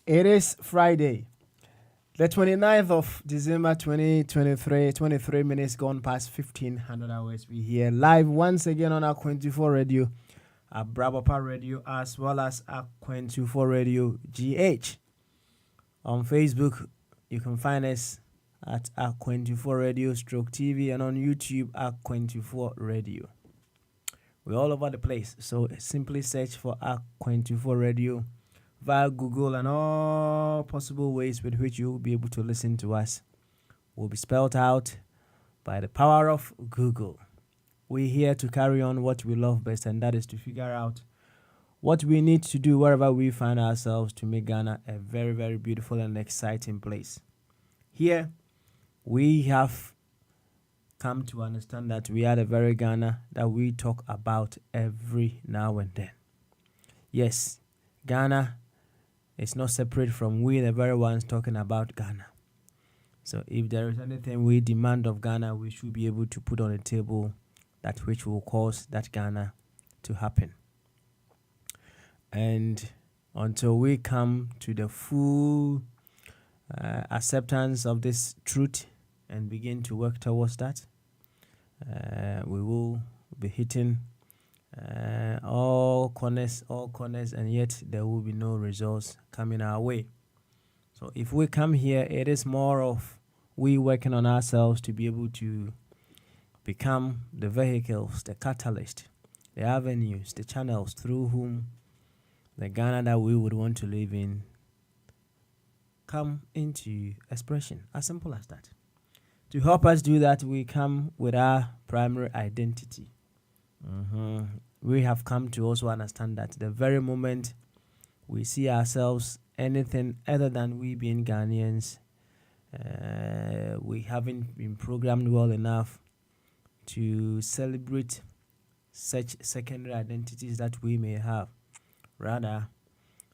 It is Friday, the 29th of December 2023, 23 minutes gone past 1500 hours. We here live once again on our 24 radio, our Brabapa radio, as well as our 24 radio GH. On Facebook, you can find us at our 24 radio stroke TV, and on YouTube at 24 radio. We're all over the place, so simply search for our 24 radio via Google, and all possible ways with which you will be able to listen to us will be spelled out by the power of Google. We're here to carry on what we love best, and that is to figure out what we need to do wherever we find ourselves to make Ghana a very, very beautiful and exciting place. Here, we have come to understand that we are the very Ghana that we talk about every now and then. Yes, Ghana is not separate from we, the very ones talking about Ghana. So if there is anything we demand of Ghana, we should be able to put on the table that which will cause that Ghana to happen. And until we come to the full acceptance of this truth and begin to work towards that, we will be hitting all corners, and yet there will be no results coming our way. So if we come here, it is more of we working on ourselves to be able to become the vehicles, the catalyst, the avenues, the channels through whom the Ghana that we would want to live in come into expression. As simple as that. To help us do that, we come with our primary identity. We have come to also understand that the very moment we see ourselves anything other than we being Ghanaians, we haven't been programmed well enough to celebrate such secondary identities that we may have. Rather,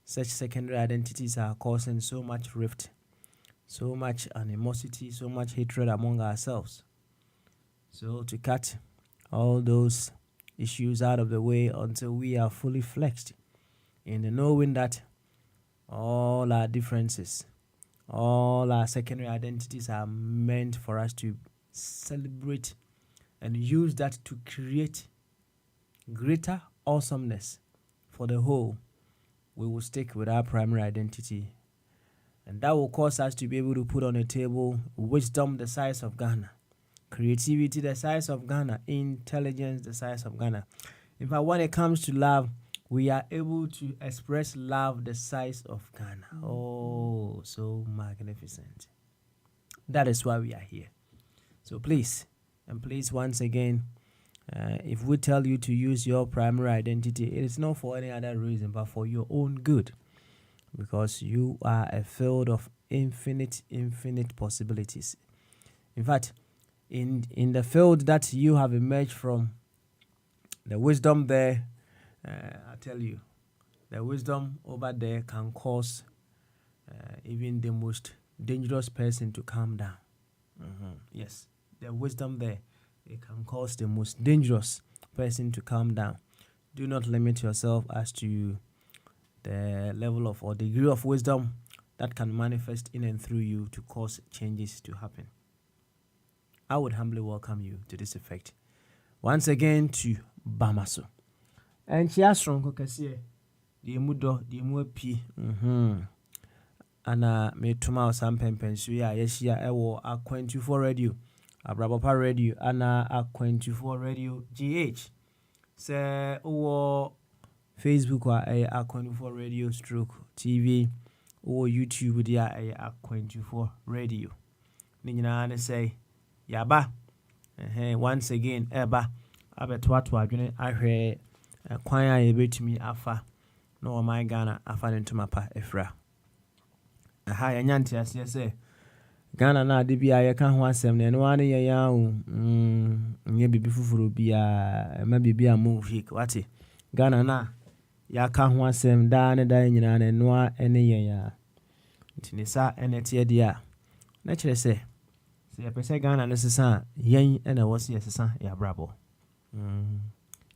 such secondary identities are causing so much rift, so much animosity, so much hatred among ourselves. So to cut all those issues out of the way until we are fully flexed in the knowing that all our differences, all our secondary identities are meant for us to celebrate and use that to create greater awesomeness for the whole. We will stick with our primary identity, and that will cause us to be able to put on a table wisdom the size of Ghana, creativity the size of Ghana, intelligence the size of Ghana. In fact, when it comes to love, we are able to express love the size of Ghana. Oh, so magnificent. That is why we are here. So please, once again, if we tell you to use your primary identity, it is not for any other reason but for your own good, because you are a field of infinite possibilities. In fact, in the field that you have emerged from, the wisdom there, I tell you, the wisdom over there can cause even the most dangerous person to calm down. Yes, the wisdom there, it can cause the most dangerous person to calm down. Do not limit yourself as to the level of or degree of wisdom that can manifest in and through you to cause changes to happen. I would humbly welcome you to this effect. Once again to Bamaso. And she has strong kokasiye. The mudo, the muepi. Ana me tuma osampempen suya yeshia ewo a 24 radio, a Brabapa radio, ana a 24 radio GH. Say or Facebook or A24 radio stroke TV or YouTube dia A24 radio. Ni nyinaa ne say yaba. Once again eba abetwato adwene ahwe kwan a yebetumi afa no my Ghana afa ne ntoma pa efra. Aha yanya ntiase say Ghana na ade bia ye ka ho asem ne no ane ye ya o nye bibi fufuro bia ma bibi amu hik wate Ghana na ya ka ho asem da ne da nyina ne no ene ye ya ntinisa ene tie dia na kire se pese Ghana ne sesa yen ene wo se sesa ya brabo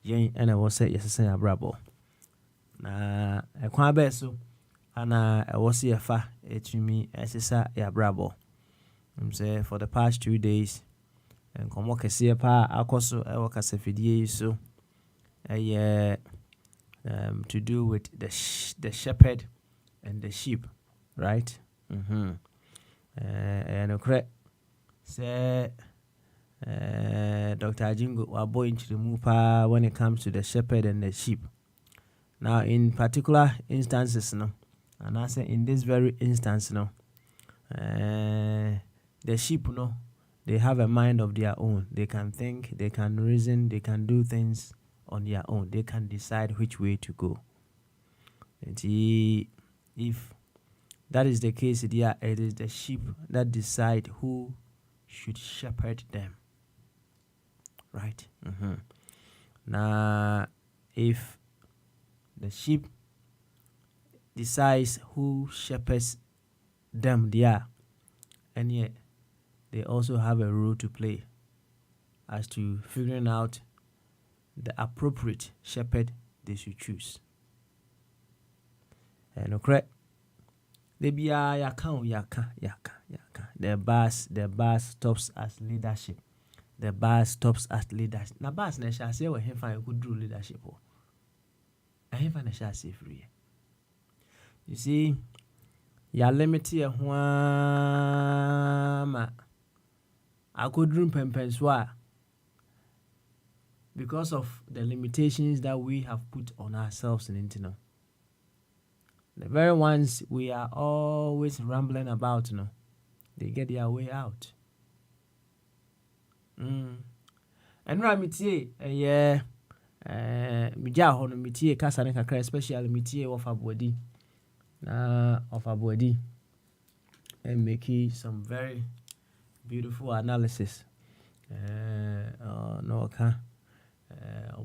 yen ene wo se sesa ya brabo na ekwa be so ana wo se fa etumi sesa ya brabo. Say for the past 2 days and come work see pa akoso e work as fidie so to do with the shepherd and the sheep, right? And okre say Dr. Ajingo wa boy into the mupa when it comes to the shepherd and the sheep. Now in particular instances no, and I say in this very instance no, the sheep, they have a mind of their own. They can think, they can reason, they can do things on their own. They can decide which way to go. And if that is the case, it is the sheep that decide who should shepherd them. Right? Now, if the sheep decides who shepherds them, and yet they also have a role to play as to figuring out the appropriate shepherd they should choose. And okay, they be yaka. The bus stops as leadership. The bus stops at leadership. Na bus na shall say when he find good do leadership. And he find a shall say free. You see, ya limit here ma I could room pempenswa because of the limitations that we have put on ourselves in internet. The very ones we are always rambling about, they get their way out. And ramitie, mija hono mitie kasane kakra, especially mitie of abodi. Of abodi. And making some very beautiful analysis.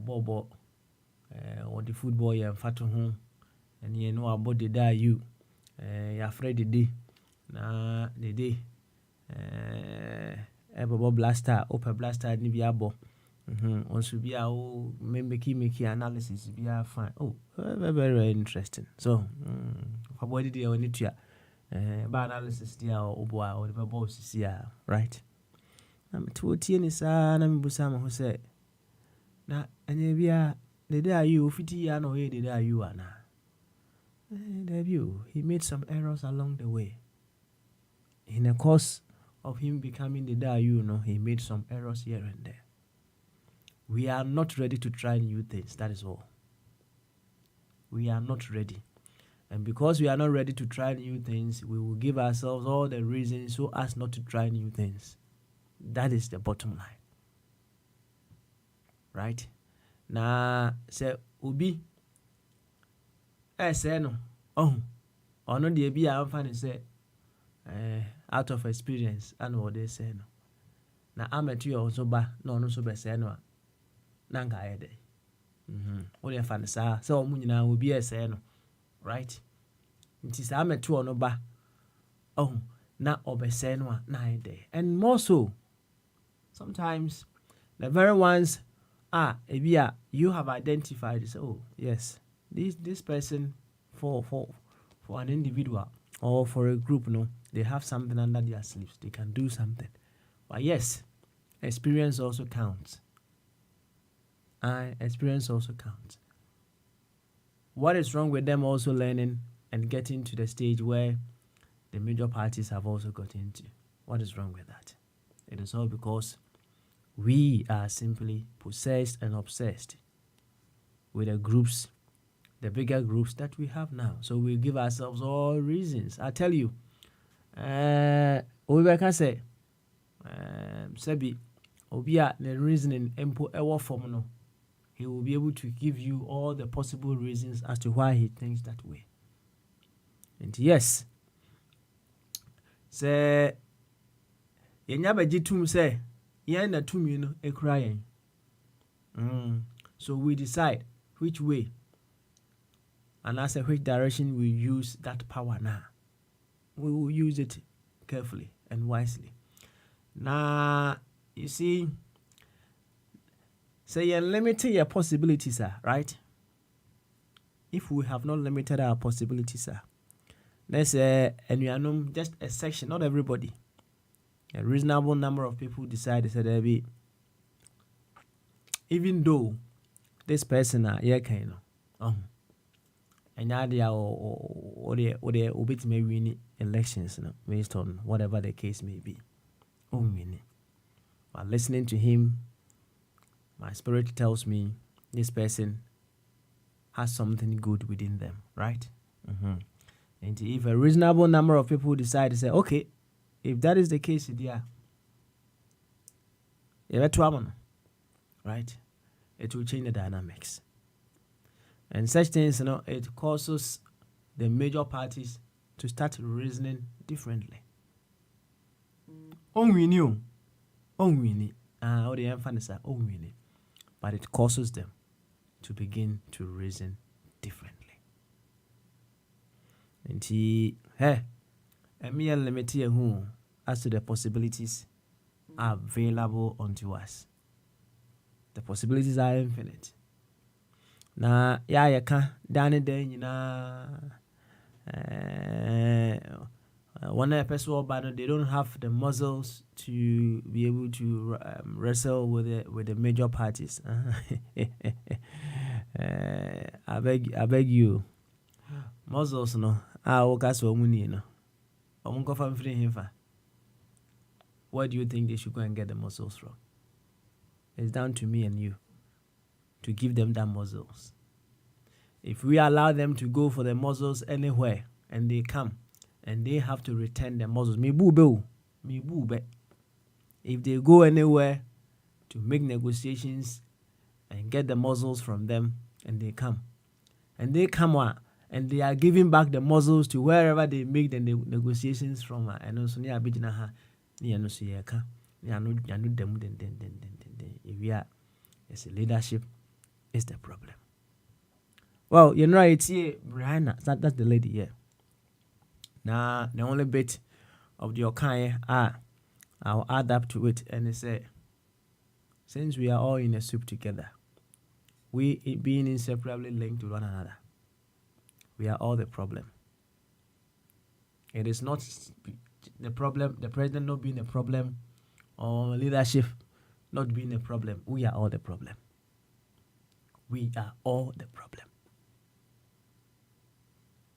Bobo or the football ya fatu home and you know about the day you ya afraid the day na the day bobo blaster open blaster ni biabo once be a make analysis be a fine very, very interesting so for body dey on it ya ba analysis there or the boss is here right am to tie ni sa na mbusa ma ho say na anya bia the day you fiti ya no the day you ana he made some errors along the way in the course of him becoming the day he made some errors here and there. We are not ready to try new things, that is all. We are not ready. And because we are not ready to try new things, we will give ourselves all the reasons so as not to try new things. That is the bottom line. Right? Now, say, Ubi, say no. Oh, no, the be I'm finding say, out of experience, I know what they say no. Now, I'm at you also, but no, so be say no. Nanga ede. What you find say, so Munina will be a say no. Right? It is I'm at you no ba. Oh, na obese no na ede. And more so, sometimes the very ones you have identified is yes, this person for an individual or for a group, they have something under their sleeves. They can do something. But yes, experience also counts. Experience also counts. What is wrong with them also learning and getting to the stage where the major parties have also got into? What is wrong with that? It is all because we are simply possessed and obsessed with the groups, the bigger groups that we have now. So we give ourselves all reasons. I tell you, we can say, Sebi, Obia, the reasoning, Empo Ewa Formono, he will be able to give you all the possible reasons as to why he thinks that way. And yes, say, Yenyaba Jitum say, Yana Tumino, a crying. So we decide which way and as which direction we use that power now. We will use it carefully and wisely. Now, you see, say you're limiting your possibilities, right? If we have not limited our possibilities, let's say, and we are not just a section, not everybody. A reasonable number of people decide to say there be, even though this person kind of, and now they are or they obit may win elections, based on whatever the case may be. But listening to him, my spirit tells me this person has something good within them, right? And if a reasonable number of people decide to say, okay, if that is the case, right? It will change the dynamics. And such things, it causes the major parties to start reasoning differently. We knew. But it causes them to begin to reason differently. And mere limit as to the possibilities are available unto us. The possibilities are infinite. Na ya ka dane den nyina one person they don't have the muscles to be able to wrestle with the major parties. I beg you, muscles no where do you think they should go and get the muscles from? It's down to me and you to give them that muscles. If we allow them to go for the muscles anywhere and they come and they have to return the muscles, if they go anywhere to make negotiations and get the muscles from them and they come and they are giving back the muscles to wherever they make the negotiations from, and also near Abidjana, it's a leadership is the problem. Well, you know, it's here, Brianna. That's the lady here. Now, the only bit of the kind, I'll add up to it and say, since we are all in a soup together, we being inseparably linked to one another, we are all the problem. It is not the problem, the president not being a problem, or leadership not being a problem. We are all the problem. We are all the problem.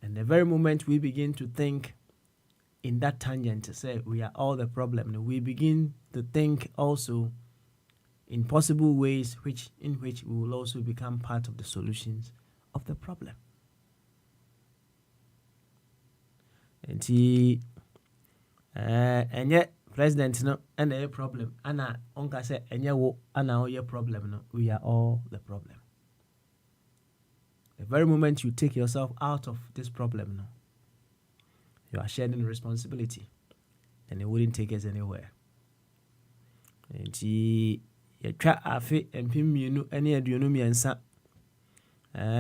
And the very moment we begin to think in that tangent to say we are all the problem, we begin to think also in possible ways in which we will also become part of the solutions of the problem. And yet president no and a problem. Anna onka say enye wo ana your problem no. We are all the problem. The very moment you take yourself out of this problem, no, you are sharing responsibility, and it wouldn't take us anywhere. And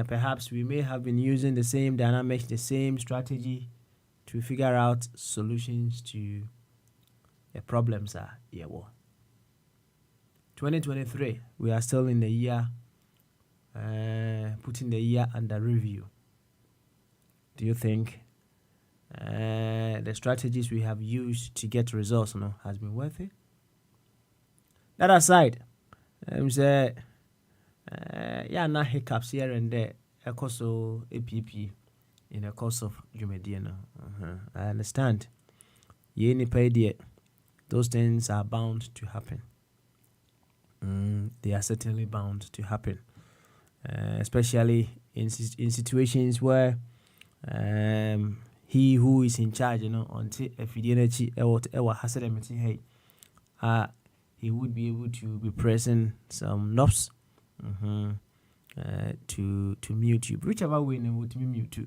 perhaps we may have been using the same dynamics, the same strategy to figure out solutions to the problems. 2023, we are still in the year. Putting the year under review. Do you think the strategies we have used to get results has been worth it? That aside, say not hiccups here and there, a course of APP in a course of Jumediana. I understand. Those things are bound to happen. They are certainly bound to happen. especially in situations where he who is in charge, until if he hey, he would be able to be pressing some knobs to mute you, whichever way they would mute you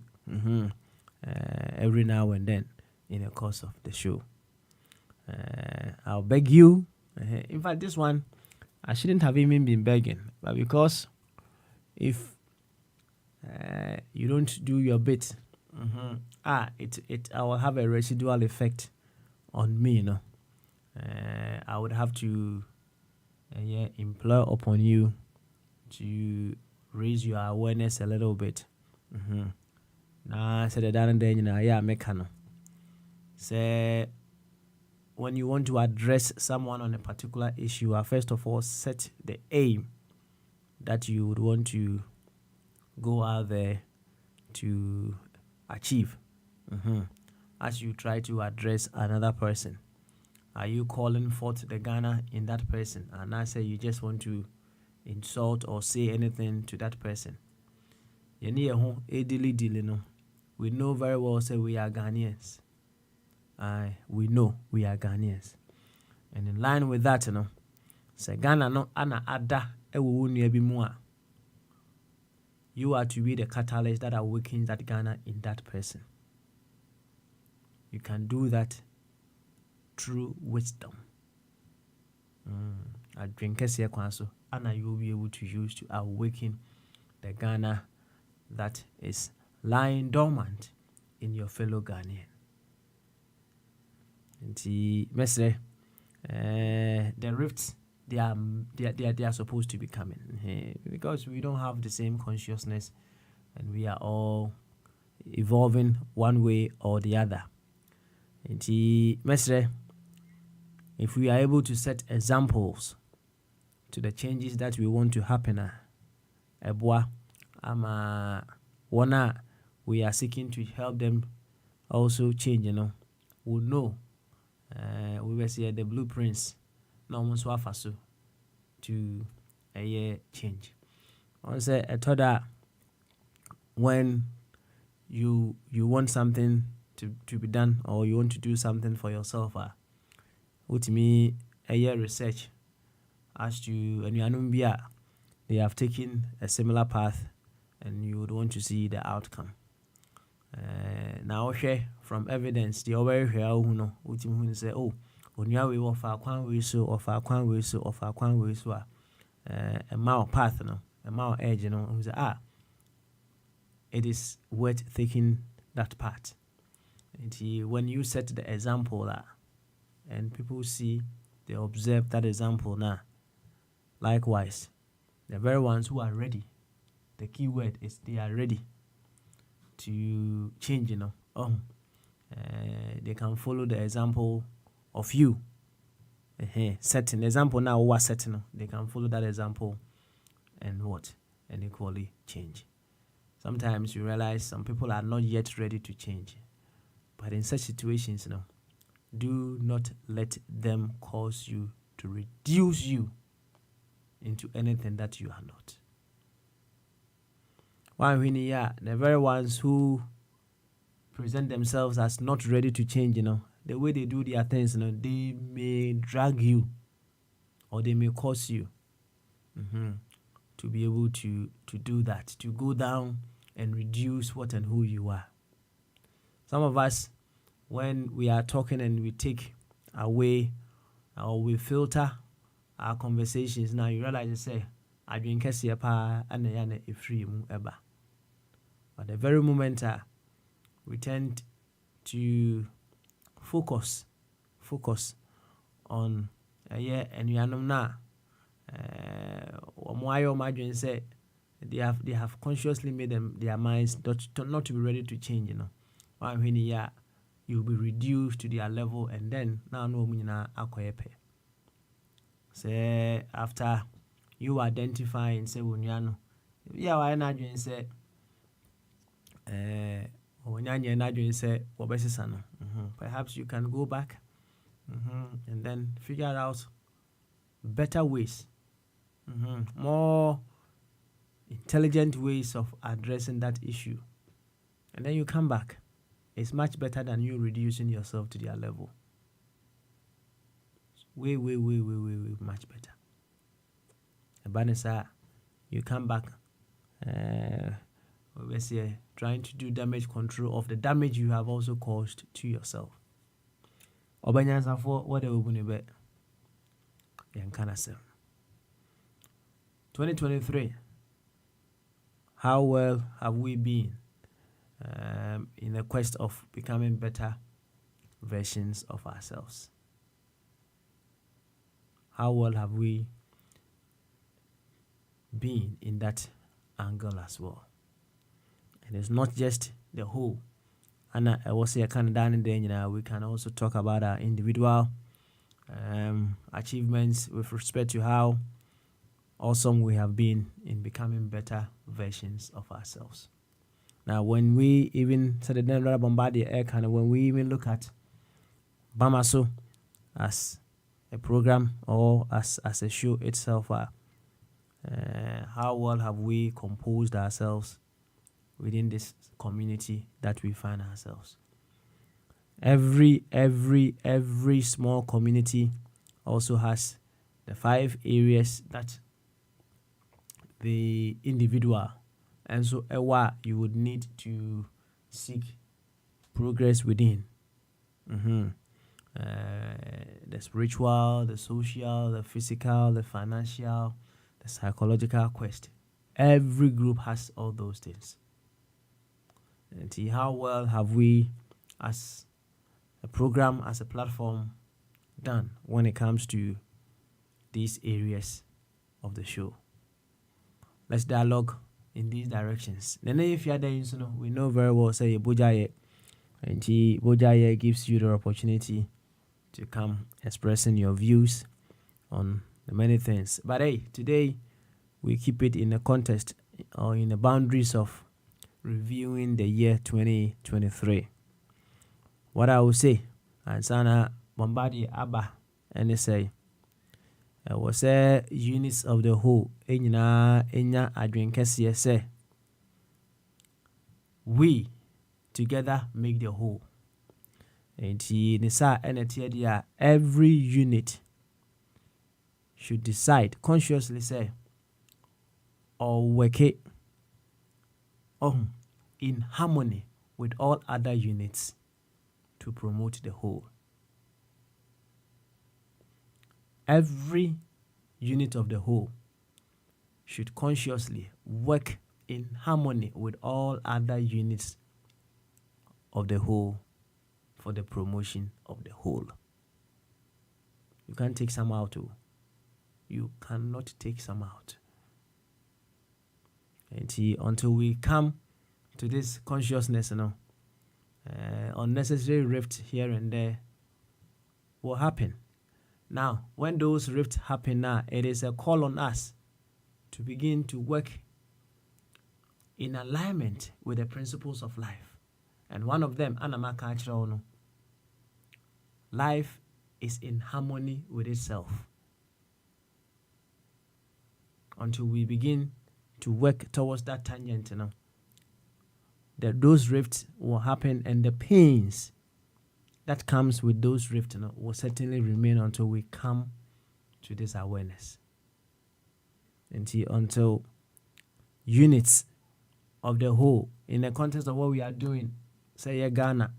every now and then in the course of the show. I'll beg you. In fact, this one I shouldn't have even been begging, but because if you don't do your bit, it I will have a residual effect on me, I would have to implore upon you to raise your awareness a little bit. Now, said the done then, mechano. Say, when you want to address someone on a particular issue, first of all, set the aim that you would want to go out there to achieve as you try to address another person. Are you calling forth the Ghana in that person? And I say you just want to insult or say anything to that person. We know very well say we are Ghanaians. We know we are Ghanaians. And in line with that, say Ghana no ana ada you are to be the catalyst that awakens that Ghana in that person. You can do that through wisdom. I drink a kwanso, and you will be able to use to awaken the Ghana that is lying dormant in your fellow Ghanaian. And the rifts they are supposed to be coming because we don't have the same consciousness, and we are all evolving one way or the other. And the if we are able to set examples to the changes that we want to happen, we are seeking to help them also change, we know we will see the blueprints no one so to a year change. I say I thought that when you want something to be done, or you want to do something for yourself, with me a year research as to and they have taken a similar path, and you would want to see the outcome. Now from evidence the over here who say, oh, when you are of our quan we so of our quan we so of our quan we so a mile path, a mile edge, who say, it is worth taking that path. And when you set the example and people see, they observe that example now. Likewise, the very ones who are ready, the key word is they are ready to change, they can follow the example of you. Setting example now, what setting, they can follow that example and equally change. Sometimes you realize some people are not yet ready to change, but in such situations, do not let them cause you to reduce you into anything that you are not. The very ones who present themselves as not ready to change, the way they do their things, they may drag you, or they may cause you to be able to do that, to go down and reduce what and who you are. Some of us, when we are talking and we take away or we filter our conversations, now you realize you say, I drink a siapa and a free eba. But the very moment we tend to focus on and you are now say they have consciously made their minds not to be ready to change, when you'll be reduced to their level, and then now no akwepe. Say after you identify and say why not say perhaps you can go back and then figure out better ways, more intelligent ways of addressing that issue, and then you come back. It's much better than you reducing yourself to their level. Way much better. Abanisa, you come back, trying to do damage control of the damage you have also caused to yourself. Obanyansa for what they will be Yankanasa. 2023. How well have we been in the quest of becoming better versions of ourselves? How well have we been in that angle as well? And it's not just the whole. And I was here kind of down in there, we can also talk about our individual achievements with respect to how awesome we have been in becoming better versions of ourselves. Now, when we even said the Bogyae air kind of when we even look at Bamaso as a program or as a show itself, how well have we composed ourselves within this community that we find ourselves? Every small community also has the 5 areas that the individual and so you would need to seek progress within. The spiritual, the social, the physical, the financial, the psychological quest. Every group has all those things. And see how well have we as a program, as a platform, done when it comes to these areas of the show. Let's dialogue in these directions. Then if you are there, we know very well, say Bogyae, and Bogyae gives you the opportunity to come expressing your views on the many things. But hey, today we keep it in the context or in the boundaries of reviewing the year 2023. What I will say, and Sana Bombadi Abba, and they say, was units of the whole. Enya adrenkesi say, we together make the whole. And every unit should decide consciously say or work it in harmony with all other units to promote the whole. Every unit of the whole should consciously work in harmony with all other units of the whole for the promotion of the whole. You can't take some out. You cannot take some out. And until we come to this consciousness, unnecessary rift here and there will happen. Now, when those rifts happen now, it is a call on us to begin to work in alignment with the principles of life. And one of them, life is in harmony with itself. Until we begin to work towards that tangent, that those rifts will happen, and the pains that comes with those rifts will certainly remain until we come to this awareness. Until units of the whole, in the context of what we are doing, say Ghana,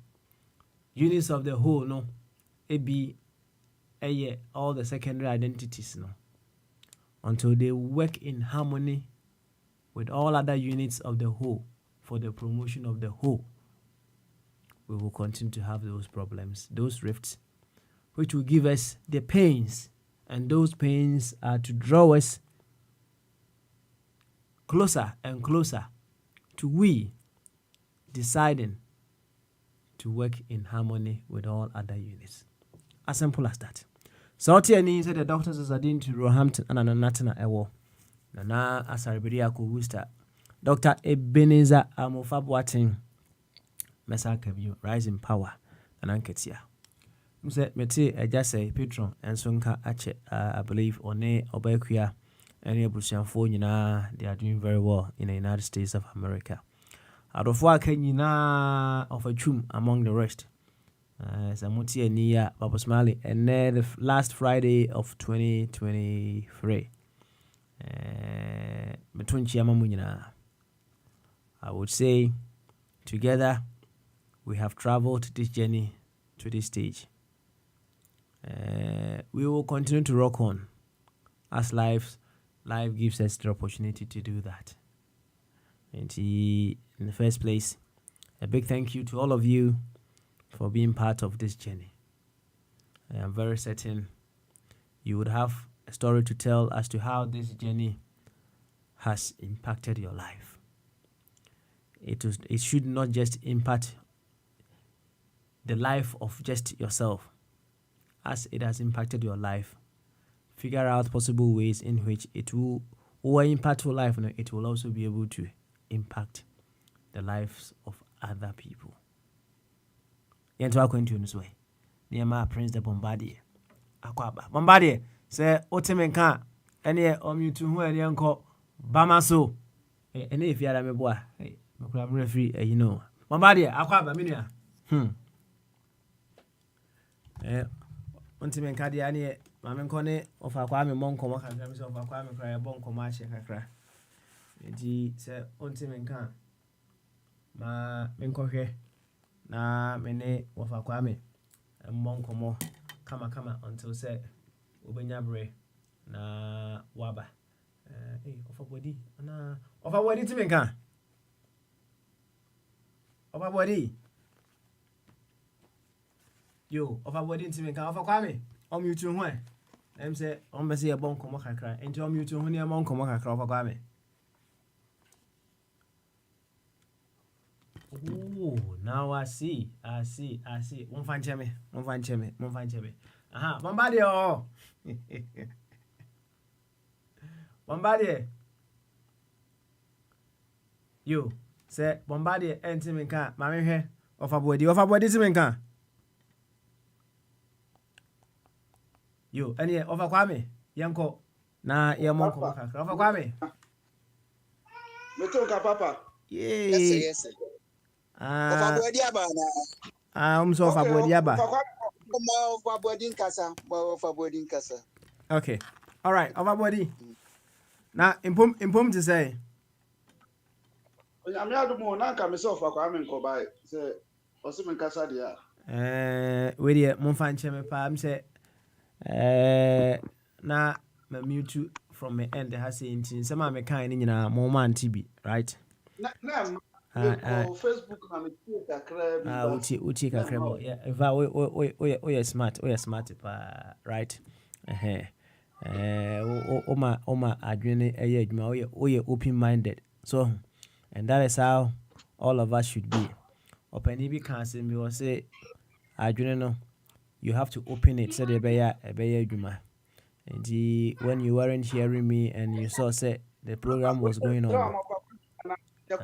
units of the whole, it be all the secondary identities, until they work in harmony with all other units of the whole for the promotion of the whole, we will continue to have those problems, those rifts, which will give us the pains, and those pains are to draw us closer and closer to we deciding to work in harmony with all other units. As simple as that. So Tiani said the doctors are deemed to Roehampton and Ananatina Ewo. Nana Asariberia Kuwusta. Dr. Ebenezer Amofabwatin Mesaka view, rising power and Anketia. Mse Meti just say patron and Sunka Ache, I believe, One Obequia any abusuafo nyinaa, they are doing very well in the United States of America. Adofo aka nyinaa of a chum among the rest. Samuti Enia Papa Smiley, and then the last Friday of 2023. Metunchi Amamunyina. I would say together we have traveled this journey to this stage. We will continue to rock on as life gives us the opportunity to do that. And in the first place, a big thank you to all of you for being part of this journey. I am very certain you would have a story to tell as to how this journey has impacted your life. It should not just impact the life of just yourself. As it has impacted your life, figure out possible ways in which it will impact your life, and it will also be able to impact the lives of other people. Yento akwentu nso Niema Prince the Bogyae akwaba Bogyae say otemenka ene omyutu hu ene enko bamaso ene efiara meboa mekura mrefri Bogyae akwaba menua ontemenka dia ne mamenko ne ofa kwa me monko kakra me ofa kwa me kra e bonko ma che kakra enti say ontemenka ma menkohwe na mene wafa kwame monkomo kama until say obenya bre na waba ofa body na ofa body timenka ofa body yo ofa body timenka ofa kwame omyutu hu em say ombese e bonkomo kakra enti omyutu hu ne monkomo kakra ofa kwame. Oh, now I see. Monfancheme. Aha, Bogyae oh. Bogyae. Yo, say Bogyae entimenka, mame hwe, ofa body timenka. Yo, ene ofa kwame, yanko na ye monko kakra. Ofa kwame. Metonka papa. Yes. Ofa body abana. Umso ofa body aba. Ofa body nkasa. Okay. All right, ofa body. Na impom to say. Onyame adumo na nka me se ofa kwa me nkobai se osime nkasa dia. We dey monfanche me pa am say na ma mute from my end has say intin some am kan ni nyina mo man tibi, right? Na Facebook na me kakra bi. Uti kakra bo. Yeah, if we smart pa, right? Oma adwene eye adwuma we open minded. So, and that is how all of us should be. Openi bi kan say me will say adwene no, you have to open it so the be adwuma. And when you weren't hearing me and you saw say the program was going on, no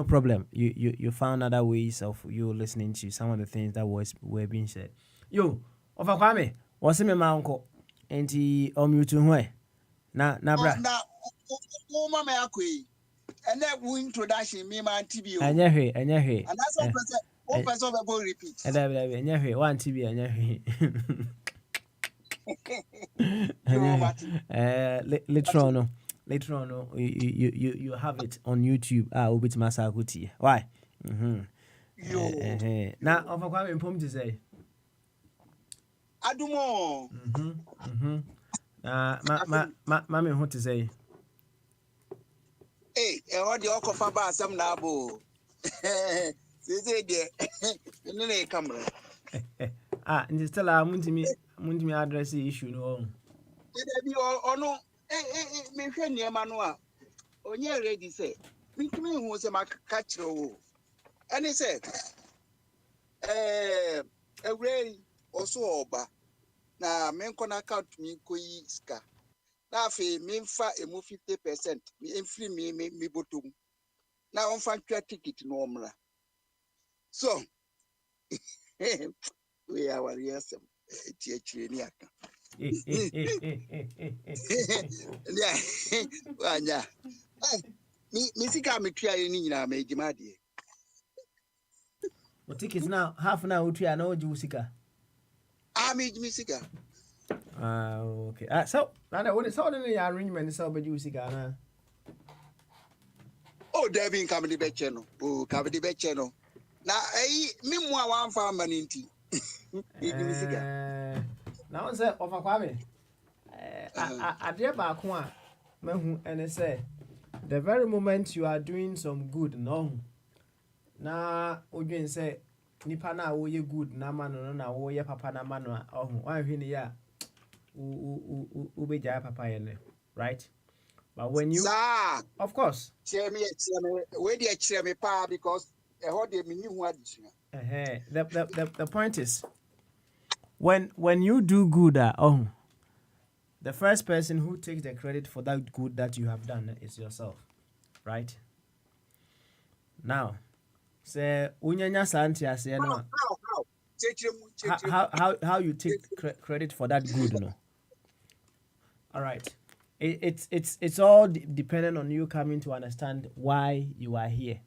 problem. You found other ways of you listening to some of the things that were being said. Yo, ofa kwame, what's me ma uncle? Enti omyutu hu na bra. Na o me akoi. And that introduction me man TB. Anya hwe. And that's one person will repeat. And anya hwe, one TB anya hwe. Later on, you have it on YouTube. Obit Masakuti. Why? Now, of a quite important to say. Adumo. Mammy, what to say? Hey, what the Okofa bar some nabo. Say, dear, no camera. And you still are Muntimi address the issue. No, be or no. Me hwe near manua. Onye ready say. Me hu say ma catch you. And he said, a ray also oba. Na men kona account me koyi ska. Na fe me fa emu 50%. Me enfri me botum. Na on fan ticket no omra. So we are warriors. Tiachire ni aka. Yeah. Wanya. Me sika me tua ye ni nyina me gima de. What tickets now? Half an hour to an old Jusika. Me sika. Okay. So, I know what it's all in the arrangement, so but Jusika. Oh, Devin come the bet channel. Oh, come the bet channel. Na me mo a one farm man nti. Me sika. Now, sir, of a kwame. I dear back one. Mahu and say, the very moment you are doing some good, no. Na, Ojin say, Nipa na wo ye good na mano no na wo ye papa na mano a ohun wan hwe ni ya u be ja papa ye ne, right? But when you, Sir, of course, share me, where they share me pa because I heard they mean who addition. the point is when you do good the first person who takes the credit for that good that you have done is yourself, right? Now, say unyanya santi ase no how you take credit for that good, no? All right. It's all dependent on you coming to understand why you are here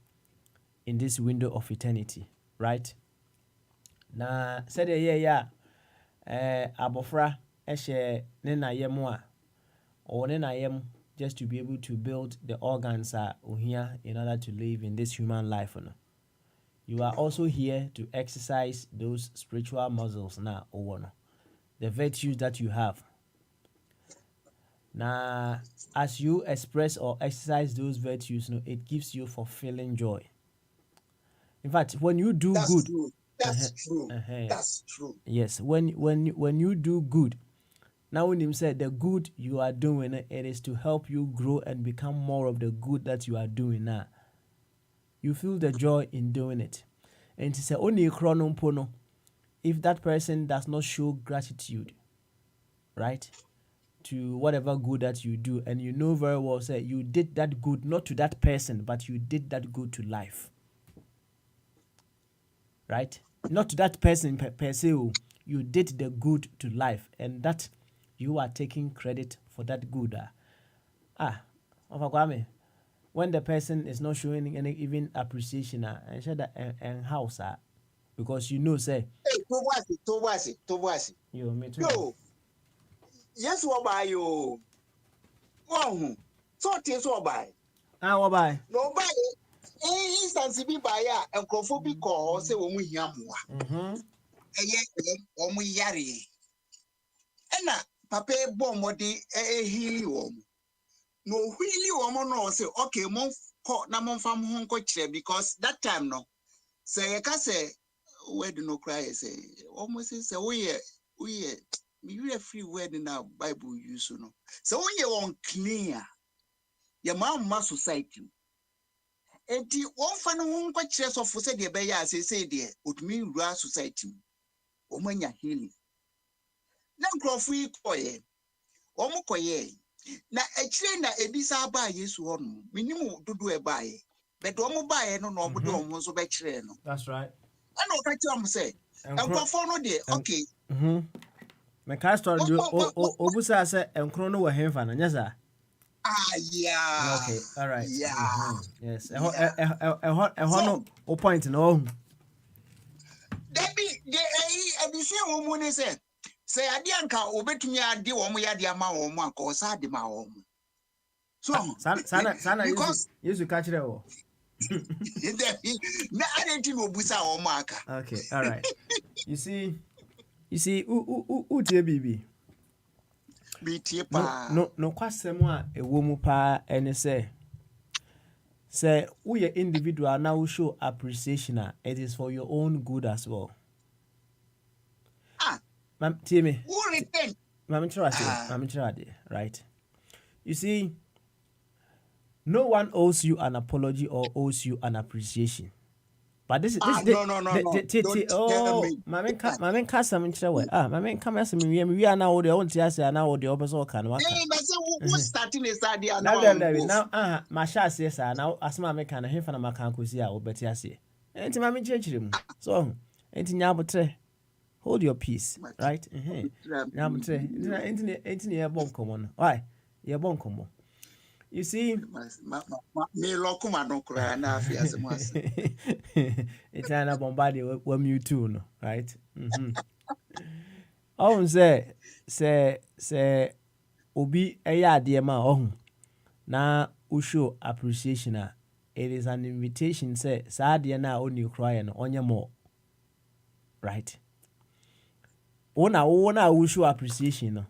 in this window of eternity, right? Na said yeah abofra ehye ne na yem a or ne na yem just to be able to build the organs here in order to live in this human life, no? You are also here to exercise those spiritual muscles now, no? The virtues that you have. Now, as you express or exercise those virtues, it gives you fulfilling joy. In fact, when you do That's good, true. That's true. That's true. yes, when you do good, now when him said the good you are doing, it is to help you grow and become more of the good that you are doing now. You feel the joy in doing it. And to say only pono, if that person does not show gratitude, right, to whatever good that you do, and you know very well, say you did that good not to that person, but you did that good to life, right? Not to that person per se. You did the good to life, and that you are taking credit for that good. When the person is not showing any even appreciation, and share that and house, because you know, say, Hey, Tobasi. you me too. Yo, yes, what by you? Oh, so it is what by. What by? No by instance be by ya and crophobic call say when we hear more. Omu yare. Ena papa bomb body heal wom. No really woman no say okay mon ko na mon fam ho nko kire because that time no say ka say word no cry say almost say we me free word na Bible use no. So when you unclean your mama society. Enti won fa no ho nko kire so for say de be ya say de otumi rua society. Omanya healing. Na nkrofo yi koye. Omo koye. Na ekire na ebisa ba Yesu hono. Minimu dodo e bae. But omo bae no no omo de omo so be kire no. That's right. Ana o ka kire omo say, nkrofo no de okay. My car story obusa say enkro no wo hemfa na nyesa. Yeah. Okay, all right. Yeah. Yes. No o point no. Debi de ebisi omo ne say ade anka obetumi ade omo yade ama omo anka o sa ade ma omo. So sana because Yesu ka kire wo. na adenti no busa omo aka. Okay, all right. You see bibi. Bitie pa. No kwasem a ewo mu pa ene say we individual now show appreciation, it is for your own good as well. Mam Timmy. Who return? Mami, right? You see, no one owes you an apology or owes you an appreciation. But this no. Don't tell me. Mami kasa mchira mami kama se we are now the on tiase na o de obeso kan waka. But say who starting is idea now masha se sa now asma me kan hefa na makan kosi a obeti ase. Enti mami chirechire mu. So, enti nya botre. hold your peace, Mate. right? Now I'm saying, why? You're bonkomo. You see, Me lokuma no kura na afi asem ase. it's an bombarded when you too, no, right? Oh, say, obi eya adeɛ ma ɔho na wo show appreciation a, it is an invitation say saa adeɛ na oni cry no onye more, right? Wona wo show appreciation no,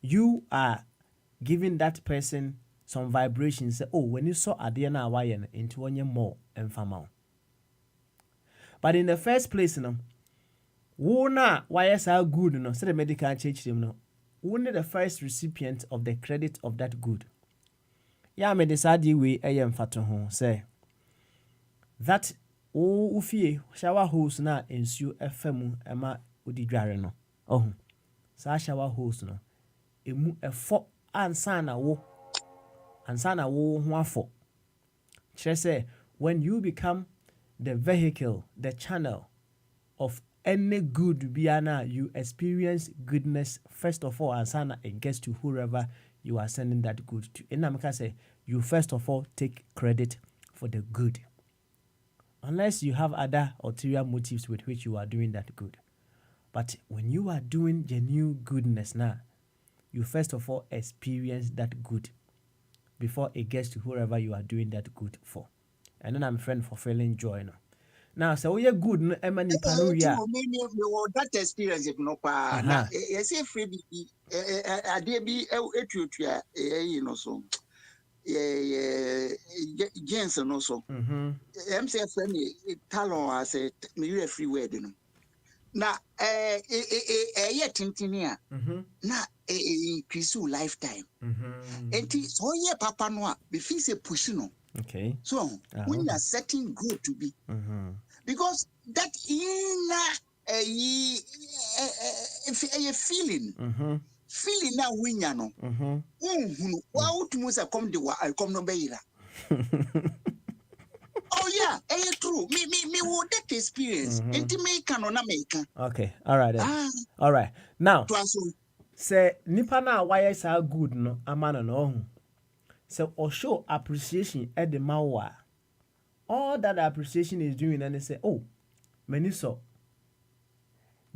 you are giving that person some vibration say, oh, when you saw adeɛ na wayɛ no into onye more emfama. But in the first place no, wona wayɛ saa good no, say the medical church him no, only the first recipient of the credit of that good. Yeah, me decide we mfato ho say that ufie shower hose na ensuo efam ema odi dware no. Oh, sa shower hose no emu efo ansa na wo ho afo. Kire say when you become the vehicle, the channel of any good biana, you experience goodness first of all, and sana it gets to whoever you are sending that good to. And I'm gonna say you first of all take credit for the good, unless you have other ulterior motives with which you are doing that good. But when you are doing genuine goodness now, you first of all experience that good before it gets to whoever you are doing that good for. And then I'm friend for feeling joy now. Now, so we are good no emani panu ya. Me that experience if no pa na you say free bi ade bi etuatua you know so gens no so em say friend talon as me free word no na tintini a na increase lifetime enti so ye papa no a be feel say push no. Okay. So when you are setting good to be, because that inner feeling now when you know, wow, to must come the I come no beira. Oh yeah, true. Me what that experience. Enti me can or na make. Okay, all right then. All right. Now, say nipa na why say good no amana no. So or show appreciation at the mawa. All that appreciation is doing, and they say, oh, many so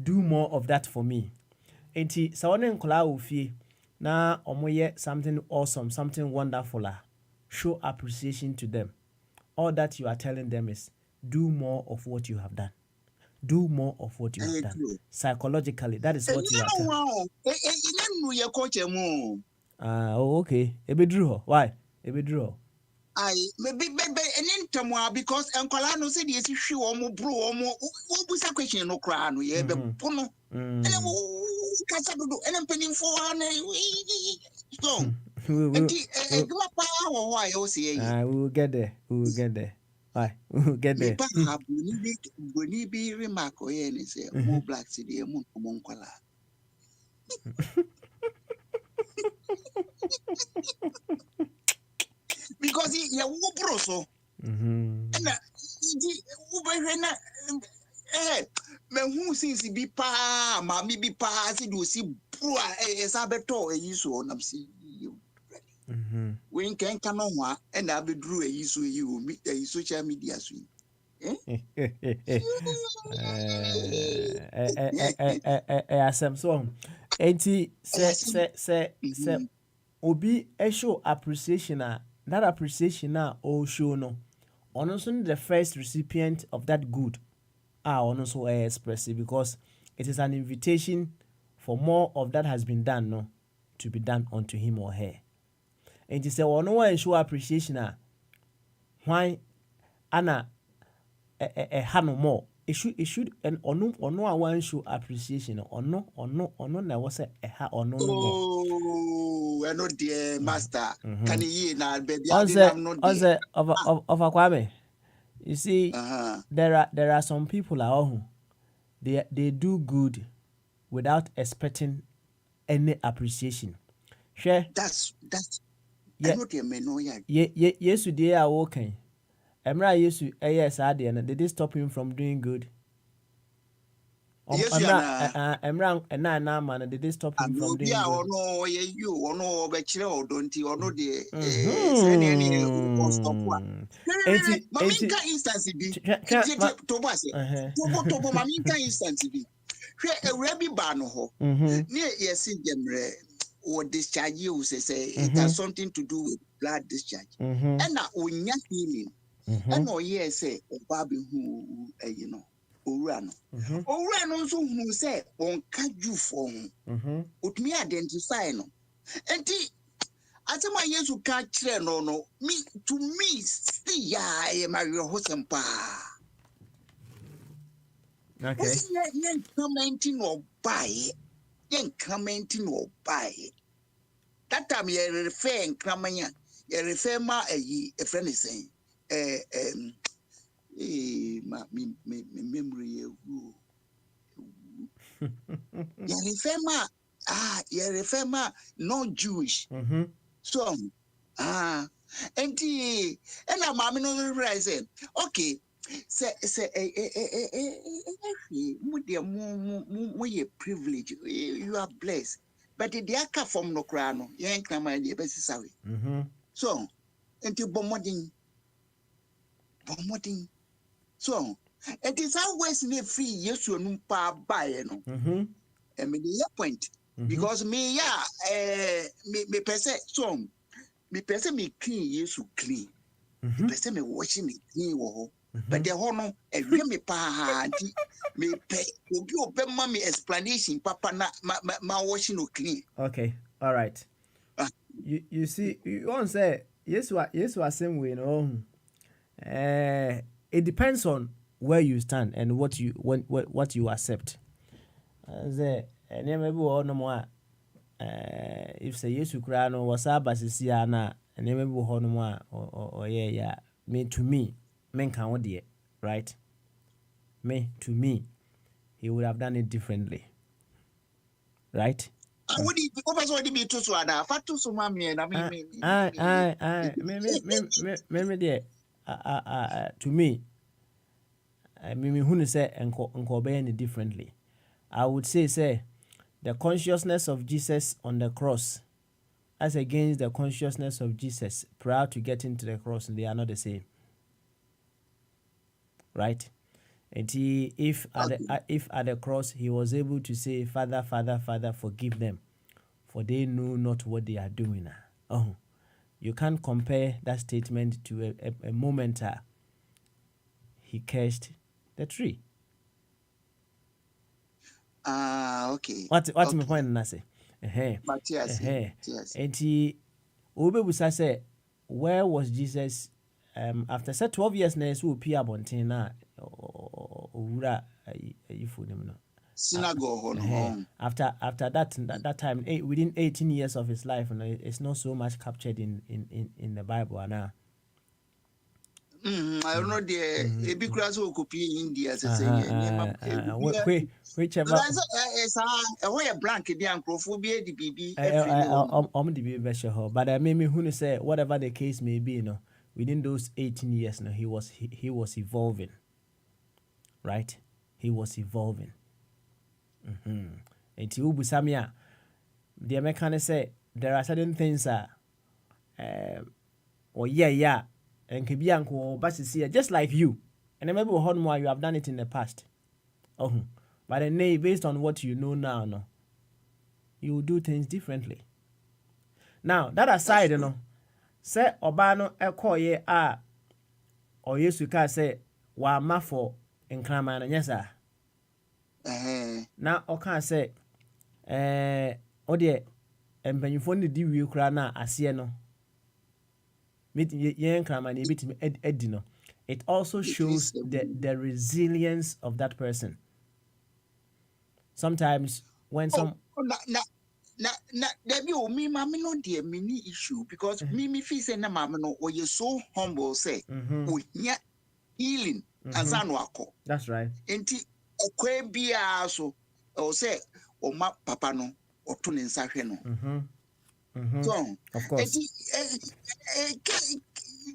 do more of that for me. Enti sawone nkola ofie na omoye something awesome, something wonderful. Show appreciation to them. All that you are telling them is do more of what you have done. Do more of what you have done. Psychologically, that is what you are telling. Oh, okay. Ebedru. Why? Ebedru. Maybe because Uncle no said yes, she omo bro omo busa question no cry no ye be pono. And kasa do and penning for so. Why you say? We will get there. We will get there. Why? We will get there. Boni be remark o ye ni say mo black city mo nkola. Because you wo bro so na me hu since bi pa ma mi bi pa si do si bro esa beto so na si we can no ho and na be dru so yi o mi social media so asem so enti say obi show appreciation that appreciation all show no also the first recipient of that good also express it, because it is an invitation for more of that has been done no to be done unto him or her. And you say no one show appreciation why Anna no more. It should and no one show appreciation or no na was a ha or no more. Oh, I know dear master. Can you now baby? Of Kwame. You see, there are some people at home. They do good without expecting any appreciation. Sure. That's yeah. I know dear men no ya. Yes, they are working. Emra Yesu yes, did they stop him from doing good? Yes, you are. Emra man, did they stop him from doing Yeah, or good? no, you, or no, but you or don't you, or no, the send any stop one. Mhm. Enti Maminka instance be. Tobas, uh-huh. Tobo, Maminka instance be. Where a rabbi barno Mhm. near yes, Gemre or discharge you say it has Mhm. something to do with blood discharge. Mhm. And now, when you're healing, and Mhm. no, yes, say, or Bobby who, you know, Urano. Mhm. Urano, so who say, on Kaju for Mhm. would me identify no. And asɛm a yesu ka kyerɛ no me to me still ya ɛyɛ mawerɛhosɛm paa Okay. wosi yɛnkrama nti na ɔbaeɛ yɛnkrama nti na ɔbaeɛ that time yɛrefɛ nkraman a yɛrefɛ ma ayi ɛfrɛ ne sɛn memory yɛwu yɛrefɛ ma non-Jewish Mhm. so enti ɛna maame no realize sɛ okay sɛ mo deɛ moyɛ privilege you are blessed but deɛ aka fam no koraa no yɛn krama deɛ ɛbɛsisa we Mhm. so enti bɔ mmɔden so enti saa west ne free yesu anum paa baeɛ no Mhm. ɛmede yɛ point Mhm. because me mepɛ sɛ so mepɛ sɛ me clean yesu clean mepɛ sɛ me wash me clean wɔ hɔ but the hɔ no ɛhwɛ me paa nti mepɛ obi ɔbɛma me explanation papa na ma wash no clean. Okay. All right. Ah, You see, you want to say yes, what same way, no. It depends on where you stand and what you accept. Say, nneɛma bi wɔ hɔnom a if sɛ Yesu koraa no wɔsa aba sisi a na nneɛma bi wɔ hɔnom a ɔyɛɛyɛ a me to me menka ho deɛ, right? Me to me he would have done it differently, right? wodi wopɛ sɛ wɔde bi to so ada fa to so ma meɛ na Me deɛ to me me hu ne sɛ nkɔ ɔbɛyɛ ne differently. I would say the consciousness of Jesus on the cross as against the consciousness of Jesus prior to getting to the cross, they are not the same, right? And if at the cross he was able to say, Father, Father, Father, forgive them, for they know not what they are doing. Oh, you can't compare that statement to a moment he cursed the tree. okay What's my point, Nase? Matthias And he obebusa say, where was Jesus after say 12 years na so pia bonten na owura ayifo nim no synagogue hɔ no after that time within 18 years of his life, it's not so much captured in the Bible now. I don't know the ebi kura sɛ ɔkɔpie India sɛ sɛ Whichever ɛhɔ yɛ blank bi a nkurɔfoɔ bi adi biribi afiri ne hɔ the baby better, but I made me who say whatever the case may be, within those 18 years, he was evolving, right? He was evolving. And to Busamia, the American say there are certain things or and can be uncle but just like you, and maybe more you have done it in the past. But then based on what you know now, you will do things differently. Now that aside, say Obano ekoye a or Yesu ka say wa ma for nkraman no nyesa. Now oka say o de empanyfo ne di wie kura na ase no. Mit ye nkraman e bitimi edi no. It also shows the resilience of that person. Sometimes when na there be me mama no dear mini issue because me feel say na mama no or you so humble say nya healing ansa no akọ. That's right. Enti okwa bia so o say o ma papa no oto ne nsa hwe no. So of course. enti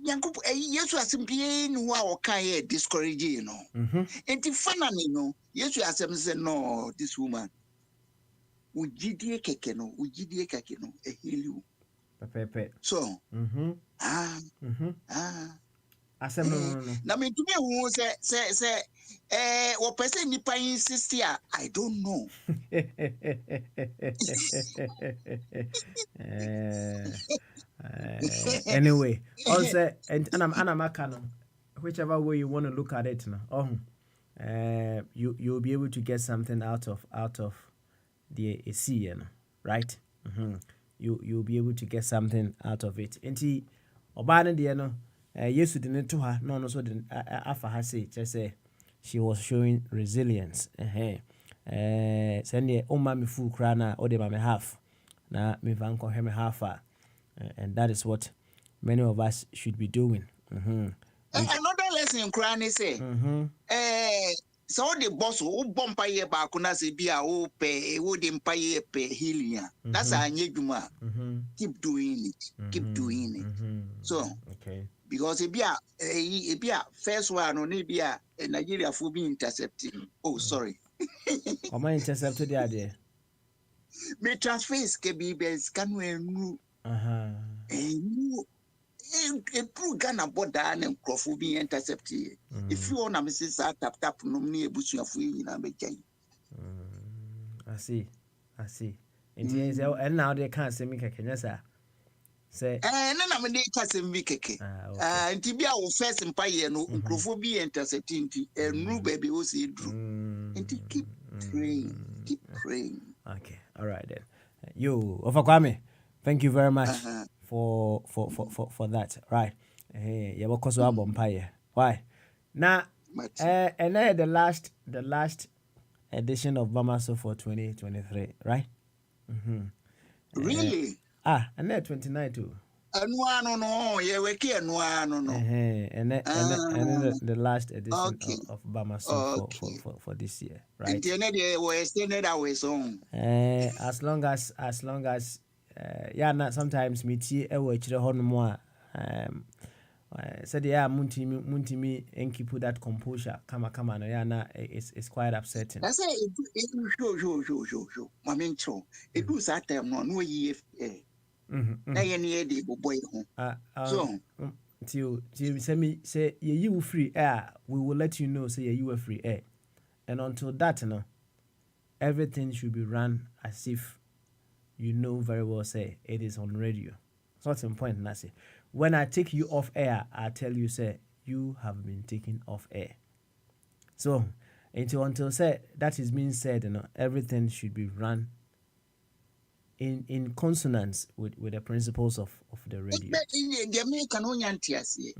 Yanko, yes, you are simply no okay discouraging, you know. And if finally, no, yes, you are say no, this woman. Ujidie kekeno, a heal Pepe. so, ah. Asem no. Na me to me who say what person nipa insist here, I don't know. Anyway, also and I'm a canon. Whichever way you want to look at it now. You'll be able to get something out of the AC, you know, right? You'll be able to get something out of it. Enti obana de no yes didn't to her no so didn't afa her say just say she was showing resilience. Send the me full crana or the me half. Na me van ko me half and that is what many of us should be doing. Another lesson crying say so the boss who bump ye back na say be a pay would empire pay healing. That's a nyeduma. Keep doing it. Keep doing it. So okay. Because it be a first one on it be a Nigeria for being intercepting. Oh, sorry. Am I intercepted the idea? Me transfer is be best can we no a true Ghana border and crofo being intercepted. If you want to miss tap no near bush of we in a I see. And now they can't say me can say and then I'm a cousin Vicky. And to be our first empire, no crofo be intercepting and no baby was it true. And to keep praying. Okay, all right then. You, Ofakwame, thank you very much for that. Right. Yeah, because we are bumpire. Why? Now, and then the last edition of Bamaso for 2023, right? Really? And then 29 too. No, yeah, we can't no. And then the last edition of Bamaso for this year, right? As long as yeah, not sometimes me tea more said yeah muntimi and keep that composure come no yeah na it's quite upsetting. That's it show mamentro it do that time no ye na ye ne dey boy ho so till say you free air we will let you know say you are free air, and until that no everything should be run as if you know very well say it is on radio. So what's the point, Nasi? When I take you off air, I tell you, say, you have been taken off air. So, until say that is being said, you know, everything should be run in consonance with the principles of the radio. The American onyantiasi.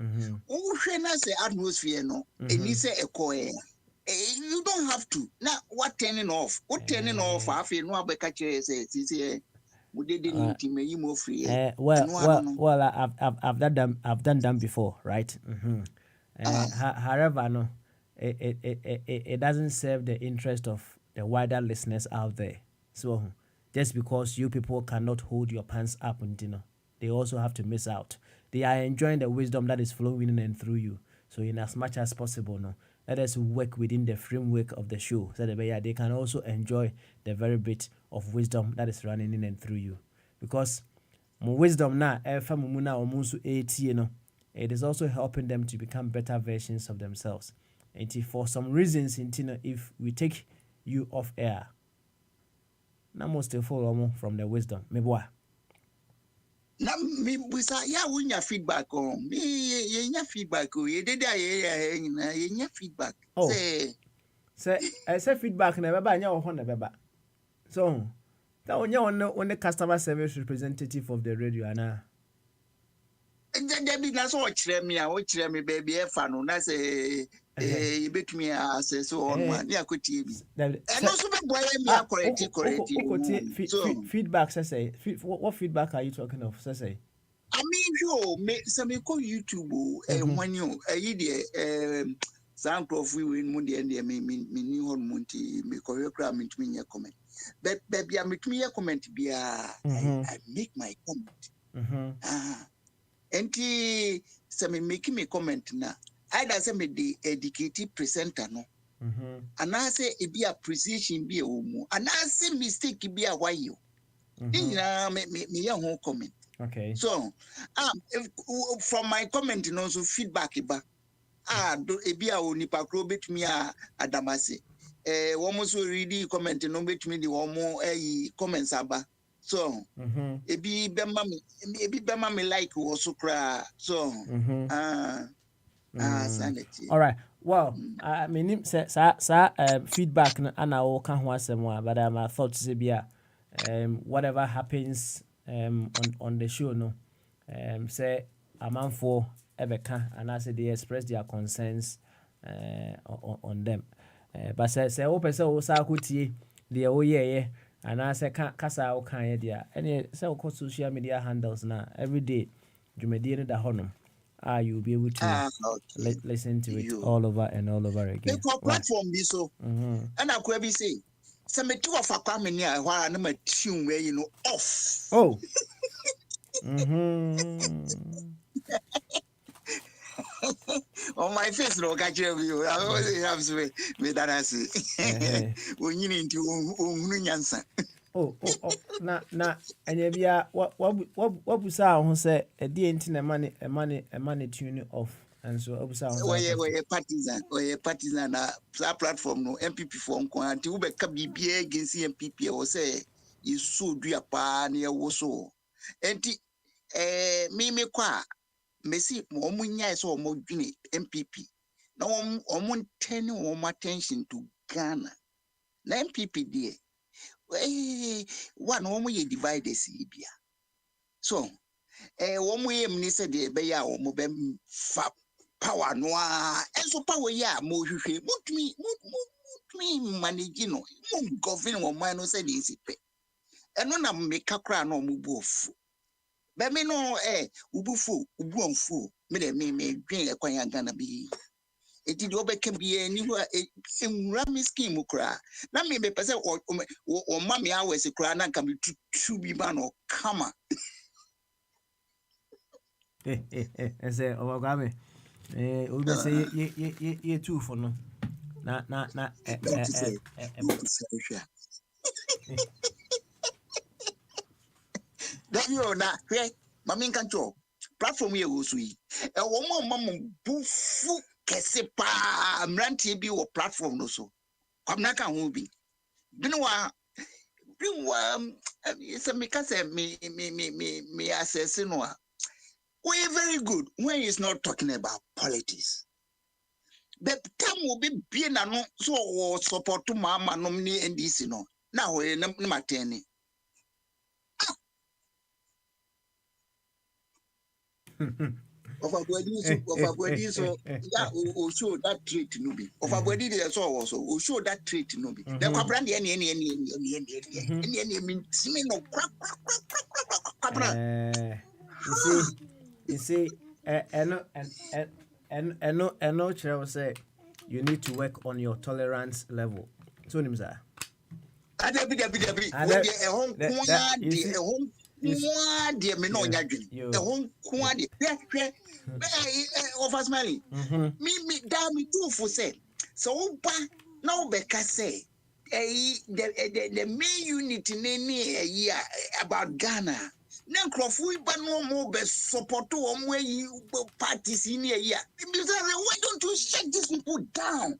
Say atmosphere no, and you say echo air. You don't have to. Now, what turning off? What turning off? I feel no abekache say well, I've done them before, right? However, no, it doesn't serve the interest of the wider listeners out there. So just because you people cannot hold your pants up and they also have to miss out. They are enjoying the wisdom that is flowing in and through you. So in as much as possible, no, let us work within the framework of the show so that they can also enjoy the very bit of wisdom that is running in and through you. Because more wisdom now, it is also helping them to become better versions of themselves. And for some reasons, if we take you off air, now most of all from the wisdom. Na me busa ya wunya feedback on me ye feedback o ye dede ye feedback say I say feedback na beba nya wo ho na beba so that on the customer service representative of the radio ana be na so kire me baby e fa no na say you betumi say so on one ya kotie bi and also be boy me correct feedback say what feedback are you talking of say I mean me call YouTube when you sound of we win mundi and me new on munti me choreograph me to me comment but baby I make me comment be I make my comment enti se me make me comment na either say me the educated presenter no and I say it be a precision be a woman and I say mistake be a why you me whole comment. Okay. So from my comment and also feedback ba do e be a onipa kro betumi a adamase womo so read comment no betumi the womo comments aba so ebi bema me like wo so kra so sanity. All right. Well, I mean, feedback and I will can't want some more, but I thought to be whatever happens on the show, no, say a man for Ebeka and I say they express their concerns on them. But say open so sakuti the oh yeah, and I say kasa o kan yeah, and say social media handles now every day. You may deal the honor. You'll be able to listen to it all over and all over again. Because platform be so, and I could be say, some two of a coming here while I'm a tune where you know off. Oh. On my face, no, catch you. I always have to be that I say. When you need to answer. Oh, na, and yeah, what was our who say a dear internet money tune off, and so we a partisan, platform, no MPP form, quantity, Uber BBA against MPP, or say, you so do a pan near Woso. And me qua, Messi, Momunya is or more MPP. No, almost 10 or more attention to Ghana. Na MPP, dear. One woman divided Sibia. So, one way minister de Baya or Mobem power noir, and so power ya, more me managino, government or minus said is it. And when I make a crown or move. But me no, ubufu, ubunfu, me drink a quite gonna be. It did can be anywhere in Rami scheme cry. Now me be person or mammy hours a cry and can be two be man or comma. I say, oh, Grammy, we say ye too for no. Na. That you na here, mammy can't show. Platform here was we. A woman mamma boofu. Kese pa mrantie bi wo platform no so kwamna ka ho bi binwa se me ka se me assess no a we very good when he's not talking about politics but time will be bien na no so support to mama no ni NDC no na ho na mateni of a body so yeah o show that trait no be of a body there so also o show that trait no be the kwabra de any mean no you see and no say you need to work on your tolerance level. So him sir. Dear me no nyadwin e ho ko ade hwe offer smiling me da me too for say so ba na obeka say the main unit ni about Ghana na nkrofo ba no mo be support o mo yi parties ni why don't you shut these people down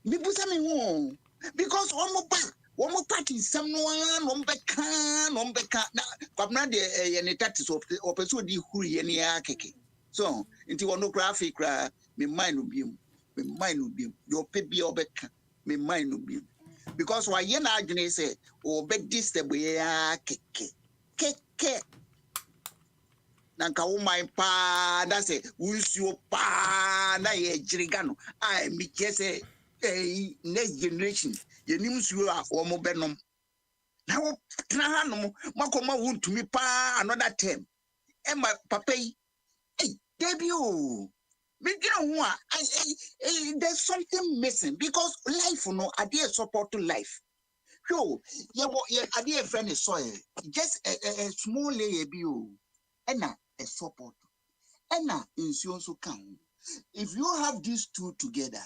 people say me because one more party someone nombeka na kwabna de ye tatis of person di huru ye ne akeke so nti wono graphic ra me mind no biem your pebi obeka me mind no biem because why ye na adwene say obed disturb ye keke na nka wo mind pa da say wusuo pa na ye jiriga no I me say next generation yenim suo a wo benom na wo tra no makoma wuntumi pa another term my papa hey debut me ho a there's something missing because life no ade support to life so ye ade friend is soil just a small layer bi ɛna a support ɛna nsuo nso ka ho. If you have these two together,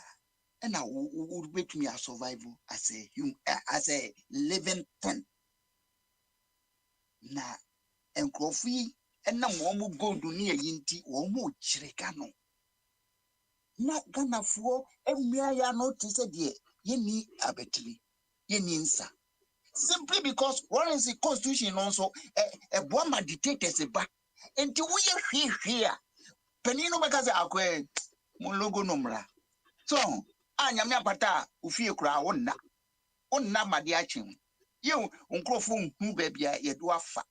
ɛna would make me a survival as a living thing. Na nkurɔfo yi ɛnam wɔn gold ne ɛyi nti wɔn kyerɛ ka no. Na Ghanafoɔ mmea ya no te sɛ deɛ yɛnni abɛtiri yɛnni nsa. Simply because what is the constitution also a boama dictators ba. Nti woyɛ hwehwe a panin no bɛka sɛ akɔɛ mo logo no mmra. So anyame apata ofie kura wonna made akyen. Ye nkurɔfo hu baabi a yɛdo afa.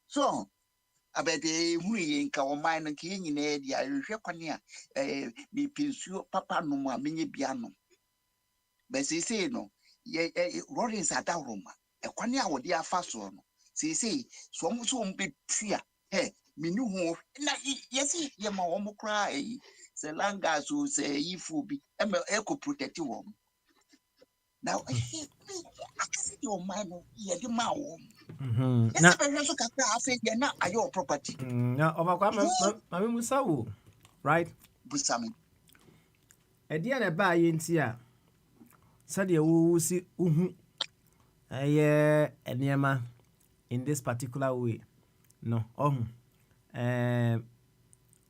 So abede hu yɛ nka wo man no nke nyina dia hwehwɛ kwane a me pensuo papa no mu a menye bia no. Bɛsese no Rollins adawroma ekwane a wode afa so no sese so mo so mbetua mini ho na yesi ye ma wo mo kra se langa so se yifu bi eko protect wo now akase di o man no ye de ma wo na be so kakra afa ye na ayo property na obakwa ma musa wo right busami edia na ba ye nti a sade wo si uhu enema in this particular way no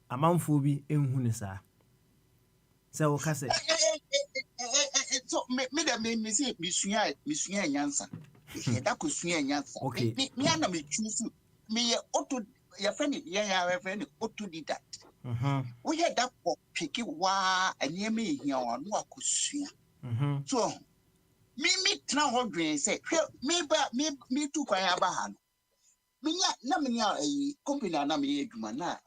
amanfo bi enhu ne sa se wo ka se so me say misua nyansa e da ko sua nyansa me ana me choose me ye auto ya friend ya friend autodidact we had that pick wa enema ehia no akosua so me try hardware say me too kwan aba ha no me company na me adwuma na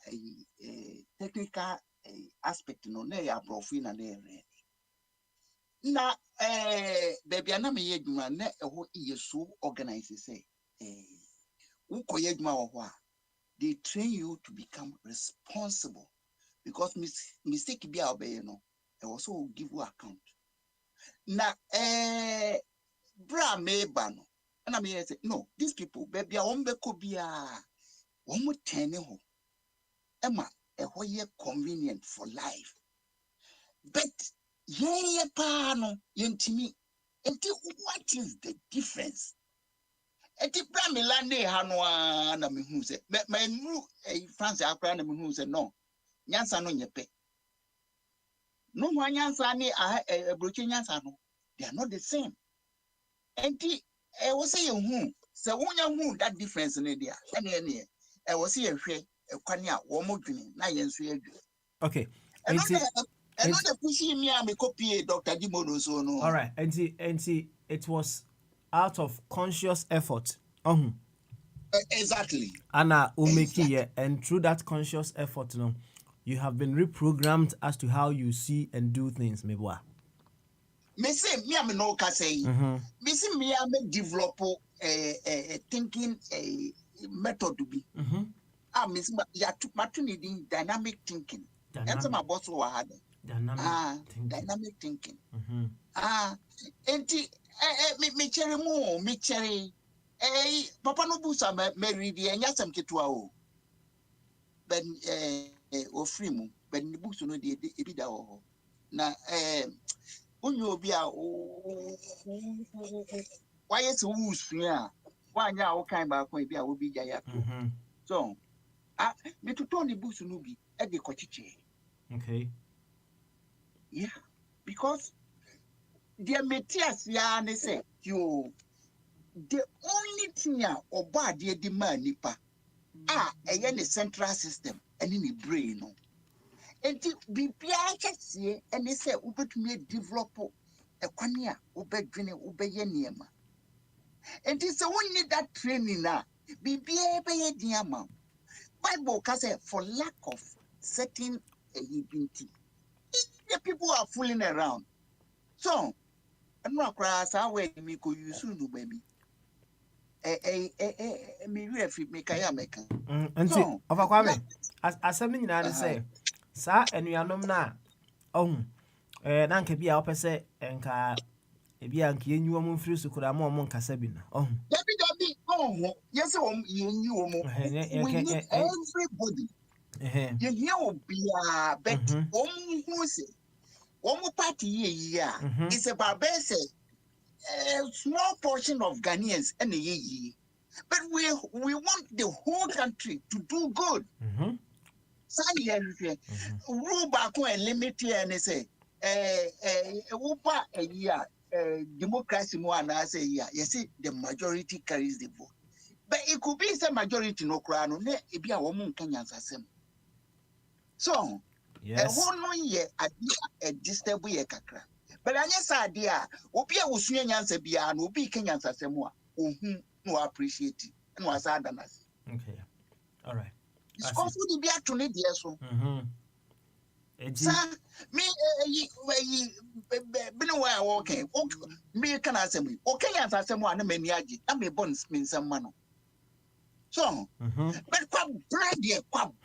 technical aspect no na ya profi na na baby na me adwuma na eho yeso organize say wo koye adwuma wo ho a they train you to become responsible because mistake bi a obey no they also give you account. Na bra meba no na me say no these people baby a wombeko bia womo tene ho ema eho ye convenient for life but ye pa no yentimi enti what is the difference enti bra me lande ha no na me hu say me nu France akra na me hu say no nyansa no nyepe no nyansa ni brochi nyansa no they are not the same. And we say who so wonya hu that difference in there ene we say hwe kwane a wo modwene na yenso adwene. Okay. And not pushing me am copy Dr. Dimono so no. All right. And it was out of conscious effort. Exactly. Anna Umeki, and through that conscious effort, you have been reprogrammed as to how you see and do things, Mebwa. Me say me am no ka say. Me say me am develop a thinking a method to be. Me say ya to need dynamic thinking. That's my boss who had. Dynamic thinking. Enti me cherry papa no busa me read enya sam ketua o. Ben o free mu ben ni busu no de ebi da ho. Na onyo obi a why is who sua wanya wo kan ba kon bi a wo bi gya ya to. So me to turn the busu no bi e de kochiche. Okay. Yeah, because the Matthias ya say you the only thing ya oba de man nipa the central system and in the brain no. And bibia kese and they say ubetumi develop a kwane a ubedwene ubeye niema. And it's only that training na bibia be din ama. Bible say for lack of certain ability the people are fooling around. So, I'm not crying. Way me go use no baby. Me refi me kaya meka. Nti Ofakwame asem ni nyina say sa enuanom na na nka bia opese nka bia nka yenyu mo mfiri sukura mo nkasa bi na Dabi no, yes, you we need everybody. You hear be but who say one party here is about best a small portion of Ghanaians and a year. But we want the whole country to do good. Rule back and limit here and say, a year, democracy more and I say, yeah, you see, the majority carries the vote. But it could be a majority no crown, it be a woman Kenyans assembly. So, a whole no year, a disturb ye kakra. But I just idea, Opia was swinging answer beyond, will be Kenyans assembly, no appreciate it, and was Adamas. Okay. All right. It's comfortable to be to need yes. Sir, me, been away walking. Me can answer me. Okay, as I say, one many aji. I may bonds mean some man. So, but quite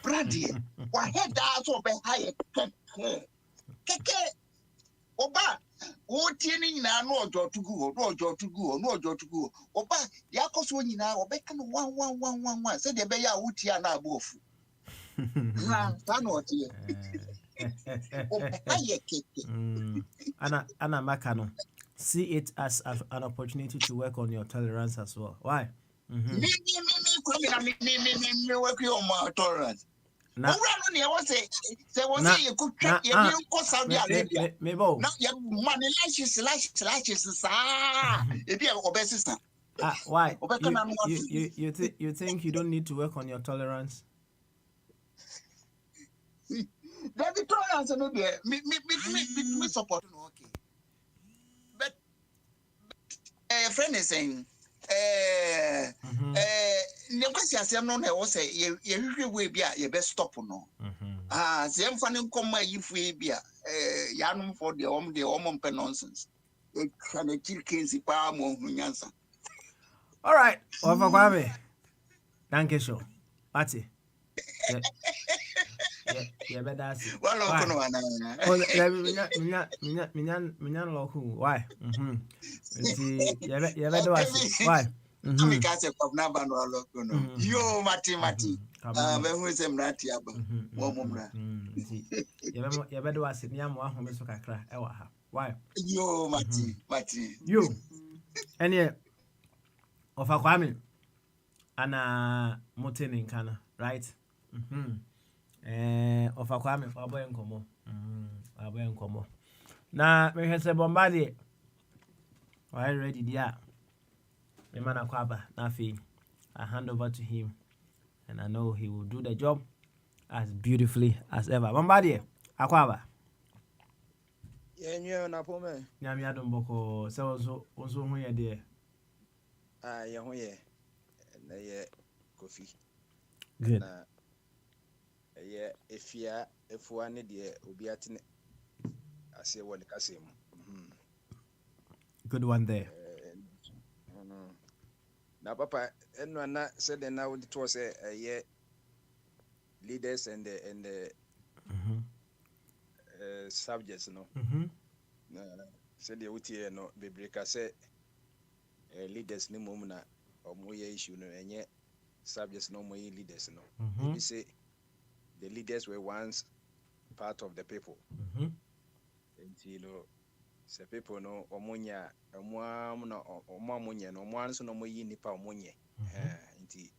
brady. Why head out of a higher keke. Oba, what tieni na no job to go, no job to go. Oba, yakos when you now, beckon 1 said the bear utia na both. Anna Makano, see it as an opportunity to work on your tolerance as well. Why? Me, work on my tolerance. Now, you could track your new course Saudi Arabia. Now, your money lashes, if you have obesity. Why? You think you don't need to work on your tolerance? That the tolerance no there. Me support. Okay. But friend is saying, the question no na say you we be a best stop no. Same fan come if we be yanum for the nonsense. It can kill Kenzi pa mo nyansa. All right, Overquabe. Thank you, so. Pati. Yeah, but that's it. Well, why? Why? Why? Yo, Mati. Who is a Mrati? Why? Yo, Mati. You. And yet, of a Kwame. Anna Motin in Kana, right? Of a Kwame for boy and como. A boy and como. Now, we have a Bombardier. Why ready, dear? The man Aquaba, Nafi. I hand over to him, and I know he will do the job as beautifully as ever. Bombardier, Aquaba. Yeah, na pome. Nyamia don't boko, so also who you there. Yeah. Na ye coffee. Good. Na if one de obi atine ase won kasem. Good one there. Na papa eno na said na we to say leaders and the subjects no. Said the utie no bebreka say leaders ni mum na omoye issue no enye subjects no moye leaders no. We say the leaders were once part of the people. And you know, the people no omonya omwa no omonya no omwa so no moyi nipa omonye. Nti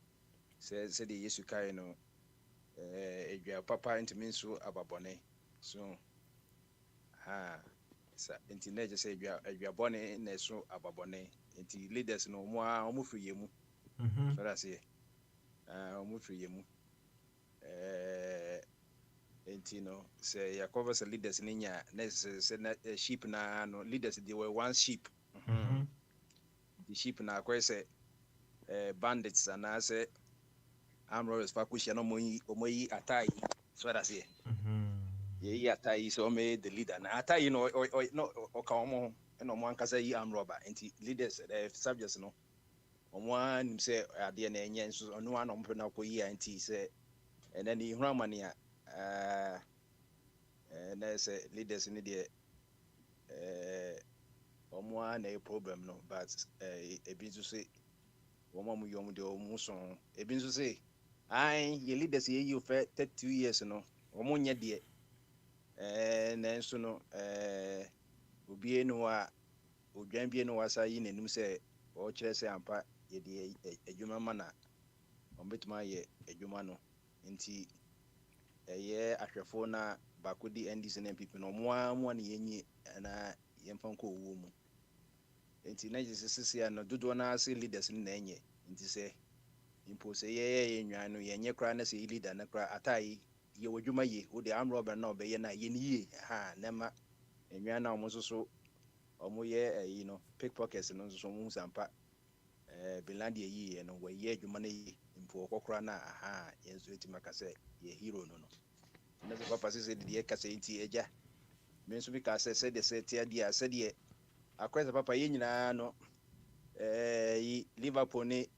say the Yesu kai no edwa papa ntimi nso ababone. So nti na je say edwa bone na so ababone. Nti leaders no omo free yemu. So that's it. Omo free yemu. And say ya cover the leaders ninya say sheep na no leaders they were one sheep. The sheep na kwa say bandits and I say armed robbers fakusha no moyi atai. So that's it. Yeah atai so me the leader na atai no ka omo no mo ankasa yi armed robber and leaders subjects no one say ade na enye nso no one no na ko yi anti say and then the Ramania and I say leaders in the one a problem no, but a bit to say Woman mu yom de omuson. Ebi nso say, "Ai, ye leaders ye you for 32 years no. Omo nye de na nso no obi enu a odwan bi enu wasa yi nanum say o kire say ampa ye de adwuma mana ombetuma ye adwuma no nti eye ahwefo na bakodi NDC na MPP no mo na yenyi na yemfa nko owo mu nti na jisisi ya no dodo na ase leaders na enye nti say impo say ye nwan no yenye kra na say leader na kra atai ye wadwuma ye wo de amro be na obeye na ye ni ye ha na ma enwan na omo so omo ye you know pickpockets no so mo sampa belandi ye no we ye adwuma na ye impo kokora na ha yenso etimaka say ye hero no na so papa say de ye kasa nti eja me nso bi ka say de say tia dia say de akwesa papa ye nyina no Liverpool ni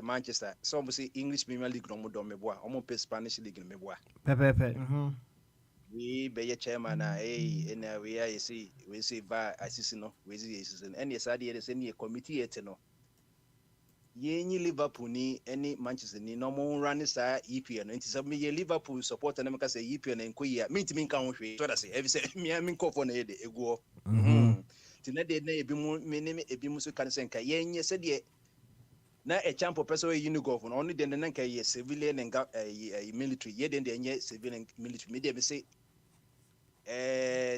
Manchester so mo say English Premier League no mo do meboa omo pe Spanish League no meboa Pepe. we be ye chairman na na we say ba asisi no we say asisi no any side ye say ni committee et no ye nyi Liverpool ni any Manchester ni no mo run sa EPL no nti say me ye Liverpool supporter na me ka say EPL na nkoyi a me ntimi nka ho hwe so that say every say me nkofo na ye de eguo ti na de na ebi mu me ne ebi mu so kan say nka ye nye se de na a champ person we unigolf no only de na nka ye civilian and military ye de nye civilian military me de be say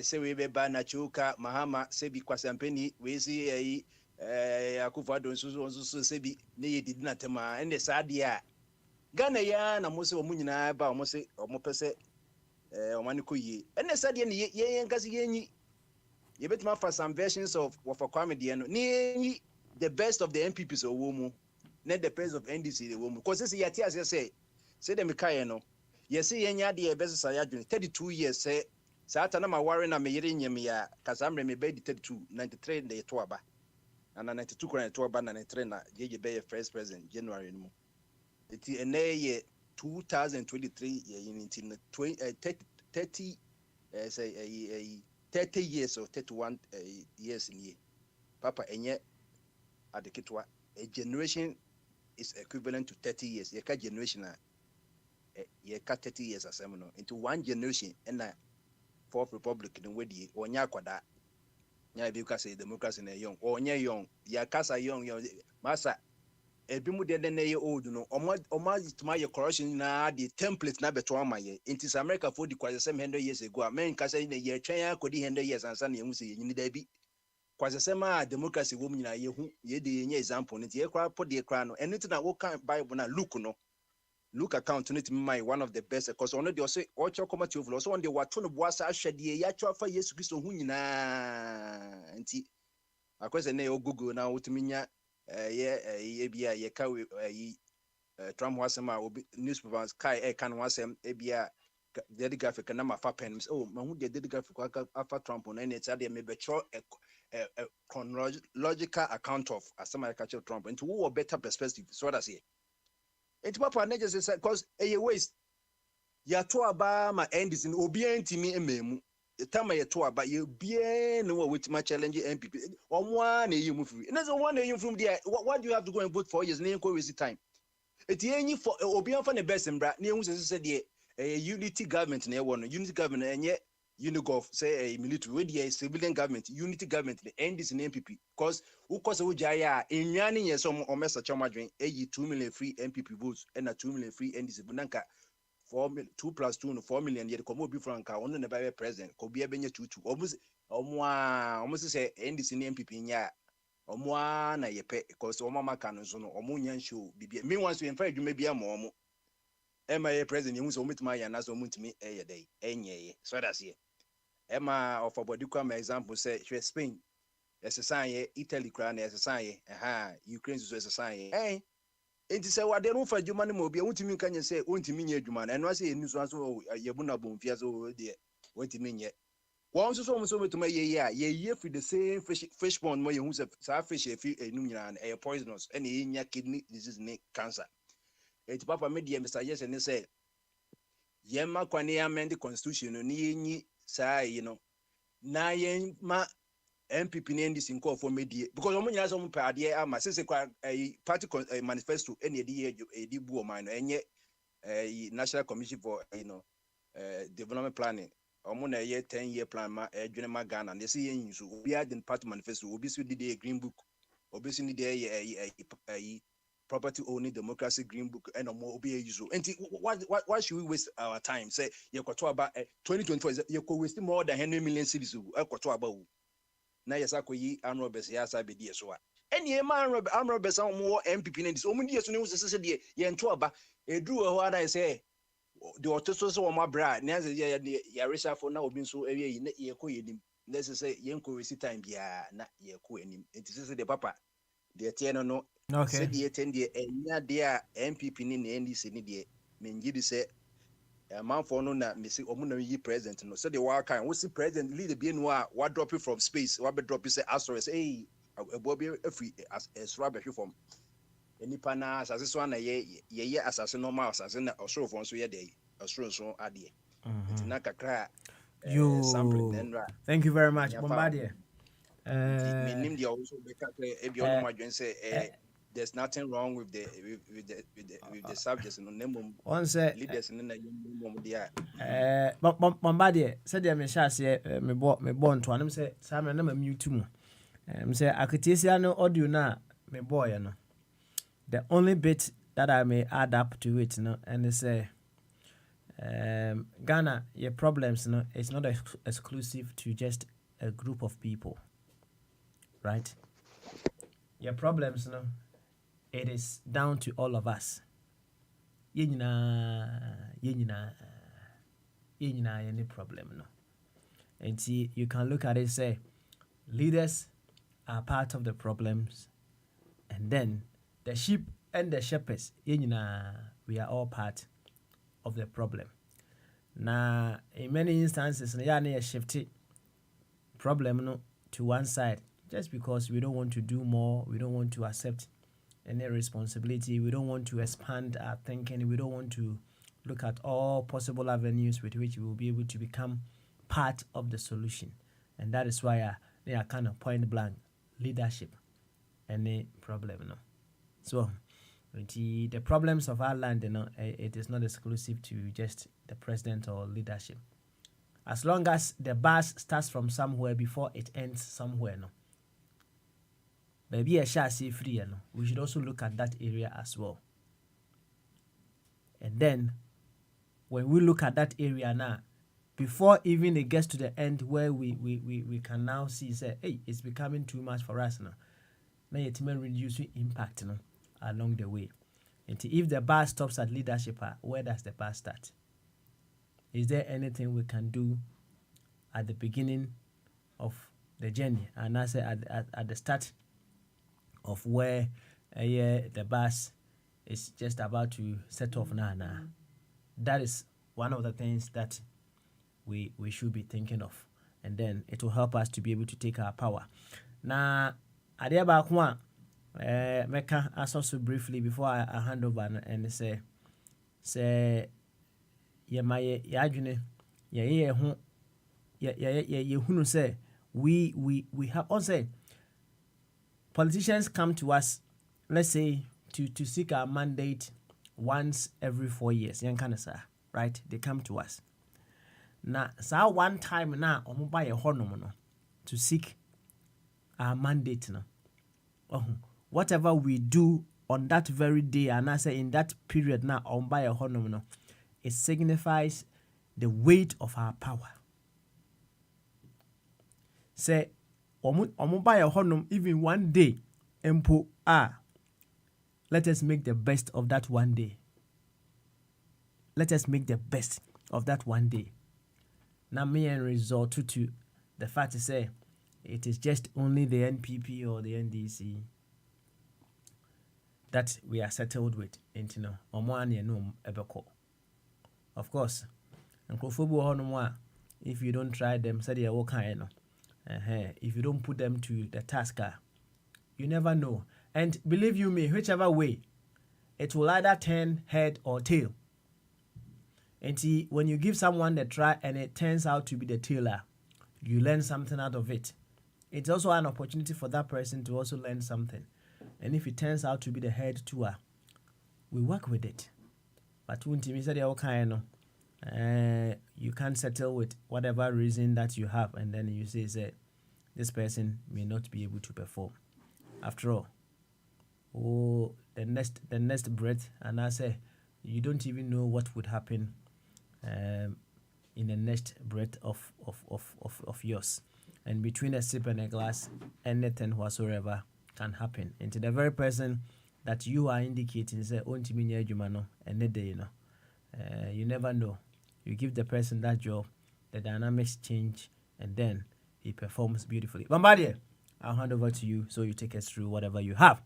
se we be ba na chuka mahama se bi kwasampeni we si akufado nso se bi ne ye didi na tema ene sa de a Ghana ya na mo se omu nyina ba mo se omo pese omani koyi ene sa de ne ye nkase ye nyi ye betima for some versions of Kwame de no ni the best of the MPPs owo mu na the best of NDC de wo mu cause say yati as say dem kai no ye say ye nya de best say adwene 32 years say Sata na ma ware na me yere nyem ya kasamre me be 32 93 na to aba na 92 kora to aba na 93 na jeje be first president January no eti ene ye 2023 ye unity 30 say 30 years or 31 years in papa enye adeketwa a generation is equivalent to 30 years ye ka generation ye ka 30 years asem no into one generation na Fourth Republic in wedi onya kwada nya bi ka say democracy na young onya young ya kasa young masa ebi mu de na ye old no omo tuma ye corruption na the template na beto amaye intis America for the kwase 100 years ago America say na ye twen akodi 100 years ansa na ye hu say ye nyini da bi kwase sema democracy wo mu nyina ye hu ye de ye example ne ye kra po de kra no eno na wo kan Bible na Look account no timi mai one of the best because ono de say ocho committee of so on the wato no boasa ahwede ya twa fa Yesu Kristo hu nyina nti akwese na yo Google na wotimi nya ye bia ye ka Trump wasem a newspapers kai kan wasem bia the graphic na ma fa pen oh ma hu the graphic afa Trump na na tsa de me betro a chronological account of asema ka Trump nti wo better perspective so that's it. Enti papa na just say cause eye waste ya to aba ma endis no obi antimi ememu etama ye to aba ye bie no wa wetima challenge MPP omwa na eyi mu free na so one na eyi from there what do you have to go and vote for years na enko waste time eti enyi for obi anfa na best mbra na ehu se de unity government na e wo no unity government enye unigolf say a military we dey civilian government unity government the endis na MPP cause ukose ujaya ya enwane ye so omesa chomadwen eyi 2 million free MPP votes and 2 million free NDC bunanka 2 plus 2 no 4 million ye komo bi franka ono ne ba president ko bia benye 22 omo say NDC na MPP nya omo na yepe because omo maka no so no omo nya show bibia me wan so en fa adwuma bia ma omo ema ye president hu so omutima ya na so omutimi eye dey enye so that's here ema of body kwa example say Spain esesanye Italy kra na esesanye Ukraine so esesanye enti se wade no fa dwuma ne mo bia wontimi nka nye se wontimi nye dwuma na eno ase enu so aso yebu na bomfia so de wontimi nye won so so metuma ye a ye free the same fish pond mo ye hu se sa fish e fi enum nyina na e poisonous ene ye nya kidney disease ne cancer enti papa me de Mr. Yes ne say ye makwane amend constitution no ne ye nyi sa yi no na ye ma MPP ne ndc nkɔfoɔ medie because ɔmo nyinaa sɛ ɔmo pɛ adeɛ ama sɛ kwa party manifesto ɛne ɛdi bu ɔman no ɛnyɛ national commission for development planning ɔmo na ɛyɛ 10-year plan ma ɛdwene ma Ghana na ɛsɛ yɛn so obiara de party manifesto obi so de green book obi so de ɛyɛ property owning democracy green book and obi use so and why should we waste our time say you kwoto aba 2024 you could waste more than 100 million cedis kwoto aba wo na yesa koyi anrobes ya sa bedi so a eni ma anrobes am wo MPP na dis omu die so ne wo sese de ye nto aba edru ho ada say the otoso so wo ma bra na ya reshuffle na obi so ewie yi na ye ko yenim na sese ye nko waste time bia na ye ko enim enti sese de papa de tie no Okay. said the attend the enya MPP ni na NDC ni de mengi say man for no na me say omuna yi president no so the wa kan we see president leader be no a wa drop it from space wa be drop it say asoro say hey ebobi afri as rubber from enipa na asase so na ye asase normal asase na osoro fo so ye de osoro so ade na kakra sampling then thank you very much Bogyae. Meaning the also say there's nothing wrong with the subjects no name leaders in the Bogyae said the me sha say me born to am say sam na mute mu say aketiesia no audio na me boy no the only bit that I may add up to it no and say Ghana your problems no it's not exclusive to just a group of people, right? Your problems no it is down to all of us. Yenina any problem no. And see, you can look at it say leaders are part of the problems, and then the sheep and the shepherds yenina we are all part of the problem. Now in many instances na shift problem no to one side just because we don't want to do more, we don't want to accept any responsibility, we don't want to expand our thinking, we don't want to look at all possible avenues with which we will be able to become part of the solution. And that is why they are kind of point blank leadership any problem no. So the problems of our land it is not exclusive to just the president or leadership. As long as the bus starts from somewhere before it ends somewhere no. Maybe a chassis free no. We should also look at that area as well. And then when we look at that area now, before even it gets to the end where we can now see say, hey, it's becoming too much for us now. Now it may reduce impact no, along the way. And if the bus stops at leadership, where does the bus start? Is there anything we can do at the beginning of the journey? And I say at the start of where the bus is just about to set off now. That is one of the things that we should be thinking of. And then it will help us to be able to take our power. Now, I did about one. Meka also briefly before I hand over and say ye my adwene ye ho ye hunu say we have also politicians come to us, let's say to seek our mandate once every 4 years, right? They come to us. Now, so one time now, buy a honor to seek our mandate now. Whatever we do on that very day, and I say in that period now, buy a honor it signifies the weight of our power. Say, buy a honor even one day, let us make the best of that one day. Let us make the best of that one day. Now, me and resort to the fact to say it is just only the NPP or the NDC that we are settled with. Of course, if you don't try them, if you don't put them to the task, you never know. And believe you me, whichever way, it will either turn head or tail. And see, when you give someone the try and it turns out to be the tailor, you learn something out of it. it's also an opportunity for that person to also learn something. And if it turns out to be the head tour, we work with it. But when Timmy said you can't settle with whatever reason that you have, and then you say this person may not be able to perform. After all, the next breath, and I say you don't even know what would happen in the next breath of yours. And between a sip and a glass, anything whatsoever can happen. And to the very person that you are indicating, say, you never know. You give the person that job, the dynamics change, and then he performs beautifully. Bombardier, I'll hand over to you so you take us through whatever you have.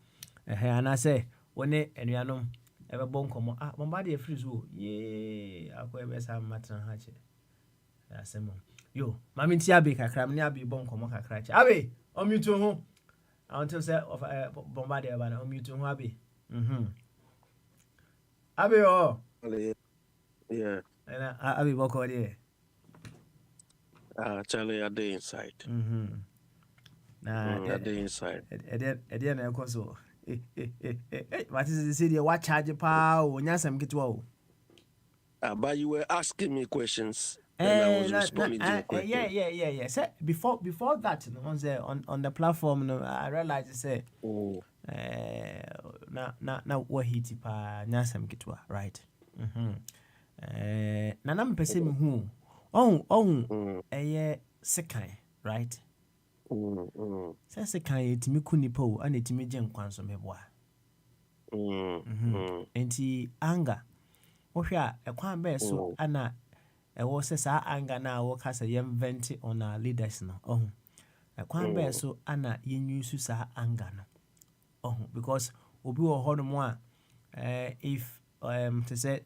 And I say, when and you know, ever bon come Bombardier freeze, yay, I'll go ever some matter hatchet. Yo, Mammy Tiabi, Kakram, Niabi, bon come crash. Abbey, on you to home. I want to say of Bombardier, but on you to Abby. Abby, oh, Yeah. and Abby Boko, dear. Charlie, are they inside? Nah, Are they inside? Edian Elcoso. What is the city? What charge power? Nyasam get wow. But you were asking me questions, and I was responding to your question. Yeah. Say, before that, on the platform, I realized say, na what hiti pa nyasam get wa right. Nana mpese me hu. Sekai, right? Say sekai etimi kunipa o ana etimi je nkwanso meboa. Enti anger. Wohwe a ekwan be so ana ewo se sa anger na wo kasa yem vent on our leaders no. Ekwan be so ana yenyusu sa anger no. Because obi wo ho no mo a if to say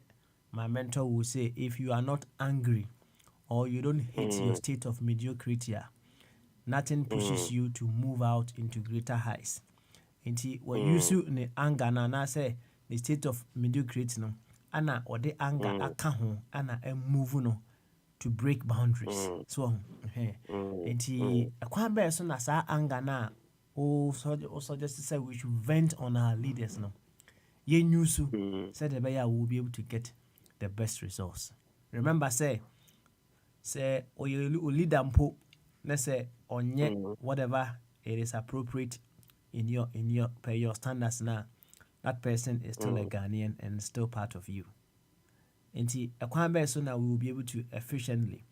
my mentor will say if you are not angry or you don't hate your state of mediocrity, nothing pushes you to move out into greater heights. Inti when you see the anger na say the state of mediocrity no, ana or the anger aka ho ana move no to break boundaries. So inti akwan be so na sa anger na so just say we should vent on our leaders no. Ye nyusu said the bear will be able to get the best results. Remember say or you leader mpo let's say on whatever it is appropriate in your per your standards now, that person is still a Ghanaian and still part of you. And so now we will be able to efficiently,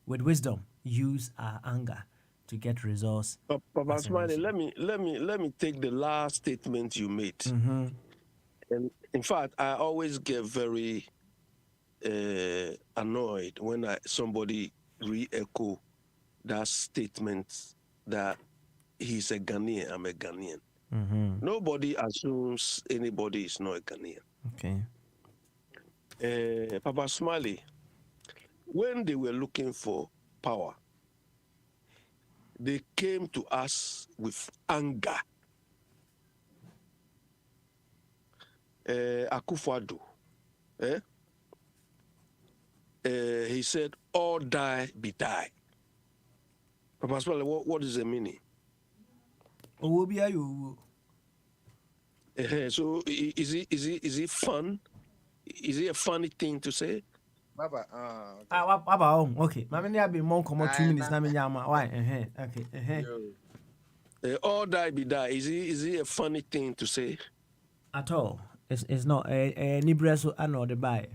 with wisdom, use our anger to get results. Papa Smiley, let me take the last statement you made. And in fact, I always get very annoyed when somebody re-echo that statement that he's a Ghanaian, I'm a Ghanaian. Nobody assumes anybody is not a Ghanaian. Okay. Papa Smiley, when they were looking for power, they came to us with anger. Akufo-Addo, he said, all die be die. Papa Smiley, what is the meaning? So is it fun? Is it a funny thing to say? Baba, Okay. Mama near be more come 2 minutes na me nyama. Why? Okay. All die be die. Is it a funny thing to say? At all. It's not Nibreso and the buy.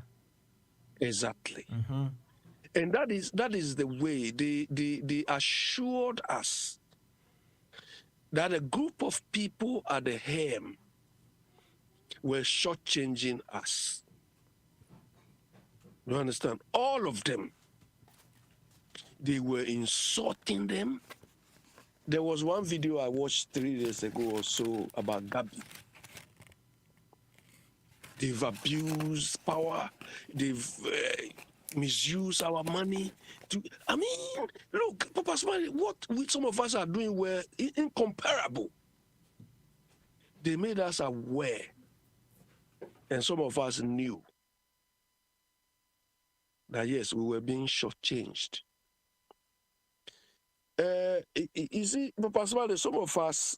Exactly. And that is the way they assured us that a group of people at the helm were shortchanging us. You understand? All of them. They were insulting them. There was one video I watched 3 days ago or so about Gabi. They've abused power. They've misused our money. Look, Papa Smiley, what some of us are doing were incomparable. They made us aware, and some of us knew that yes, we were being shortchanged. You see, Papa Smiley, some of us,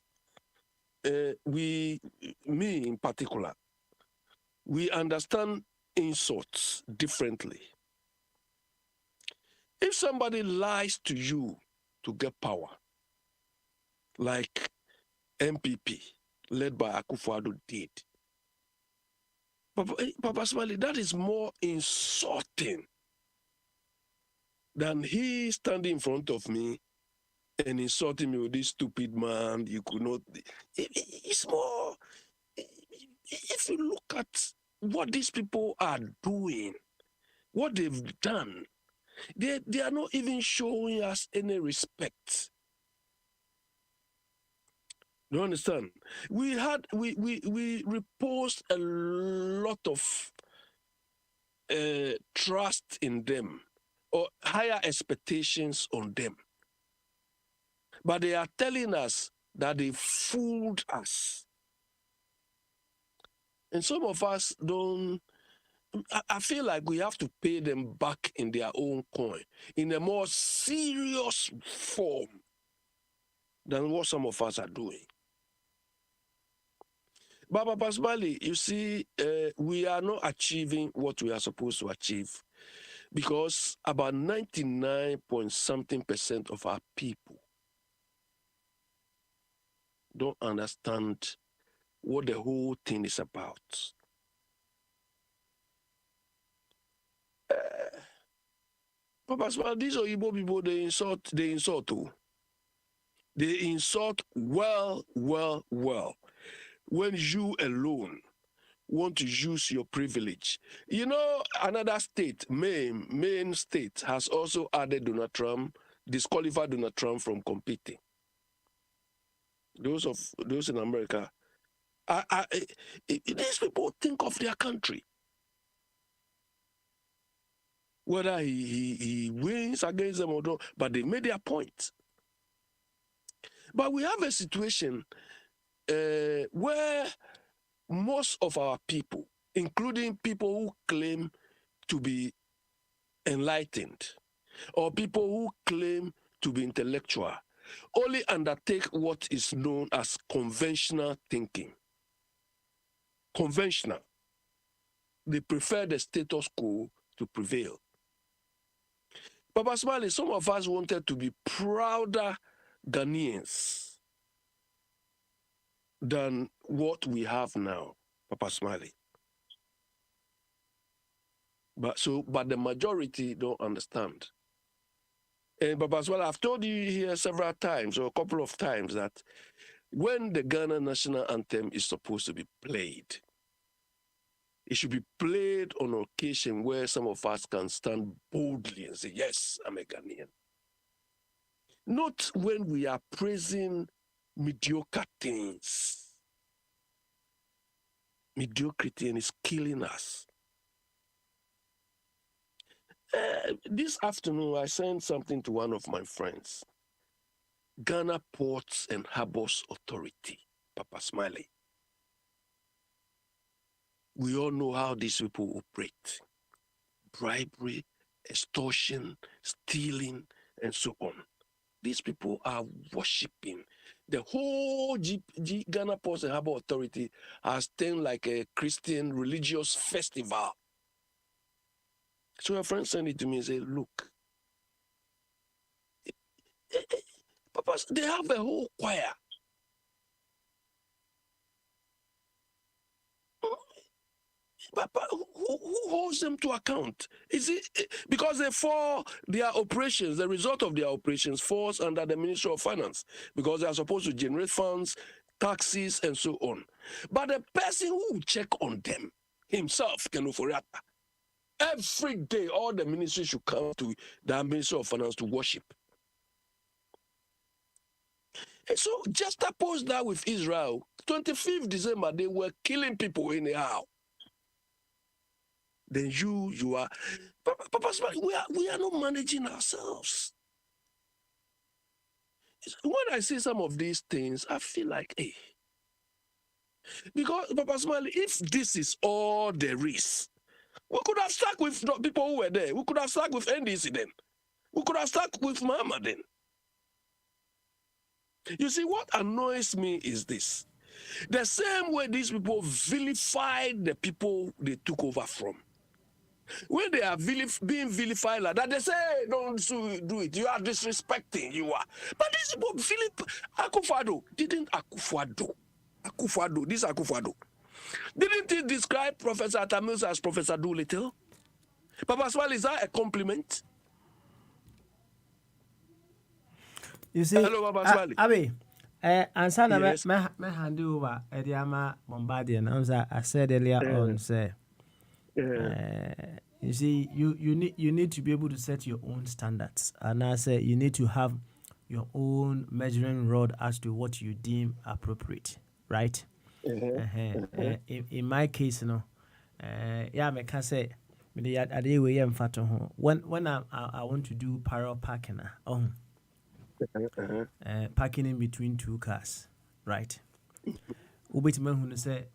me in particular, we understand insults differently. If somebody lies to you to get power, like MPP, led by Akufo-Addo did, Papa Smiley, that is more insulting than he standing in front of me and insulting me with this stupid man. You could not. It's more. If you look at what these people are doing, what they've done, they are not even showing us any respect. You understand? We reposed a lot of trust in them or higher expectations on them. But they are telling us that they fooled us. And some of us don't, I feel like we have to pay them back in their own coin, in a more serious form than what some of us are doing. Baba Pasmali, you see, we are not achieving what we are supposed to achieve because about 99.something% of our people don't understand what the whole thing is about. Papa Smile, these Igbo people, they insult too. They insult well. When you alone want to use your privilege. You know, another state, Maine state, has also added Donald Trump, disqualified Donald Trump from competing. Those in America, these people think of their country. Whether he wins against them or not, but they made their point. But we have a situation where most of our people, including people who claim to be enlightened or people who claim to be intellectual, only undertake what is known as conventional thinking. Conventional. They prefer the status quo to prevail. Papa Smiley, some of us wanted to be prouder Ghanaians than what we have now, Papa Smiley. But the majority don't understand. And Papa Smiley, I've told you here several times or a couple of times that when the Ghana national anthem is supposed to be played, it should be played on an occasion where some of us can stand boldly and say, yes, I'm a Ghanaian. Not when we are praising mediocre things. Mediocrity is killing us. This afternoon, I sent something to one of my friends. Ghana Ports and Harbors Authority, Papa Smiley. We all know how these people operate. Bribery, extortion, stealing, and so on. These people are worshipping. The whole Ghana Ports and Harbor Authority has turned like a Christian religious festival. So a friend sent it to me and said, look, Papa, they have a whole choir. But who holds them to account? Is it because their operations, the result of their operations falls under the Ministry of Finance because they are supposed to generate funds, taxes, and so on. But the person who will check on them himself, Kenuforiata, every day, all the ministries should come to the Ministry of Finance to worship. And so just oppose that with Israel. 25th December, they were killing people anyhow. Then you are, Papa, we are not managing ourselves. When I see some of these things, I feel like, hey, because Papa Smiley, if this is all there is, we could have stuck with people who were there. We could have stuck with NDC then. We could have stuck with Muhammad then. You see, what annoys me is this. The same way these people vilified the people they took over from. When they are being vilified like that, they say, hey, don't do it. You are disrespecting. You are. But these people, Akufo-Addo, this Akufo-Addo, didn't he describe Professor Atamils as Professor Doolittle? Papa Swali, is that a compliment? You see, Hello, Papa Swali. Abi, answer na Yes. me hand over Ediama Bombardier. I said earlier on, say, you see, you need to be able to set your own standards, and I say you need to have your own measuring rod as to what you deem appropriate, right? In my case, you know, yeah, I can say, when I want to do parallel parking, parking in between two cars, right? Ubetimen say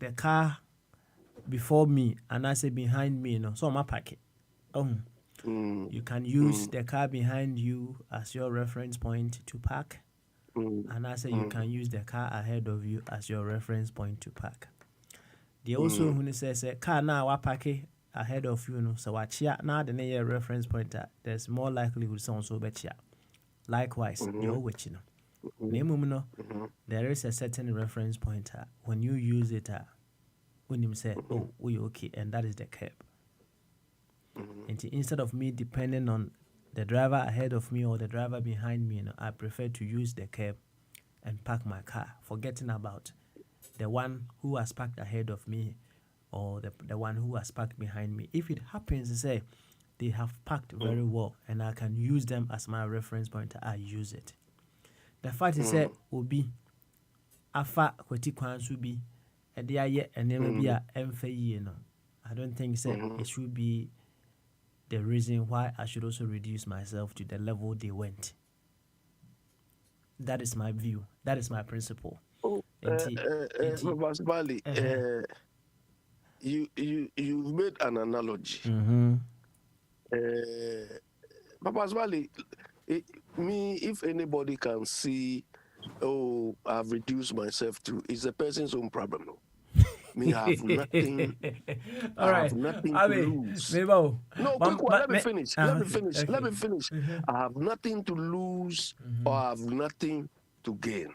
the car before me and I say behind me, so I'm parking. You can use the car behind you as your reference point to park. And I say you can use the car ahead of you as your reference point to park. They also when says car now I park ahead of you, so watch now the near reference point. There's more likelihood someone so bet ya. Likewise, you're watching. There is a certain reference point when you use it. When you say, "Oh, we okay," and that is the curb. And instead of me depending on the driver ahead of me or the driver behind me, I prefer to use the curb and park my car, forgetting about the one who has parked ahead of me or the one who has parked behind me. If it happens to say they have parked very well and I can use them as my reference point, I use it. The fact is that Obi afa kweti kwansu bi e de aye enema bi a emfa yie no. I don't think it should be the reason why I should also reduce myself to the level they went. That is my view. That is my principle. Papa Bali, you've made an analogy. Papa Bali, me, if anybody can see, oh, I've reduced myself to, it's a person's own problem. No? Me, I have nothing. All right. Have nothing to lose. No, quick one. Let me finish. Let me finish. Okay. Let me finish. I have nothing to lose or I have nothing to gain.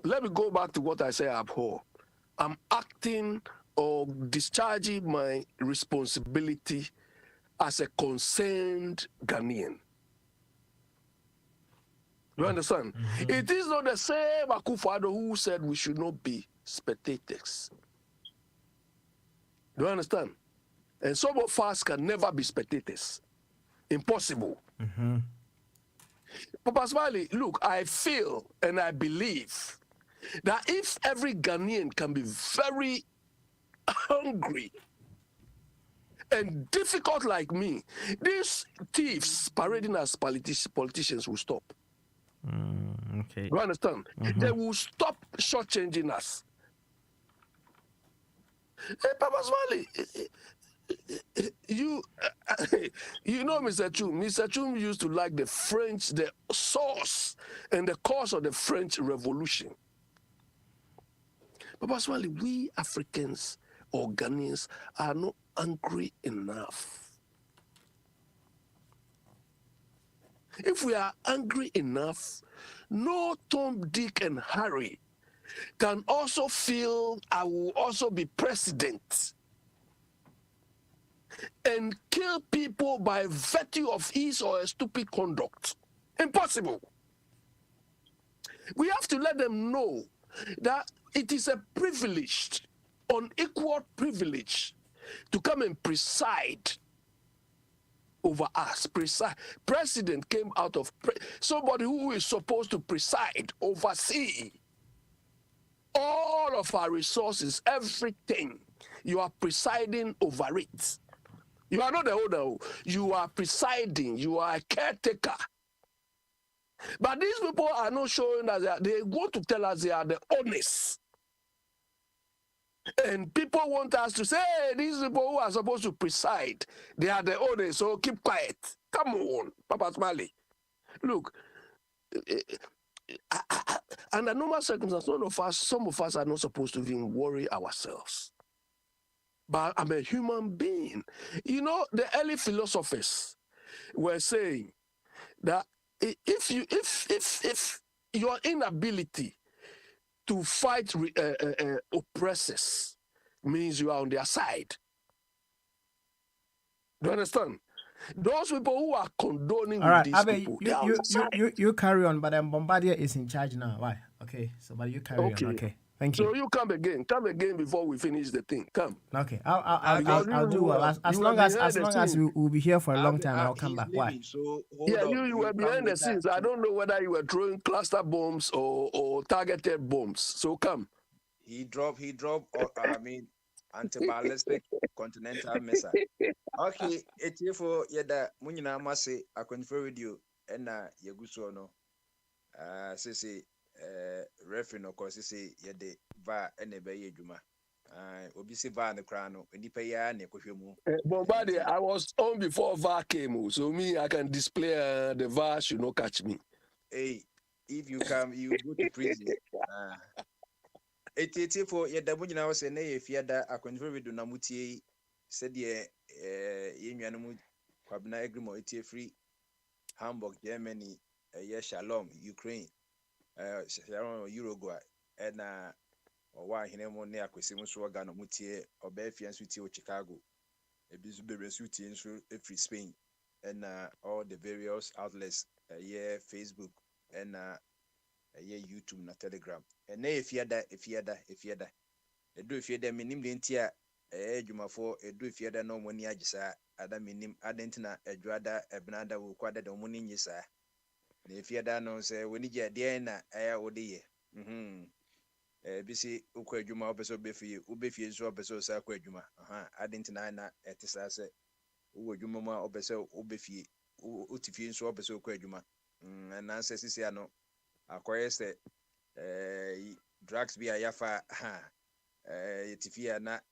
Let me go back to what I say abhor. I'm acting or discharging my responsibility as a concerned Ghanaian. You understand? It is not the same Akufo-Addo who said we should not be spectators. Do you understand? And some of us can never be spectators. Impossible. Papa Smiley, look, I feel and I believe that if every Ghanaian can be very hungry and difficult like me, these thieves parading as politicians will stop. Okay. You understand? They will stop shortchanging us. Hey, Papa Smiley, you know Mr. Chum. Mr. Chum used to like the French, the source and the cause of the French Revolution. Papa Smiley, we Africans or Ghanaians are not angry enough. If we are angry enough, no Tom, Dick, and Harry can also feel I will also be president and kill people by virtue of his or her stupid conduct. Impossible. We have to let them know that it is a privilege, unequal privilege, to come and preside over us. President came out of somebody who is supposed to preside, oversee all of our resources, everything. You are presiding over it. You are not the owner. You are presiding. You are a caretaker. But these people are not showing us that they want to tell us they are the owners. And people want us to say, hey, these people who are supposed to preside, they are the owners, so keep quiet. Come on, Papa Smiley. Look, under normal circumstances, some of us are not supposed to even worry ourselves. But I'm a human being. You know, the early philosophers were saying that if your inability to fight oppressors means you are on their side. Do you understand? Those people who are condoning All with right, these Abe, people, they are on their side. you carry on, but Bombardier is in charge now. Why? Okay, so but you carry on. Okay. Okay, thank So you. you come again before we finish the thing. Come. Okay, Abe, I'll do well. You As were long as behind the we scenes. will be here for a long Abe, time, I'll come he's back. Why? leaving, so hold Yeah, on. you You were come behind the later. scenes. I don't know whether you were throwing cluster bombs or targeted bombs. So come. He dropped. I mean, anti-ballistic continental missile. Okay, it's here for yada. Munyina masi akwenfo radio ena yeguso no. Sisi referee no cause sisi yede va ene be yedwuma. Obi si va ne kra no nipa ya na ekohwe mu. Bombardier, I was on before VAR came, so me, I can display the VAR should not catch me. Hey, if you come, you go to prison. It's for yada munyina wase na ye fiada akwenfo radio na mutie said ye yenwanu mu kwabna agrimo etie free Hamburg, Germany, Shalom, Ukraine, Shalom, Uruguay, and why he name on near Quisimus Wagano Mutie, or Befian Suti or Chicago, a Bizube Resuti in free Spain, and all the various outlets, Facebook, and YouTube, na Telegram. And if you that, a do if you that minim dentia, Juma for a do if you that no money ajisa, Adam minim adentina, a drada, a banada will quadra the money yesa. If you don't say when you get there na odi bisi ukwa adwuma obeso ubefie so obeso sa kwa adwuma adentina na etisa se wo adwuma ma obeso ubefie utifie so obeso kwa adwuma na se sisi ano akoye se drugs bi ayafa yetifie na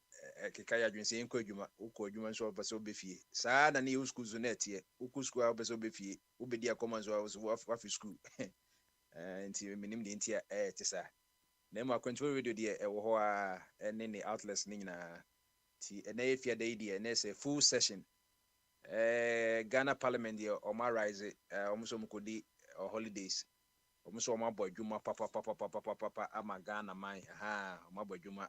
keka ya dwense enko adwuma ukwa adwuma so obeso ubefie saa na ne school zo na etie ukwu school obeso ubefie ubedi akoma zo wafi school nti minim de nti tisa na ma control radio de e wo ho a ene ne outlets ni nyina ti na efia de de na say full session Ghana Parliament de o ma rise omuso mukodi holidays omuso o ma bodwuma papa ama Ghana man o ma bodwuma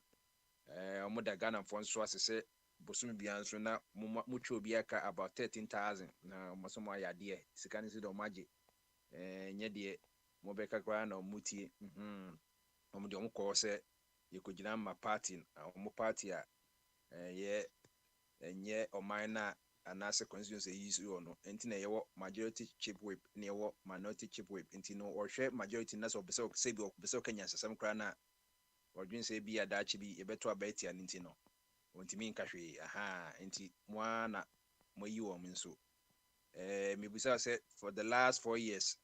omo da Ghana fo nso asese bosumi bia nso na mutwe obi aka about 13,000 na omuso mo ayade sika ni se do maje nye de mo be kakra na omutie omo de omo ko se yekogina ma party omo party a ye enye oman na anase constituency yi no enti na yewo majority chip whip na yewo minority chip whip enti no ohwe majority na so beso se bi beso Kenya sesem kra na odwin se bi adachi bi ebeto abeti an enti no ontimi nkahwe enti mo na mo yi wo nso mebusa se for the last 4 years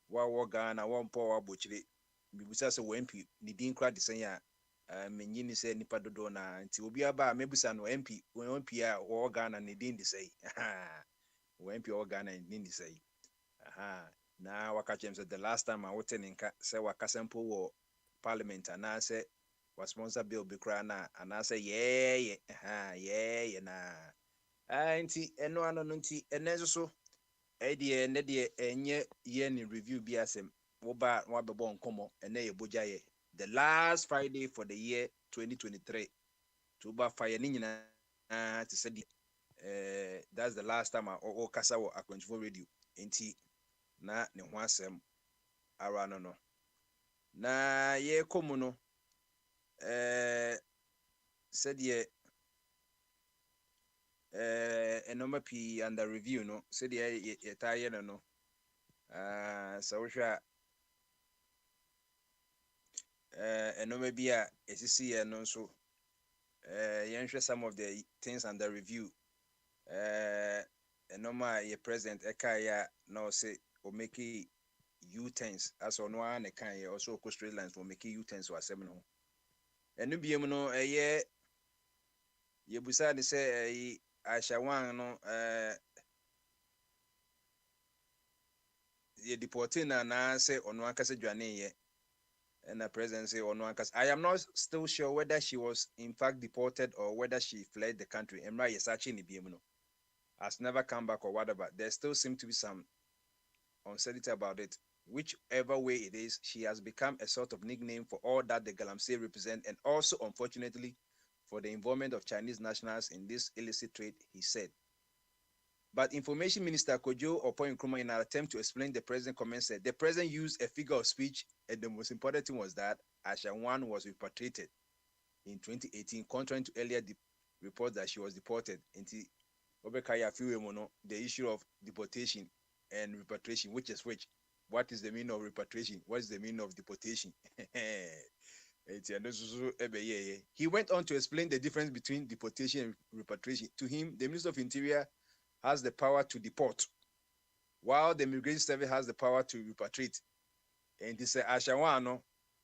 wa Ghana wa mpo wa bochire mebusa se wo MP ni din kra de sen ya menyi ni se nipa dodo na nti obi aba mebusa no MP a wo Ghana ni din de sei wo MP wo Ghana ni din de sei na waka chem se the last time I wote nka se waka sample wo parliament na se wa sponsor bill be kra na ana se na nti eno ano nti enenso so edie ne de enye ye ni review bi asem wo ba wa bebo nkomo ene ye Bogyae the last Friday for the year 2023 to ba fire ni nyina to say that's the last time I kasa wo akwanfo radio enti na ne ho asem ara no na ye komu no said ye enoma pi under review no said ye taye no so hwa enoma bi a esisi ye no so yenhwe some of the things under review enoma ye president ekaya no say o make U-turns as on one kan ye also co straight lines for make U-turns or seven no enu biem no ye busa de say Ashawan no ye deporting na say ono ankasa dwane ye and the president say ono ankasa. I am not still sure whether she was in fact deported or whether she fled the country. Emra yesachi ni biemu no. Has never come back or whatever. There still seem to be some uncertainty about it. Whichever way it is, she has become a sort of nickname for all that the Galamsey represent, and also, unfortunately, for the involvement of Chinese nationals in this illicit trade, he said. But Information Minister Kojo Oppong Nkrumah, in an attempt to explain the president's comment, said the president used a figure of speech, and the most important thing was that Ashawan was repatriated in 2018, contrary to earlier reports that she was deported. The issue of deportation and repatriation, which is which? What is the meaning of repatriation? What is the meaning of deportation? He went on to explain the difference between deportation and repatriation. To him, the Minister of Interior has the power to deport, while the Immigration Service has the power to repatriate. And he said, Ashawano,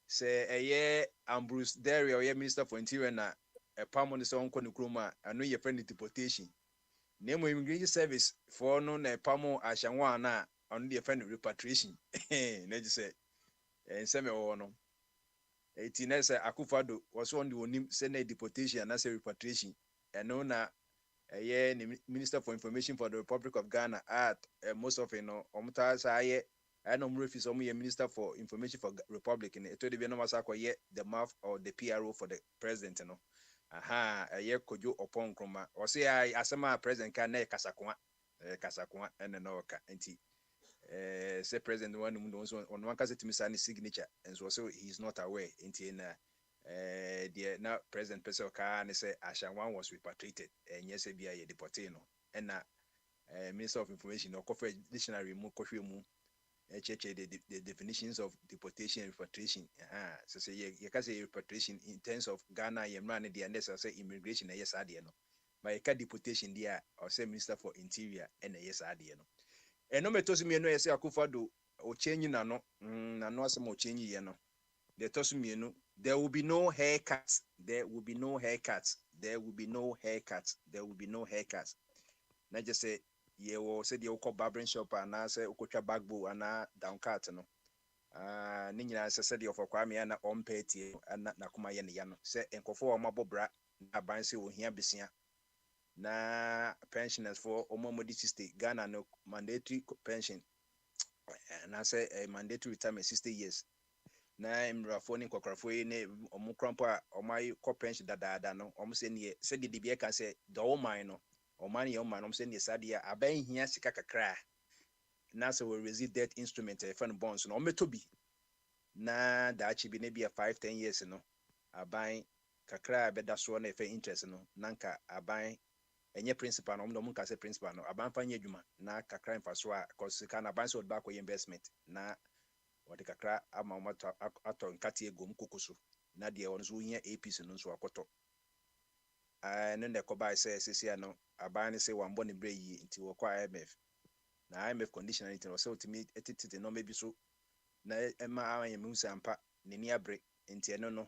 say, Ambrose Derry, or Minister for Interior, na a palm so on Konukruma, I know your friend deportation. Name Immigration Service for no na pamo Ashawana on the friend repatriation. Neji say, and semi or no. 18 Akufado was on the onim Senate deportation and as a repatriation. And no na Minister for Information for the Republic of Ghana at most of Omta Saye. I know if is only a Minister for Information for Republic and it would be no the mouth or the PRO for the president. Aha, a year Kojo Oppong Nkrumah. Or say I asama president can Kasakwa and no anti say president one on one case to miss any signature and so he's not aware until the now president Pesel Khan say Ashawan was repatriated and yes be a deportino and Minister of Information or corporate dictionary mu the definitions of deportation and repatriation. So say you can say repatriation in terms of Ghana, you run the and say immigration, yes, no. But you can deportation there or say Minister for Interior and yes, no. And no matter me no say Akufado or changing no, no some changing no. They toss me no. There will be no haircuts. There will be no haircuts. There will be no haircuts. There will be no haircuts. Not just say. Ye will say the Oko barbering shop and I say Okocha bagbo and down cat no. Nina said the of Kwame and on petty and Nakuma Yano. Say Enkofo Mabobra, Nabansi will hear Bissia. Na pensioners for Omomodi state Ghana no mandatory pension. And I say a mandatory retirement 60 years. Na Mrafoni Kokrafo Omukrampa or my co pension that no almost any said the DBA can say the old mine. Or money on man, I'm saying yes, idea. I buy here Sikaka cry. NASA will receive debt instrument, a fund bonds, no metobi. Na that actually be maybe a 5-10 years, I buy Kakra, bet that's one if interest, Nanka, I buy any principal, no munka say principal, no, I buy Fanya Juma, na Kakra and Faswa, cause you can buy so back with investment. Na what the Kakra, I'm a matter at Katia Gum Kukusu. Nadia on Zunia APs and so a and then the Kobai says, no, I buy and say one bonny bray into acquire IMF. Now IMF condition anything or so to me, it no maybe so. Na Emma and Musa and Pat, Ninia break into no.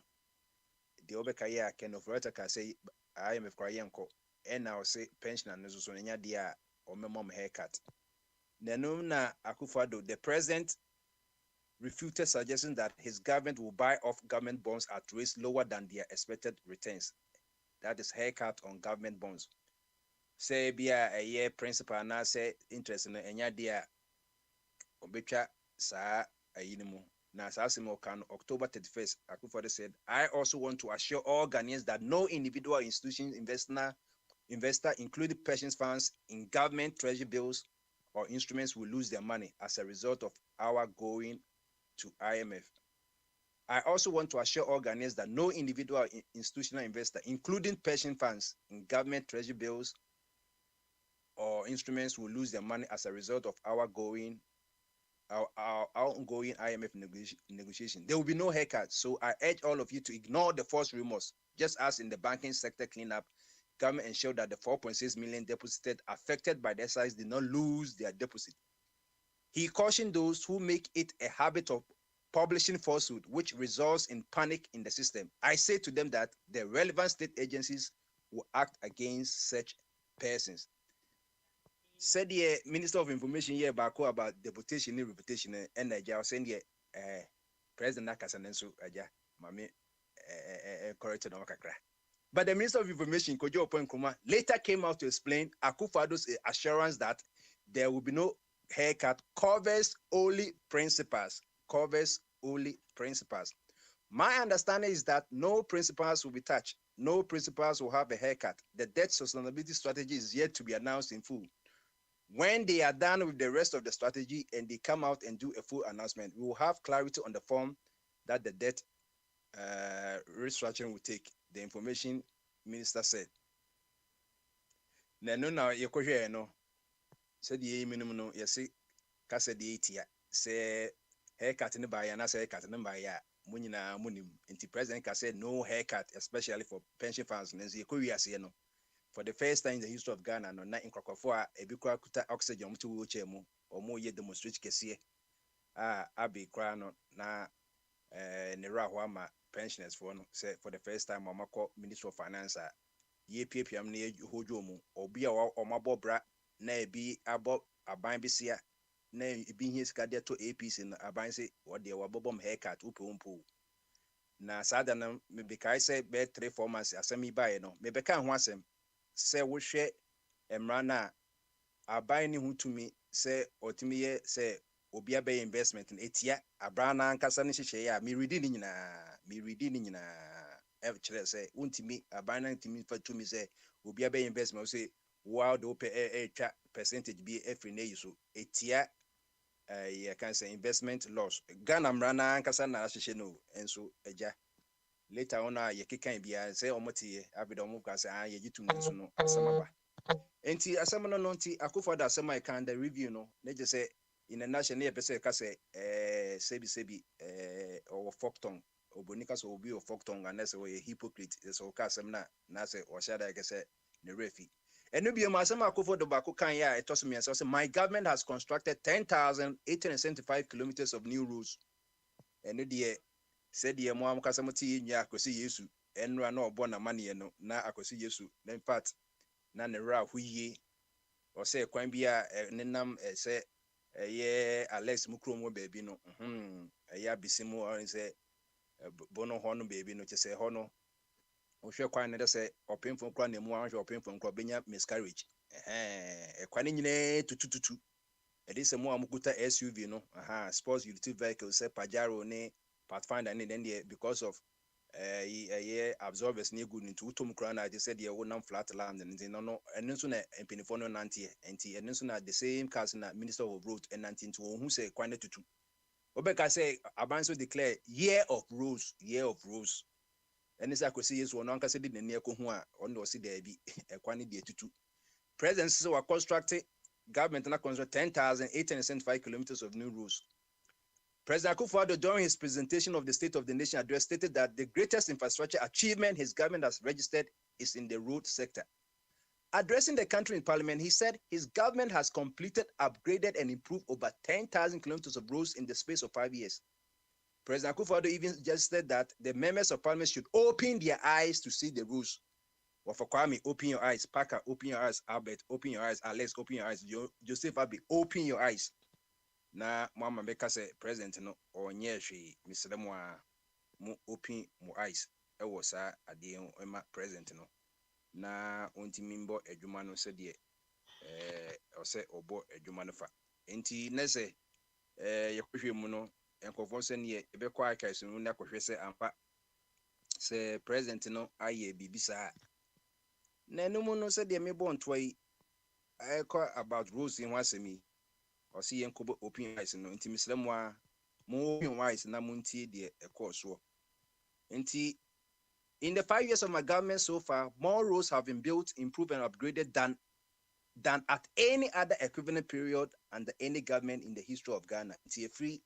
The Obekaya can of Rota can say IMF Kwayanko, and now say pension and Zusonia dia or my mom haircut. Nanuna Akufado, the president refuted suggesting that his government will buy off government bonds at rates lower than their expected returns. That is haircut on government bonds. Say be a year principal now say interest in any dear obecha sa a yinimu. Now Sasimo can October 31st, Akufo said, I also want to assure all Ghanaians that no individual institution investor, including pension funds in government treasury bills or instruments will lose their money as a result of our going to IMF. I also want to assure all Ghanaians that no individual institutional investor, including pension funds in government treasury bills or instruments, will lose their money as a result of our ongoing IMF negotiation. There will be no haircut. So I urge all of you to ignore the false rumors. Just as in the banking sector cleanup, government ensured that the 4.6 million deposited affected by the exercise did not lose their deposit. He cautioned those who make it a habit of publishing falsehood, which results in panic in the system. I say to them that the relevant state agencies will act against such persons. said the Minister of Information here back about deputation and reputation and Nigeria saying the President Nakasanenso Aja Mami corrected on Kakra. But the Minister of Information, Kojo Openkuma, later came out to explain Akufado's assurance that there will be no haircut, covers only principals. Covers only principals. My understanding is that no principals will be touched. No principals will have a haircut. The debt sustainability strategy is yet to be announced in full. When they are done with the rest of the strategy and they come out and do a full announcement, we will have clarity on the form that the debt restructuring will take. The information minister said. Now you no said the minimum no yes kasa the 80 say haircut in the buy and I say haircut in the buy munina munim. The president said no haircut, especially for pension funds. No. For the first time in the history of Ghana, no na in Krokofo a bikwa kuta oxygen to wheelchair mu or more ye demonstrate kesiye. Abi kra no na nera hwama pensioners for no say for the first time mama call Minister of Finance ye PPM ne hojo mu obi a omabo bra na ebi abo aban bisia na ebi hie sika de to APC na aban say what they wabobom haircut upompo na sada na me be kai say be 3-4 months asemi bae no me be kan ho asem say wo hwe emra na aban ni hutumi say otimi ye say obi abey investment in etia abrana nkasa ne hyehyɛ ya me ready ni nyina e kire say untimi aban na ntimi fatumi say obi abey investment say wow do pay twa percentage bi every na yiso etia you can say investment loss Ghana mrana nkasa na hyehyɛ no enso agya later on ye kekan bia say omotie abido mo ka say ye gitum nso no asemaba enti asem no nti Akufo-Addo asem I can the review no na je say in a national ye pese ka say sebi or folktong obonika so obi o folktong and say we hypocrite so ka asem na say o shada ke say ne refi enu bi ma asem Akufo-Addo ba ko kan ya etoso me say my government has constructed 10,875 kilometers of new roads enu de said the Moam Casamati nya akosi Yesu enra na obo na mane no na akosi Yesu na in fact na ne ra huye o say kwan bia nenam say ye Alex Mukrom wo baby no ya bisimu o say bono ho no baby no che say ho no o hwe kwan ne say opemfo kra na mu ahwe opemfo kra benya miscarriage kwan nyine tutututu e dey say mo amukuta SUV no sports utility vehicle say Pajero ne Pathfinder and then because of absorbers near good into Utum Krana, they said you won't flat land and no and so na Penifono Nanti and so na the same cast na Minister of Road and 19 to who say quite to two. Obeka say Abanso declare year of rules. And this I could see is one uncle said in the near Kohua on the see there be a quantity to two. Presidents were constructed government and construct 10,875 kilometers of new roads. President Akufo-Addo, during his presentation of the State of the Nation address, stated that the greatest infrastructure achievement his government has registered is in the road sector. Addressing the country in Parliament, he said his government has completed, upgraded, and improved over 10,000 kilometers of roads in the space of 5 years. President Akufo-Addo even suggested that the members of Parliament should open their eyes to see the rules. For Kwame, open your eyes. Parker, open your eyes. Albert, open your eyes. Alex, open your eyes. Joseph Abi, open your eyes. Na mama beka say president no onye hwe miselemu a mu open mu eyes e wo sa ade ema president no na ontimi mbo adwuma no se de o se obo adwuma no fa enti na se yekohwe mu no enkofo se ne ebekọ aka so na kohwe se ampa se president no aye bibisa na enum no se de mebo ntoi about rules in wasemi or see yenko open eyes no nti mislemu a mo open eyes na muntie de ekoso nti in the 5 years of my government so far more roads have been built, improved and upgraded than at any other equivalent period under any government in the history of Ghana. Nti free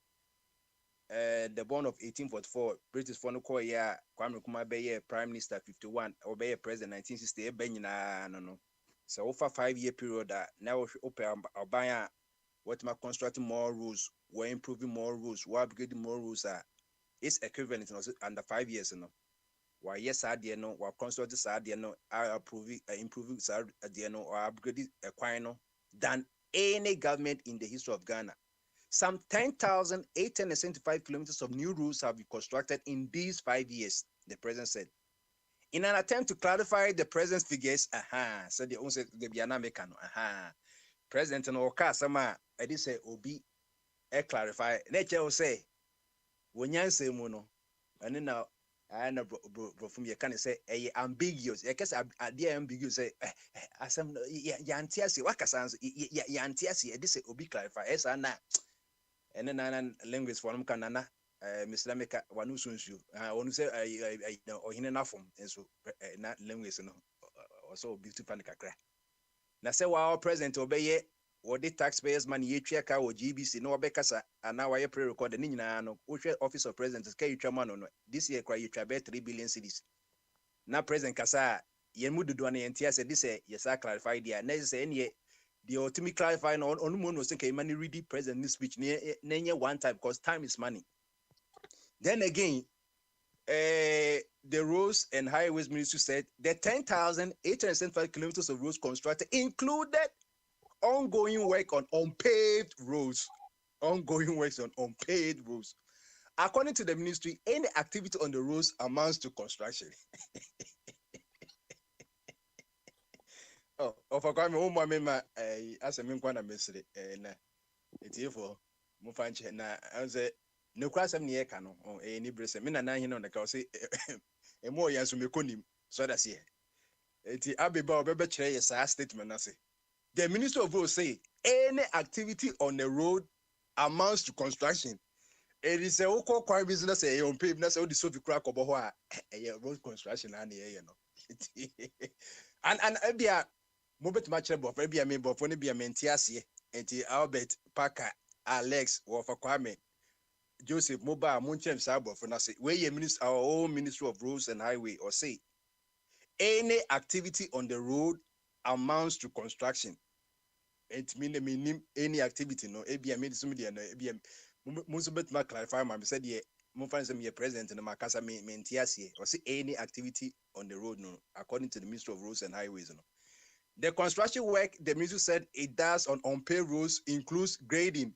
the born of 1844 British for no call ya Kwame Nkrumah be prime minister 51 or be president 1960 be nyina no so over 5-year period now open abaya what my constructing more rules, we're improving more rules, we're upgrading more rules it's equivalent under 5 years why yes I did no, we're constructing sad no, I improving sad no or upgrading a quino than any government in the history of Ghana. Some 10,875 kilometers of new roads have been constructed in these 5 years, the president said. In an attempt to clarify the president's figures, said the owner the Biana Mekano, President no Kasama, I did say Obi, clarify. Nature will say, when you say mono, and then now I know from your can say ambiguous. I guess idea ambiguous say some yantiasi wakasans yantiasi. This say Obi clarify. Yes, and then language for them canana. Mr. Meka wanu sunsu. Wanu say or hinena form and so not language no also beautiful kakra. Na say wow president obey or the taxpayers money ye check or GBC no bekasa and now I pre-record ni nyina no office of president is carry chairman no this year cry you try 3 billion cedis. Na president kasa ye mudu do na yentia say this yes I clarify there na say any the ultimate clarify no on mo no say can money read the president speech na one time because time is money. Then again the roads and highways ministry said the 10,875 kilometers of roads constructed included ongoing work on unpaved roads. Ongoing works on unpaved roads. According to the ministry, any activity on the roads amounts to construction. Of a crime, as a Minkwana Messri, and it's here for Mufanche. Na, I say, no class of near cano or any brace, and I on the course, a more Yasumikonim, so that's here. It's Abiba Bebetre, a statement. I say. The Minister of Roads say any activity on the road amounts to construction. It is a local crime business on pavement, so the Soviet crack of a road construction and and Abia Mobet Matchable of Abia member of Onibia Mentiasi, and Albert Parker, Alex, or for Kwame, Joseph Moba, Munchem Sabo for Nasi, where you minister our own Ministry of Roads and Highway, or say any activity on the road amounts to construction. It mean any activity no ABM made some media no ABM most of it ma clarify ma said yeah mo find some president in the makasa mentiasi or see any activity on the road no according to the Ministry of Roads and Highways no. The construction work the ministry said it does on unpaved roads includes grading,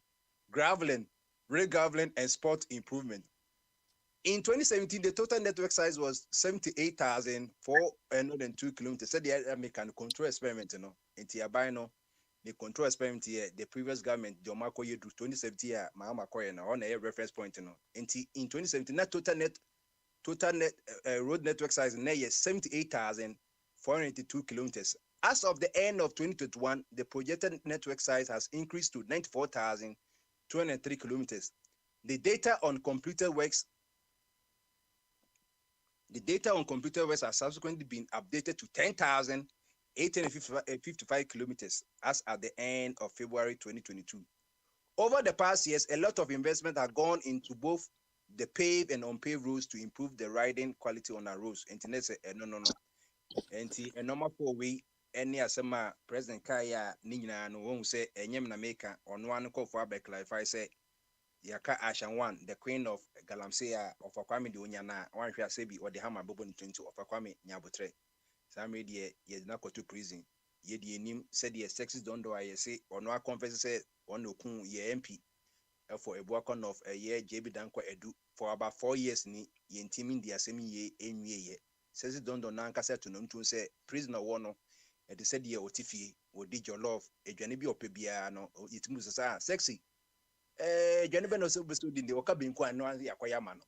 graveling, regraveling and spot improvement. In 2017, the total network size was 78,402 kilometers. Said the American control experiment, you know, in Tiabino, the control experiment here, the previous government, the Omako year 2017, Mahama Koyana, on a reference point, you know. In 2017, that total net road network size in 78,482 kilometers. As of the end of 2021, the projected network size has increased to 94,203 kilometers. The data on completed works has subsequently been updated to 10,855 kilometers as at the end of February 2022. Over the past years, a lot of investment has gone into both the paved and unpaved roads to improve the riding quality on our roads. Internet say no. And a normal four way any asema President Kaya Nina no one say enyem na maker on one call for back clarify say Yaka Ashan one, the queen of Galamsea of Akwame de Unyana, one shall say be or the hammer bubble into of Akwame Nyabotre. Some media ye not go to prison. Ye the name said ye sexes don't do I say or no confess say on no kun ye MP for a workon of a year JB Danko Edu for about 4 years ni ye intiming the same ye ye. Says it don't do nanka said to them to say prisoner one. And they said ye otifi or did your love a janibi or pebiano or it moves sexy. Jennifer no so in the Okabin Kwan no acquire man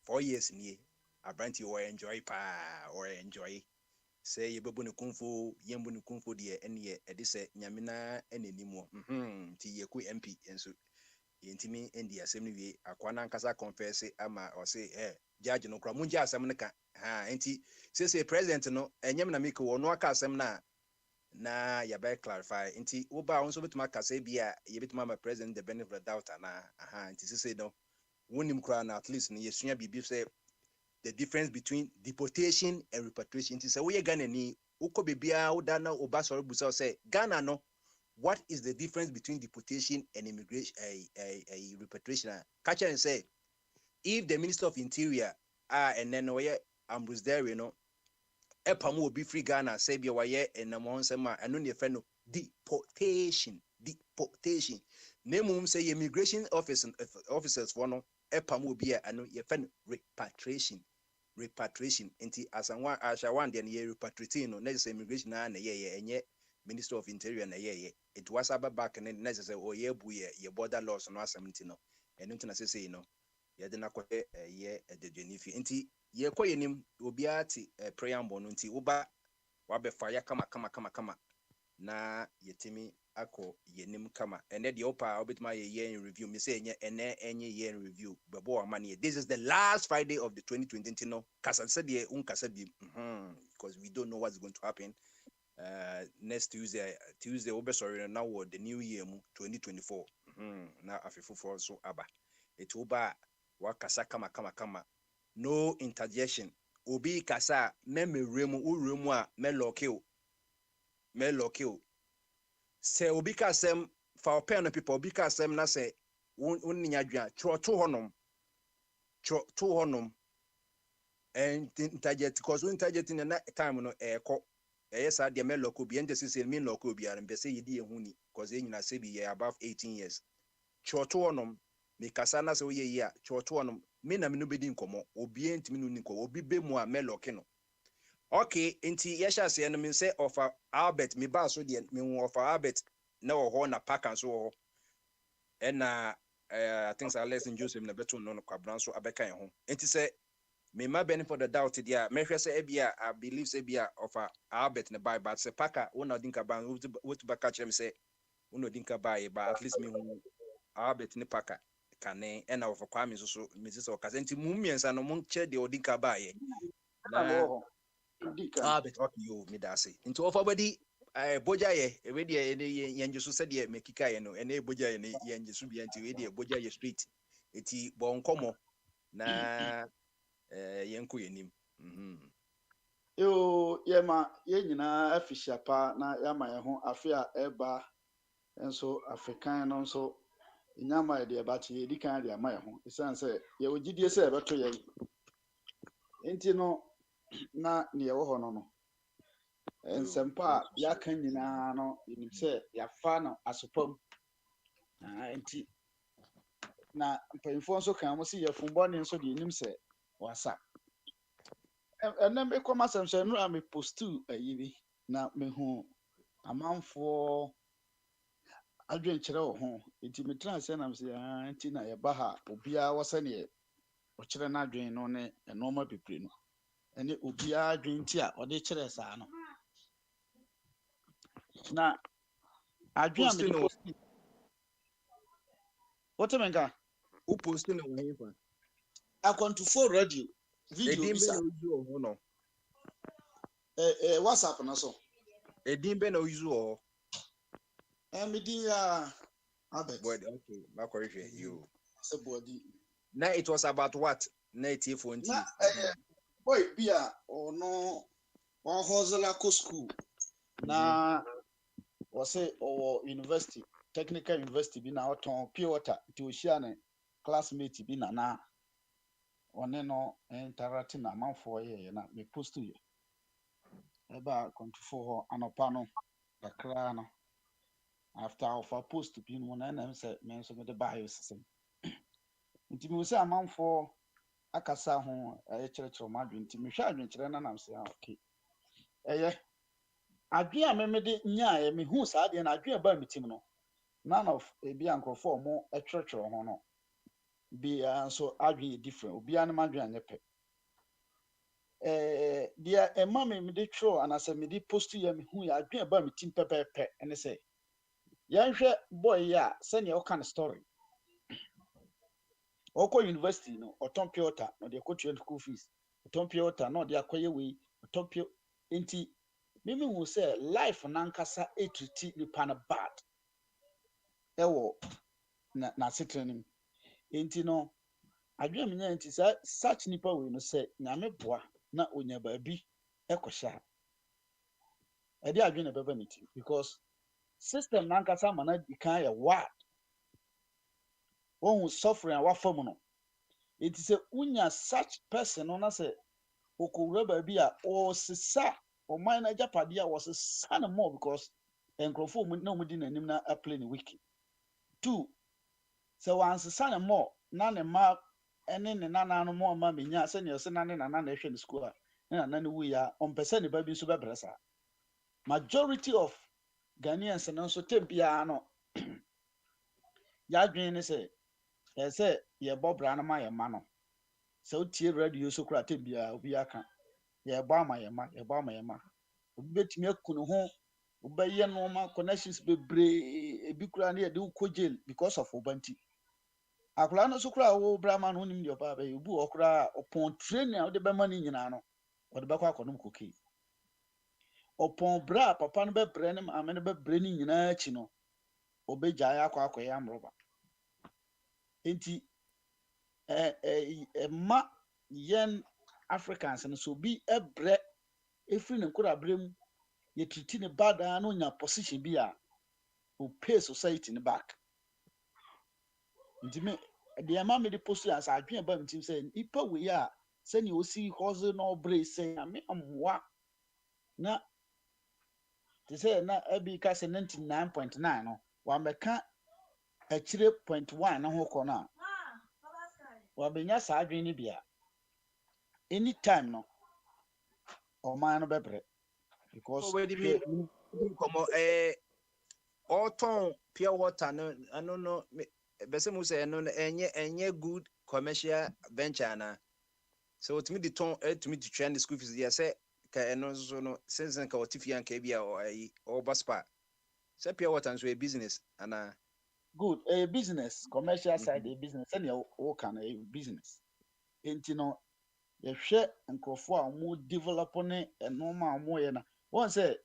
4 years in ye. A brandy or enjoy or enjoy. Say ye babunu kumfu, yembunu kumfu dear any year, and this Yamina and anymore. Ti ku MP and so intimi in the assembly, a Kasa confess ama or say, Judge no Kramunja Samnaka, anti say president no, and Yamina Miko or no Casamna. Na ya by clarify nti oba won so betuma kasa bia ye betuma ma president the benefit of doubt na nti say no wonim kra na at least ne yesua bibi say the difference between deportation and repatriation nti say we Ghana ni uko bibia oda na oba sorry busa say Ghana no what is the difference between deportation and immigration repatriation catch and say if the Minister of Interior and then we Ambrose there you know Epamu will be free Ghana, say be away and among some and only friend deportation. Name say immigration officers for no epam obi a ano ye fen repatriation. Nti ashawan de ye repatriating no na say immigration na ye enye Minister of Interior na ye it was about back and then say oh ye bu ye border laws no asem nti no eno nti na say no ye de na kwohwe ye ededwenifi nti ye koyenim obi ati preamble no nti uba wabefa ya kama na yetimi ako yenim kama ene de opa obitima ye in review me say enye ye in review bebo amane this is the last Friday of the 2020 no kasa said ye unkasa bi because we don't know what's going to happen next Tuesday obe sorry now the new year 2024 na afifufo so aba etuba wakasa kama no interjection obi kasa uremu a me lock you say obi ka sem fa pen no people obi ka sem na say wonni adwa to honom and interjet because interjet in the time no eko yes I de me lock obi and say me lock obi and be say yedi ehuni because e nyina say be above 18 years to honom me kasa na say oye yi a to honom me na me no bedi nkomo obi entimi no ni nkomo obi be mu a me lock no. Okay, inti yesha say no me say offer Albert me ba so de me offer Albert na ho na pack and so and I think so lesson Joseph na beto no kwabran so abeka ho. Inti say me ma benefit for the doubt dia me hwe say ebia I believe say bia offer Albert na buy but say paka wona dinka ban what baka chem say wona dinka buy but at least me hu Albert ni paka kane and offer kwame so me say o kase inti mu miensa no mo che de odinka buy na but okay you me da say into offer body Bogyae we dey yenje so said me kika ye no ene Bogyae ne yenje so bia nti we dey Bogyae street eti bon komo na yenko yenim yo yema ye nyina afisha pa na yama ye ho afi a eba enso african no nso nyama de eba che di kan de ama ye ho isan se ye ogidie se ebeto ye enti no na ne ye wo ho no no ensempa ya kan nyina no nim se ya fa no asopam enti na mpanyimfo nso kan mo si ye fumbo ne nso de nim se wasa enem e-commerce am no am postu ayi na me hu amanfo adwen kyerɛ wo ho enti me tran se nam se enti na ye ba ha obia wasa ne o kyerɛ na adwen no ne enoma pepre no ene obia adwen ti a ɔde kyerɛ saa no na adwen am de postu what menka who posting no hin fa akwantufoɔ radio video edin be bisa na uzu ho no WhatsApp na so edin be na uzu ho me din ya Albert boy okay back correct you say body now it was about what na etifo nti na boy bia ono on hozela ko school na wose o university technical university bi na oton pure water ti o share ne classmate bi na one no interact na manfo ye na me post ye eba control ho anopa no kakra no after of a post bi no na na say me so me de buy system nti me say amanfo akasa ho kyerɛkyerɛ ma adwen nti me hwɛ adwen kyerɛ na nam say okay adwen a me de nya me hu saa de na adwen ba metim no none of ebi ankrofo mo kyerɛkyerɛ ho no bi so adwen different obi an ma adwen anye pɛ dia ema me de twro anase me de post ya me hu ya adwen ba metim pɛpɛpɛ ene say yan hwɛ boy ya sɛ ne o kan story oko university no oton piota no de kotua school fees oton piota no de akoye we oton pio enti mimi hu say life nankasa etriti nipa na bad ewo na setrenim enti no adwen me nya enti such nipa we no say nyame boa na onya ba bi ekosha e de adwen na beba niti because system nankasa mana dikan ya wa won suffering a wafam no enti say unya such person no na say okowura ba bi a o sisa o man na japade a wo sisa na more because nkrofo mu na mudi nanim na play ne wiki 2 so once sana more na ne ma ene ne nana no mo ma menya se ne se na ne nana na ehwe ne school a na nana ne wu ya on pese ne ba bi so bebresa majority of Ghanaians no so tempia no ya dwen ne se ye bobra na ma ye ma no so tie radio so kura tempia obi aka ye bo ama ye ma obi betimi akunu ho obaye no ma connections bebre ebi kura na ye de ko jail because of obanti akura no so kura wo brama no nim de oba ba obu okura opon trainer wo de be ma ni nyina no wo de be kwa akonom koki opon bra papa no be bre ne ma no be bre ni nyina achi no obegya ya akwa ya mroba enti ma yen Africans no so bi ebre efri ne nkura brem ye triti ne bada no nya position bi a o pay society ne back enti me de ma me de post as adwen ba mtim say ipa we a se ne osi hustle no bre say ame amwa na te say na abi ka say 99.9 no wa meka akire 0.1 na ho kọ na wa benya sa adwen ni bia anytime no o man no bebre because where did me come autumn pure water no I don't know bese mu say no enye good commercial venture na so to me the ton to me to train the school fees ya say ka eno so no sense ka otifia nka bia or baspa say pure water so a business and good a business commercial side a business and you can a business enti no ye hwe nkrofo a mo develop ne enoma mo ye na won say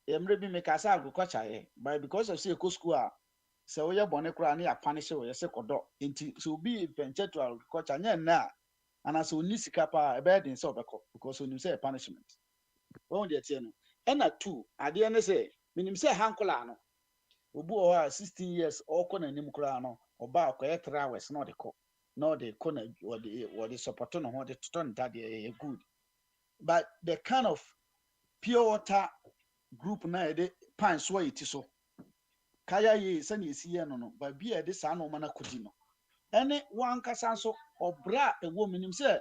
emre bi make asa agriculture ye but because of say eco school a say we ye bone kura na ya punish we say kodo enti so be venture to agriculture nya na ana so ni sika pa e be den say obeko because onim say punishment won dey tie no na 2 ade ne say minim say hankola no obu o 16 years oko na nim kura no oba akoye 3 hours na odeko no they couldn't what they support no what they turn that they good but the kind of pure water group na they pan so it so kaya ye send you see no but be a this no mana kudi no any one kasa so obra e wo minim say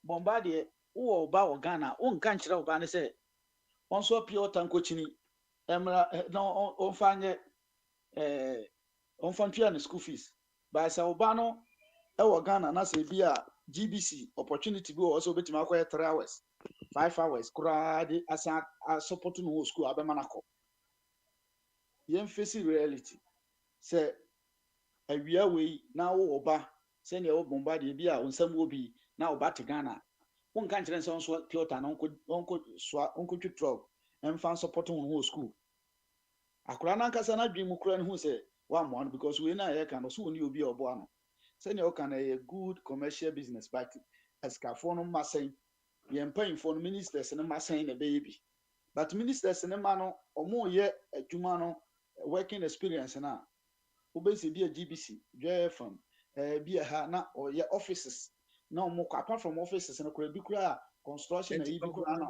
bombardie wo oba wo Ghana o nka nkyere oba ne say on so pure water nkochini emra no on fanye on fantua ne school fees by say oba no ewo Ghana na say bia GBC opportunity bi also betima akoye 3 hours 5 hours kura de asa support no school abema nako yen face reality say awia we na wo oba say ne wo bombard bia onsam obi na oba te Ghana won kan kire nso so Toyota na onko so onko twitro emfa support no school akura na nkasa na dwi mu kura ne hu say wa mo because we na ye kan so oni obi obo ano say ne o kan a good commercial business but escafo no masen ye mpanyfo no ministers ne masen na baby but ministers ne ma no omo ye adwuma no working experience na obesi bi a GBC JFM bi ha na o ye offices na omo apart from offices na kura bi kura construction na ibi kura na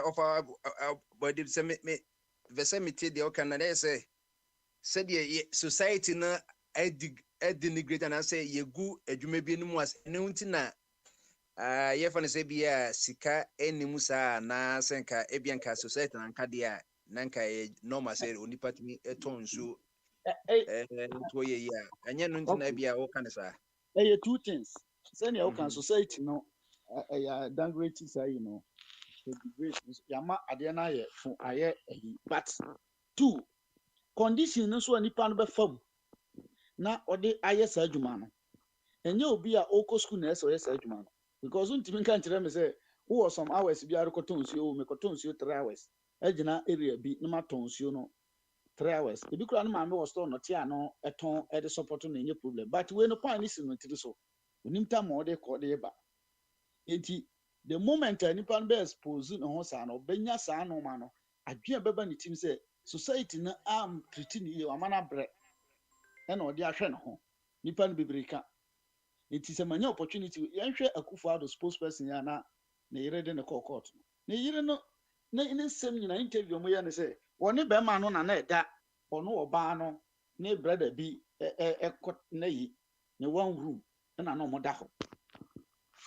of our body say me vesemity de okay na say said the society na denigrate and say ye gu adwuma bi no as ne unti na ye fa ne say bia sika enimu sa na senka ebianka society na nka dia nanka normal say onipa timi etonsu to ye ya anya no nti na bia wo kan sa two things say ne o kan society no ya downgrade say you know yama ade na ye fun aye but 2 condition no so anipa no be fam na ode aye sa adwuma no enye obi a oko school na eso yesa adwuma no because untimi kan kire me say wo some hours bi arekoton nsuo me koton nsuo 3 hours agina area bi na maton nsuo no 3 hours ebi kura no ma me wo store no tia no eton e de support no enye problem but we no pan ni sinu tiri so onimta ma ode ko de ba enti the moment anipa no be expose no ho sa no benya sa no ma no adwea beba ni tim say society na am treating you amana bre e na ode ahwe no ho nipa no bebreka enti se manya opportunity yen hwe akufo ado spokesperson ya na yire de ne court na yire no na ine sem nyina interview mo ya ne say woni be ma no na eda ono obano ne brother bi na yi ne one room na no mo da ho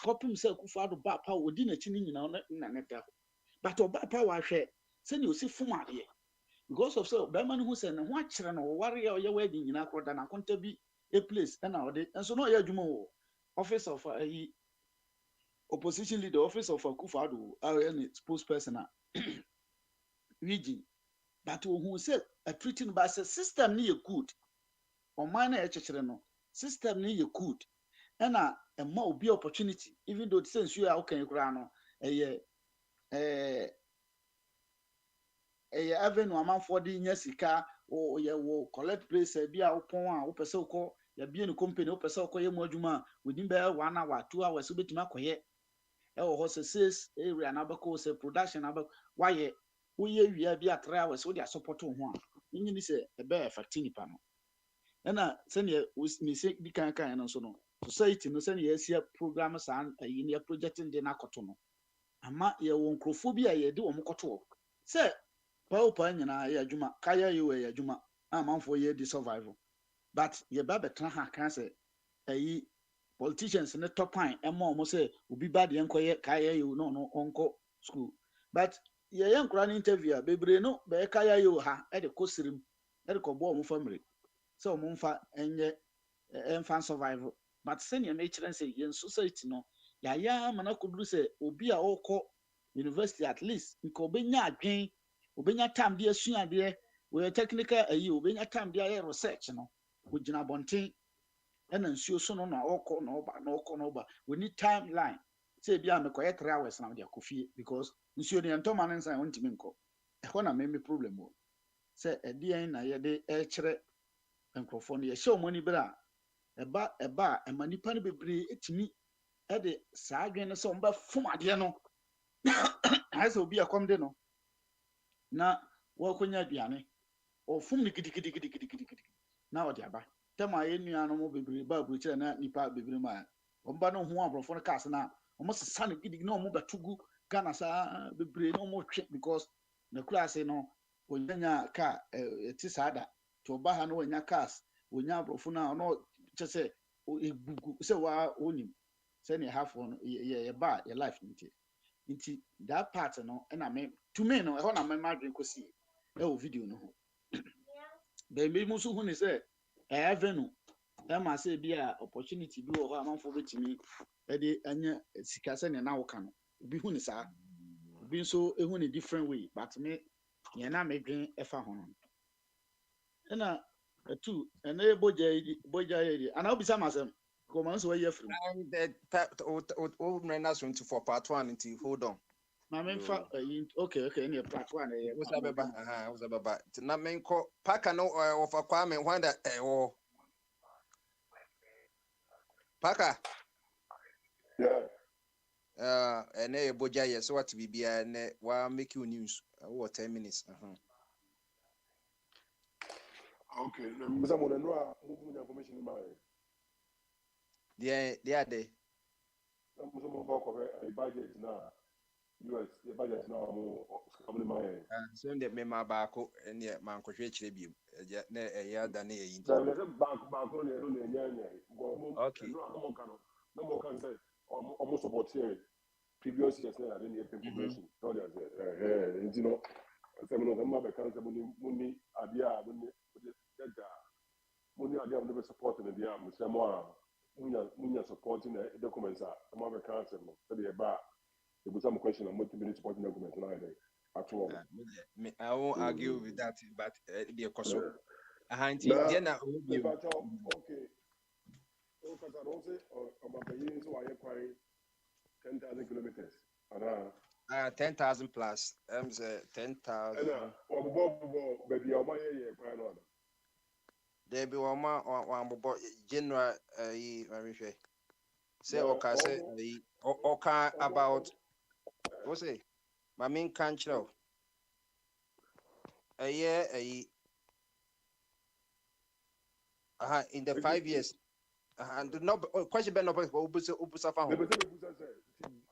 kopim se Akufo-Addo ba pa odi na chi ni nyina na ne da ho but oba pa wa hwe se ne osi fom ade because of so be man who say ne ho akere no ware ya oye wa di nyina kro da na konta bi a place na ode enso no oye adwuma wo office of opposition leader office of Akufo-Addo any spokesperson region but who say a treating by system ni good oman na echechere no system ni good na a more be opportunity even though the sense you are okay kura no avenue amanfo de nya sika o ye wo collect place bi a wopon a wo pese ko ya bi any company wo pese ko ye mo adwuma within be 1 hour 2 hours wo betima koye e wo sales area na bako se production na waye wo ye wia bi a 3 hours wo dia support ho a nyi ni se e be effective nipa no na se ne mi se di kan no so no society no se ne ya sia program sa yi ne projecting de na koto no ama ye wo nkrofo bi a ye de wo mkoto se pa nyina ya adwuma kaya ye we adwuma amanfo ye di survival but ye ba betra ha kan se ayi politicians ne topan emo say obi ba de enkoye kaya ye no onko school but ye nkura ni interview bebre no be kaya ye ha e de kosirim e de ko bo mo family so mo mfa enye enfan survival but senior me kire say ye society no ya mana koduru say obi a okọ university at least nko obenya adwen obenya time de asua de we technical ayi obenya time de research no ogina bonten na nsuo so no na okọ na oba we need timeline say bia me koye 3 hours na de akofie because nsuo de ntoma ne nsan ontimi nko e ho na me problem o say e de na ye de e kire nkrofo no ye hye omoni bra eba emanipa no bebre etimi e de saadwen no so mba fom ade no ase obi akom de no na wo konya aduane o fom ni gidigidi na odi aba tema ye nua no mo bebre ba bru kire na nipa bebre ma omba no ho abrofo no cast na omo sesa no gidigidi na omo batugu Ghana sa bebre no mo twe because na kura ase no onyanya ka eti sada to ba ha no onya cast onya abrofo na no chese egugu se wa onim se ne half on ye ba ye life nti that part no na me to me no e ho na me madwen kosi e o video no ho be me musu hu ni se avenue e ma se bi a opportunity bi wo ho amanfo betimi e de anya sika se ne na wo ka no obi hu ni sa obi so e hu ni different way but me ye na me dwen e fa ho no na tu ene Bogyae ana obi sa masem ko man so we ye free And that right so into for part 1 into hold on. na me fa okay any part 1 e What's about na menko paka no of Kwame Wanda paka and Bogyae so what be and wa make you news 10 minutes Okay, someone know information in my. they are there. Some a budget now. US the budget now coming my. So that me ma baako and yeah man ko hwe kire bi na ya da na yi. So the back on the nyanya. Okay. No more can say almost about here. Previous years now I didn't get information. So there's you know some of them have cancer money abia money are there never supporting the am some more munya supporting the documents are some of the cancer so they ba there was some question on what to supporting documents now at all. I won't argue with that but the koso ahanti there na okay so cuz I don't say I'm paying so I acquire 10,000 kilometers 10,000 plus say 10,000 baby o ma ye kwa no there be one general hwe say oka say oka about what say my main country in the 5 years and no question be no obusa fa ho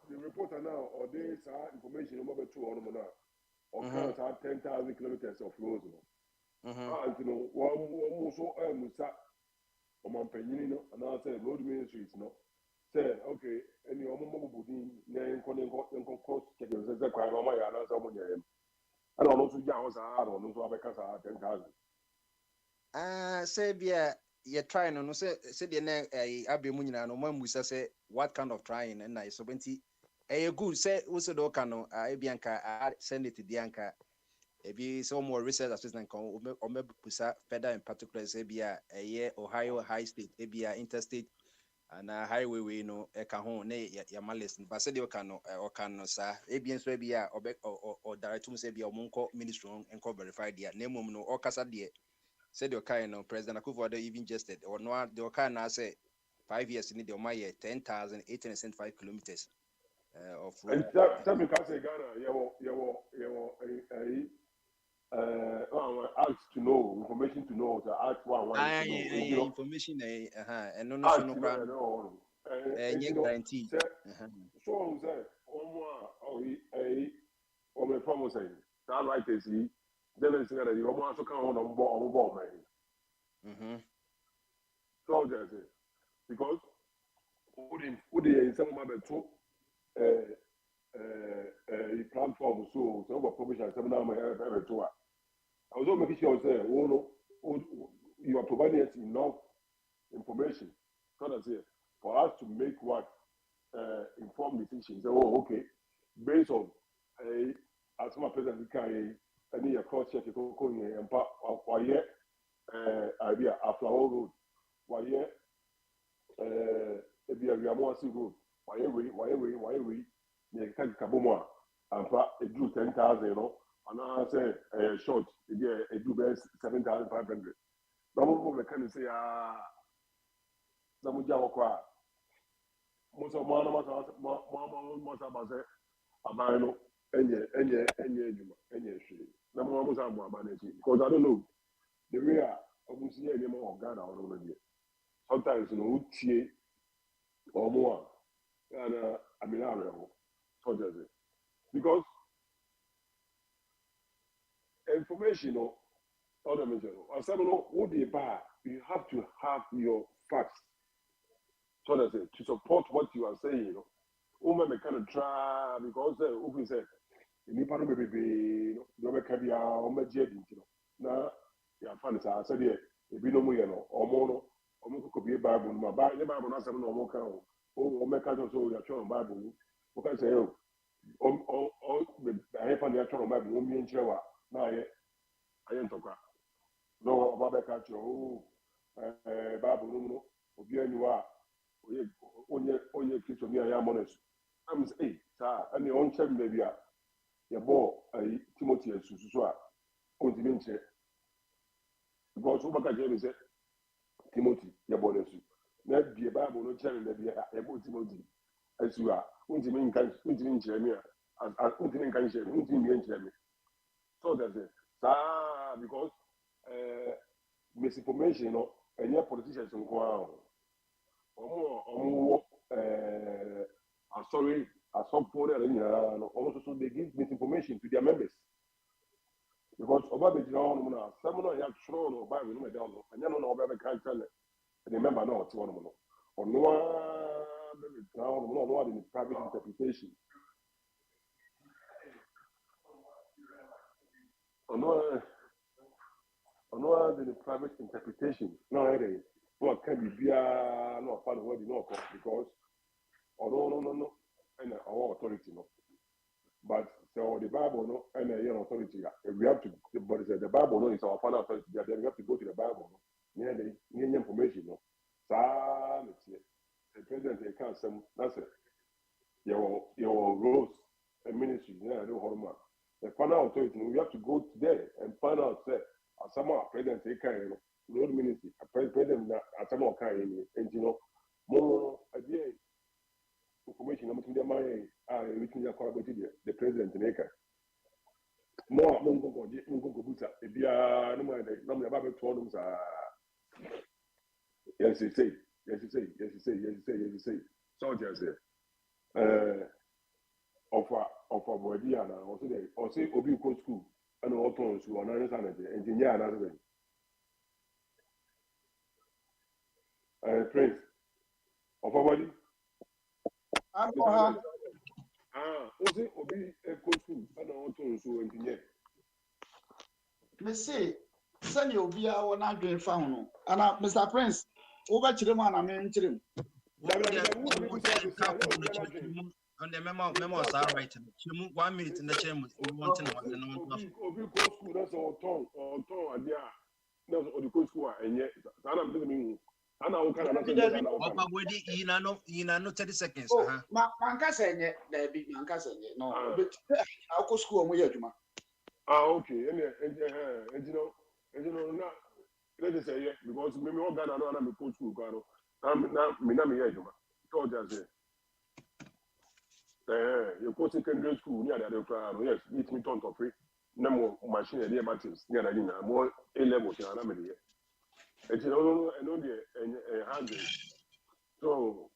the reporter now or this information about 2 on now or count 10,000 kilometers of roads You know, one so Musa, or Mampenino, and I said, road ministries, no. Say, okay, any mobile budin, name, cost, check the crime on my other someone. I don't know to Jaws, I don't know to Abacasa 10,000. Say you're trying no say the na abi mu nyina no man musa say what kind of trying and I so benti good say also do can no bianca send it to Bianca ebi some more research assistant kan o me pusa further in particular say bia Ohio High State ebia interstate and highway we no e ka ho na ya malist but say the can no sa ebia so ebia or direct to say bia o monko ministry enko verify dia na mum no o kasa de said your kind of President Akufo-Addo even jested or no the kind I say 5 years in the Omaya 10,805 kilometers of road. And tell me, can say Ghana, ask to know, information to know, to ask one to know. Information, and no, Ask to know, and you know, guarantee. So, say, or my family saying, that right is he, then it's that you almost come on board, man. So, that's it. Because, would in some of the two, platform so over provision seminar every 2 hours. I was also making sure say, you are providing us enough information for us to make what informed decisions. Say, okay, based on as my president can any cross check and why idea after all road, why if you are more road, why we can Kabuma and it drew 10,000, you know, and I say short, it do best 7,500. No one can say, Namujawakwa. Most of my must have said, Abano, any shade. Number one was because I don't know the way I will see any more of Ghana already. Sometimes, you know, tea or more, and I mean, I don't know. So does it. Because information or other measure, or some what they buy, you have to have your facts. So that's it to support what you are saying. You know, woman kind of try because we say, "You need to be baby, no make carry on my jet." You know, now yeah, funny. I said, "Yeah, if you know me, you know, or more, could be a Bible. My Bible, the Bible, not seven or more count. Oh, make us also your children Bible. Okay, say oh. I have the actual map, woman, Chewa. Now, I ain't talking. No, Baba catch you. Babu, Obian, you are. Only Christian, I am honest. I'm saying, sir, and the own check, maybe your boy, Timothy and Susua, continue. Because Ubaka James said, Timothy, your boy, let be a Bible, no channel, that be a boy Timothy, as you are. Untimin can Jeremy, as Untimin can share, Untimin Jeremy. So that's it. Because misinformation, you know, and your politicians in Guam, or sorry, some for also so they give misinformation to their members. Because Obama, someone have shown or Bible, and you know, Obama can't tell it. And remember, no, it's one or no, in private interpretation. Or no, in private interpretation. No, what can be no part of what you know because no, and our authority no. But so the Bible no, and authority. We have to, but the Bible no is our final authority. Then we have to go to the Bible no. Yeah, the information no. The president can't say that's it. Your roles and ministry, yeah, I don't hold. The final authority, we have to go there and find out that some of president can road ministry, president at some kind, and you know, more idea information. I'm to my reaching the president in Eka. More Mungo Busa, if you are no more than about 12 yes, you say, yes, you say, yes, you say, yes, you say, yes, you say. So just of a body and also Obi School. and all tones who are not insanity, engineer another Prince of our body. Also, Obi a coach and all tones who engineer. Me say, send you be our not doing found. And Mr. Prince, over to the man I mean to him. On the memo, sir, right? 1 minute in the chamber. We want to know. Obi go school, that's all tongue, and yeah, that's all the coach school, and yet, I'm doing. I know kind of in 30 seconds. Oh, Manka saying it, there be Manka saying it. No, but I'll go school on with you. Okay, and you know, not let us say, because maybe all Ghana, I'm a coach school, I'm not me, told us. Your coach secondary school near the crowd, yes, meet me ton of free. No more machine and matters near the more A level. And you know, I know the 100. So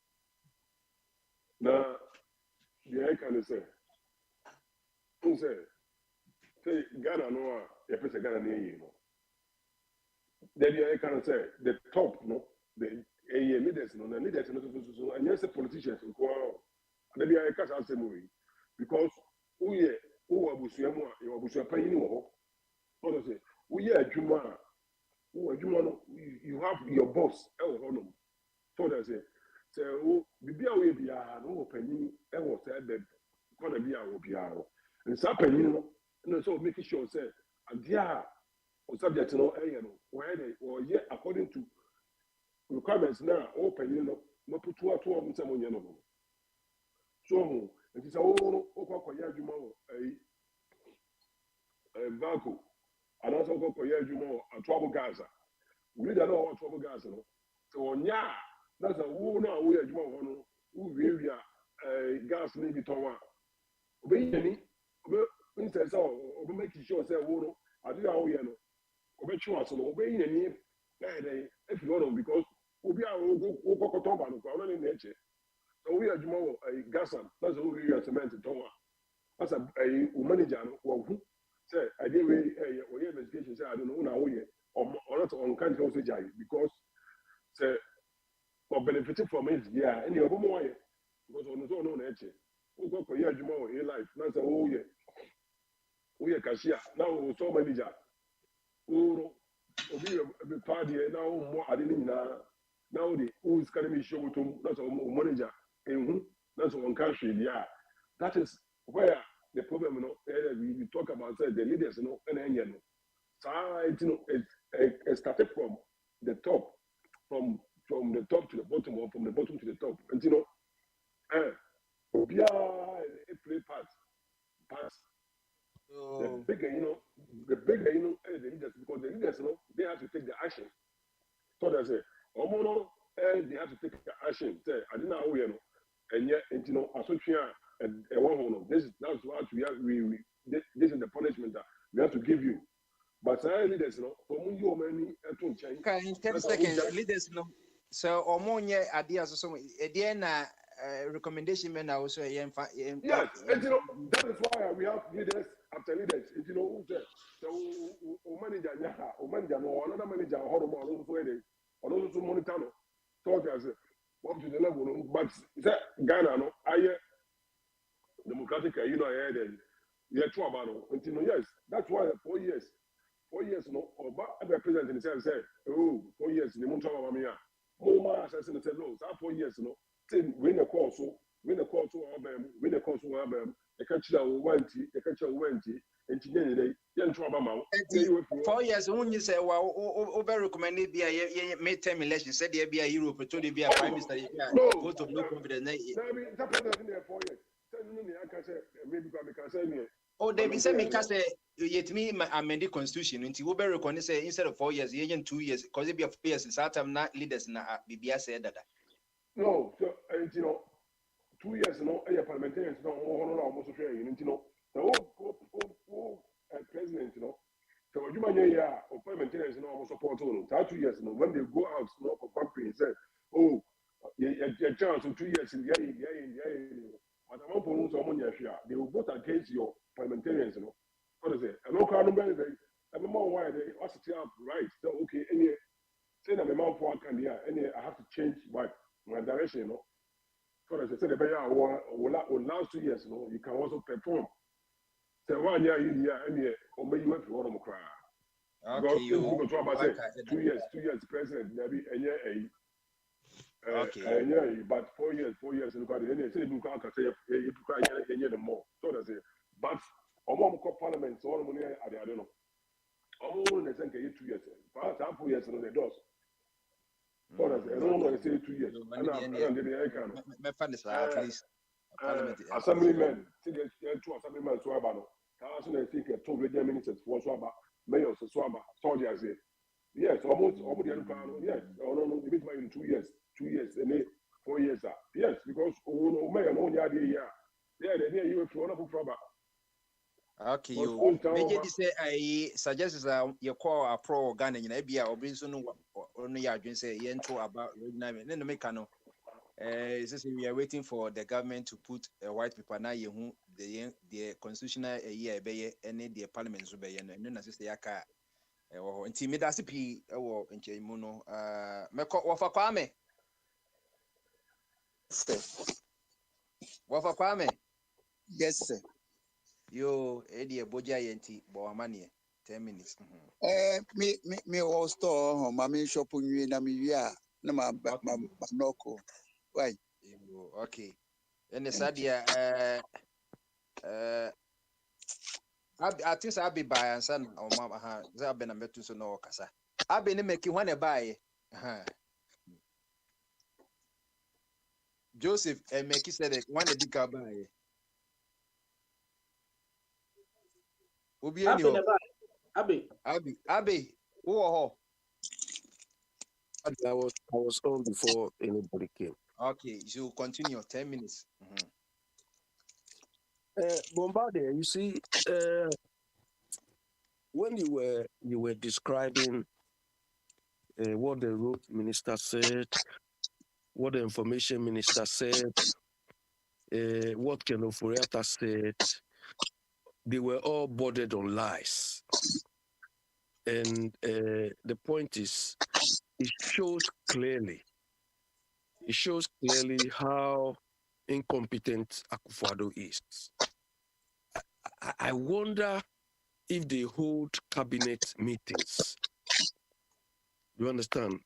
now the I can say, who say Ghana no, a person Ghana near you know. Then I can say the top, no, the leaders, no, the leaders, and yes, the politicians go on. Maybe I can't answer movie because who are Busiamo, you are Busiapani, what I say, we are Juma, you have your boss, El Honum. So I say, so be away beyond no penny, I was said that gonna be our piano. And it's happening, and so making sure, say, and yeah, or subject to no, where they or yet according to requirements now, open, no put 2 or 2 someone, So, and it's all Yajuma, a Vaco, and also Yajuma, a trouble Gaza. We don't know what trouble Gaza. So, yeah, that's a woman we are Juma, who really are gas maybe Towa. Obey instead, so making sure, say, Wono, I do our yellow. Obey you, so obey the name, if you know, because we are all Toba, no, in nature. So we are Juma, a Gasan, that's who we are cement to Towa. As a manager, who say, I didn't really investigation, say, I don't know now, or not on country also, because say, or benefiting from it, yeah, any of them, because on the own nature, who go for your Juma in life, that's a whole year. We are cashier, now so manager, who will be a party, now more, I didn't know. Now the who's going to show to that's a manager in that's one country, yeah. That is where the problem, we talk about the leaders, and then so it started from the top, from the top to the bottom, or from the bottom to the top, and we are a play pass. The bigger, the leaders, because the leaders, they have to take the action. So they say, they have to take the action. Say, I didn't know, and yet, and that's what this is the punishment that we have to give you. But leaders, for you, many, in 10 seconds, leaders, so Omonia ideas so again, recommendation men are also yes, and that is why we have leaders after leaders. Who say, so manager, another manager, also monitor, talk as up to the level, but that Ghana, I democratic, I had yeah, two about yes, that's why 4 years, or other president himself said, 4 years, the Montana Mamia, more assassin said, no, 4 years, win a course, win a course, win a course, the country went, the country went, and today, young trouble. 4 years, when you say, well, over recommended be a midterm election, said there be a Europe, to be a prime minister, vote of no confidence. Oh, they be saying, because yet me amend the constitution until we recognize instead of 4 years, 2 years, because it be 4 years, it's out of not leaders in BBS said that. No, so, 2 years, parliamentarians, almost a fair, the whole president, so you might or parliamentarians, almost support all 2 years, when they go out, for campaign, say, oh, a chance of 2 years in the but I won't pronounce someone, they will vote against your parliamentarians, So they say, and no crowd number. I'm more why they also up right. So okay, any say that my mouth for can be any I have to change my direction, you know. So they say the better last 2 years, you know, you can also perform. So 1 year in here, any or maybe you went to one cry. Okay, you. Go to about 2 years president, maybe a year Okay. but 4 years, and any say you can't say you cry a year more. So they say, but among parliament, so all money I don't know. All in the same 2 years. Perhaps 4 years in the doors. So they say, I don't know, I say 2 years. And I'm My fund is at least parliament. Assemblymen, see the 2 assemblymen so about. I think 2 regional ministers for Swaba, mayors of Swaba, soldiers. Yes, almost the other crowd. Yes, no, it is in 2 years, 2 years, and 4 years. Yes, because may and only idea. Yeah, they you have wonderful problem. Okay, you. Major say I suggest you call a pro Ghana in Abia or bring soon only ya say yento about then the mechano. We are waiting for the government to put a white paper now you the constitutional year be any the parliament so be and then as say yaka nti me dase pi wo nchemu no meko wofa kwame wofa kwame. Yes, sir. Yo edi Bogyae nti bo amane 10 minutes. Me all store home, my main shop on you na me ya na ma noko. Why? Okay. And the sadia I think I'll be by and son or mama have been a metu so no kasa. I've been making one a buy. Joseph and make said one a dick buy. Ubi any Abby. Oh, I was on before anybody came. okay, so continue 10 minutes. Bombardier, you see, when you were describing what the road minister said, what the information minister said, what Ken Oforiatta said, they were all bordered on lies. And the point is, it shows clearly how incompetent Akufo-Addo is. I wonder if they hold cabinet meetings. You understand?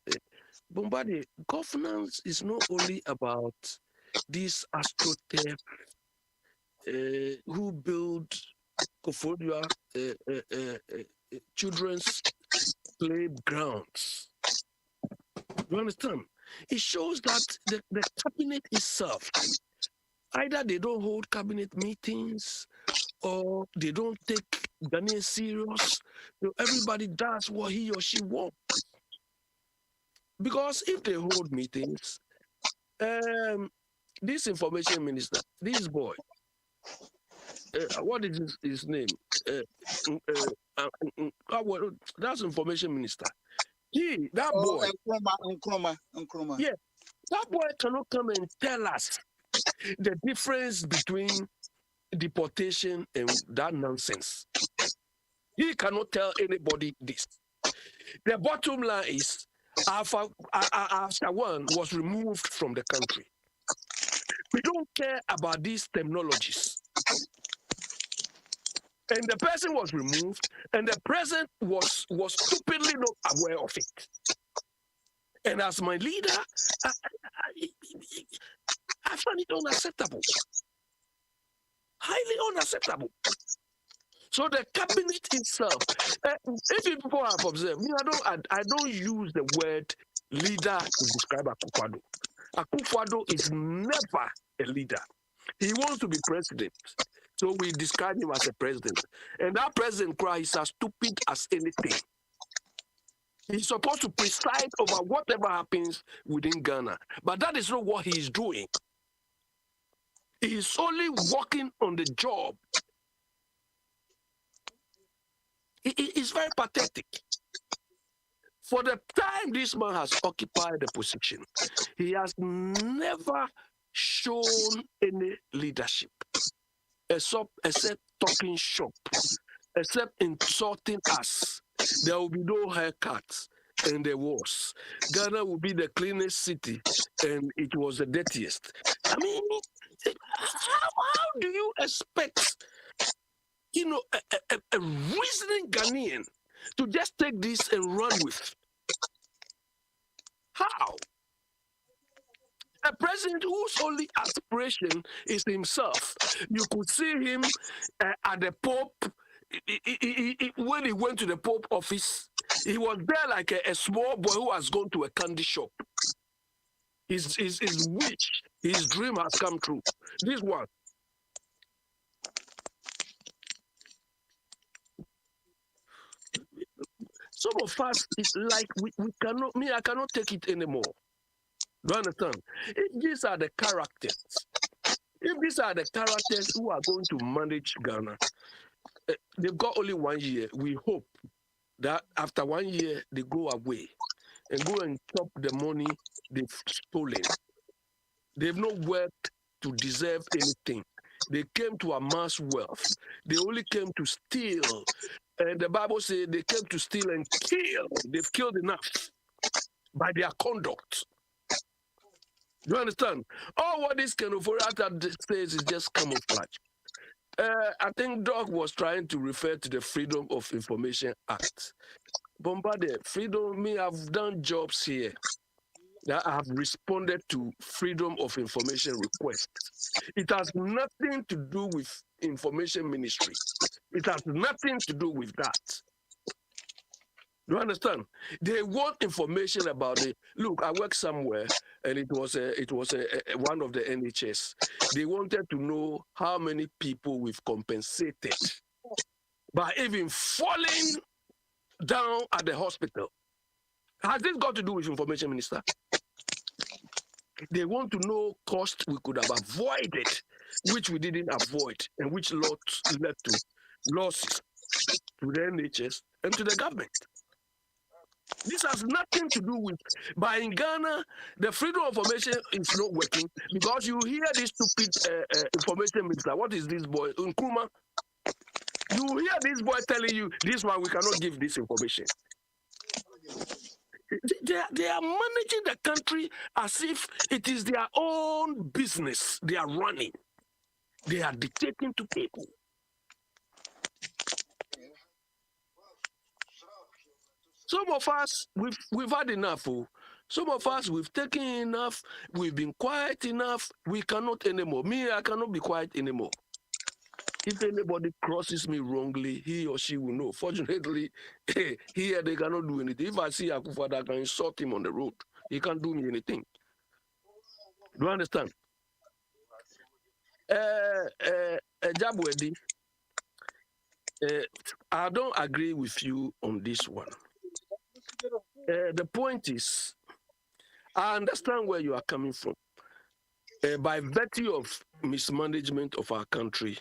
Bombardier, governance is not only about this AstroTurf who build Koforidua children's playgrounds. You understand? It shows that the cabinet itself, either they don't hold cabinet meetings or they don't take Ghanaians serious. So everybody does what he or she wants. Because if they hold meetings, this information minister, this boy, what is his name? That's information minister. That boy. Nkrumah. Yeah, that boy cannot come and tell us the difference between deportation and that nonsense. He cannot tell anybody this. The bottom line is, Alpha One was removed from the country. We don't care about these terminologies. And the person was removed, and the president was stupidly not aware of it. And as my leader, I find it unacceptable. Highly unacceptable. So the cabinet itself, if people have observed, I don't use the word leader to describe Akufo-Addo. Akufo-Addo is never a leader. He wants to be president. So we describe him as a president. And that president is as stupid as anything. He's supposed to preside over whatever happens within Ghana. But that is not what he is doing. He is only working on the job. It's very pathetic. For the time this man has occupied the position, he has never shown any leadership, except talking shop except insulting us. There will be no haircuts, and there was. Ghana will be the cleanest city, and it was the dirtiest. I mean, how do you expect, a reasoning Ghanaian to just take this and run with? How? A president whose only aspiration is himself. You could see him at the Pope. When he went to the Pope office, he was there like a small boy who has gone to a candy shop. His wish, his dream has come true. This one. Some of us, it's like we cannot, I cannot take it anymore. Do you understand? If these are the characters, who are going to manage Ghana, they've got only 1 year. We hope that after 1 year, they go away and go and chop the money they've stolen. They've not worked to deserve anything. They came to amass wealth. They only came to steal. And the Bible says they came to steal and kill. They've killed enough by their conduct. You understand? All what this kind of says is just camouflage. I think Doc was trying to refer to the Freedom of Information Act. Bombarded, freedom, I've done jobs here that I have responded to Freedom of Information requests. It has nothing to do with Information Ministry. It has nothing to do with that. You understand? They want information about it. Look, I work somewhere, and it was one of the NHS. They wanted to know how many people we've compensated by even falling down at the hospital. Has this got to do with Information Minister? They want to know cost we could have avoided, which we didn't avoid, and which led to losses to the NHS and to the government. This has nothing to do with, but in Ghana, the freedom of information is not working because you hear this stupid information minister. What is this boy? Nkrumah. You hear this boy telling you, this one, we cannot give this information. They are managing the country as if it is their own business they are running. They are dictating to people. Some of us, we've had enough. Some of us, we've taken enough. We've been quiet enough. We cannot anymore. Me, I cannot be quiet anymore. If anybody crosses me wrongly, he or she will know. Fortunately, here they cannot do anything. If I see Akufo-Addo, I can insult him on the road. He can't do me anything. Do you understand? Jabwedi, I don't agree with you on this one. The point is, I understand where you are coming from. By virtue of mismanagement of our country,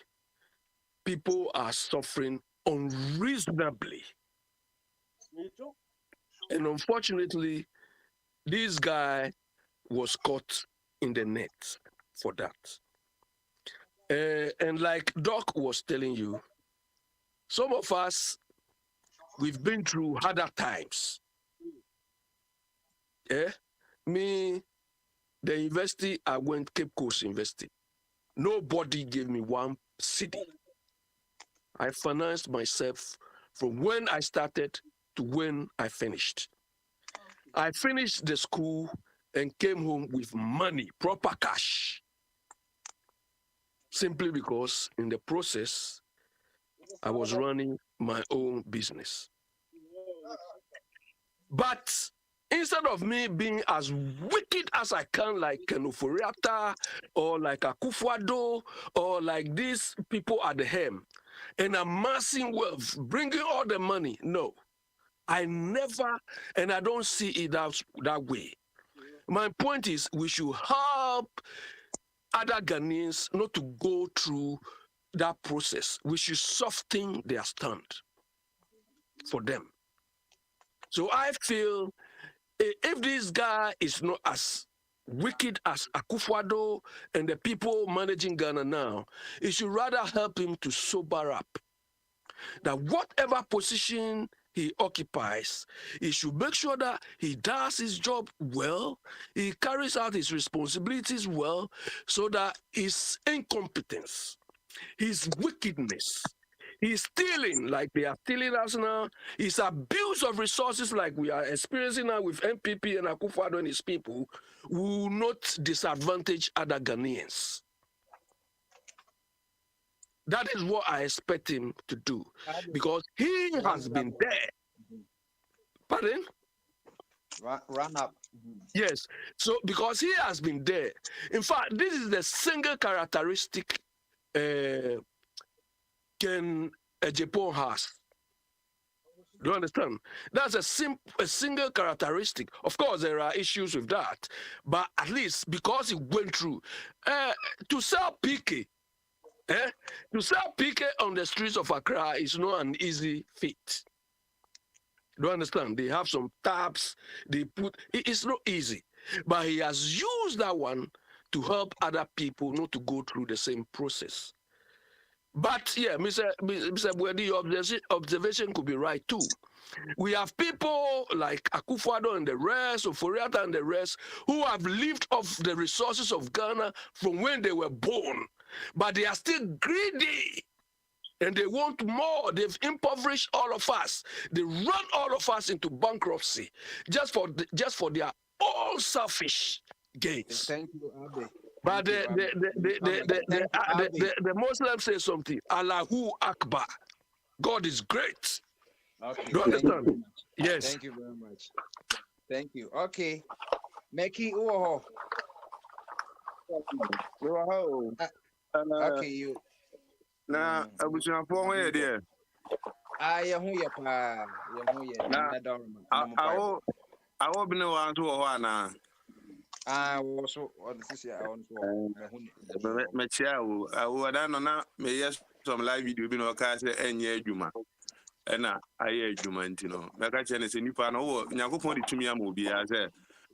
people are suffering unreasonably. And unfortunately, this guy was caught in the net for that. And like Doc was telling you, some of us, we've been through harder times. Me, the university, I went Cape Coast University. Nobody gave me 1 cedi. I financed myself from when I started to when I finished. I finished the school and came home with money, proper cash. Simply because in the process, I was running my own business. But instead of me being as wicked as I can, like Kenuforiata or like Akufo-Addo or like these people at the helm, and amassing wealth, bringing all the money, no. I never, and I don't see it that way. My point is we should help other Ghanaians not to go through that process. We should soften their stand for them. So I feel if this guy is not as wicked as Akufo-Addo and the people managing Ghana now, it should rather help him to sober up. that whatever position he occupies, he should make sure that he does his job well, he carries out his responsibilities well, so that his incompetence, his wickedness, his stealing, like they are stealing us now, his abuse of resources, like we are experiencing now with MPP and Akufo-Addo and his people, will not disadvantage other Ghanaians. That is what I expect him to do, because he has been there. Pardon? Run up. Yes. So because he has been there. In fact, this is the single characteristic Ken Japan has. Do you understand? That's a single characteristic. Of course, there are issues with that, but at least because he went through to sell PK. To sell PK on the streets of Accra is not an easy feat. Do you understand? They have some tabs. It's not easy. But he has used that one to help other people not to go through the same process. But yeah, Mr. Bwedi, your observation could be right too. We have people like Akufo-Addo and the rest, Oforiatta and the rest, who have lived off the resources of Ghana from when they were born. But they are still greedy and they want more. They've impoverished all of us. They run all of us into bankruptcy just for their own selfish gains. Thank you, Abe. But the Muslims say something, Allahu Akbar. God is great. Okay. Do you understand? Yes. Thank you very much. Thank you. Okay. Meki Uoho. Okay, you. Na abusuafo ho ye de. Ya hu ye pa. Ya hu ye. Na dorma. Awo bi ne wa nso ho ana. Wo so on this year on so. Me chia wo. Awo da no na me yes some live video bi no ka se enye adwuma. Ena aye adwuma ntino. Me ka che ne se nipa no wo Nyankopon de tumi am obi ya se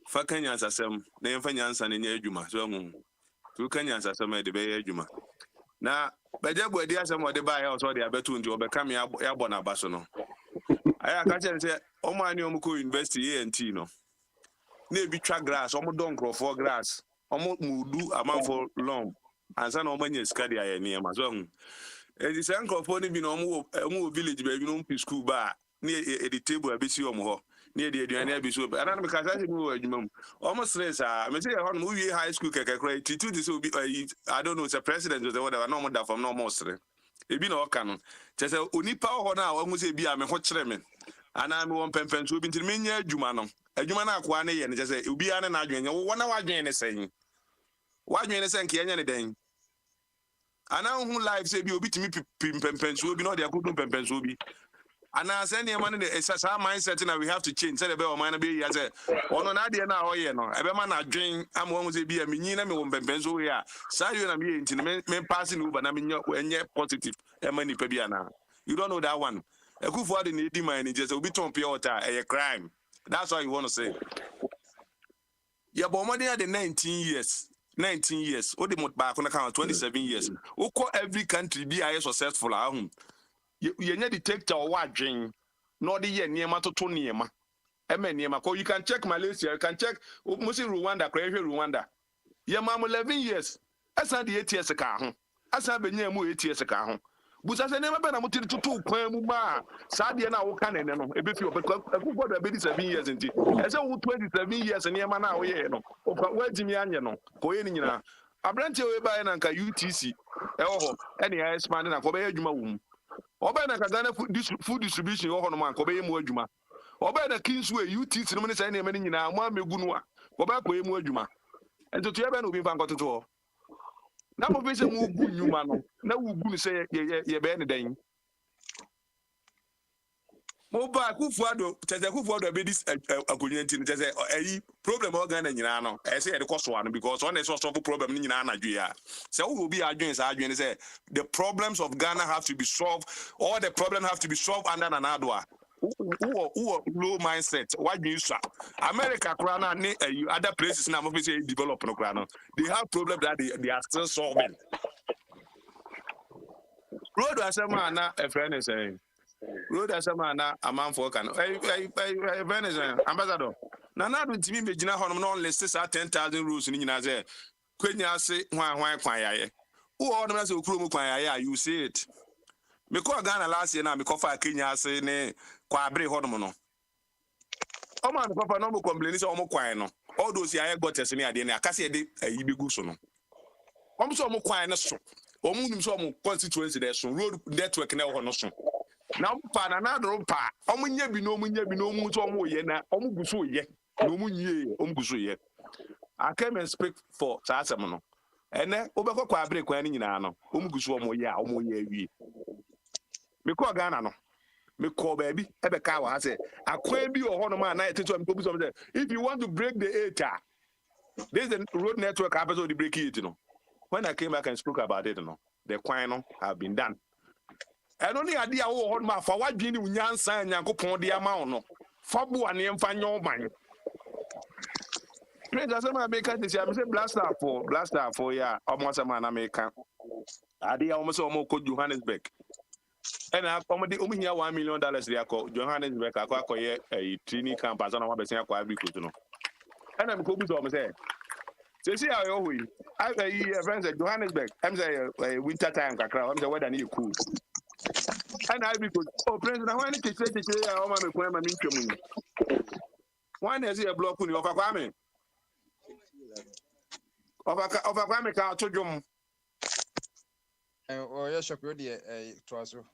fa kanya asasem na yemfa nyansa ne nya adwuma so hu. Tu kanya asasem de be adwuma. Na beje Bwedi asem ode ba ya so de abetu nti obeka me ya bo na baso no. Aya ka che se o ma ni o ko university ANT no. Na ebi twa grass, omo don crofo grass, omo mudu amanfo long. Ansa na omo nya sika de aye ne ma so hu. E di san crofo ni bi no omo village ba bi no mpi school ba na e di table abesi omo ho. Na e di aduane abi so. Ana me ka sa se mi wo adwuma mu. Omo stress me say ho no we high school keke kra titu this will be I don't know, it's a president or whatever, no more that from no more stress. E bi na o ka no. Che se onipa ho na wo hu se bi a me ho kire me. Ana me won pempen so bi ntiri me nya adwuma no. Adwuma na akwa na ye ne che se obi a na adwene wo na wadwene ne sen. Wadwene ne sen ke enya ne den. Ana hu live say bi obi timi pempen so bi no de akodo pempen so bi. Ana say ne man the sa mindset na we have to change. Say the be o man be ya say ono na de na hoye no ebe ma na adwen am won say bi a menyi na me won pempen so we a sa you na me enti me pass ni uba na me enye positive e ma ni pa bi ana. You don't know that one. Akufo-Addo na edi man ni just obi ton pure water a crime. That's all you want to say. Yeah, but more than the 19 years. 19 years. What the month back on account 27 years. Oko every country be a successful at home. You detector or what dream. No the year near to near ma. You can check Malaysia, you can check Musi Rwanda, Rwanda. Yeah, mama 11 years. That's not the 8 years ago. That's not been near 8 years ago. But as I never been able to Kwemuma, Sadia now can and no, a bit of a bit 7 years indeed. As I 27 years and Yamana, no, or where Jimmy Anyano, Koenina, a branch of Bayanaka UTC, any ice man and a Kobe Juma. Or by Ghana food distribution or Honoman, Kobe Mojuma. Or by the Kingsway UTC, no one is any in one Megunua, Kobe Mojuma. And to Tiaban will be banked to all. Na mo pese mo gu nyuma no na wo gu ni se ye be ne dan mo ba Akufo-Addo tese Akufo-Addo be dis akonyanti ni tese ayi problem organ na nyina no e se ye de koso ano because on the source of problem ni nyina na dwe ya se wo bi adwen sa adwen say the problems of Ghana have to be solved, all the problems have to be solved under an adwa who low mindset. Why do you say America, Krana, other places now develop no Krana? They have problems that they are still solving. road asema na a friend is saying road asema na a man for can friend is ambassador na na do ntimi begina honom na on list sa 10,000 rules ni nyina say kwenya ase hwan kwan yaye wo honom na say okuro mu kwan yaye you see it me call Ghana last year na me call for Kenya ase ne kwa abre honom no o man papa no mo complain say o mo kwan no all those yaye got ese ne ade ne akase de ayi begu so no o mo so mo kwan ne so o mu nim so mo constituency there so road network na ho no so na pa na do pa o mo nya bi no mu so mo ye na o mo guso ye no mu nyie o mo guso ye I came and speak for Sasam no ene obekọ kwa abre kwan ni nyina no o mo guso o mo ye awie me call Ghana no me call baby ebe ka wa say akwan bi o ho no ma na etetu am kobu so say if you want to break the eight this is the road network episode the break it no when I came back and spoke about it no the kwan no have been done and only idea wo ho ma fa wadwe ni unyansa nyankopon de ama no fa bo ane mfa nyo man Prince asema America this year say blaster for ya almost a man America idea almost almost Johannesburg and almost hia $1 million there ko Johannesburg akọ a training campus na wa be sen akọ Ivory Coast no and am ko bi so say see how you I friends at Johannesburg I'm say winter time kakra I'm say weather na cool and Ivory Coast oh Prince na when you say o ma me ko ma mi ntwam one is a block ni ofa kwa me ofa kwa me ka to dwom oh yeah shop you dey troaso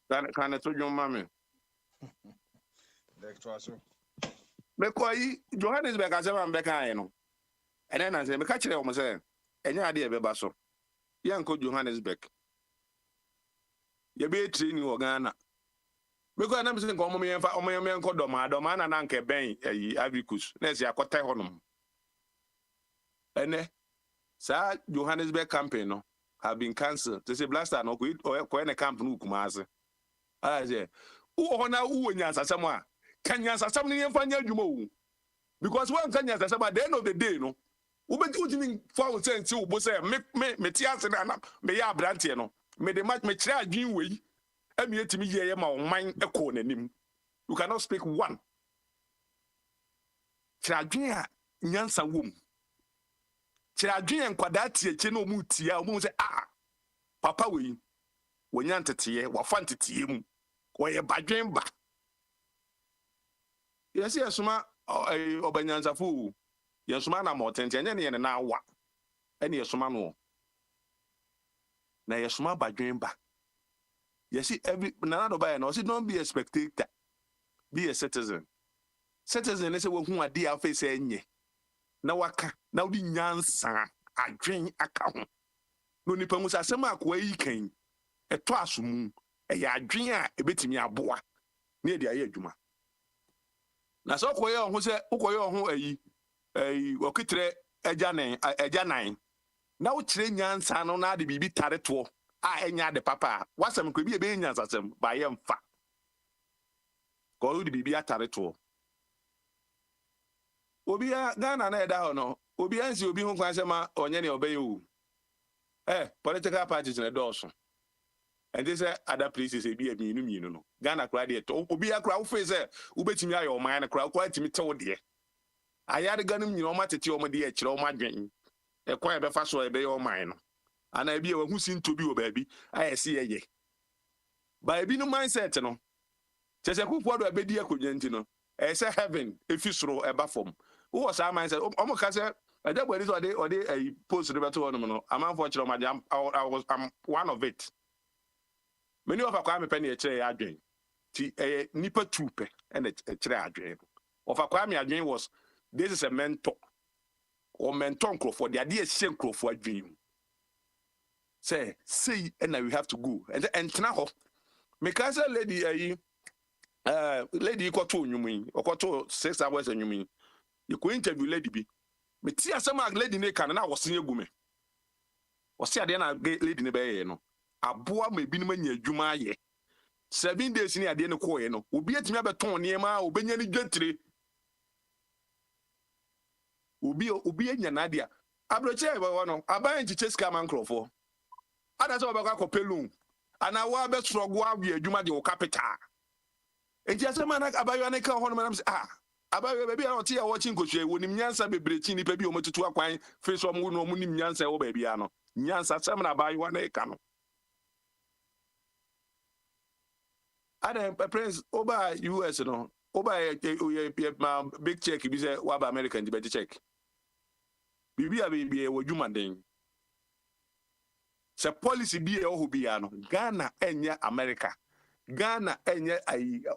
kan to dwom ma me the troaso me ko yi Johannesburg asema mbeka ayi no ene na say me ka kire o mo say enya ade e beba so ye nko Johannesburg ye be training wo Ghana me ko na me say nko mo me mfa o me nko doma na nke ben ayi Ivory Coast na esi akota honom ene sa Johannesburg campaign no have been cancelled. They say blaster no ko ene camp no Kumasi. I say wo na wo nyansasam a kan nyansasam ne yemfa nya adwuma wo because one kan nyansasam at the end of the day no wo be ultimate for sense wo bo say me ti ase na me ya brante no me de match me kira adwin wei emi etimi ye ma wo man ekọ nanim you cannot speak one kira adwin a nyansa wo mu kira adwin enkwada tie no mu tia wo mu say papa we wonya ntete wa fa ntete mu wo ye badwen ba yesi yesuma obanyansafo yesuma na motente enye ne na awa ene yesuma no na yesuma badwen ba yesi every nana do ba no say don't be a spectator be a citizen is wo hu ade a face enye na waka na odi nyansa adwen aka ho no nipa mu asem akwa yi kan eto asomu ya adwen a ebetimi aboa na e dia ye adwuma na so koye ho se ukoye ho ayi okitre eja nan na wo kire nyansa no na ade bibi tareto a enya de papa wasem ko bi e be nyansa sem ba ye mfa ko udi bibi atareto obi a Ghana na eda ho no obi ansi obi ho kwan sema onye ne obeye o political parties na doso and they say other places e bi e minu no Ghana kra de to obi akra wo face wo betimi ayo man na kra kwa timi tewo de ayade ganum nyina o matete o de e kire o madwen e kwa e be fa so e be yo man no ana bi e wa hu sinto bi o ba bi ayese ye ba bi no mindset no chese kupo do abedi akodwanti no e say heaven efisoro e ba fom wo sa mindset o mo ka say ajabodi so de a post the better one no am for chiro madam I'm one of it many of akwa me penny e kire adwen ti nipa tupe and e kire adwen of akwa me adwen was this is a mentor or mentor for the idea shen for adwen say and now we have to go and tena ho me ka say lady lady ko to nwumi okoto 6 hours nwumi you go interview lady bi me ti asema lady ne kan na wosen egume wosi ade na lady ne be ye no aboa ma bi ne manya adwuma ye 7 days ni ade ne ko ye no obi atimi abeton ne ma obenya ni dwetire obi anya na dia abroche e ba no aban chiche ska man krofo ada so obekwa kopelun ana wa be struggle awie adwuma de wo capital enti asema na abayo na ka ho no manam say abayo baby a ote ya watching kohwe wonim nyansa bebreki nipa bi o matutu akwan fe so mo no mo nim nyansa wo baby ano nyansa sem na abayo na ka no Adam Prince oba US no oba big check bi say wa ba American di be check bibia baby e wadwuma den se policy bi e ho bia no Ghana enye America Ghana enye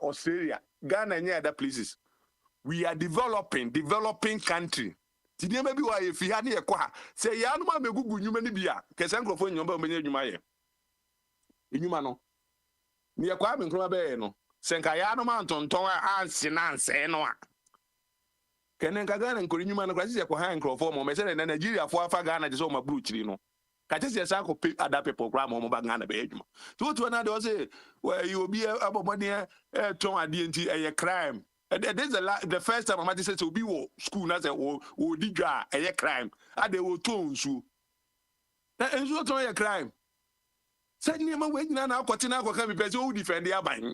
Australia Ghana enye other places we are developing country tidie ma bi wa ye fi ha ne ye kwa se ya no ma megugu nwuma ni bia kese nkrofo nyomba o menye nwuma ye nwuma no ne ye kwa me nkroma be no se nka ya no ma ntonton a anse na anse no a kene nka Ghana nkori nwuma no kwa se ye kwa ha nkrofo mo me se na Nigeria fo afa Ghana je so ma blue chiri no kache se sa ko other people kra mo ba Ghana be adwuma to na de say you obi abomode ton ade enti eye crime. This is the first time I said to be school na say o di dwa eye crime ade wo to nsu na ensu to eye crime said ni ma we nyina na akote na akoka bi pese o defend aban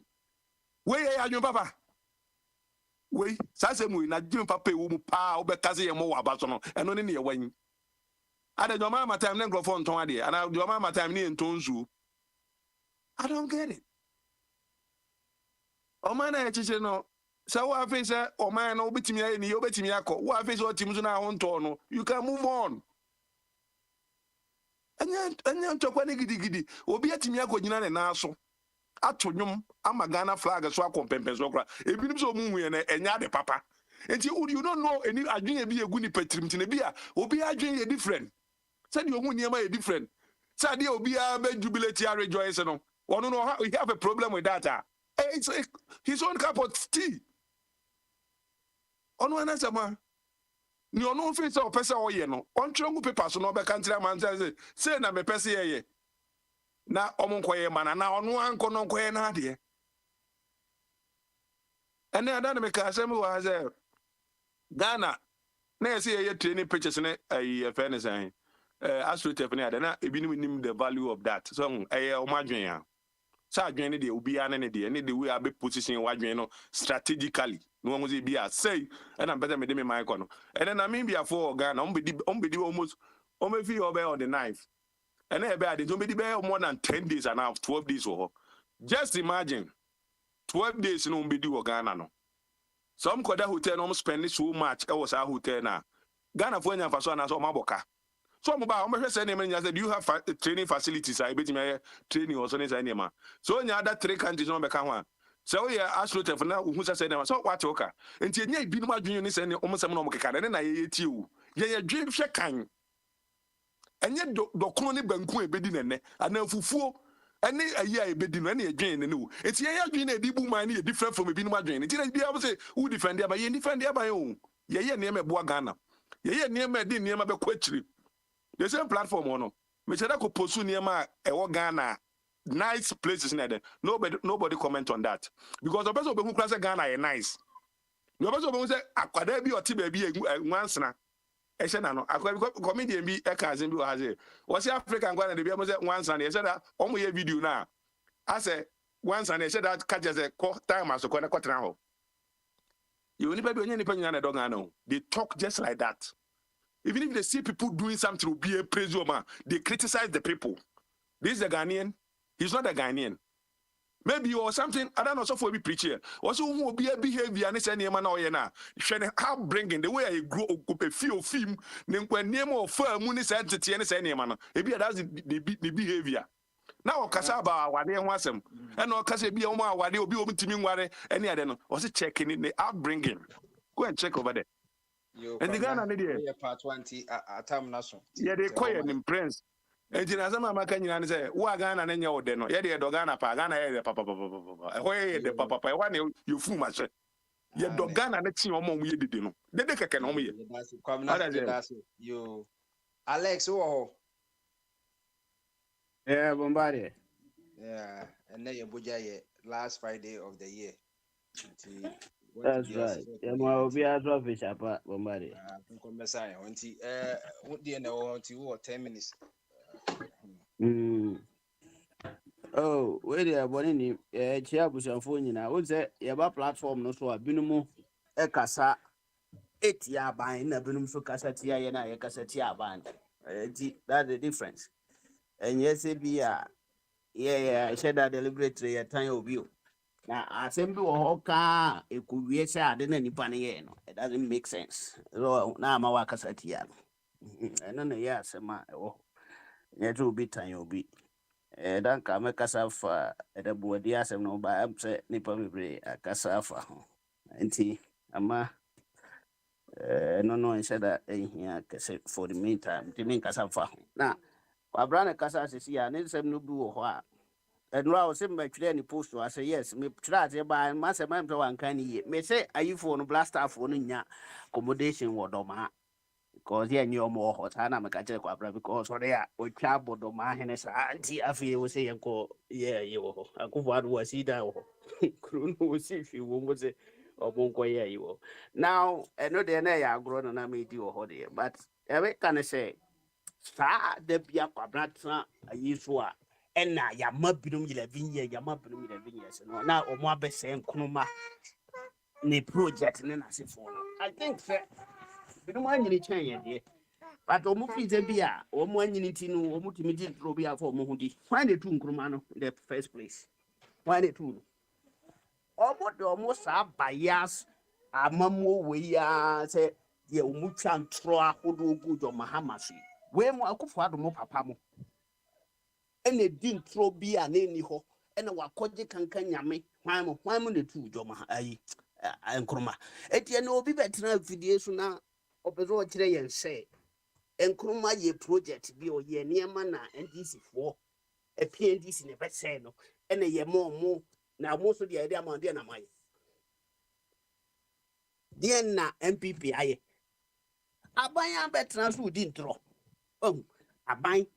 we ye adwun papa we sa se mu na adwun papa e wo mu pa o be kase ye mo wa ba so no eno ne ye wan ade do ma time na ngrofo nton ade ana do ma time ni nton nsu I don't get it o ma na echiche no so what face o man no betimi aye ni obetimi akọ what face o tim so na ho nto no you can move on anya ntokwa ne gidigidi obi atimi akọ nyina ne na so atonwom ama Ghana flag so akompempen so kra ebinim so mu huye na enya de papa enti you don't know any adwen bi egu ni patrim tine bi a obi adwen ye different said you hu niema ye different said dey obi a be jubilate a rejoice no one no he have a problem with that it's his own cup of tea ono anasema ni ono fi se opese oye no ontwengu paper so no be kantra man say na me pese ye na omonkoye mana na ono anko no nkoye na ade ene ada na me ka asem wa ze Ghana na yesi ye training pitches ne fairness astrotef ne ada na ebinim nim the value of that so omadwen ya sa adwen ne de obi ya ne de we abe position wadwen no strategically no one say be a say and I'm better me de me mic on and then I mean be for Ghana on be almost on feel over on the knife and then be be more than 10 days and now 12 days or just imagine 12 days no be do Ghana no some kwada hotel no spend so much e was our hotel na Ghana for nya faso na so maboka so mo ba o me say name nya say do you have training facilities I bet me training or so say name so nya other 3 countries no be ka ho so we astrotef na hu say name so what oka enti enya ibinu adwun ni say ne o mo sem no mo keka na ye tie o ye dwe hwe kan enye dokon ne banku ebedi nene ana fufuo ene ayi a ebedi no ene adwun ne no enti ye adwun na edibu man ne different from ebinu adwun enti na bia say who defend aba ye defend aba o ye ne me boa Ghana ye ne me di ne ma be kwachiri the same platform or no me say that ko posu ne ma e wo Ghana nice places in there nobody comment on that because the person who class Ghana is nice the person who say akwada bi oti ba bi nwansena e she na no akwada comedian bi e ka zin bi wa say was African Ghana de bi am say nwansena e say that omo ye video na I say nwansena e say that catch say time as ko na kwatra ho you nipa bi onye nipa nyina na do Ghana they talk just like that even if they see people doing something to be a praise woman they criticize the people. This is a Ghanaian. He's not a Ghanaian. Maybe or something, I don't know, so for be preacher. Also, who will be a behavior and it's any man or yana. How bringing the way I grow up a few film, then when name or firm, when it's entity and it's any man, maybe that's the behavior. Now, Casaba, what they want them, and no Casabi, Oma, what they will be open to me, what any other was it checking in the outbringing. Go and check over there. And the Ghana media, part 20 at time national. Yeah, they call him Prince. And in Azama Makanya say, Wa Ghana and your deno, Yadi Dogana Pagana, papa, away the papa, one you fool much. Yet Dogana and it's your mom, we did know. They can know me. You, Alex, oh, Yeah, Bombardie. yeah, and then your Bogyae last Friday of the year. That's right. Yeah, my be a trophy chapa, Bombardie. Messiah, what do you know? 10 minutes. Oh, where they are born in Chia Bushafo nyina. Wo say yeba platform no so a binumu e kasa etia ban na binum so kasa tia ye na ye kasa tia ban. That's the difference. And yes be yeah, I said that deliberately at time of you. Now, asɛm bi wɔ hɔ kaa ɛkɔwie sɛ ade na nipa no yɛɛ no it doesn't make sense so na ama wakasa tia no ɛno na ɛyɛ asɛm a ɛwɔ hɔ nyɛ sɛ obi tan obi ɛda nka mɛkasa fa ɛda buadi asɛm no wobaɛm sɛ nipa bebree akasa afa ho nti ama ɛno no nhyɛ da ɛhia kɛsɛ for the meantime nti menkasa mfa ho na wabra ne kasa asesi a ne nsɛm no bi wɔ hɔ a and I was saying, my post, I say, yes, me try to buy and master man to one kind of year. May say, are you for no blast off on in ya accommodation or doma? Because yeah, you're more hot, and I'm a catcher because what they are, or chap or doma, and it's auntie, I feel, say, and go, yeah, you I go what was he that? Croon was if you won't say, or won't go, yeah, you now, I know they're grown and I made you a holiday, but I can say, saa da bia kwabra tena ayi so a ɛna yama binom 11 years yama binom 11 years no na ɔmo abɛsɛ nkroma ne project ne nasefo no I think sɛ binom anyini kyɛn yɛ deɛ but ɔmo fi sɛ bi a ɔmo anyini ti no ɔmo tumi di ntoro bi afɔ ɔmo ho di why they do nkroma no in the first place why they do no ɔmo de ɔmo saa bias amamuo wei a sɛ deɛ ɔmo twa ntoro ahodoɔ gu dɔ mahama so wei mo akufo ado mo papa mo ene di ntoro bi a na eni hɔ ene wakɔgye kankan nyame hwan mo na tu dwom ayi nkroma etie na obi betena afidie so na obezo ɔkyerɛ yɛn sɛ nkroma yɛ project bi ɔyɛ nneɛma na NDC foɔ PNDC ne bɛsɛ no ene yɛ mo na mo so deɛ yɛde ama deɛ na mayɛ deɛ na MPP ayɛ aban abɛtena so di ntoro aban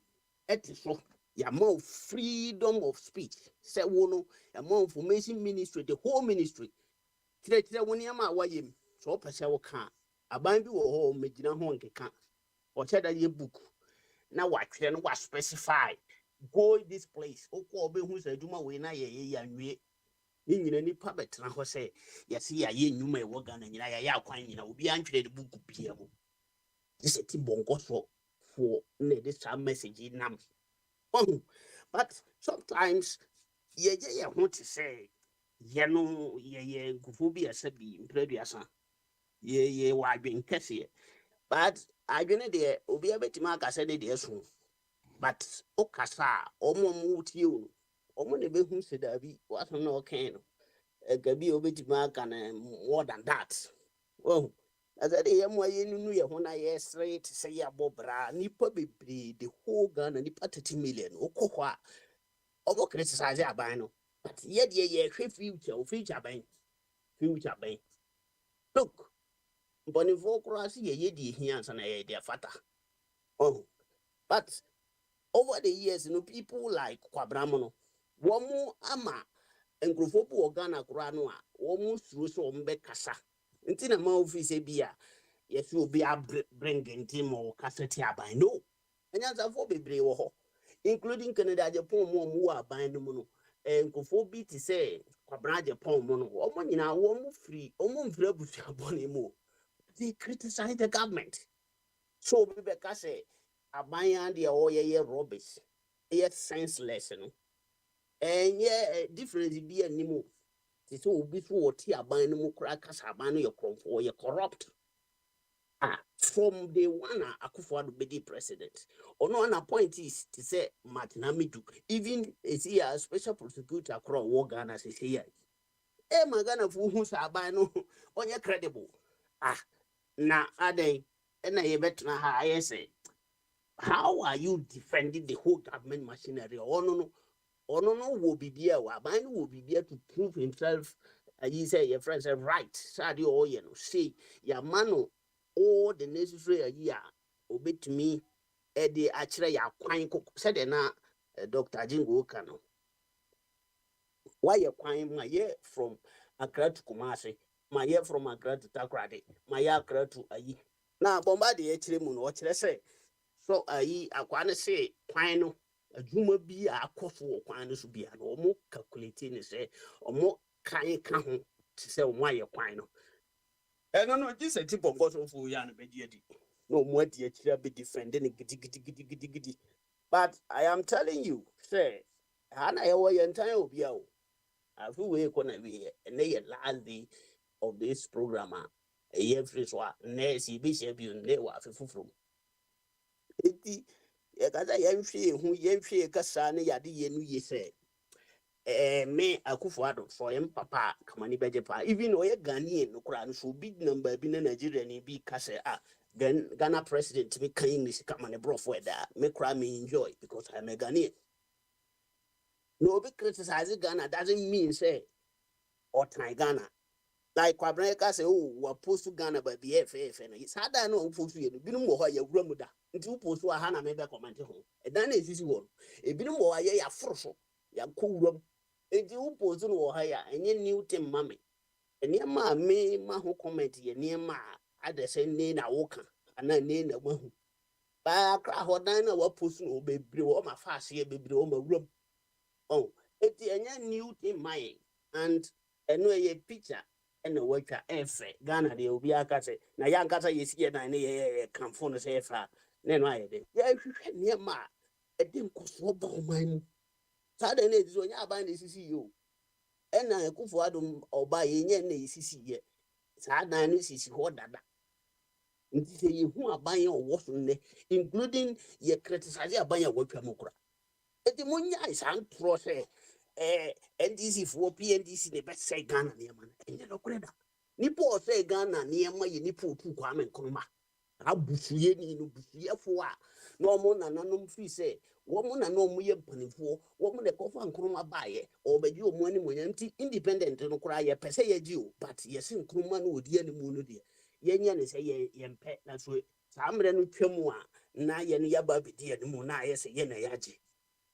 ɛte so yamount freedom of speech. Say wono yamount information ministry, the whole ministry. Tire woni ama wayem. So pese wo kan. Aban bi wo ho megina ho nkeka. O cheda ye book. Na wa twere no wa specify. Go this place. Okọ obehu se adwuma we na ye anwie. Ni nyina nipa betena ho se yesi ya ye nnwuma e wo ga na nyina ya akwan nyina obi antwere de book bia mo. This is bongo so for this message nam. But sometimes ye want to say ye gufubi asabi impreduasa ye wadwen kese but adwene de obi abetima akasa de de so but okasa omo mutie o omo ne behu se da bi waso na okan no gabi obetima aka na more than that oh as I say, mo ye nunu ye ho na ye straight say ya bobra nipa bebre the whole Ghana nipa 30 million okọ a obo criticize aban no but ye ye hwe future ban look bonifo cross ye di hia so na ye dia fata oh but over the years people like Kwabramo no womu ama enkrofo bu Ghana kura no a womu suro so ombe kasa nti na ma office bia yes will be bringing team or cassette aban no anya for bebre wo ho including Canada Japan mo aban no no nkofo bi ti say Kwabra Japan mo no omo nyina wo mo free omo mfra busu abone mo they criticize the government so be ka say aban and the ye rubbish ye senseless no ye difference bi animo ti so obi so wo ti aban no mo kra kasa aban no ye kromfo ye corrupt from the one Akufo-Addo be president. Or no an appointees to say Martinamidu, even is here a special prosecutor across war Ghana is here. Magana for who's abano on your credible. Na ade and I bet na I say. How are you defending the whole government machinery? Or no will be there, Aban will be there to prove himself. You say your friends are right. Sadi or you know, say your mano all the necessary year obey to me. The actually ya quine said na Dr. Jingo Kano. Why you quine my year from Accra to Kumasi, my year from Accra to Takrade, my year Accra to Ayi. Now Bombadi actually moon what I say. So akwane say kwan no adwuma bi a akɔ so wɔ kwan no so bia no ɔmo calculate ne sɛ ɔmo kan ka ho te sɛ ɔmo ayɛ kwan no ɛno no gye sɛ ti pɔnkɔ so fo yɛ no bɛgye adi na ɔmo adi akyire bɛ defend ne gidigidi but I am telling you say ha na yɛwɔ yɛn ntan obi a o afi wei kɔ na wei ɛnɛ yɛ last day of this program a ɛyɛ firi so a nɛɛsi bi hyɛ bi ne wɔ afi foforɔ eti yɛkasa yɛnhwɛ kasa ne yɛade yɛ no yɛ sɛ me Akufo-Addo for him papa kamani beje pa even oye Ghanaian no kura no so big number bi na Nigeria ni bi ka say Ghana president me kan English kamani bro for that me kura me enjoy because I'm a Ghanaian. No be criticize Ghana doesn't mean say or try Ghana. Like Kwabreka say, oh, we post to Ghana by BFF and it's hard I know for you. Binum or ya Ramuda. Until post to a Hana maybe comment home. And then is this one. A binum or ya froso. Ya cool room. And you post to or higher and you new team mammy. And near ma me ma who comment ye near ma at the same name I walk and I name a one. By a crowd or diner what post no baby or my fast here baby or my room. Oh, it's a new team my and a picture. And work Ghana, they will be a cat. Now, young cat is here, and they come from the safe. Then I did. Yeah, if you had near ma, a dim cost for mine. Suddenly, it's when you buy the CCU. And I go for Adam or buy any CC. Sad nine is what that. Who are buying or washing, including your criticizing buying a work. The money is untrusted. NDC for PNDC the best say Ghana near man. And you know, Nipo say Ghana near my Nipo to come and come back. Abusuye no busuye for no more than no free say, woman and no more penny for woman the coffin and croma buy or be you money when empty independent no cry a per se you, but yes, in Kruman would ye any moon dear. Yen say ye pet that's way. Some ren chumwa na yen yababi dear the moon I say yen yaji.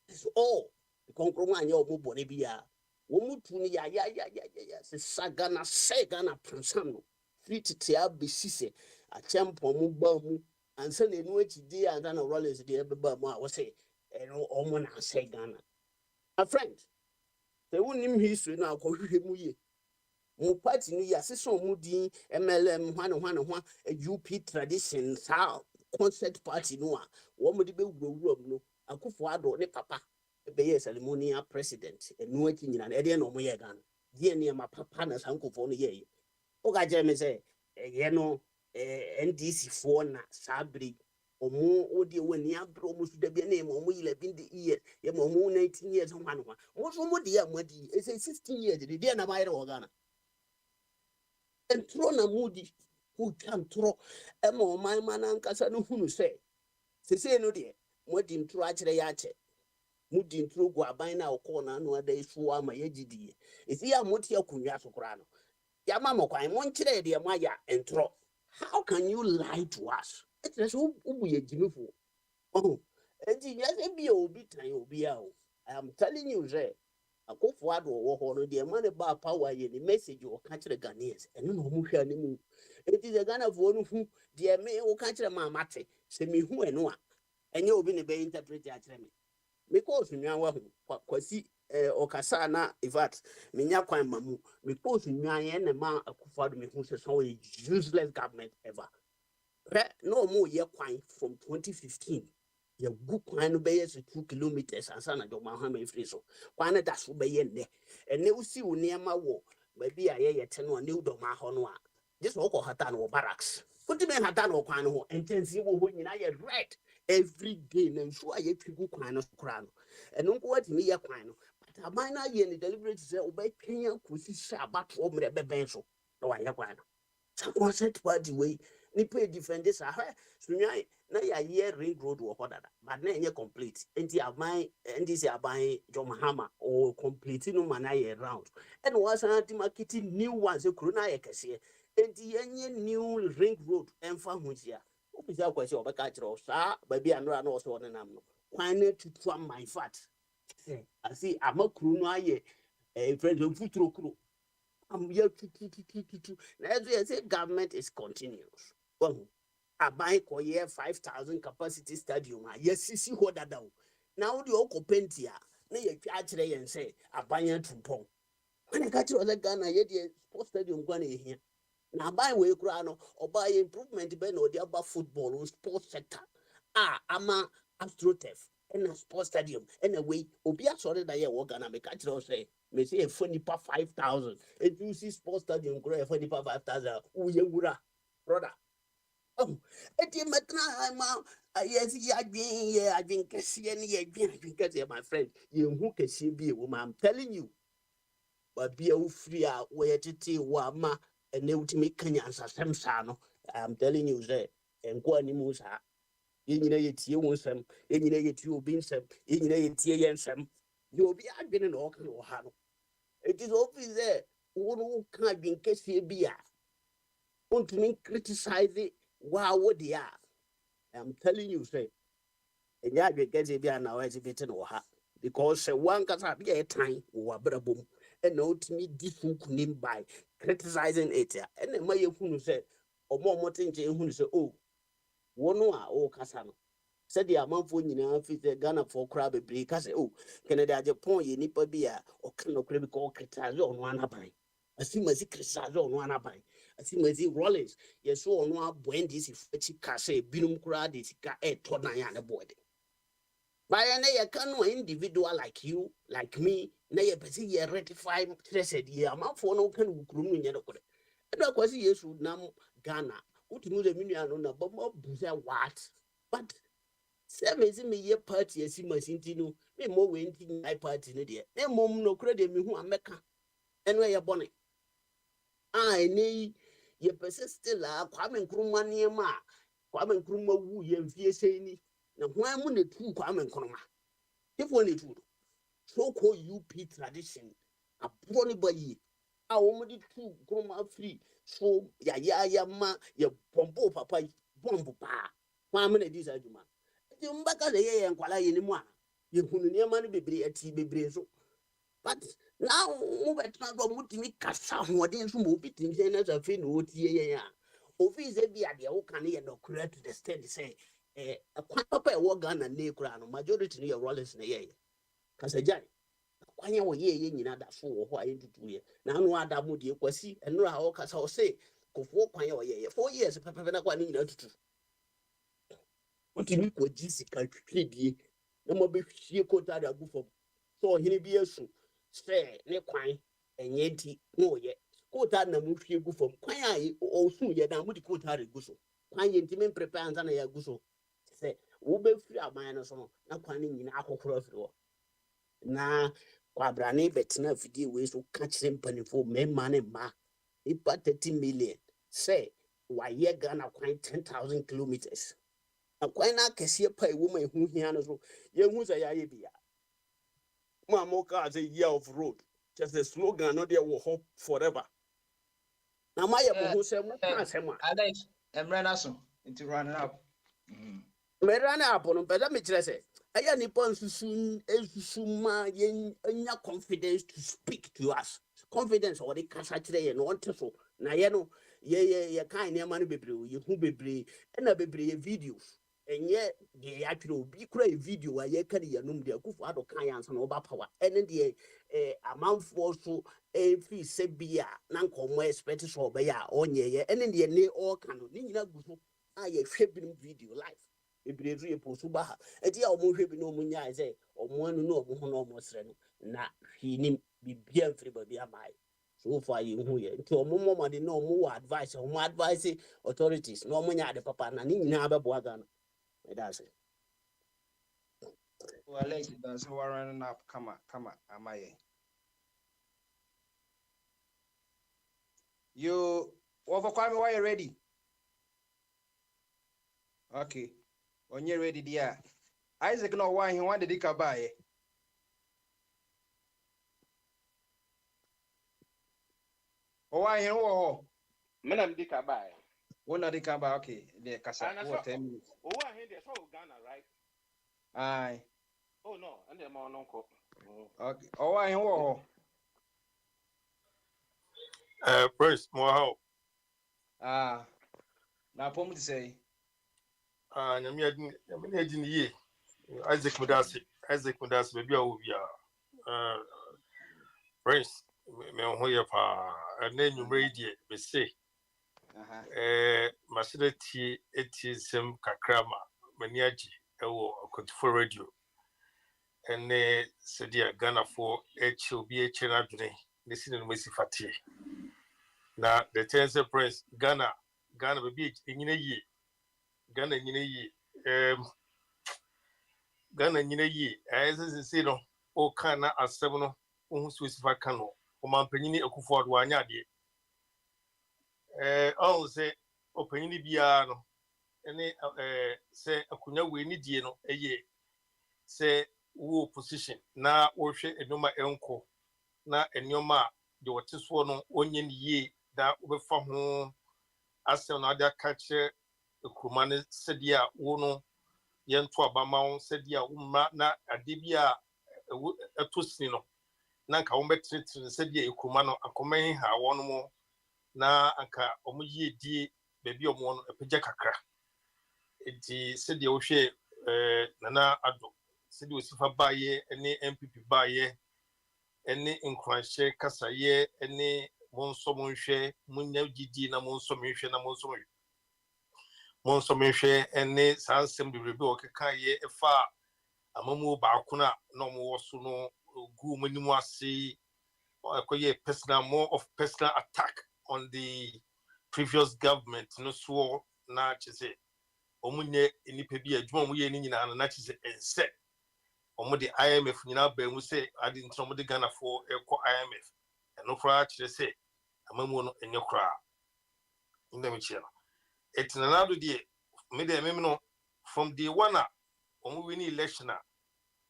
That's all. Konkroma nya omo bone bia wo mutu ni ya se sagana se Ghana pansano fit tia besise a champo mu ba mu ansa na enu akide ansa na Rollins de beba mu a wo se eno omo na se Ghana a friend se wonim history na akohwe mu ye mu party ni ya se so mu din MLM hwane UP tradition sa concert party no a wo mu de be wura no Akufo-Addo ne papa be ceremonial president and no king and Eddie no more gun. Dear near my papa and uncle for the year. Oga Jemmy say, no NDC for na sabri or more audio when you have almost the name or we live in the year, your more 19 years on one. What's more dear, Muddy? It's a 16 years, the dear Namai organa. And Trona Moody, who can throw a more my man and Casano who say, say no dear, what in trudge the yache. Mudi ntro go aban na okona no ada isu ama yegidi isi ya moti akunwa sokora no ya mama kwan mo nkire de ma ya ntro. How can you lie to us? It is ubu yegimifo oh enti yes be obi tan obi a o. I am telling you say Akufo-Addo wo ho no de ma ne ba power ye ni message o ka kire Ghanaians eno no mo hwa ne mu enti the Ghana fo no hu de me o ka kire ma mate se me hu eno a enye obi ne be interpret a kire me because nwan wa hu kwasi okasa na evat menya kwan mamu because nwan ye na ma Akufo-Addo me hu se so useless government ever no more ye kwan from 2015 ye gu kwan no be 2 kilometers ansa na joma ha me free so kwan na da so be ye ne ene usi wo niema wo ba bi a ye yete no ne udoma ho no a just wo ko hata no barracks put me hata no kwan no ho intensi wo ho nyina ye red every day na nso aye twigu kwan no kora no eno nko watimi ye kwan no but aban na ye ne deliberate say obetwen akosi sha abato mre beben so na wa ye kwan no concert party way ni pay defend this sunyan na ya ye ring road wo hodada but na enye complete enti aban ndisi aban Jomahama or complete no man na round and was anti marketing new ones kuruna ye kese enti enye new ring road emfa hunjia opisa kwese obeka kire sa ba bia no na so ne nam no kwan na tutu my fat asi amakuru no aye friend futuro kuro here to let's say government is continuous. Well, I buy 5,000 capacity stadium. Yes, see what that down. Now the okopentia na ye twa akire yen say abanya tumpon. When I catch you Ghana ye the sports stadium kwan ehia. Na aban we kura no oba ye improvement be no the aba football or sports sector. Ama AstroTurf and a sports stadium and a way obi asore da ye wo Ghana me catch you say me say for nipa 5,000 and you see sports stadium grow for nipa 5,000 uye wura brother. Oh, eti metna ma yes I drink kesi and ye drink kesi my friend you who kesi be woman I'm telling you but be a free where titi wama and they would make Kenyans as them sano I'm telling you say and go animusa in ye tea wonsem in ye tea beansem in ye tea yensem you'll be been an organ or hano it is obvious there who can't be in case ye be want to me criticize it wow what they are I'm telling you say and ya get it be an hour exhibiting or ha because one can be a time or boom and no to me different name by criticizing it and then my who said or more things who say oh one or casano said the amount for you fit Ghana for crab break I say oh Canada Japan ye nipa bia or can no crab call criticize on one by I see my criticize on one by I see my Rollins yes so on one when this if case binum crowd is got a tonaya boy. By a can individual like you, like me, na ye pesi ye rectify stressed ye amount for no can ukrum in yellow. And of course, yes, would nam Ghana. What move the million on a bomb of what? But 7 me ye party as he must intinu, me more winning my party in the no mom no credit me who are mecca. And where your bonnet. I need ye persist still Kwame Nkrumah near ma. Kwame Nkrumah woo ye fear say. Now, why would the two Kwame Nkrumah? If one it would so-called UP tradition, a brony boy, a woman two grandma free, so ya ma, ya pompo papa, bombo pa, 1 minute this argument. The Mbaka the year and Kuala in one, you put near money be a tea be so. But now, over time, what to me, Cassa, what didn't move it in Janet of Fin, what ye, Office be at the old canny and no credit to the steady say, a papa war gun and near crown, majority near Rollins in the year. Kasajai. Kwanya wo ye nyina da so wo ho aye tutuye na anu ada mu de kwasi enu a wo kasa wo say kofo kwanya wo ye 4 years pepepe na kwa ni nyina tutu wotimi ko gisi ka twedie na mo be hwie kota da gu fom so hini bi esu say ne kwan enye nti no ye kota na mu hwie gu fom kwan a o su ye na mu di kota re gu so kwan ye nti me prepare anza na ya gu so say wo be firi aman no so no na kwan ni nyina akokoro afiri wo na kwabrane betina video we so catch them panifo me man ma ipa 30 million say why ye Ghana quite 10,000 kilometers na quite na kese pa e woman hu hia no so ye hu say ya ye bia ma mo ka say year of road just the slogan no there will hope forever na ma ye mo hu say mo ka say ma Alex, Emrana so into running up. me rana apono peda me kire say aya nipa nsusu ma ye nya confidence to speak to us confidence or the kasa kire ye no onte so na ye no ye kan ne ma no bebre ye hu bebre na bebre ye videos enye de ya twere obi kura e video a ye ka de yanum de akufo ado kan ya ansa na oba power ene de amanfo so fi se bia na nkomo expect so obeya onye ye ene de ne all kan no ni nyina guso a ye hwe bi video live ebrezu ye posu ba ha eti a omo hwe bi no omo nya say omo anu no omo ho no omo sre no na hwinim bibia mfiri ba bia mai so far ye hu ye nti omo mo de no omo advice authorities no omo nya de papa na ni nyina abebo aga no that's it. Well, Alex, that's why running up. Come on, am I? You overcome why you ready? Okay. When you're ready, dear. Isaac no why he wanted to buy. Oh, why he oh. Menam di kabai. One of the buy. Okay, the casa. What 10 minutes? Oh, I hear that's all Ghana, right? Aye. Oh no, and the more uncle. Okay. Oh, why he oh. Praise more help. Now for me to say. Nyame adi ye. Isaac Mudasi. Isaac Mudas maybe I will be Prince me on here and then you radio me say Maserati etisem kakrama maniaji ewo akotfo radio ene sedia Ghana for HOB HNA dwene listen no mesi fatie na the tense Prince Ghana baby nyina yi Ghana nyina yi Ghana nyina yi say no o kana asem no ohun so sifa kan no o mampanyini akufo ado anya de all say opanyini bia no ene say akunya we ni die no eye say wo position na wo hwe enoma enko na enoma de wote so no onye ni yi da obefa ho asem na ada ka che ekuruma ne sedia wo no yento abama sedia umma na adebia etosini no na nka wo betretre sedia ekuruma no akoman ha wono mo na anka omuyi die bebi omo no epegya kakra enti sedia wo hwe nana ado sedia osifa baye ene MPP baye ene nkwanhye kasaye ene monso monhwe munya gidi na monso monhwe na monso monhwe ene sansem de rebe okekaye efa amamu baako na no mo woso no gu manimu ase akoye more of personal attack on the previous government no so na chese omunye enipa bi adwuma mu ye ni nyina na chese ense omude IMF nyina ba mu se adi ntro omude Ghana for ekọ IMF eno kra chese amamu no enye kra ndem chiela etinanado die me de no from the one omu win election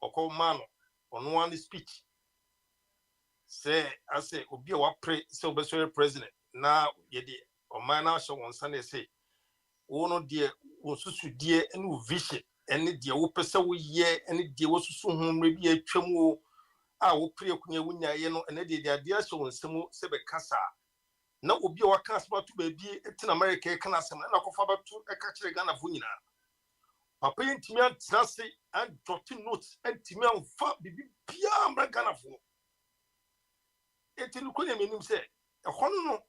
okọ mano ono one speech say ase obi a wa pre say obeso president na yede oman na so won sane say wono de osusu de ene vision ene de wo pese wo ye ene de wo susu ho mre bi atwam wo a wo pre kunya wunya ye no ene de ade aso won semu se be kasa na obi a waka asba to ba bi etin America e kana asem na kofa ba to e ka kire Ghana fo nyina papa yintimi antrase and jotting notes entimi anfa bibi bia amra Ghana fo etin ko nyame nim se e hono no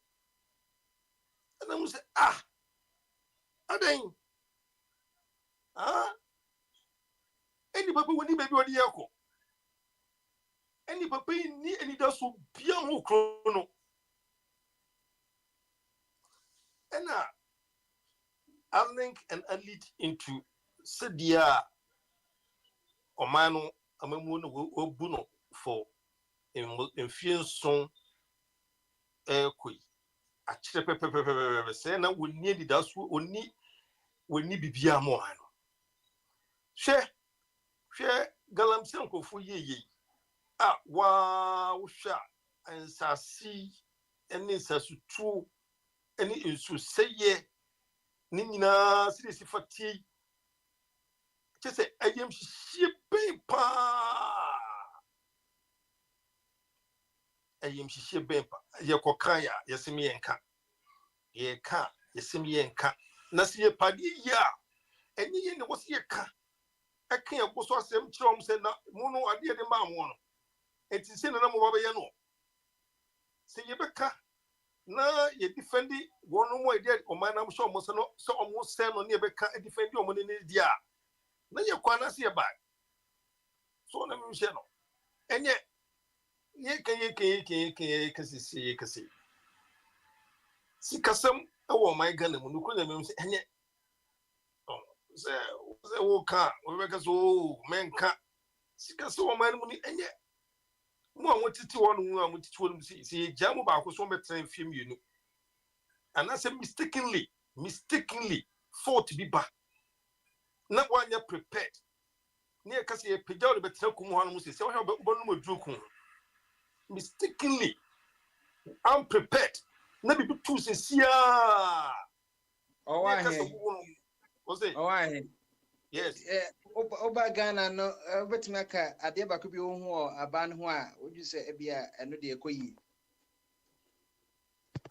na mu se adan eni papa woni baby odi yako eni papa ni eni da so bia ho kro no ena I link and I lead into sedia omano amamu no obu no for enfienson koi a chire pepepepe say na woni edi da so oni bibia mo ano hwe galamse nkofo yeye wa hwa ansasi eni sasutu eni insu seye ni nyina sirisi fati chese ayem hihie bempa ye kokan ya yesemi yenka ye ka yesemi yenka na siye padi ya eni ye ne wosi ye ka akan ye boso asem kirom se na mu no ade de ma mo no enti se na mo baba ye no se ye beka na ye defendi wonu mo ide o man am sure mo se no so o mo se no ne beka defendi o mo ne dia na ye kwana se ye ba so na mi she no enye ye kasi si kasam e wo man Ghana mu no ko na mi se enye se wo ka wo be ka so menka si kaso wo man mu ni enye mo a wotiti wo no a wotiti wo no si jamu ba ko so betra fiem yenu and I say mistakenly fault bi ba na wanya prepared ne ka se pejja wo betra kumu ho no se wo ha bo no maduru ku mistakenly unprepared na bi tu se sia yes oba Ghana no betimi aka ade ba ko bi wo hu aban ho a woju se ebia eno de ekoyi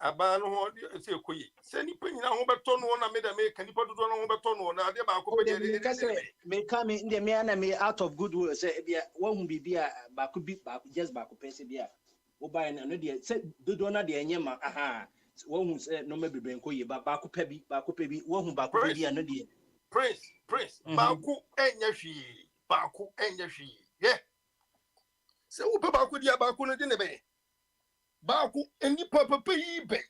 aba no ho se koyi se nipa nyina ho beto no na me da me kan nipa dodo no ho beto no na ade ba ko pe de ka say me ka me ndem ya na me out of goodwill say bia wo hu bibia ba ko bi ba just ba ko pese bia wo ba na no de say dodo na de enye ma aha wo hu say no ma bebre nko ye ba ko pa bi wo hu ba ko pa bi no de Prince ba ko enya hwi yeah se wo pe ba ko dia ba ko no de ne be ba ko eni papa yi be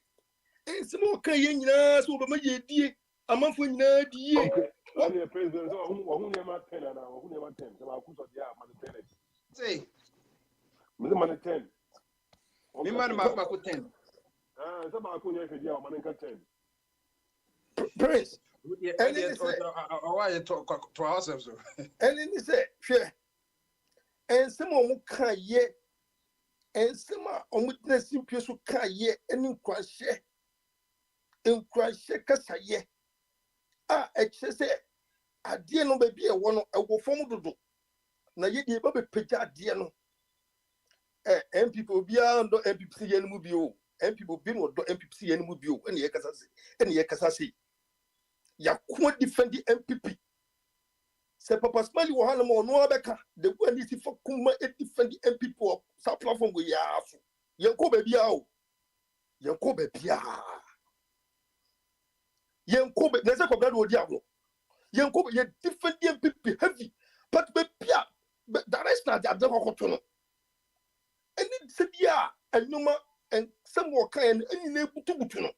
ense mo kan ye nyina so ba ma ye die amanfo nyina die Okay. I'm the president. So who never 10 and who never 10. So I could say, man, 10. say Man, 10. me man ba ko 10 So I could say, man, 10. Prince and it why to ourselves and ni say hwe ense mo kan ye ense ma omutna simpie so kan ye eni nkwanhye kasa ye a eche se ade no ba bi e wo no ewo fom dodo na ye die ba be pagya ade no MPP obia ndo MPP ye no mu bi o MPP bi no do MPP ye no mu bi o ene ye kasa se ya ko defend MPP se papa smali wo hanam ono abeka de go ani si fakuma e defend MPP o sa platform go ya afu ye ko ba bia o ye ko ba bia ye ko ba na se ko brado odi agwo ye ko ye defend MPP heavy but be bia that is not the adeko no eni se bia enuma en some kan eni na butubutu no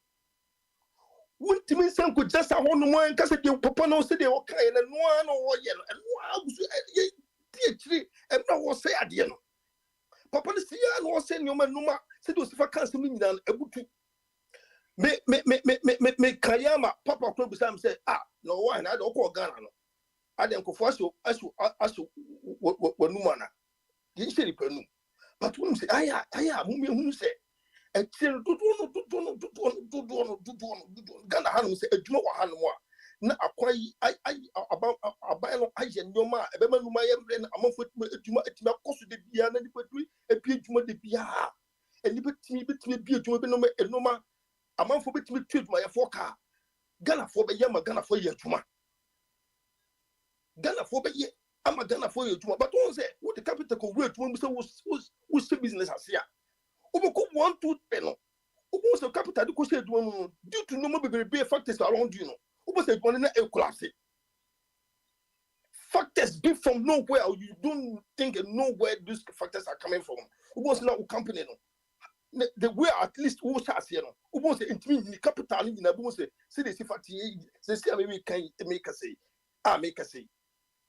wontimi san ko jasa ho no mo en kase de papa no se de o kan na no no wo ye no agusu ye tie chiri e na wo se ade no papa no se ya no wo se nyoma numa se de o sifa kan se nyina abutu me kayama papa ko bu sam say no why na de ko Ghana no ade nkofo aso wo numa na ye sheri panu but when say aya mu me hu say e chiri dodo Ghana hanum say adwuma wa hanum a na akwai aban no aye nyoma e be manuma ye mbre na amafo adwuma etima koso de bia na nipa tu ebi adwuma de bia eni betimi bi adwuma be no enoma amanfo betimi tu adwuma ye foka Ghana fo be ye ma Ghana fo ye adwuma Ghana fo be ye ama Ghana fo ye adwuma but on say what the capital ko we adwuma say was business asia oboko 1 2 10 no obo say capital ko say adwuma no due to no more be factors around you no obo say adwuma na e collapse factors be from nowhere you don't think and know where these factors are coming from obo say na company no the way at least who shas here no obo say intimi ni capital ni na obo say they see factory say me can make say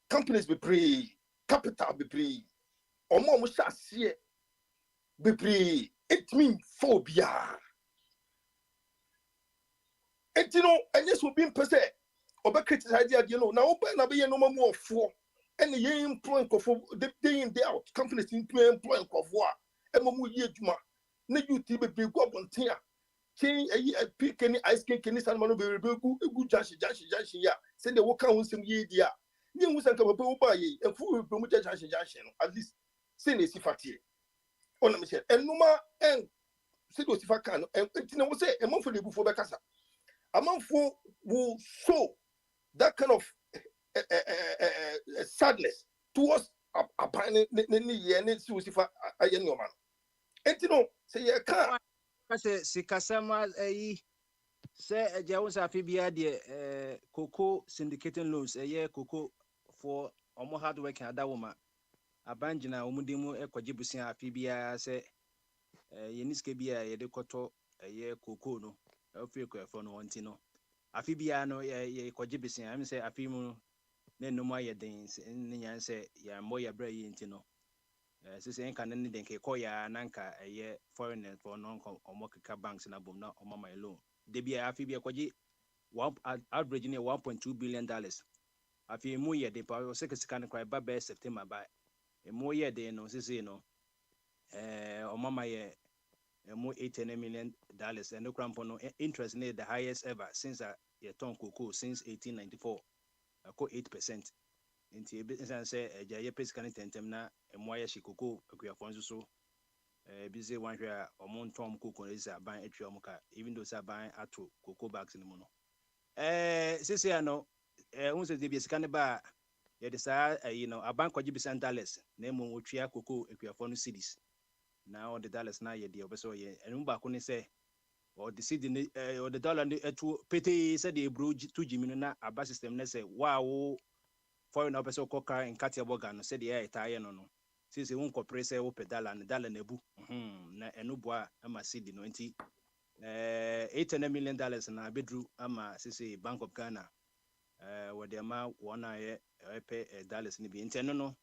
companies be pray capital be pray omo shas here be pray it mean phobia and you know and yes we been per se oba criticize the no na oba na be no more for and ye employ for the day in day out companies employ nkofo a emo ye adwuma na youth be be go abonten a kin pick any ice cream kin san mano be egu janshi ya say the work kan nsem ye dia ni hu san ka be ba ye enfu be mu janshi no at least say na si fatie ona me say enuma en say do si fa kan no entina wo say emanfo le bufo be kasa amanfo will show that kind of sadness towards a pani ye ne si usifa aye no man entino say ye ka say sikasama say ejawo sa fi bia de cocoa syndicating loans cocoa for omo hard work adawoma abanjina omudemu ekwaje busia afi bia say yeniske bia ye de koto cocoa no afi ko no wonti no afi bia no ye kwaje busia am say afi mu na no ma ye den nya say ya mo ya bra yi nti no sisi enka ne den ke koya nanka foreign for non omokeka banks na bom na omama loan de bia afi bia kwaje average ne 1.2 billion dollars afi mu ye de pa o sika ne kwa ba be September ba mu ye de no sisi no omama ye mu 80 million dollars and the crampo no interest ne the highest ever since ye ton cocoa since 1894 ko 8%. Inti ebi insan say eja ye pesika ne tentem na emo aye shi cocoa akuafo nso so busy one here or Montom cocoa is a buying a even though say buying at cocoa bags in the mono. Sisi ano unse de bies kaneba ye de sa a bank kwaji bisan dollars na emu otwia cocoa ekuafo no cities na all the dollars na ye de obeso ye enu ba ko ni say or the city or the dollar etu pete say de bro to jimi na aba system na say wow foreign obeso koka in katia boga no say de e taye no sisi won kopre say wo pedala na dollar na bu na enu boa ama city no nti $800 million na bedru ama sisi Bank of Ghana where the amount one pay dollars ni bi inteno no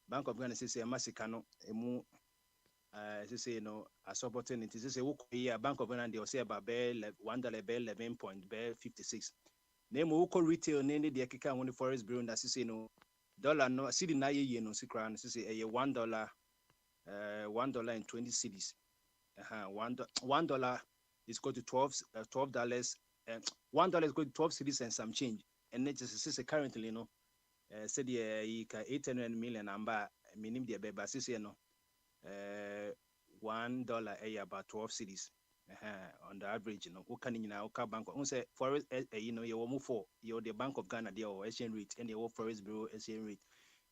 Bank of Ghana sisi amasika no emu sisi no supporting it sisi wo here Bank of Ghana they say about $1 11.56 na emu wo retail ne de keka won forest bureau na sisi no dollar no cedi na ye no sikra no sisi $1 $1.20 cedis $1 is equal to $12 $1 is equal to 12 cedis and some change and it is currently you know said you can 800 million number minimum the baby sisi no $1 about 12 cedis on the average you know what can you know bank say for you know you move for you the Bank of Ghana there or exchange rate and your forest bureau exchange rate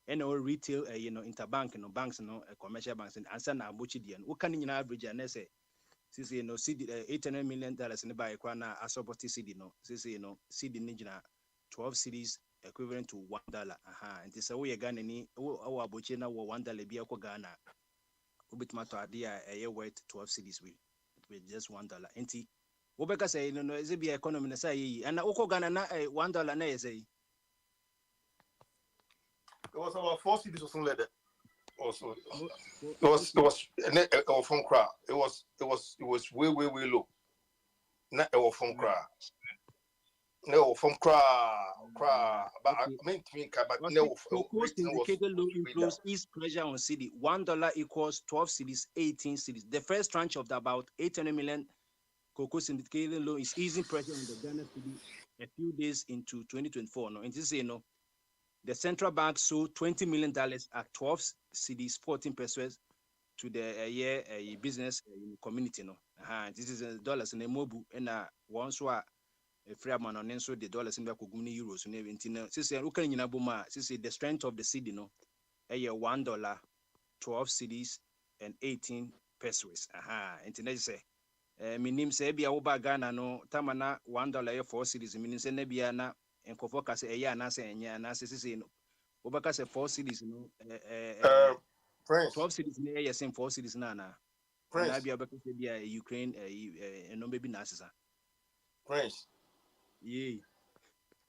and all retail you know interbank you know banks you know commercial banks and answer na abuchi there what can you know average and say since you know CD $800 million in the buy kwana asopoti CD no since you know CD nijina 12 cedis equivalent to $1 and this way Ghana ni our abuchi na $1 bi akwa Ghana ubitma to adia worth 12 cedis with just $1 enti wobeka say no is be economy na say yi and ukọ Ghana na $1 na say It was about 4 cities or something like that. Also, it was from crowd. It was way low. Not it from crowd. No, from crowd. But I mean, but no. Indicated low inflows is pressure on CD. $1 equals 12 cedis, 18 cedis. The first tranche of the about 800 million cocoa syndicated loan is easing pressure on the Ghana cedi a few days into 2024. No, and this you know. The central bank sold $20 million at 12 cedis, 14 pesos to the business community. No, this is dollars in a mobu and once a free amount on so the dollars in the Kuguni euros. Since the strength of the cedi, no, $1, 12 cedis, and 18 pesos. And say, minim say be a Ghana no tamana $1 4 cedis, meaning say nebiana. And Kofoka say, na say, na say, no. Obaka say 4 cities, no, 12 cities, no, same 4 cities, na. And I be able to say, Ukraine, and no maybe Nasa. Prince. Yeah.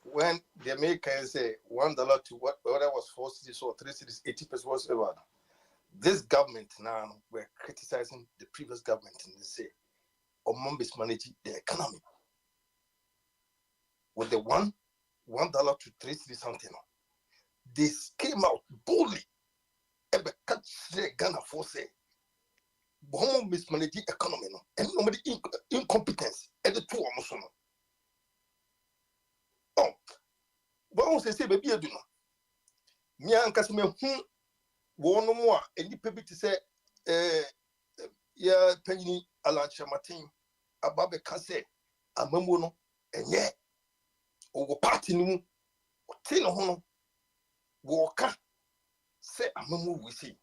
When the Americans say $1 to whether was 4 cities or 3 cities, 80% whatsoever. This government now we're criticizing the previous government and they say, Omon mismanaging the economy. With the $1 to 3 cities something. They came out boldly and catch Ghana for say, "Bomo mismanaging economy no, and nobody incompetence and the two almost no." Oh, but say baby you do no. Me and Kasime one more and the people to say, yeah, penny Alan Chamatin, Ababe Kase, Amamono, and yeah, over party no, Tino Hono. Walker say amamu we see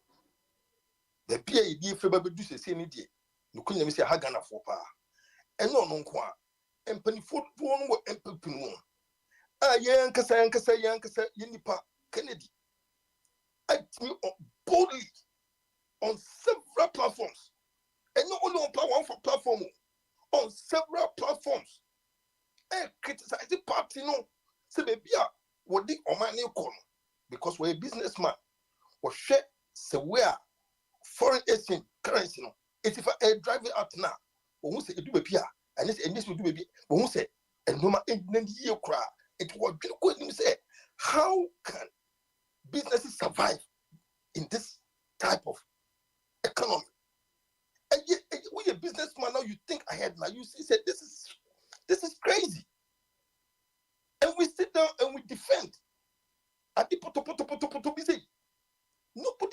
the pia e feba bedu sese ne die no kunya mi say hagana for pa eno no nko a empanifo no wo empapinu a yankasa yenipa Kennedy act me boldly on several platforms and not only on platform on several platforms and criticize the party no say baby a what the omani kono because we're a businessman or share so where foreign exchange currency no it's if I drive it out now but who say it do be and this will do be but who say and no matter year cry it was going say how can businesses survive in this type of economy and yet we a businessman now you think ahead now you see said this is crazy and we sit down and we defend. Nobody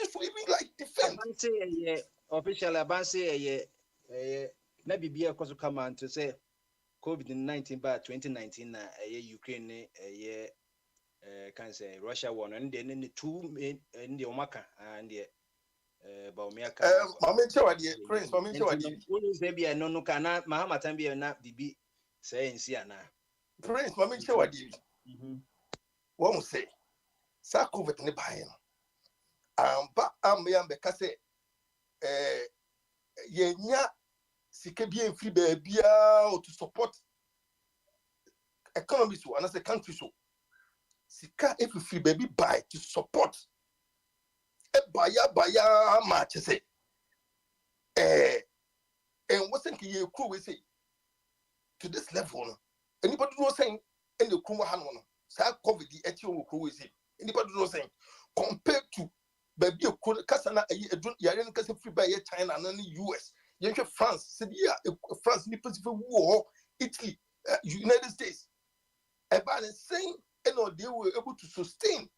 should even like defend. I say official abanse na bibia koso come on to say COVID-19 by 2019 na Ukraine ne can say Russia won and then the two in the omaka and the Baumiaka. Mama Chawadi, Prince, Mama Chawadi. Say be no kana Mahama Tambi na bibi say in Siana. Prince, Mama Chawadi. One say, Sa COVID ne bayan. But am because yenya sika bien free baby to support economy so and as a country so sika if free baby buy to support e buy match say and wasn't you crew we say to this level no anybody know saying in the crew han no say COVID the etio crew we say anybody know saying compared to baby kasana yare no kasa free buy China and US France said yeah France ni pacific war Italy United States about the same and they were able to sustain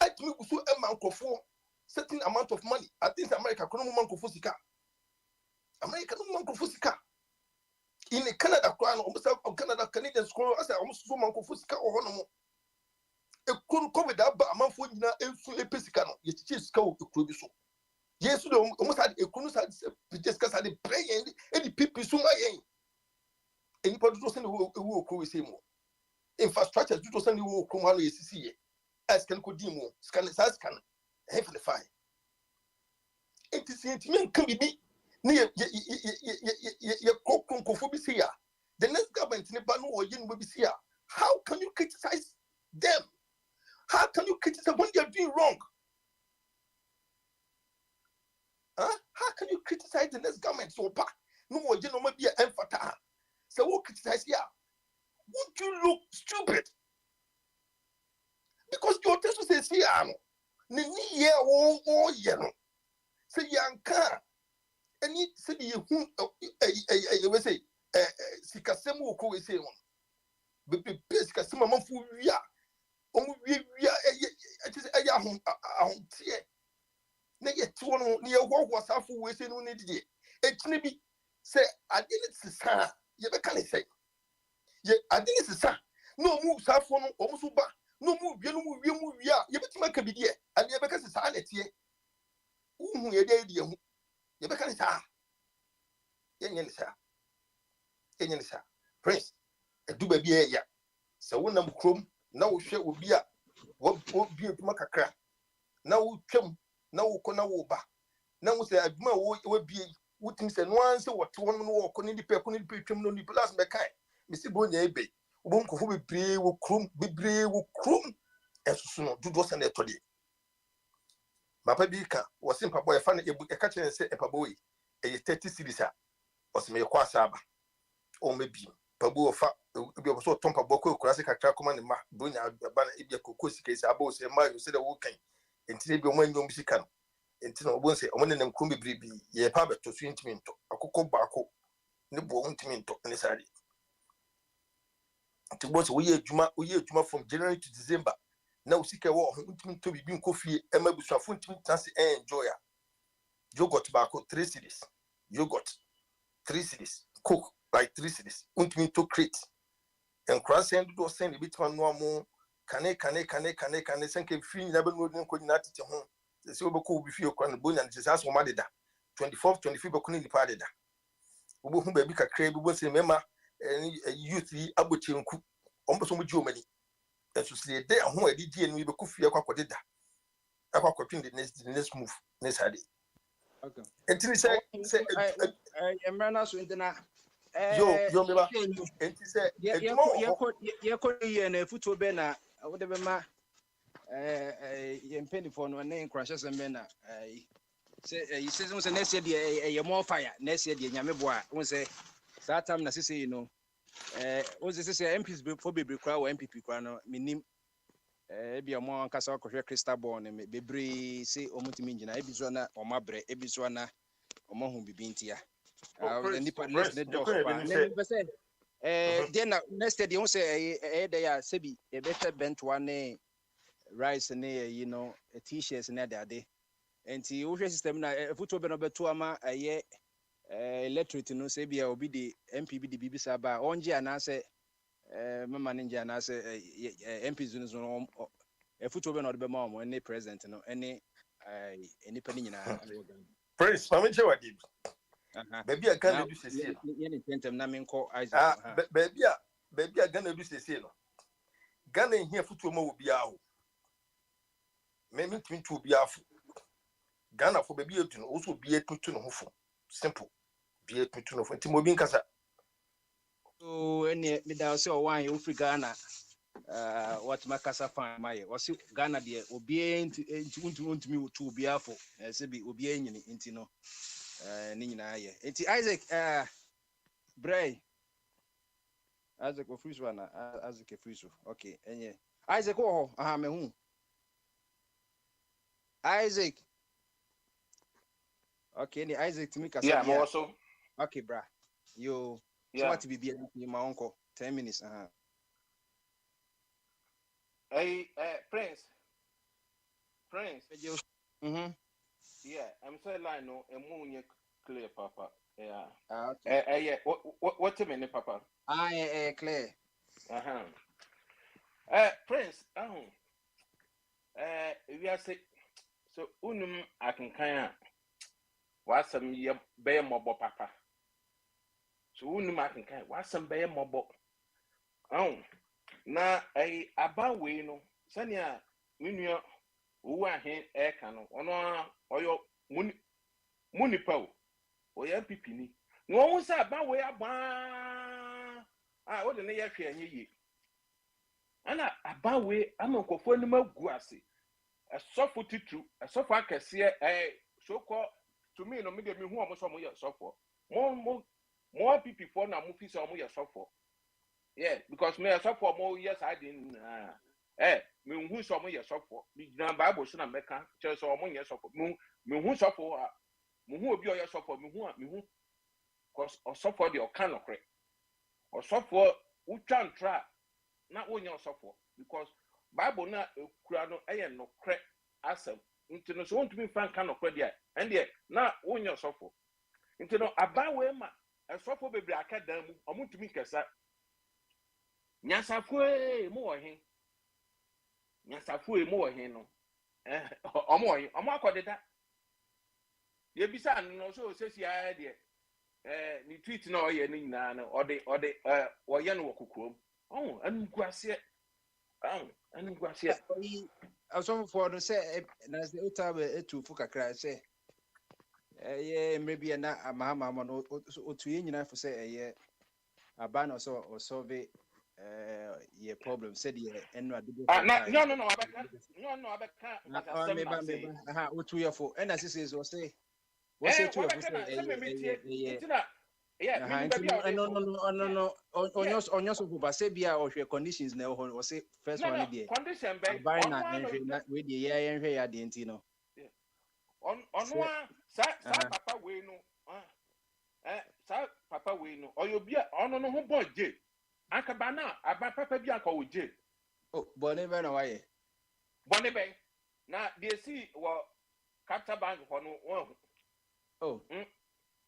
at me so a man for certain amount of money. I think America couldn't man kofusika. America no man kofusika. In Canada, almost Canada Canadian school, I said almost so man kofusika or honomo. A couldn't cover that but a man for you a pesicano, yet she's go to Crubiso. Yes, almost had a cruise had discuss had a pray any people so my anybody doesn't who crew is more. Infrastructure do send you come on see as can could demo scan heavily fine. It is intimate can be near your cocophobia here. The next government in the Banu or Yin will be here. How can you criticize them? How can you criticize when they are doing wrong? How can you criticize the next government so bad? No more you know maybe an emphata. So who criticize here? Won't you look stupid? Because your test says here, Nini ye or yellow. Say young car. And it said you will say, Sikasemu ko say one. But the best Casima Mafu ya. We are a young tear. Nay, one near what was half we say no need it. It's maybe say, I didn't say, you can't say. Ye adini sisa no move sa fo no omuso ba no move wie a ye betima ka bidie ani ye beka sisa na tie uhu ye de hu ye beka ni sa ye nye ni sa Prince edu ba bi ya se wonam krom na wo hwe obi a wo bi eduma kakra na wo twam na wo ko na wo ba na wo se aduma wo bi wutim se no anse wo te won no wo ko ni pe twam no ni plus be kai Missy Bonya Ebe, Bunko be will crum, be brave, will crum, and so do was an etody. Mapa Bika was simple boy, funny a catcher and say a paboy, a 30 cities was me a quasaba, or maybe Pabu of so Tompa Boko, classic Tracoman and Bunya, Bana Ibia Cocosi case, I both say, my, you said a walking, and today be one young Michigan, until I won't say, one of them could be ye pabet to swing to me, a cocoa barco, no bone to me, and it's it was we juma from January to December. Now seek a war to be being coffee and maybe some fancy enjoy. You got tobacco 3 cities. You got 3 cities. Cook like 3 cities. Until to create and cross and do send a bit one more. Can send free never know could not at home. The silver cool before you can bone and disaster madida. 24th, 25th, couldn't depart. Who baby can crave was remember. Youth abuchi nku ombo so muji omani eso se dey ho adidi enu be kufia kwakodeda akwakotwin the next move next hade Okay. Enti say emrana so intina yo meba enti say ye ko ye na futo be na wo de be ma ye mpendifo no na nkrahye sembe na say you say next year dey more fire next year dey nyame bo a wo say that time na say you know was this say MPs before be crowd or MPP crowd no minim be among kasa kohwe crystal ball ne bebre say omutimi ngina ebizo na omabre ebizo na omohu bibintia nipa list ne dos pa ne be say then next day you say dey ya sebi e better bent one rice ne you know t-shirts ne dey enti wo hwe system na foto be no beto ama aye electorate no say bia obi de MPB de bibisa ba onje anase mama ninja anase MPs no foto be no de be ma omo ne president no ene enipa ni nyina Prince, mama che wa di. Baby a Ghana now do sese no. ye ne tentem na menko Isaac Ah, baby a Ghana do sese no. Ghana here foto ma obi a ho. Me ntimi tu obi afo. Ghana for baby etu no also be etu no ho fo. Simple. Be etu no fo. Nti mo bi nkasa. so ene me da say o wan you free Ghana what makasa fan my o si Ghana de obi ntumi tu obi afo se bi obi enyini nti no ni nyina ye nti Isaac Bray Isaac o free so na Isaac e free so okay enye Isaac o aha me hu Isaac okay ni Isaac timi kasa Yeah, I'm also. okay bra yo so Yeah. what be be my uncle 10 minutes Hey, Prince. Yeah, I'm saying like no, a moon clear, Papa. Yeah. okay Yeah. What's a minute, Papa? clear Prince. We are say so. I can kind of what's some ye bear mobo, Papa. So I can kind what's some bear mobo. Na about we no. Sanya, Minya, who are here, cano, or muni pao. Oya pipini no won say ba we aba wo de ne ye hwe anye yi ana aba we amankofo ni magu ase esofo titru esofo akese so call to me no me de me hu omo so mo ye sofo mo pipifo na mo fi so mo ye sofo yeah because me sofo mo yes I didn't me hu so mo ye sofo bi na bible so na meka che so mo ye sofo me hu sofo mo hu obi o ye sofo me hu because osofo de okanokre osofo utwantra na wonya osofo because bible na ekura no eye nokre asem nti no so wontumi fan kanokre dia ende na wonya osofo nti no abawe ma osofo bebre akadan mu omuntumi kesa nyasafo mo wo he nyasafo mo wo he no omo akodeda ye bisa no so sesi a de ni tweet na oye ni nyina na ode oye no wokukuom anguase anguase also for no say na say utabe etufu kakra say maybe na amahama no otu ye nyina fo say aba na so solve ye problem said ye enu adebo no abeka aha otu ye fo and as say so say what say to ye fo say yeah no onyo so ba say bia o hwe conditions na o say first one dey condition be buy na enhwe na we dey ye enhwe ya dey nti no ono sa papa we no sa papa we no oyobia ono no ho boje akaba na aba papa bi aka oje oh bone be na waye bone be na dey see wo capital bank for no oh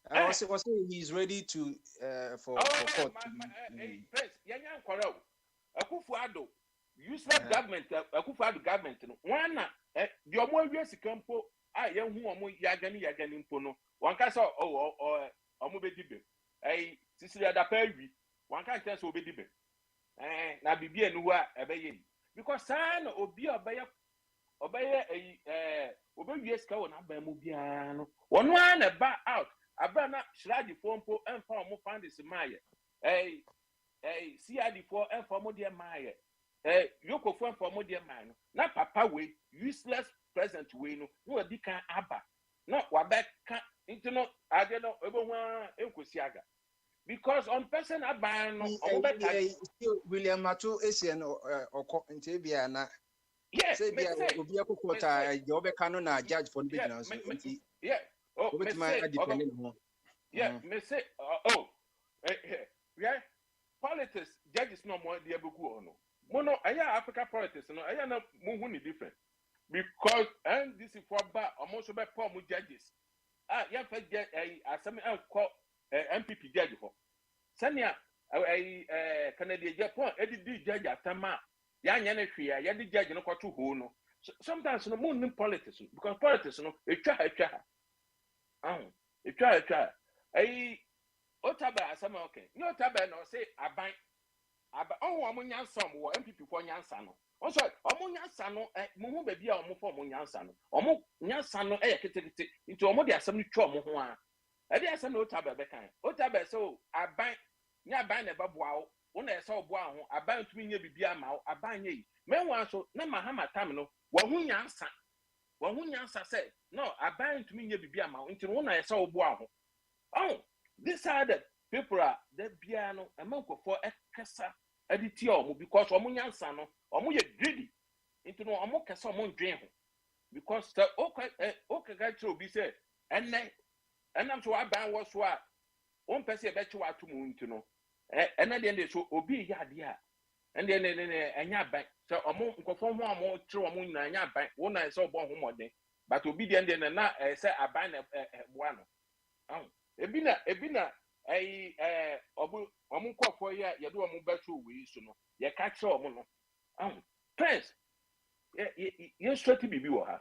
I was saying he's ready to for court. Press, yanya nkwara o. Akufo-Addo useless government, Akufo-Addo government no. Wana the omo awie sikampo ye hu omo yagani mpo no. Wanka say omo be dibe. Sisiri adapa awi. Wanka tell say obedi be. Na bibie no a ebeye. Because san obi obeye obewie sika wo na ba mu bia no. Wono na ba out. Abana shradi fompo emfa omo fundis maye CID for emfa omo de maye yoko for emfa omo de maye no na papa we useless present we no no adi kan aba no wabeka into no ade no ebo hwa enkosi aga because on person aban no omo beta William Matu esien okọ nte bia na yes say bia obi akokota je obeka no na judge for the business nti yeah oh me say yeah, me say, yeah, politics judges no more the abuku ono. Mono, aya Africa politics no, aya na muhu ni different. because and this is for ba almost be poor judges ya fa get asem enko MPP judge for sania Canadian Japan edidi judge atama ya nya na hwe ya di judge no kwato ho no sometimes no mun politics because politics no etwa etwa otaba asem okay no otaba no say aban omunyansa mo MPP for nyansa no also omunyansa no muhu ba bia omufo omunyansa no omunyansa no ketekete nti omo de asem no twa omo ho a e de asem no otaba be kan otaba so aban nya aban na beboa wo na ese oboa ho aban tumi nya bibia ma wo aban nya yi menwa so na mahama tam no wo hu nyansa say no aban tumi nya bibia ma wo nti wo na ese oboa ho these are the people that bia no amankofo ekasa aditi omo because omo nyansa no omo ye greedy into no omo kasa omo ndwen ho because the okay tro bi say enam so aban wo so a on pese be chi watu mu into no ena de so obi ya de a ende ne enya ban so omo nkofo ho omo tro omo nyina enya ban wo na say obo ho modern but obi de ende na say aban na boa no ebina omu nkofo ya yedo omu beto we so no ye ka kire omu no friends ye straight bibi wo ha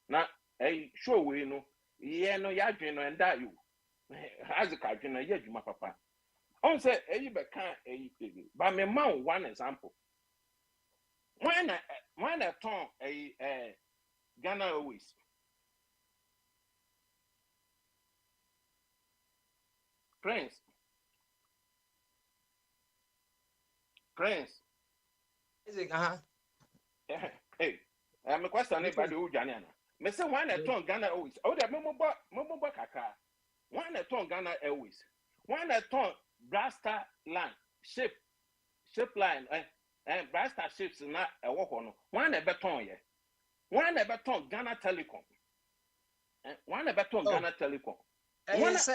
na show we no ye no ya dwen no enda you azika dwen no ye adwuma papa on say be kan pege ba me man one example when I turn Ghana always Prince. Is it Hey, I'm a question about the Ujaniana. Me say one at Ton Ghana always. Oh, the Momo Kaka. One at Ton Ghana always. One at Ton Blaster line shape line and Blaster shapes not a walk on. One at Beton ye. One at Beton Ghana Telecom. One at Beton Ghana Telecom. I say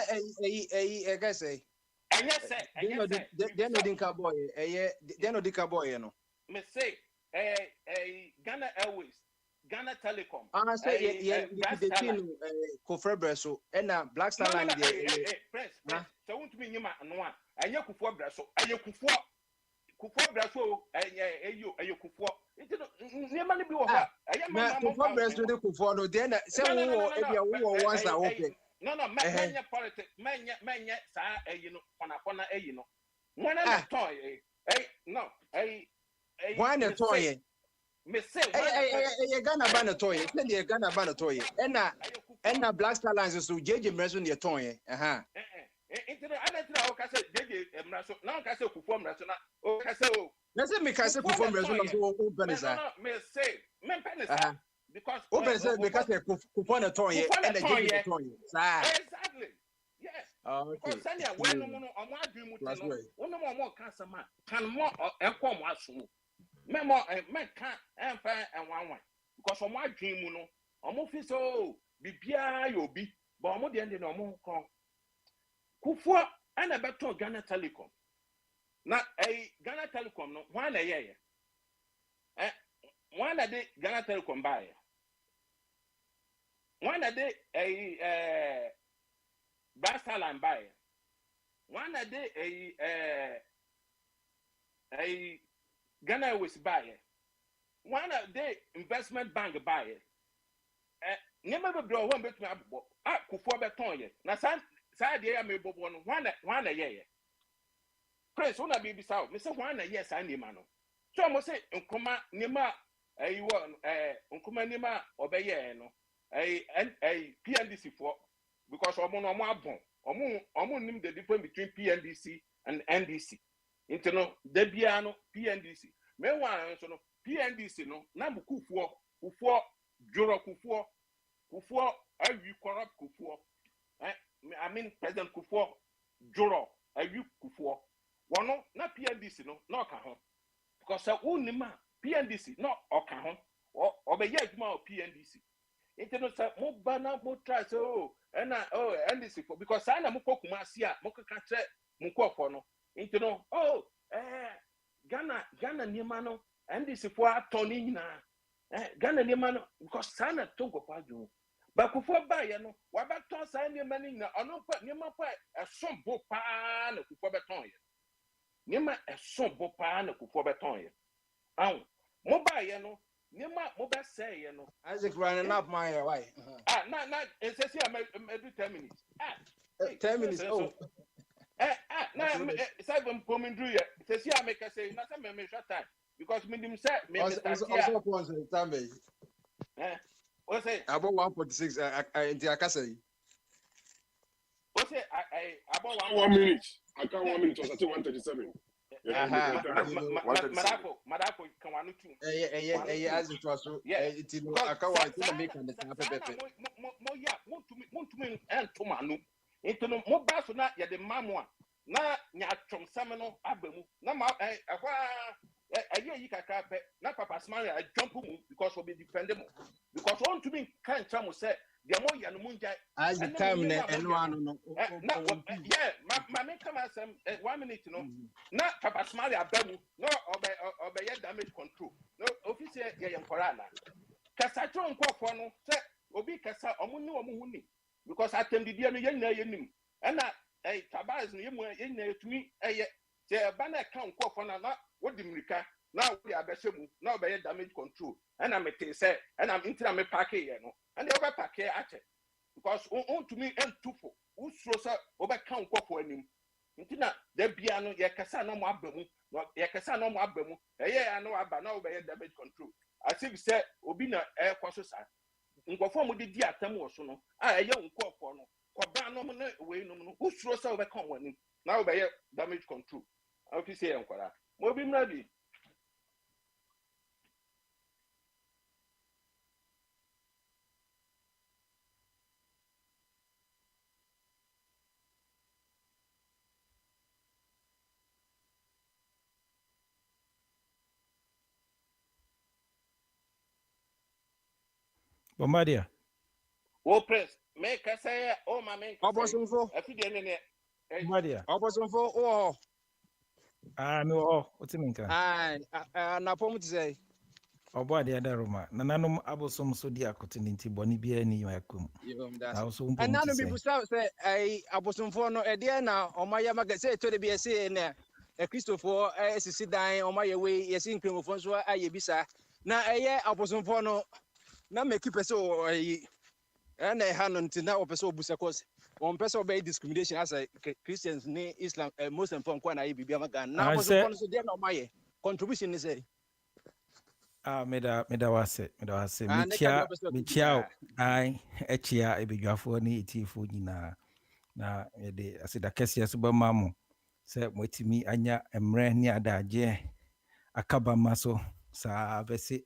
And yes, sir. They no dinka boy. They no dinka boy, you know. Me say, Ghana Airways, Ghana Telecom. I say, the team Kofrebreso and Black Star Line. Press. So won't mean you and one. And you Kufo Breso, and you Kufo Breso, and you Kufo. Never be over. I am Kufo Breso, the Kufo, then say, once I open. No, manya politics, manya, you know, on a, you know. One at a toy, no, one a toy. Me say, a Ghana ban a toy, send a Ghana ban a toy, and Black Star Lines to JJ Merson your toy. Into the other I said, JJ, now I say, perform Rasona, oh, I say, let's make us perform Rasona. Me say, men pennies. Because they coupon a toy and a toy. Exactly. Yes. Okay. Sanya when no more dream with no more cancer man can more and come was memo men can't and fair and one because on my dream no almost so bibia you be but more the end no more call Kufo and a better Ghana Telecom. Now a Ghana Telecom no one a year. One a day Ghana Telecom buy. One a day a Blaster line buy. One a day a Ghana was buy. One a day investment bank buy. Never blow one bit me up. Kufo beton ye. Na side year may be one a year. Prince, one a baby south. Mr. One a year, Sandy Mano. So I must say, Unkuma Nima. Unkuma Nima obey no a PNDC for because omo nim the difference between PNDC and NDC. Internal Debiano PNDC. Meanwhile, so no PNDC no number Kufo Juro Kufo you corrupt Kufo. I mean President Kufo Juro you Kufo. One no not PNDC no can because unima PNDC no okan ho obeye adwuma o PNDC intino say mo bana mo try so NDC for because I na mo kokuma asi a mo kaka kire mo kofo no intino Ghana niema no NDC for atoni nyina Ghana nneɛma no because saa na to nkɔkɔ adwo bakufoɔ baayɛ no wabɛtɔn saa nneɛma no nyinaa ɔno mpa nneɛma pa ɛsom bo paa na kufoɔ bɛtɔn yɛ nneɛma ɛsom bo paa na kufoɔ bɛtɔn yɛ ahu mo baayɛ no nneɛma mo bɛsɛɛ yɛ no Isaac running up my why na nsɛsi a ɛdu 10 minutes 10 minutes oh na sɛ mpɔminduru yɛ sɛsi a mekɛsɛ na sɛ mehwɛ time because menim sɛ also points time what say about 146 in the akasa what say about 1 minute. I can't 1 minute. Was I think 137. Madako can one two. As it was so. It's in Akawa. Make understand. Want to me and Tomanu. Into no more bass na ya the mamma. Na nyatrom sameno abemu. Na ma na papa smile I jump because we be defendable. Because want to me can't chamo say the more ya no munja. As the time and one no. Yeah, my make come as 1 minute no. Na papa smile abemu. No obey damage control. No officer ya yankorana. Kasa tro nkofo no say obi kasa omunni omuhuni because atem didi no yen na yenim. Na tabaz no yemu yen na etumi say bana kan nkofo na wodi mrika na wodi abehemu na obey damage control. And I'm say and I'm into me park here no. And the over park here ache because on to me and tufo who so over kan nkofo anim. Ntina da bia no ye kasa na mo abamu no ye kasa na mo abamu I know aba na obey damage control. As if say obi na kwaso sa nkofo mo di atam wo so no eye nkofo no kwaba no mo na we no no usuro sa obeka wani na obey damage control office here nkwara mo bi mra bi Bombardier. o press make say o ma me Obosonfo afide ne ne Bombardier. Obosonfo oh no what's in ka na pom to say Bombardier da Roma nananom abosom so di akote nti boni bia ni yakum na so mpom and nanu people say Obosonfo no e dey na omaya maga say to de bia say na Christopher sisi dan omaya we yesi nkrimofo so aye bisa na eye Obosonfo no na make person and I hand on to now person obusa cause one person obey discrimination as a Christians ni Islam Muslim from Kwana Ibia Magan now was so there no my contribution is say meda wase metia ai echia ebedwafo ni etifo nyina na yede asida kese so ba mamu se motimi anya emre ni adaje akaba maso sa bese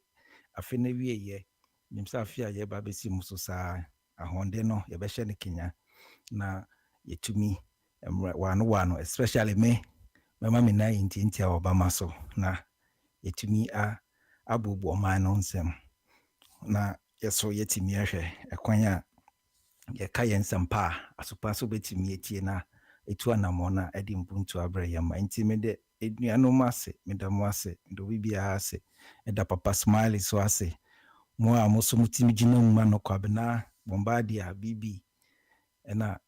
afe na wieye nimsa afia ye ba besi muso sa ahonde no ye be hye ne kenya na yetumi emre wano especially me mama me na inti a obama so na yetumi abubu man no nsem na yeso yetimi ahwe ekwan a ye ka yensempa asopa so betimi etie na etu anamo na edi mpuntu abre yama nti me de eduano ase medamo ase ndo bibia ase eda papa smile so ase mo a mo so mutimi gina mma no kwabena Bombardier bibi ena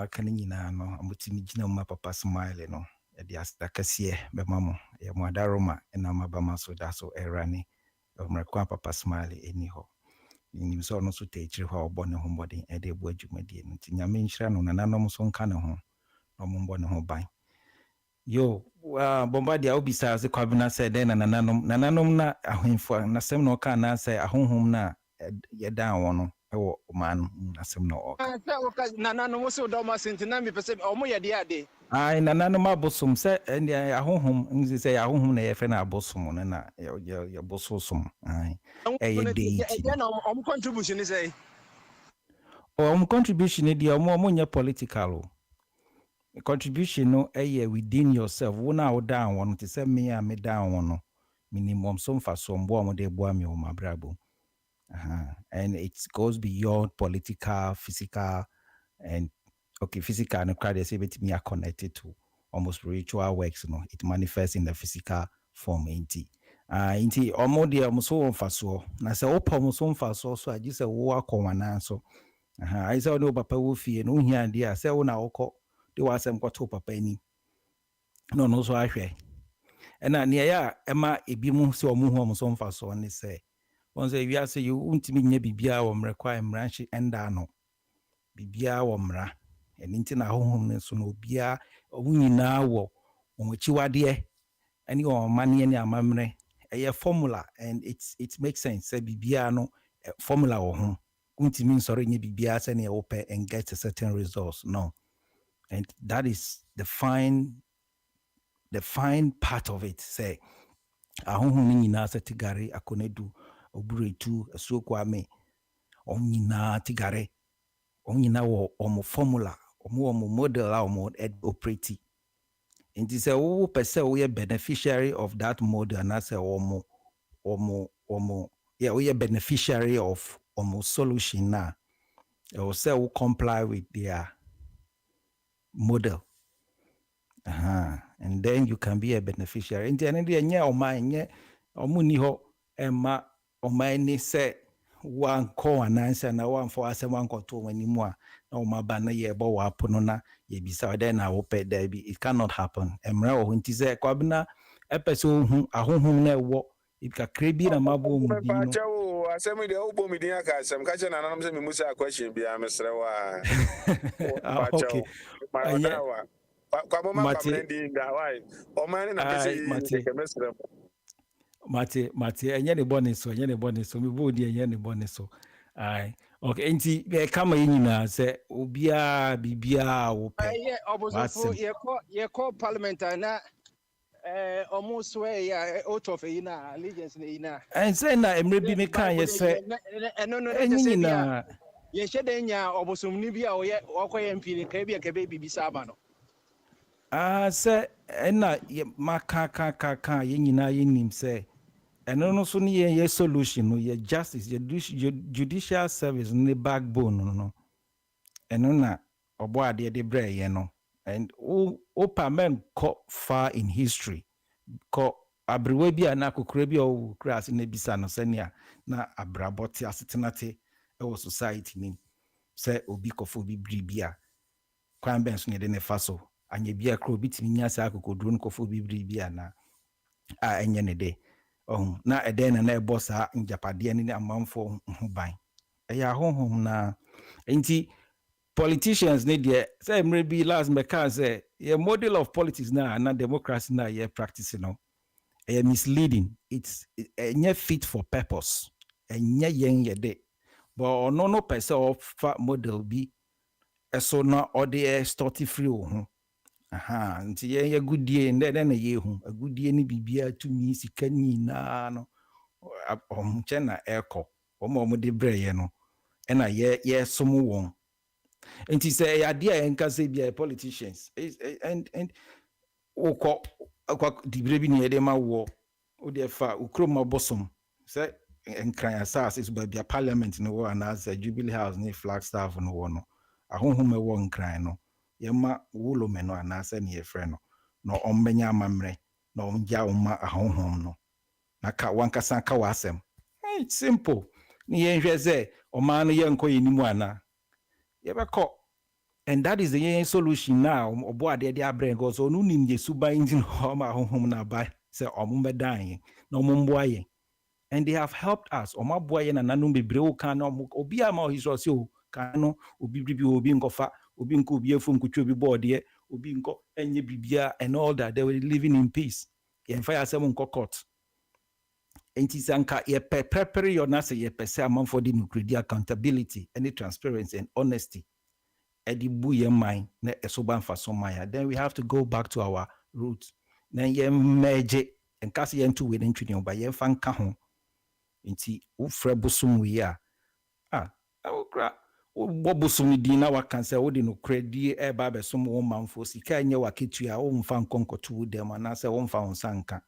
aka ne nyina no mutimi gina mma papa smile no e dia stakase be mamo ye mo adaroma ena mabama so da so erane omrekwa papa smile eni ho nim so no so teachire ho obo ne ho mbodin e de bu adwumadie nti nyame nhyira no nananom so nka ne ho no mo mbo ne ho ban yo Bombardier obisa se kwabena se den nananom na ahwenfo na sem no ka na se ahonhom na ye dan won ewo man na sem no oka nananom so do ma sentina mi pese omo ye de ade ai nananom abosom se ndi ahonhom nzi se ahonhom na ye fe na abosom no na ye bososom ai ye deity na omo contribution say contribution di omo nya political contribution no within yourself wona wo down won to say me a me down won no minimum so mfa so mbo am de boa me o mabrabo and it goes beyond political physical and okay physical and crowd say bet me are connected to almost spiritual works no it manifests in the physical form enti Inti omo de omo so mfaso na se opa omo so mfaso so agi se wo akọwana so ai se no papa wo fie no hia de a se wo na wokọ de wa asem kọto papa ni no so ahwe na ne ya ema ebi mu se omo hu omo so mfaso ne se won se wi ase you untimi nya bibia wo mrekwa mranchi enda no bibia wo mra eni nti na hohom ne so no bia omo nyina wo omo chiwade ani o mane ani amamre a formula and it makes sense say bibia no formula wo ho untimi sorry nya bibia say na open and get a certain results no, and that is the fine part of it say ahohom nyina say tigare akonedu oburetu asuokwa me onyina tigare onyina wo omo formula omo model a omo operate. And say who person we a beneficiary of that model and I say omo yeah, we a beneficiary of omo solution now. Or say who comply with their model. And then you can be a beneficiary. And then the nya omo ni ho ema oma ni say one call an answer na one for us one call to anymore. No mabana ye bo wa pono na ye bisa then I will pay there be it cannot happen. Emra o nti say kwabna epeso hu ahohom na ewo it ka krebi na mabo mu bi no. Pacho asemi de obo mi din aka asem ka che na nanam se mi musa question bia mesre wa. Okay. Madawa. Kwa mama pamrendi nga why? O man na pese ke mesre. Mate enye ne bone so mi bo di enye ne bone so. Ai okay nti kama nyina se obia bibia wo pe. Obosofo ye call parliament na almost where ya out of ina allegiance ina. And say na emre bi me kan ye se no just say bia ye shede nya obosom ni bia oye okoye mpiri ka bia ka be bibisa aba no. Say na maka ye nyina ye nim say eno no so ne ye solution no ye justice ye judicial service ne backbone no eno na obo ade de bre ye no. And men go far in history ko abrewe bia na kokora bia o kras na bisa no senia na abraboti asetenate e wo society ni say obi kofo bi bribia kwan ben so ne de ne faso anya bia kro bitimi nya sa akokodro no kofo bi bribia na a enye ne de na eden na ebo sa njapade ne amamfo ho ban ya honhom na enti politicians need say maybe last meka say a model of politics na democracy na ye practice no misleading. It's not fit for purpose and yen ye de but no person of model be so na or the start free nti ye good day and then ye hu a good day ni bibia to me sika nyina no chena eko omo de breye no na ye somo won. And he say idea and can say be politicians and oko dibrebi ni edema wo o de fa ukroma bosom say enkran asase so ba parliament no wo na say Jubilee House ni Flagstaff no wo no ahohom e wo nkran no yema wolo me no ana say ne yefre no no ombenya amamre no omja oma ahohom no na ka wankasa ka wasem. It's simple ni yenhwe say o man no yenko yenimu ana yebeko. And that is the solution now. Obo ade de abreng go so no nim je suba engine home ahom na ba say omumbe dan no mumboaye. And they have helped us. Omaboaye na nanu bebre o kan no obi ama his say o kan no obi bibi obi nkofa obi nko obi efum kutwa obi board obi nko enye bibia and all that. They were living in peace. Yen fire asem nko court. Enti sanka ye prepare your na say ye pese among for the accountability, any transparency and honesty. Then we have to go back to our roots. Then ye merge and cast ye into within trinion by ye fan kahon. Inti ufrebusum we are. Bobusum dina wa can say, Odi no credi e babe some woman for sika nye wa kitua o mfa nkonko to dem and say o mfa onsanka.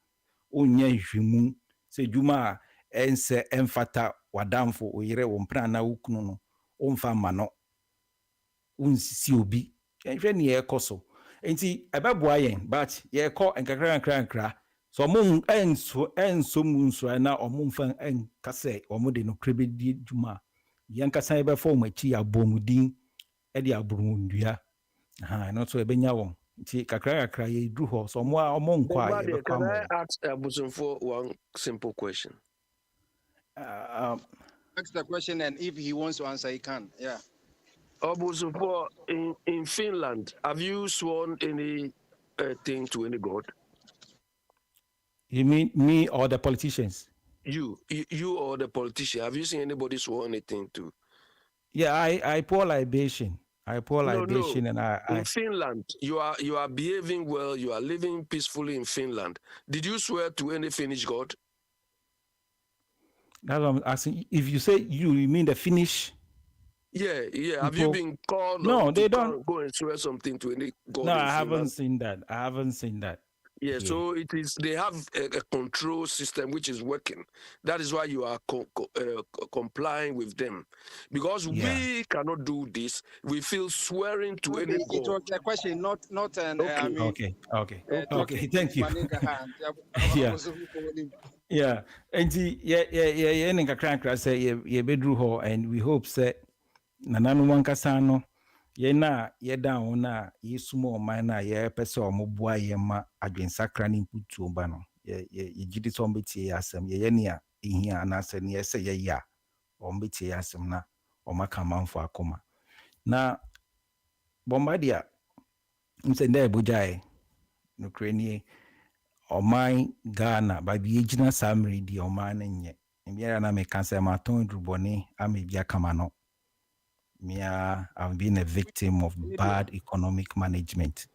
Onye hwimu se juma ense emfata wadamfo oyire wo mpra na ukunu no o mfa mano. Unsisi obi enhwe ne ye koso enti ebeboa yen but ye ko enkakra So mum enso munso na omumfa enkase omude no krebedi dwuma yankasa ebe form achi abomudin e de abrumundua no so ebenya won nti kakra ye dru ho so mo a omo nkwa ye be Can I kwamo ask Abusun for one simple question? Ask the question, and if he wants to answer, he can. Yeah. Abusun for in Finland, have you sworn any thing to any god? You mean me or the politicians? You or the politician, have you seen anybody sworn anything to? Yeah, I pour libation. No. And In Finland, you are behaving well. You are living peacefully in Finland. Did you swear to any Finnish god? That's what I'm asking. If you say you mean the Finnish? Yeah. People, have you been called no, they don't. go and swear something to any god No, in I haven't Finland? seen that. Yeah, here. so it is. They have a control system which is working. That is why you are complying with them, because we cannot do this. We feel swearing to any god. It was a question, not an. Okay. I mean, Okay. Thank you. Yeah. Yeah. And yeah, nkakra say ye bedru ho, and we hope say nananu wankasa no ye na ye down na ye sumo man na ye pese omoboa ye ma adwensakra ne mputuo ba no ye gidi so mbetie asem ye ne a ehia na se ne ye se ye ya ombetie asem na omaka manfo akoma na bombardia msende Bogyae no krenie oman Ghana ba bi ejina samre di oman ne nye mbiara na me kanse ma ton druboni amebia kama no I've been a victim of bad economic management.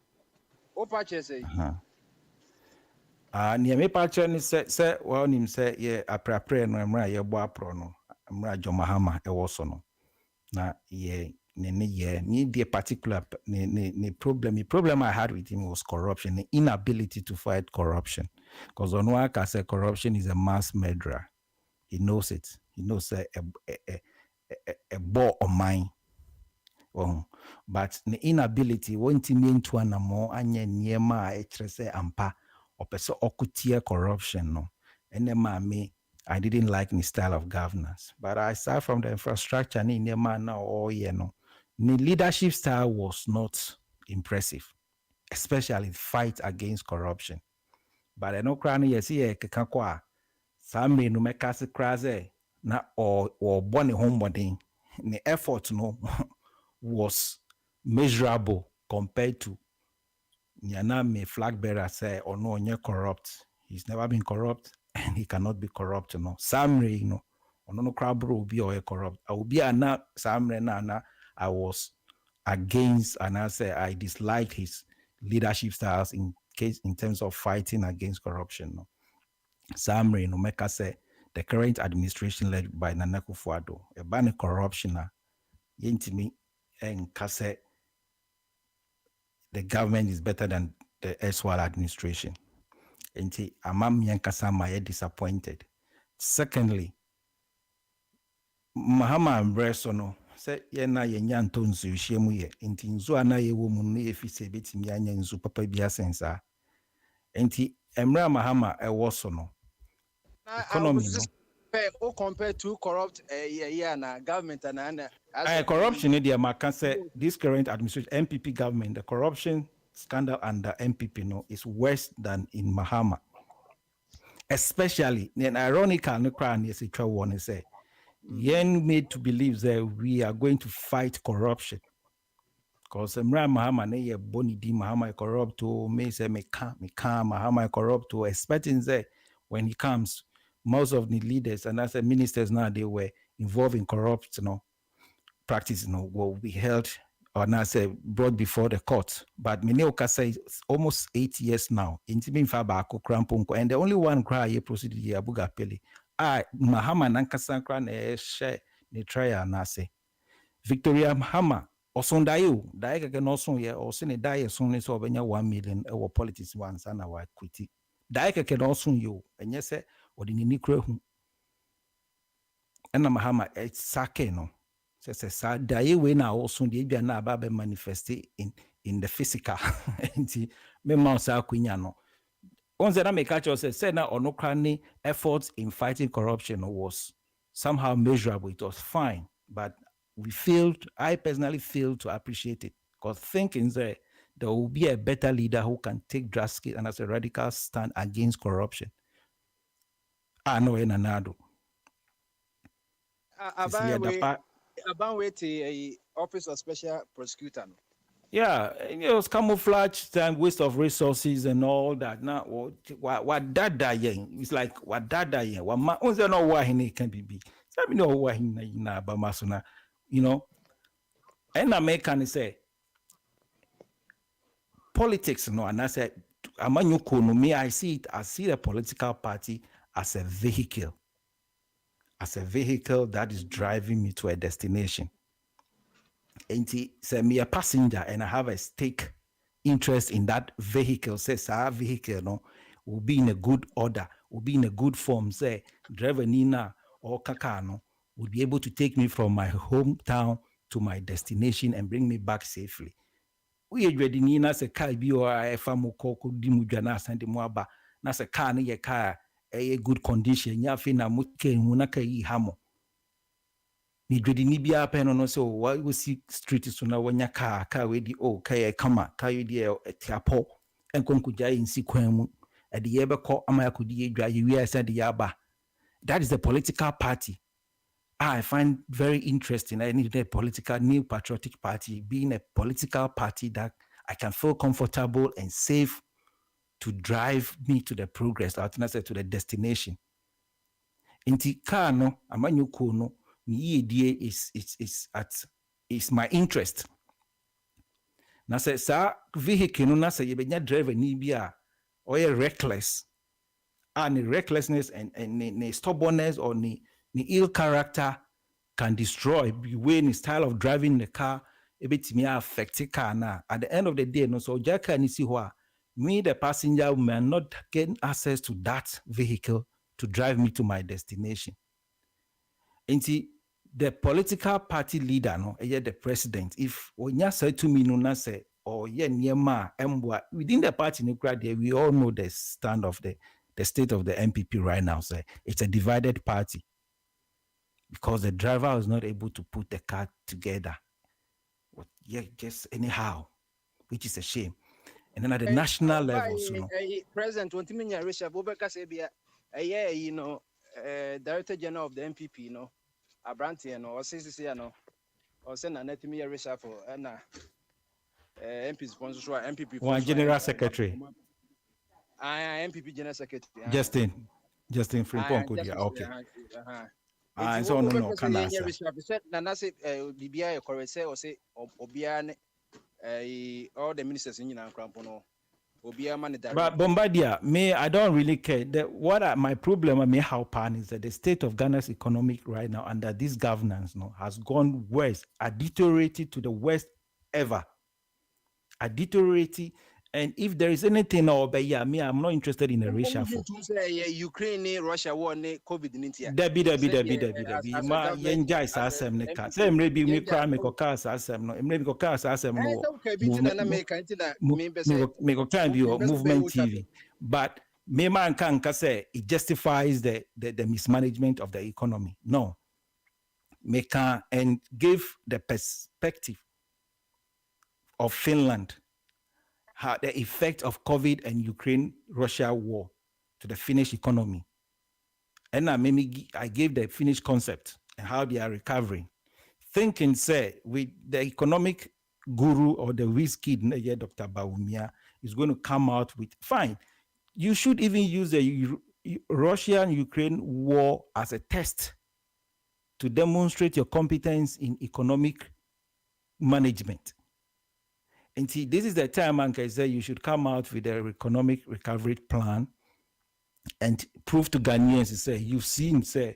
What patches say? Near me patcher ni say well him say yeah apre no emra ye bo apro no emra Jomahama e woso no na ye ni the particular ni problem I had with him was corruption, the inability to fight corruption, because on one can say corruption is a mass murderer. He knows it. He knows a ball of mine. But the inability won't mean to an more anye niema etrese ampa or peso okutia corruption no. And then me I didn't like the style of governance. But aside from the infrastructure ni niema na no. The leadership style was not impressive, especially fight against corruption. But I know crani yesi kekakwa Sammy no mekasi kraze na or boni homebody. The effort no was measurable compared to Nyaname flag bearer say or no onye corrupt. He's never been corrupt and he cannot be corrupt, Samre, or no crowd will be or corrupt. I will be na Samre na I was against, and I say I disliked his leadership styles in terms of fighting against corruption. No. Samre no make us say the current administration led by Nana Akufo-Addo, a ban corruption yintimi and kase the government is better than the erstwhile administration. Enti amam yankasa ma disappointed. Secondly, Mahama Mbreso no say ye na ye nya nto nsu hyiemu ye enti nzu ana ye wo mu no ye fi se betimi anya nzu papa bia sensa. Enti Emra Mahama e wo so no economy no compare to corrupt na government and corruption in the Maka say this current administration MPP government, the corruption scandal under MPP is worse than in Mahama. Especially, then ironical no crown yes it one say yen made to believe that we are going to fight corruption. Because Emra Mahama ne ye boni di Mahama corrupt to me say me can Mahama corrupt to expecting that when he comes, most of the leaders and as the ministers now they were involved in corrupt practice will be held or now say brought before the court. But Mineo say almost 8 years now. Intimin Fabako Krampunko, and the only one cry ye proceeded here Abuga Pele. Mahama Nankasankra ne share ne trial nase. Victoria Mahama Osondayo, Daika can also ye or send a die soon as over 1 million or politics once and our equity. Daika can also you, and yes, or the Nikro and Mahama it's sake no. Say daye we na also the bia na aba be manifest in the physical. Nti me ma sa akunya no. once that make catch us said now onokrani efforts in fighting corruption was somehow measurable. It was fine, but I personally failed to appreciate it because thinking that there will be a better leader who can take drastic and as a radical stand against corruption. I know in another. About wait office of special prosecutor. Yeah, it was camouflage and waste of resources and all that. Now, what that dying? It's like what that dying? What ma? Once you know why he can be. Let me know why he na ba masuna, you know. And American say politics, no, and I said, me, I see the political party as a vehicle that is driving me to a destination. And say me a passenger and I have a stake interest in that vehicle. Says our vehicle no will be in a good order, will be in a good form. Say driver Nina or Kakano would be able to take me from my hometown to my destination and bring me back safely. We already Nina se car bi or famu koko dimujana send mo aba na se car ne ye car a good condition. Ya fi na muke hunaka yi hamo. Ni dreadi ni bia pen no so what we see street so na wanya car we di kaya kama car we di tiapo enkonkuja insi kwan mu e de ye beko ama akodi edwa ye wi asa de yaba. That is the political party I find very interesting. I need a new patriotic party, being a political party that I can feel comfortable and safe to drive me to the progress, to the destination. Inti car no, amanyuko no, ni idea is my interest. Na se sa vehicle no na se yebenya driver ni bia or reckless. Ni recklessness and ni stubbornness or ni ill character can destroy the way the style of driving the car a bit me affect the car now. At the end of the day, no so Jacka and see why me the passenger may not get access to that vehicle to drive me to my destination. And see the political party leader, no, the president, if when you say to me no say or within the party we all know the stand of the state of the MPP right now. Say it's a divided party. Because the driver was not able to put the car together. But yeah, just anyhow, which is a shame. And then at the national level, President, when Timinya Risha Bobeka Sabia, Director General of the MPP, Abrantian or CCC, or send an Etimia Risha for MP sponsor MPP. One General Secretary. MPP General Secretary. Justin Frimpong could okay. So no, can answer. Nanase BBI correct or say Obiane all the ministers in Crampono. But Bombardier, I don't really care. My problem how pan is that the state of Ghana's economic right now under this governance has gone worse, deteriorated to the worst ever. Deteriorated. And if there is anything I'm not interested in a reshuffle. Ukraine, Russia war, COVID-19. Debbie. Ma yenja is asem ne ka. Say maybe me cry me koka asem no. Maybe koka asem no. Me koka be movement TV. But me man can say it justifies the mismanagement of the economy. No. Me can and give the perspective of Finland. How the effect of COVID and Ukraine-Russia war to the Finnish economy. And I gave the Finnish concept and how they are recovering. Thinking, say, with the economic guru or the whiz kid, Dr. Baumia, is going to come out with, fine, you should even use the Russia-Ukraine war as a test to demonstrate your competence in economic management. And see, this is the time, Anka said, you should come out with an economic recovery plan and prove to Ghanaians, say, you've seen, say,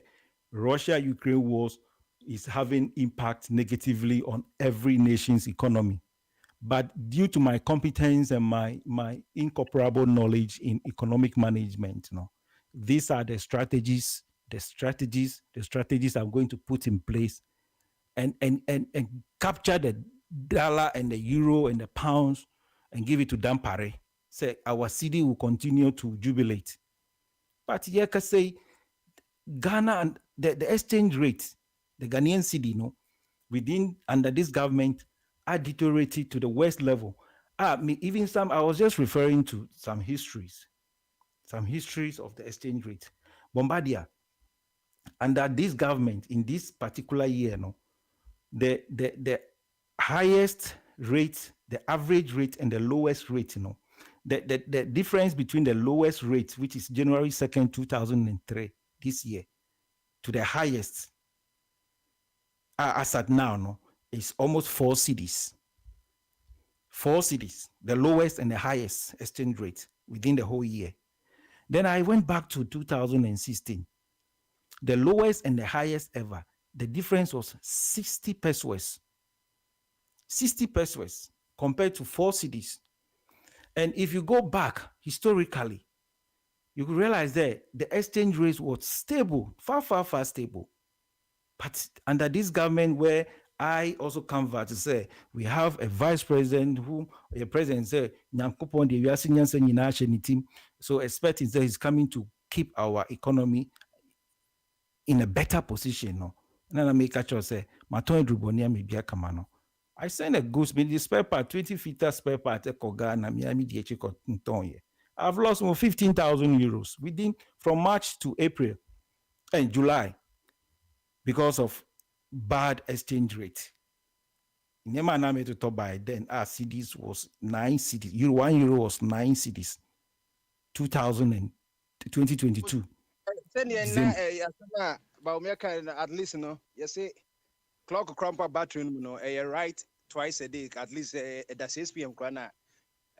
Russia-Ukraine wars is having impact negatively on every nation's economy. But due to my competence and my incomparable knowledge in economic management, these are the strategies I'm going to put in place and capture the dollar and the euro and the pounds and give it to Dampare say our city will continue to jubilate. But yeah, can say Ghana and the exchange rate, the Ghanaian cedi, within under this government are deteriorated to the worst level. Even some, I was just referring to some histories of the exchange rate. Bombardier, under this government in this particular year, the highest rate, the average rate, and the lowest rate, the difference between the lowest rate, which is January 2nd, 2003, this year, to the highest, as at now, is almost 4 cities. 4 cities, the lowest and the highest exchange rate within the whole year. Then I went back to 2016. The lowest and the highest ever, the difference was 60 pesos. 60 pesos compared to 4 cities. And if you go back historically, you could realize that the exchange rate was stable, far stable. But under this government, where I also convert to say we have a vice president who the president said, so expecting that he's coming to keep our economy in a better position. No, and I make a choice say, Maton Drubonia may be a kamano. I send a goods, the spare part, 20 feet spare part, I've lost more 15,000 euros within from March to April and July because of bad exchange rate. In the man to talk by then, our CDs was 9 cities. €1 was 9 cities. 2022. At least, you see, clock crumper battery, right twice a day, at least at 6 p.m.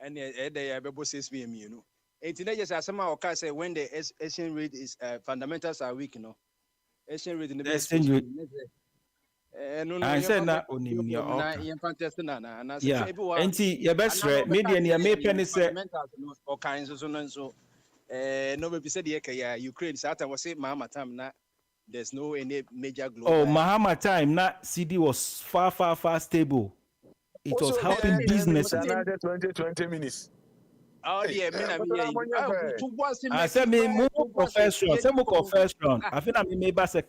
And they are 6 p.m. And today, just somehow say when the exchange rate is fundamentals are weak, exchange rate in the exchange rate. I said na onimni yeah. Enti your best friend media ni me penny say all kinds of so no be said the Ukraine Satan was say Mahama time na there's no any major global. Oh, Mahama time na CD was far stable. It was helping business. 20 minutes. Oh yeah, I said me move professional. Say move professional. I think I me ba se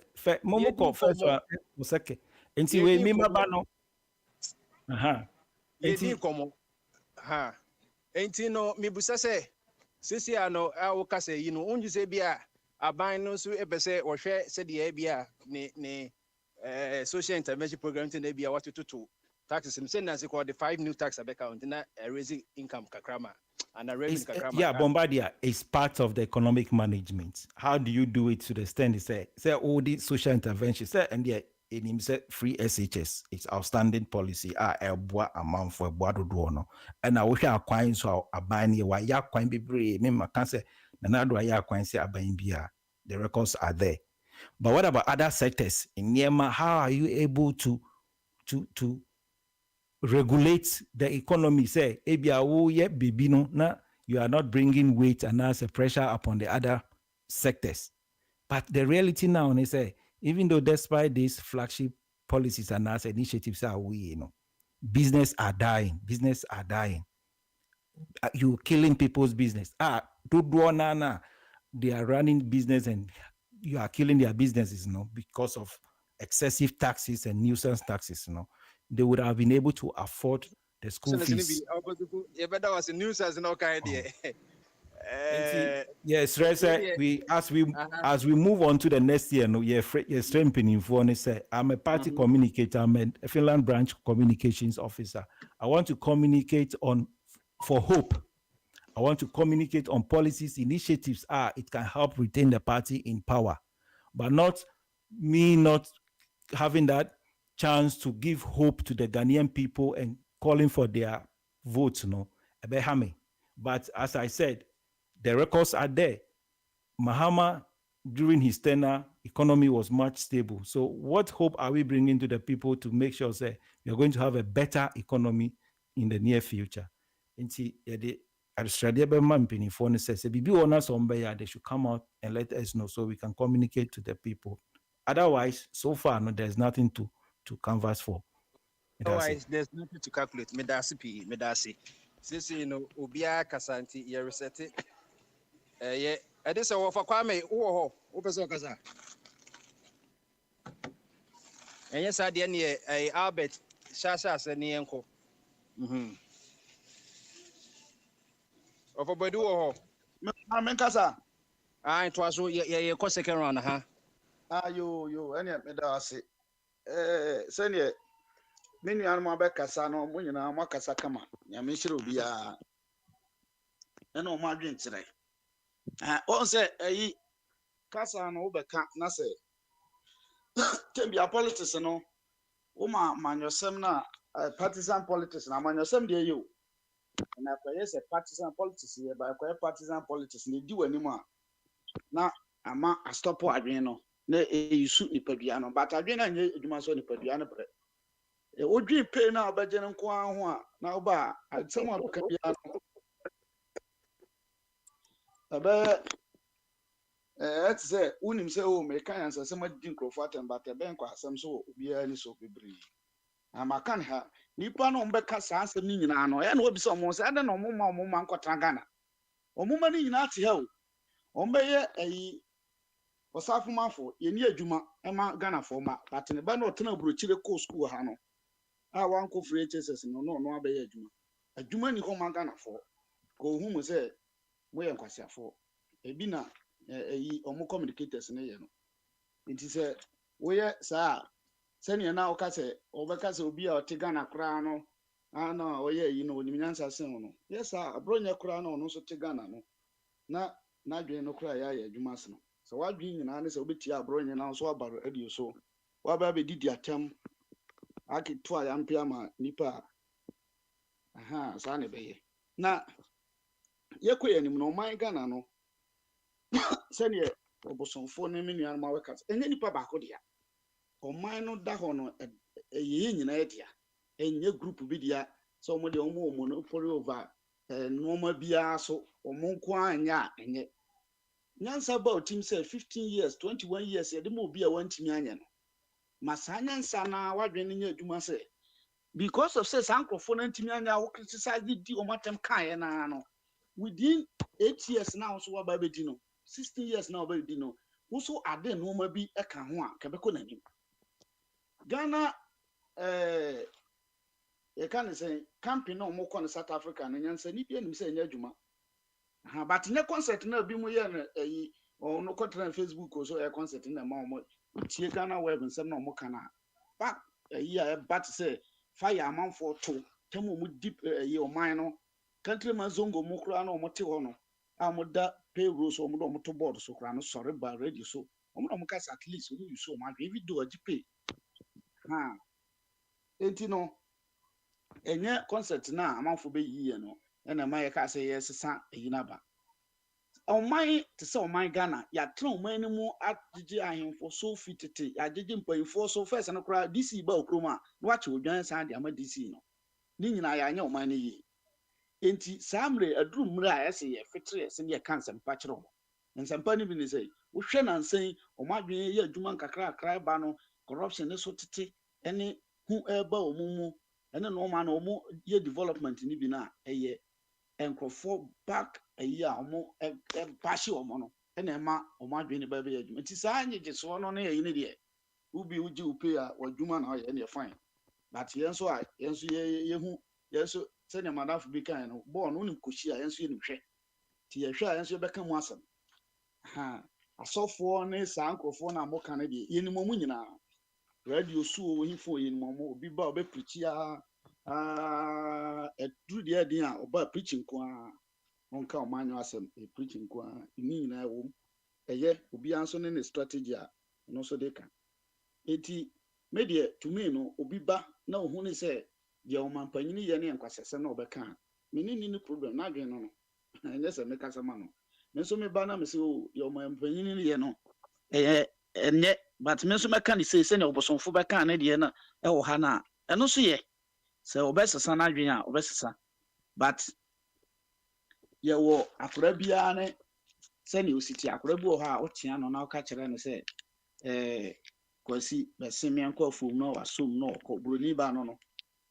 move professional. Oseke. Enti we me ba no. Aha. Enti komo. Ha. Enti no me busa se sisi ano a wo ka se yi no unju se bia aban no so ebese wo hwe se de bia ne social intervention program te na bia watoto taxes im say na se called the 5 new tax account na raising income kakrama and a revenue kakrama. Yeah, Bombardier is part of the economic management. How do you do it to the extent say all the social intervention say and yeah in him say free SHS it's outstanding policy elboa amount for do no and I wish akwan so aban ye wa ya kwan bebre me maka say na do ya kwan say aban bia the records are there. But what about other sectors in Niema? How are you able to regulate the economy? Say ebia wo ye baby no na you are not bringing weight and as a pressure upon the other sectors. But the reality now is say even though despite these flagship policies and as initiatives are business are dying. You killing people's business. They are running business and you are killing their businesses, because of excessive taxes and nuisance taxes, They would have been able to afford the school fees. Was a nuisance no kind Yes, as we move on to the next year, you're strengthening for say I'm a party communicator, I'm a Finland branch communications officer. I want to communicate for hope. I want to communicate on policies, initiatives. It can help retain the party in power, but not having that chance to give hope to the Ghanaian people and calling for their votes, But as I said, the records are there. Mahama, during his tenure, economy was much stable. So what hope are we bringing to the people to make sure that we are going to have a better economy in the near future? They should come out and let us know so we can communicate to the people. Otherwise, so far, there's nothing to canvas for. Otherwise, there's nothing to calculate. Medasi. Sisi no obia kasanti ye reset ye ade se wo fa kwame wo ho wo pese okasa enye sa de ne Albert shasha se ne enko ofo bodu wo ho Men kasa. to aso ye ko second round ha Yo, any me da ase. Senior, menu an mo kasa no mo nyina mo kasa kama. Ya me hire obi a. E no mo adwen kire. On say eyi kasa no wo beka na say tembia politics no wo manyosem na partisan politics na manyosem de you. Na kwaye say partisan politics ye ba kwaye partisan politics ni di wani mu a na ama astop adwen no na eyisu nipadua no but adwen na nye edwuma so nipadua no bre e odwi pe na obaje nko ho a na oba asem oka bia no aba say unim say o me kan ansa sem adi nkrofo atem but ben kwa asem so obi ani so bebre ama kan ha nipa no mbeka sa asem ni nyina no ya na obi so mo say ade no mo ma nkotra Ghana omuma ni nyina ate ha o ombeye ayi osafumafo yeni adwuma ema Ghana fo ma but ne ba no tena burochire ko school ha no a wan ko free HSS no abeye adwuma ni ko ma Ghana fo ko hu mo say mo ye nkwasiafo ebi na eyi omo communicators ne ye no nti say wo ye saa sene na o ka say obeka say obi a o te Ghana kra no na o ye yi no onim nyansa sen no yes a abronya kra no so te Ghana no na dwen no kra ya adwuma se no so wadwen nyina ne se obeti abronya na so abaro adio so waba be didi atam akitu a yampia ma nipa saa ne beye na yekoye nim no man Ghana no sene obosonfo ne menua ma weka enye nipa ba ko dia oman no da ho no eye nyina e dia enye group bi dia so mo de omo monopoly over no ma bia so omo nko anya enye nyansa ba team say 15 years 21 years ye de mo bia wantimi anya no masanya nsa na wadwen nya adwuma say because of say sankrofo na ntimi anya wo criticize di o matem kan na no within 8 years now so wa ba be di no 16 years now ba di no wo so ade no ma bi e ka ho a kebeko nanim Ghana e kan say camping no mo kon South Africa na nyansa ni bia nim say nya adwuma but ne concert na bi mu ye na eyi no kontra Facebook so e concert na ma mo tie Ghana web nsem na mo kana ba eyi a but say fire amanfo to temo mu deep eyi o man no country man zongo mo kura na o mo te ho no a mo da payroll so mo do mo to board so kura no sorry ba radio so mo no mo ka at least we so ma video agi pay enti no enye concert na amanfo be yiye no na ma ye ka say yes sa eyi na ba oman te say oman Ghana ya tra oman ni mu agege ahemfo so fitete ya agege mpanyfo so first no kura DC ba okroma na wa che odwan sa de ama DC no ni nyina ya anya oman ni yi enti samre adurumre a yese ye fitre yese ne cancer mpa kire ho nsampa ni bi ni say wo hwe na nsan omadwen ye adwuma nkakra akra ba no corruption ne so tete ene hu eba omumu ene no ma na omu ye development ni bi na eye enkrofo back ayi a omo bashi omo no ene ma omadwen ne ba be adwuma ti sa anyege so no na ye ne de ubi uji upe a wadwuma na ye ne fine but yenso ye hu yenso sene madaf bi kan no ball no nim koshi a yenso ye nim hwe ti ye hwe a yenso be kan mu asem asofo ne sankrofo na mo kan de ye nim mu nyina radio su o hifo ye nim mo obi ba obe preach edru de adin a oba preaching ko a onka o manyo asem preaching ko a ni nyina wo eye obi anso ne strategy a no so de kan eti media to me no obi ba na ohu ne se de o mampanyini ye ne nkwasese na obeka menini ni problem na adwen no enye se meka sama no menso me ba na me se o ye o mampanyini ye no enye but menso meka ni se ne obosonfo beka na de na e wo ha na eno so ye se obesesa na adwen a obesesa but ye wo akora bia ne se ne ositi akora bi wo ha o tia no na o ka kire no se kwasi besime nkofo no wasom no ko broni ba no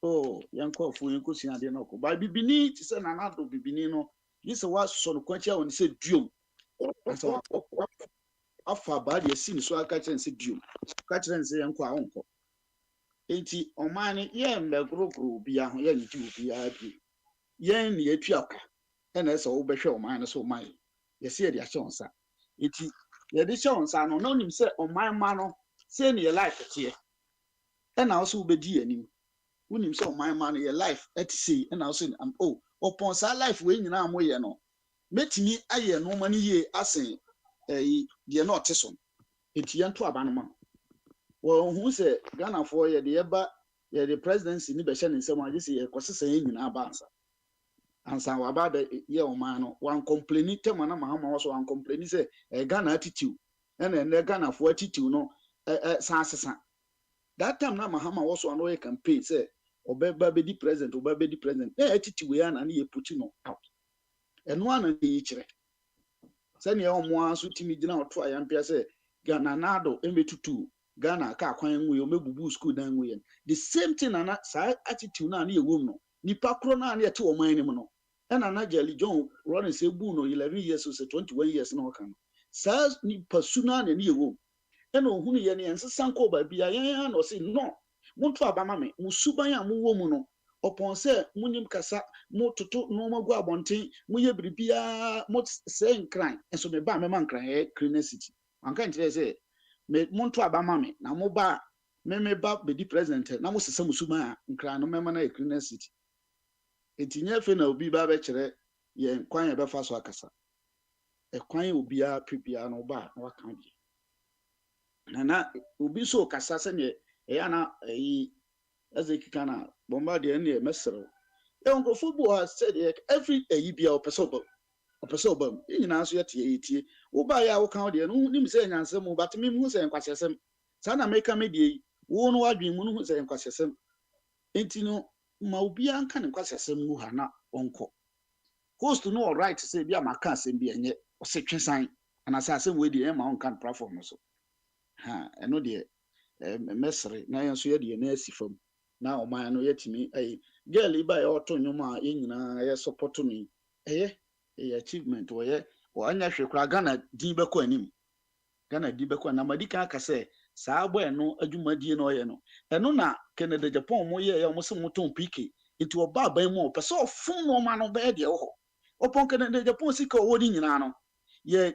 oh yanko fu yanko si ade no ko ba bibini ti se na na do bibini no yise wa so no kwachi a woni se duom asa afa ba de si ni so aka chen se duom ka chen se yanko a wonko enti oman ni ye mbe grogro bia ho ye ni ti bia bi ye ni etuaka na ese wo behwe oman no so oman ye se ye de ahye onsa enti ye de hye onsa no no nim se oman ma no se ni ye life tie na also wo bedi anim wonim sɛ ɔman ma no yɛ life ɛte sei ɛna wo sɛ ɔpɔn saa life wei nyinaa moyɛ no mɛtumi ayɛ nneɛma no yie asen deɛ na ɔte so enti yɛnto aba no ma wɔhu sɛ ghanafoɔ yɛde presidency ne bɛhyɛ ne nsɛm agye sɛ yɛkɔsesa yɛn nyinaa ba ansa waba bɛyɛ ɔman no wancomplaini tɛma na mahama wɔ so wancomplaini sɛ ghana attitude ɛna ɛnɛ ghanafoɔ attitude no san sesa that time na mahama wɔ so ano yɛ campaign sɛ Obeba be president, attitude we are and ye put no out. And one and the chere. Send your one so timmy dinner try and say Ghana nado MB22 Ghana car kwan we mebubu school dan we. The same thing and side attitude na near woman. Nipa crona near 2 or mine no. And an jelly John running say boo 11 years or 21 years no can. Says ni persona and near womb. And no who ye and sanko by be a no say no. Monto abama me musuban a muwo mu no opon se munim kasa mo toto no magu abonten moye bribia mo se nkran enso me ba me man nkran e curiosity anka ntire se me monto abama me na mo ba me ba be di president na mo sese musuban a nkran no me ma na e curiosity etinye fe na obi ba be kire ye nkwan e be fa so akasa e kwan obi a prepare no ba na waka bi na obi so kasa se ne yana ezekikana bombardier ne mesero enko football said every bia opeso bam nyina so yete wo ba ya wo kan de no nim se nyansem but me hu se nkwasesem sa na meka medie wo no adwen mu no hu se nkwasesem enti no ma obi anka ne nkwasesem mu ha na onko host no all right say bia maka asem bia nye o se twensan ana asem we de ma onka platform no so ha eno de mesre na yenso ye de na asifam na oman no yetimi girl iba ya oto nwom a yenyina ye support me achievement wo ye wo anya hwekura Ghana din beko anim Ghana din beko na madika aka se saa boy no adwumadie no ye no eno na Canada Japan mo ye mo se moton pk nti oba aban mu opese ofun no ma no be de wo opon Canada Japan sika wo di nyina no ye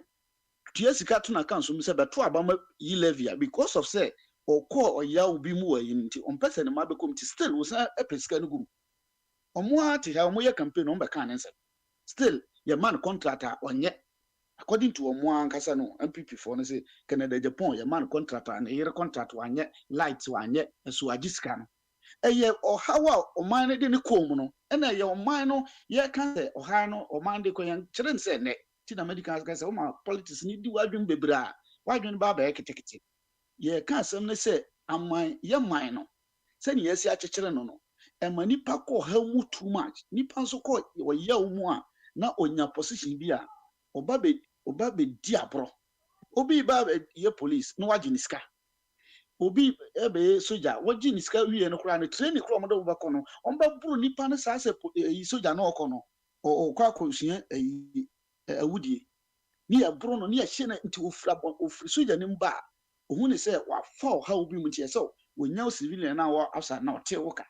tua sika to na kanso mi se beto abama yi levia because of say okọ oya obi mu wa yin nti on person ma be committee still was a pesika no gum omo ati ha omo ye campaign on be kan nse still your man contractor onye according to omo ankasa no MPP for no say Canada Japan your man contractor and your contract wanye light wanye so agiska no eye ohawa oman ne de ne kom no na ye oman no ye kan say oha no oman de ko yan kire nse ne ti na medical say o ma politics ni di wadwun bebra wadwun ba ba eketekete ye ka asem ne se aman ye man no se ne yesi akekere no no ema nipa ko ha mu too much nipa nso ko ye mu a na onya position bi a oba be di abro obi ba ye police no wagi niska obi ebe soja wagi niska wie no kra no train kra mo do ba ko no on ba buru nipa no sa se soja na okọ no o kwa konsuan awudie ni ya buru no ni ya hye na nti ofri soja ni mba ohun say wa fa ha obi mu tie so wonya civilian na wa asa na ote woka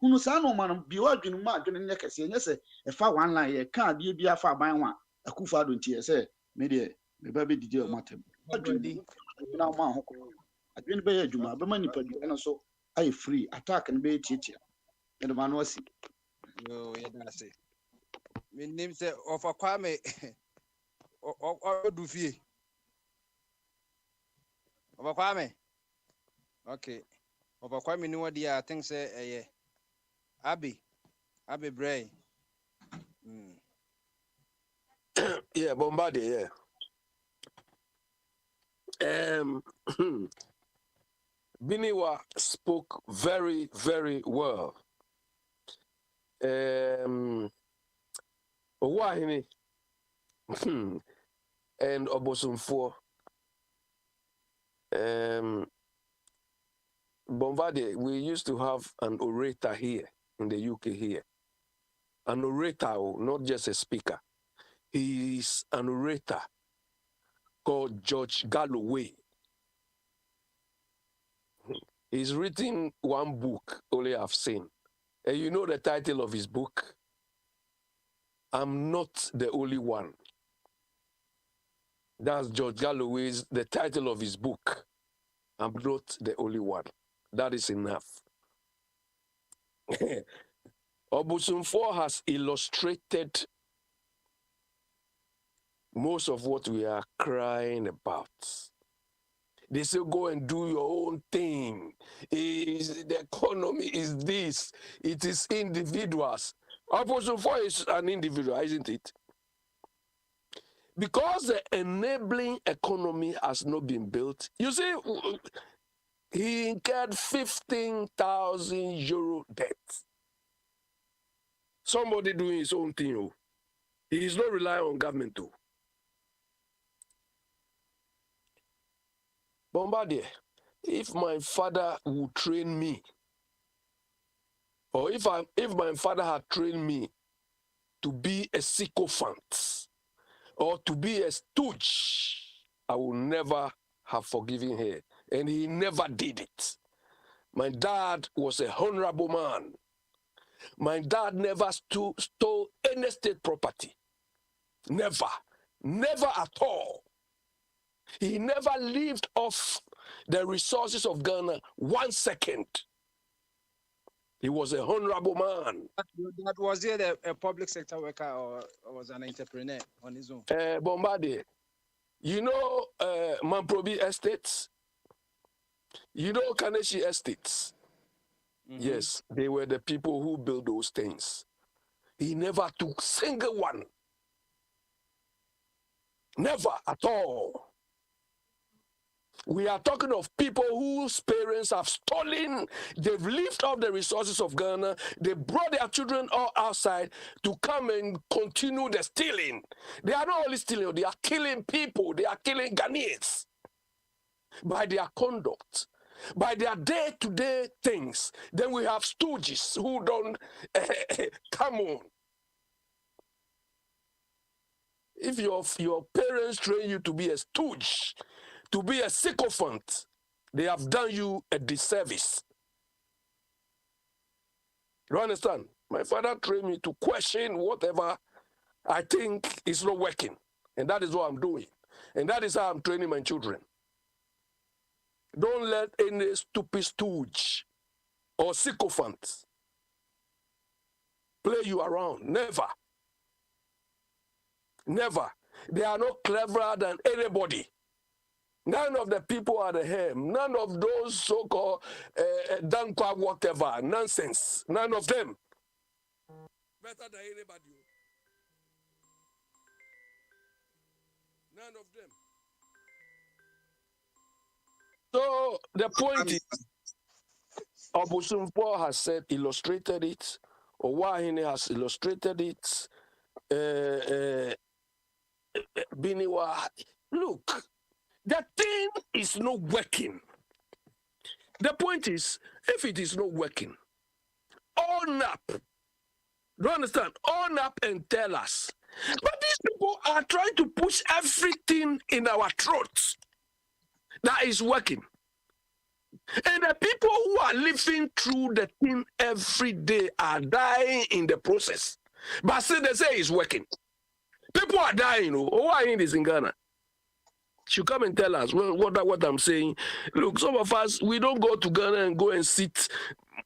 hunu sa no man bi wa dwenu ma dwenu nya kese nya se e fa one line ye ka de bi afa ban wa akufa do ntie se me de me ba be didi o matem adwenu na ma ho ko adwenu be ya dwuma be ma nipa du na so ai free attack no be tietia e do ma no asi yo ye da se me nim se ofa kwame o du fie ofa kwame okay ofa kwame ni wodi I think say Abi Bray. Yeah, Bombardier, yeah. Biniwa spoke very, very well. Wahini and Obosumfo. Bombardier, we used to have an orator here in the UK here. An orator, not just a speaker. He is an orator called George Galloway. He's written one book, only I've seen. And you know the title of his book? I'm Not the Only One. That's George Galloway's, the title of his book. I'm not the only one. That is enough. Obusumfor has illustrated most of what we are crying about. They say, go and do your own thing. The economy is this. It is individuals. Obusumfor is an individual, isn't it? Because the enabling economy has not been built. You see, he incurred 15,000 euro debt. Somebody doing his own thing. Oh. He is not relying on government too. Bombardier, if my father would train me, or if my father had trained me to be a sycophant or to be a stooge, I would never have forgiven her. And he never did it. My dad was a honorable man. My dad never stole any state property. Never. Never at all. He never lived off the resources of Ghana 1 second. He was a honorable man. That was he a public sector worker or was an entrepreneur on his own? Bombardier. You know Mamprobi Estates? You know Kaneshi Estates? Mm-hmm. Yes, they were the people who built those things. He never took single one. Never at all. We are talking of people whose parents have stolen, they've lived off the resources of Ghana, they brought their children all outside to come and continue the stealing. They are not only stealing, they are killing people, they are killing Ghanaians by their conduct, by their day-to-day things. Then we have stooges who don't come on. If your parents train you to be a stooge, to be a sycophant, they have done you a disservice. You understand? My father trained me to question whatever I think is not working. And that is what I'm doing. And that is how I'm training my children. Don't let any stupid stooge or sycophant play you around. Never. Never. They are not cleverer than anybody. None of the people at the helm, none of those so-called Dankwa whatever, nonsense, none of them. Better than anybody. None of them. So the point is, Obusumfor has said, illustrated it, or Wahine has illustrated it, Biniwa, look, the thing is not working. The point is, if it is not working, own up. Do you understand? Own up and tell us. But these people are trying to push everything in our throats that is working. And the people who are living through the thing every day are dying in the process. But still they say it's working. People are dying. Why in this in Ghana? Should come and tell us what I'm saying. Look, some of us, we don't go to Ghana and go and sit.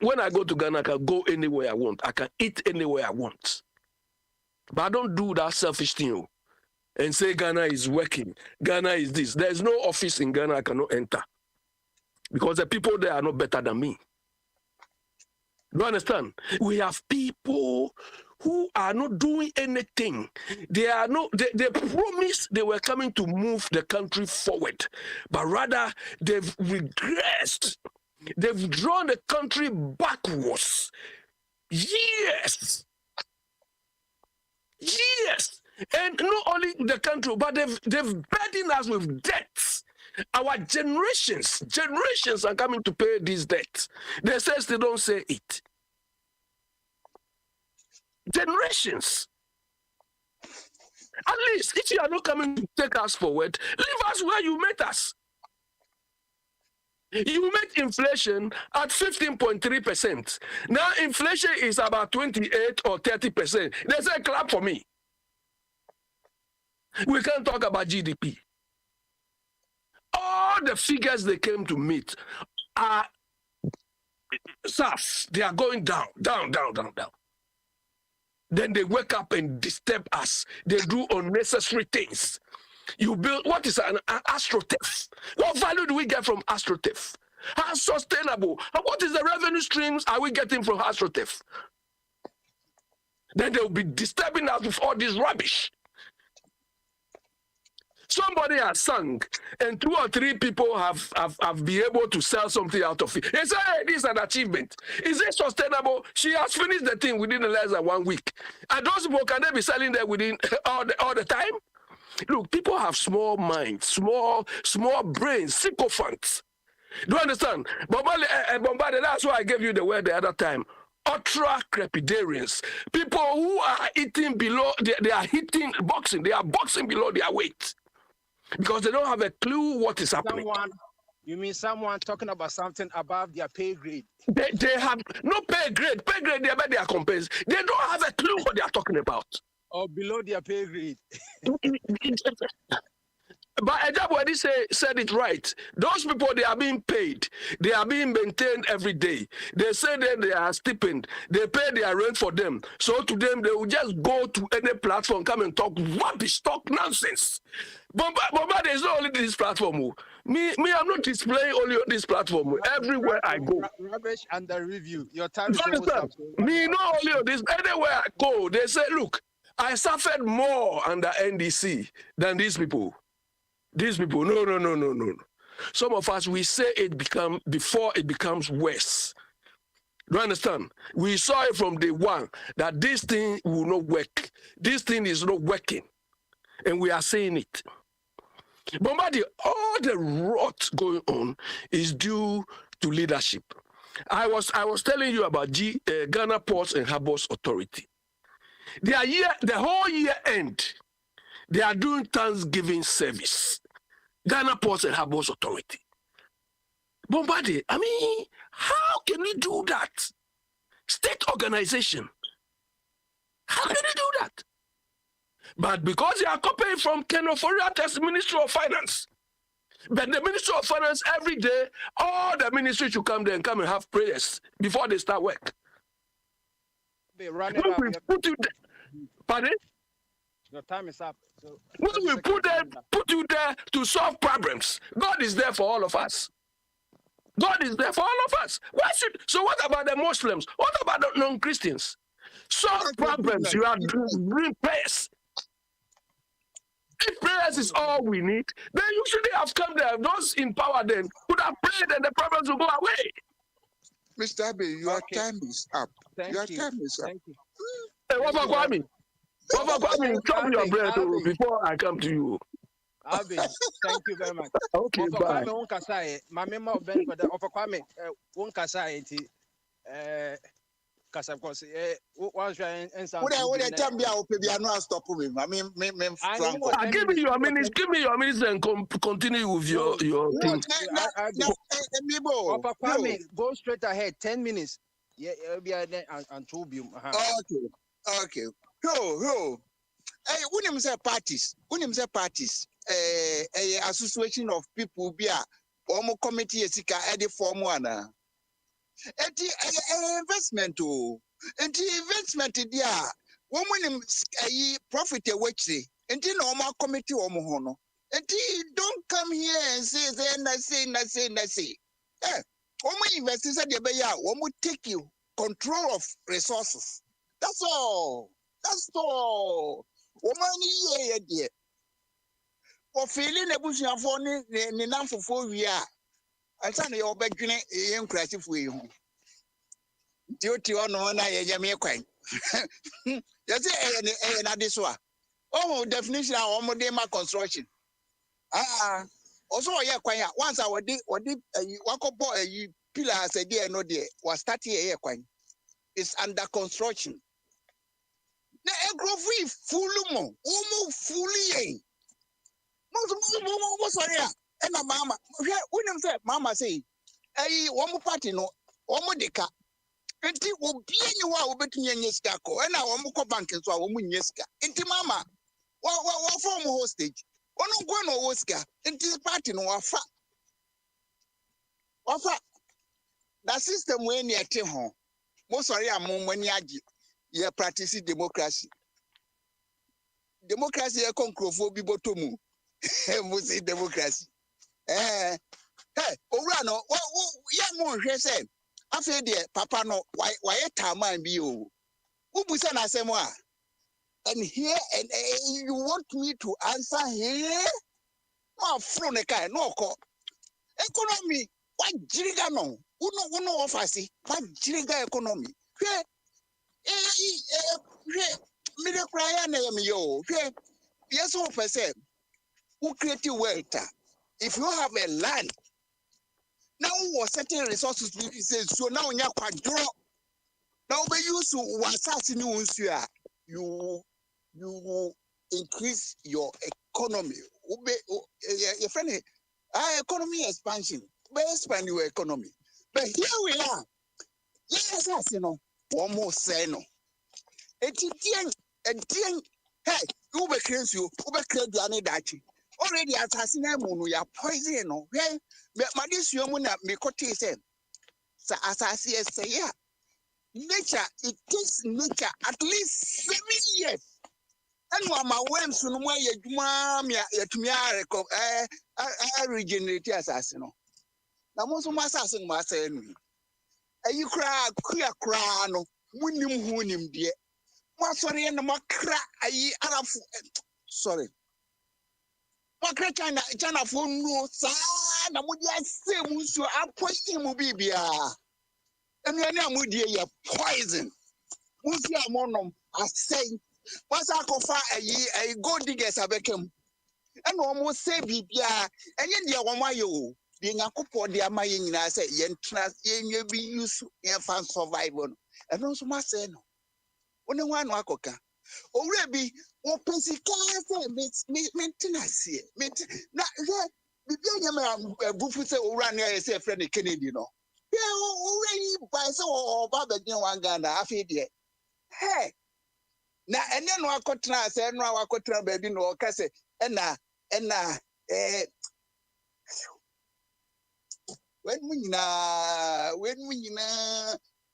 When I go to Ghana, I can go anywhere I want. I can eat anywhere I want. But I don't do that selfish thing and say Ghana is working. Ghana is this. There's no office in Ghana I cannot enter. Because the people there are not better than me. Do you understand? We have people who are not doing anything. They promised they were coming to move the country forward, but rather they've regressed. They've drawn the country backwards. Years. And not only the country, but they've burdened us with debts. Our generations are coming to pay these debts. They say they don't say it. generations. At least, if you are not coming to take us forward, leave us where you met us. You met inflation at 15.3%. Now inflation is about 28 or 30%. They say clap for me. We can't talk about GDP. All the figures they came to meet are SARS. They are going down, down, down, down, down. Then they wake up and disturb us. They do unnecessary things. You build, what is an AstroTurf? What value do we get from AstroTurf? How sustainable? What is the revenue streams are we getting from AstroTurf? Then they'll be disturbing us with all this rubbish. Somebody has sung, and 2 or 3 people have been able to sell something out of it. They say, hey, this is an achievement. Is it sustainable? She has finished the thing within less than 1 week. And those people, can they be selling there within all the time? Look, people have small minds, small brains, sycophants. Do you understand? Bombarded, that's why I gave you the word the other time. Ultra crepidarians. People who are eating below, they are hitting boxing. They are boxing below their weight. Because they don't have a clue what is happening. You mean someone talking about something above their pay grade? They have no pay grade. Pay grade, they are compensated. They don't have a clue what they are talking about. Or below their pay grade. But Ejabwadi said it right. Those people, they are being paid. They are being maintained every day. They say that they are stipend. They pay their rent for them. So to them, they will just go to any platform, come and talk rubbish, talk nonsense. But there's not only this platform. Me, I'm not displaying only on this platform. Everywhere I go. Rubbish under review. Your time is me, not only on this. Anywhere I go, they say, look, I suffered more under NDC than these people. These people, no. Some of us, we say before it becomes worse. Do you understand? We saw it from day one that this thing will not work. This thing is not working. And we are saying it. Bombardie, all the rot going on is due to leadership. I was telling you about Ghana Ports and Harbours Authority. The whole year end, they are doing Thanksgiving service. Ghana Ports and Harbours Authority. Bombardie, I mean, how can we do that? State organization. How can we do that? But because they are copying from Ken Ofori-Attah's Ministry of Finance. But the Ministry of Finance, every day, all the ministry should come there and come and have prayers before they start work. They run it up. Put you there. Pardon? Your time is up. So when we put you there to solve problems, God is there for all of us. God is there for all of us. So what about the Muslims? What about the non-Christians? Solve problems. You are doing prayers. If prayers is all we need, then you shouldn't have come there. Those in power then could have prayed and the problems will go away. Mr. Abe, your time is up. Time is up. Thank you. Hey, what about Kwame? Stop your breath before I come to you. Abe, thank you very much. Okay, bye. Because of course, once and some. What I tell me, I will be no stop with me. Give me your minutes. Give me your minutes and continue with your thing. Go straight ahead. 10 minutes. Yeah, it'll be and Tubium. Okay. Ho. Hey, when say parties, association of people be a committee esika edi form one. Eti investment o. Enti investment dia. Woman profit a wechre. Enti normal committee ho no. Enti don't come here and say. Woman investors at the beya, woman take you control of resources. That's all. Woman ye dear. For feeling a bush of phone in for 4 years. I said your bedroom in crash for you. Duty on one eye, Jamie Quine. That's this one. Oh, definition of homodema construction. Also, yeah, quite once I did walk up a pillar as a dear no dear was 30 a year quine. It's under construction. na egrofo fulumo umu fuli mo sorry na mama hwe unim say mama say wo mo party no wo mo deka enti obi enyi ho a obetunye nye sika ko na wo mo ko bank so a wo mo nye sika enti mama wo form hostage ono go no wo sika enti party no wafa that system we ni ete ho mo sorry amon ni agi ye practice democracy e konkrofo bi botomu mo say democracy hey owura no ya mo hwe say afi de papa no why taman bi o ubusa na asem a and here and you want me to answer here no fro ne kai no ko economy wa jiriga no uno office wa jiriga economy hwe me cry ya na yem yo hwe yes o person who create wealth if you have a land now what certain resources we say so now nya kwadro now be use one assassin you will increase your economy your friend economy expansion be expand your economy but here we are yes you know almost say no etien hey you be crazy you be crazy ani dachi already assassin emu no ya poison no hey ma this you mu na me kote say assassin say yeah nature it takes nature at least 7 years and wa ma worms no mo ya dwuma me yatumi regenerate assassin no na mo so ma assassin ma say no ayi kra no munim hu nim de mo sorry na makra ayi arafu sorry makra China for no sa na mo dia se mu nsu apoyi mu bibia enu ani amudie ya poison musi amonom asay wasa kofa ayi gold diggers abekem enu omo se bibia enye de omo ayo de nyakopo de amaye nyina say yentra yenye bi use yen fan survival enu so ma say no one ho anu akoka owura bi wo pesika say maintenance na bibia nyama bufu say owura na say friend Kennedy no already by so Baba Wangana, I feed ye. Hey, now and then no akotra say no akotra baby no kase ena when we na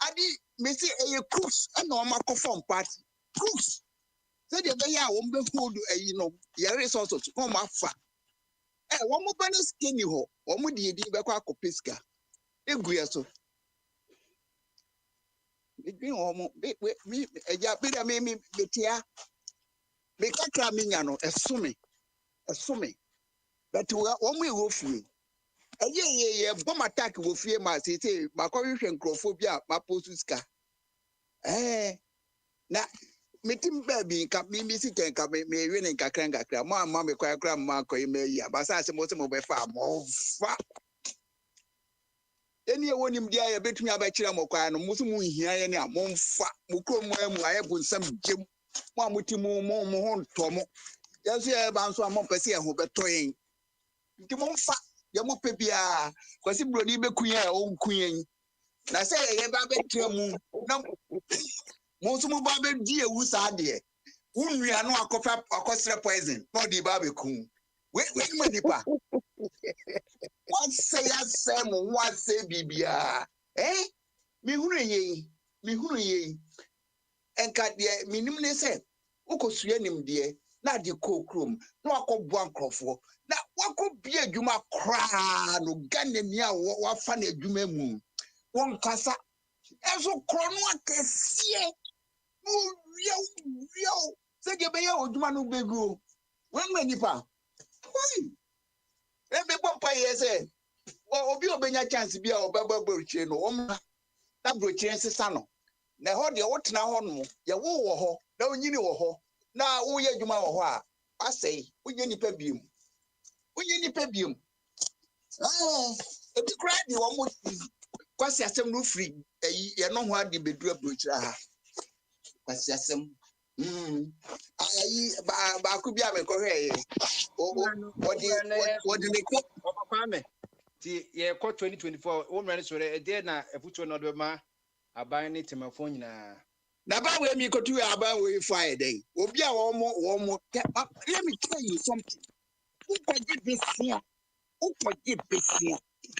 adi me see a cruise and no ma form party cruise say the be ya wo be hold no your resources come afa wo mo bana skinny ho wo mo de be kwa kopeska egu yeso me eja bi da me betia me kakra me nya no esome but wo mo e wo fie ye bomb attack wo fie ma say ma ko hwehwe nkrofobia ma post ska na metim baby ka me si ken ka me we ne kakra ma me kwa kra ma ko me yi abasa se mo be fa mo fa eni ewonim dia ya betumi abakira mokwa no musu mu hia ye ne amomfa mukrom mu aye bunsam gem mo amuti mu ho ntomo yeso ye ba nso amompese ye ho betoyen nti momfa ye mo pebia kwasi broni bekuya e onkuyen na se ye ba betra mu na mo nso mo ba be di ewu sa de unua no akosre poison no di ba beku we ma nipa what say bibia me hunu ye enka de minim ne se ukosua nim de na de kokrom na wakọbu ankrofo na wakọbi adwuma kra no ganani a wafa na adwuma mu won kasa eso krono akesie no wiao se de be ya adwuma no begu wen manipa ebe pompa ye se obi obenya chance bia obaba brochie no na brochie nsesa no na ho de wotena ho no ye wo ho na onyini wo ho na wo ye adwuma wo ho a asei onye nipa biem ebi kra di wo mo kwasi asem no free ye no ho ade bedura brochie ha kwasi asem Ayi ba ku bi ameko hwe ti ye ko 2024 wo mra ne sore e de na efutuo no do ma aban ne temafo nyina na ba we mi kotu aban we fire day obi a wo mo let me tell you something who forgive this here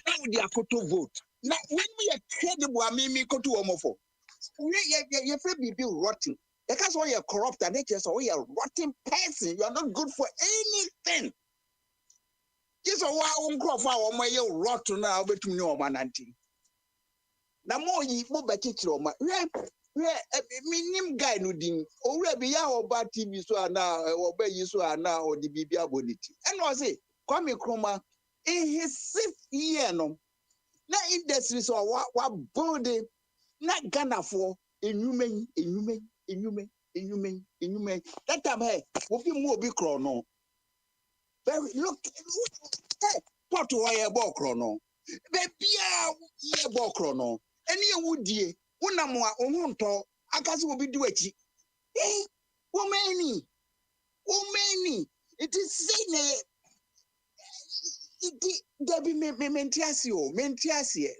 now they are to vote now when we are credible me kotu wo mo for you feel be rotten because when you're corrupt and just or you're rotten person, you're not good for anything. Just a while on crop for my rotten now between your man and tea. Now more ye more better my minim guy no din or be ya or bad TV so now or be you so now or the BB abonity. And was it come chroma in his 6th year no. Now industry so what body not Ghana for inhuman. That time, hey, we'll be more big chrono. Very look, hey, what do I about chrono? Baby, yeah, about chrono. And you would ye, one more on top, I guess will be doing it. Hey, woman, it is saying it Debbie Mentiasio,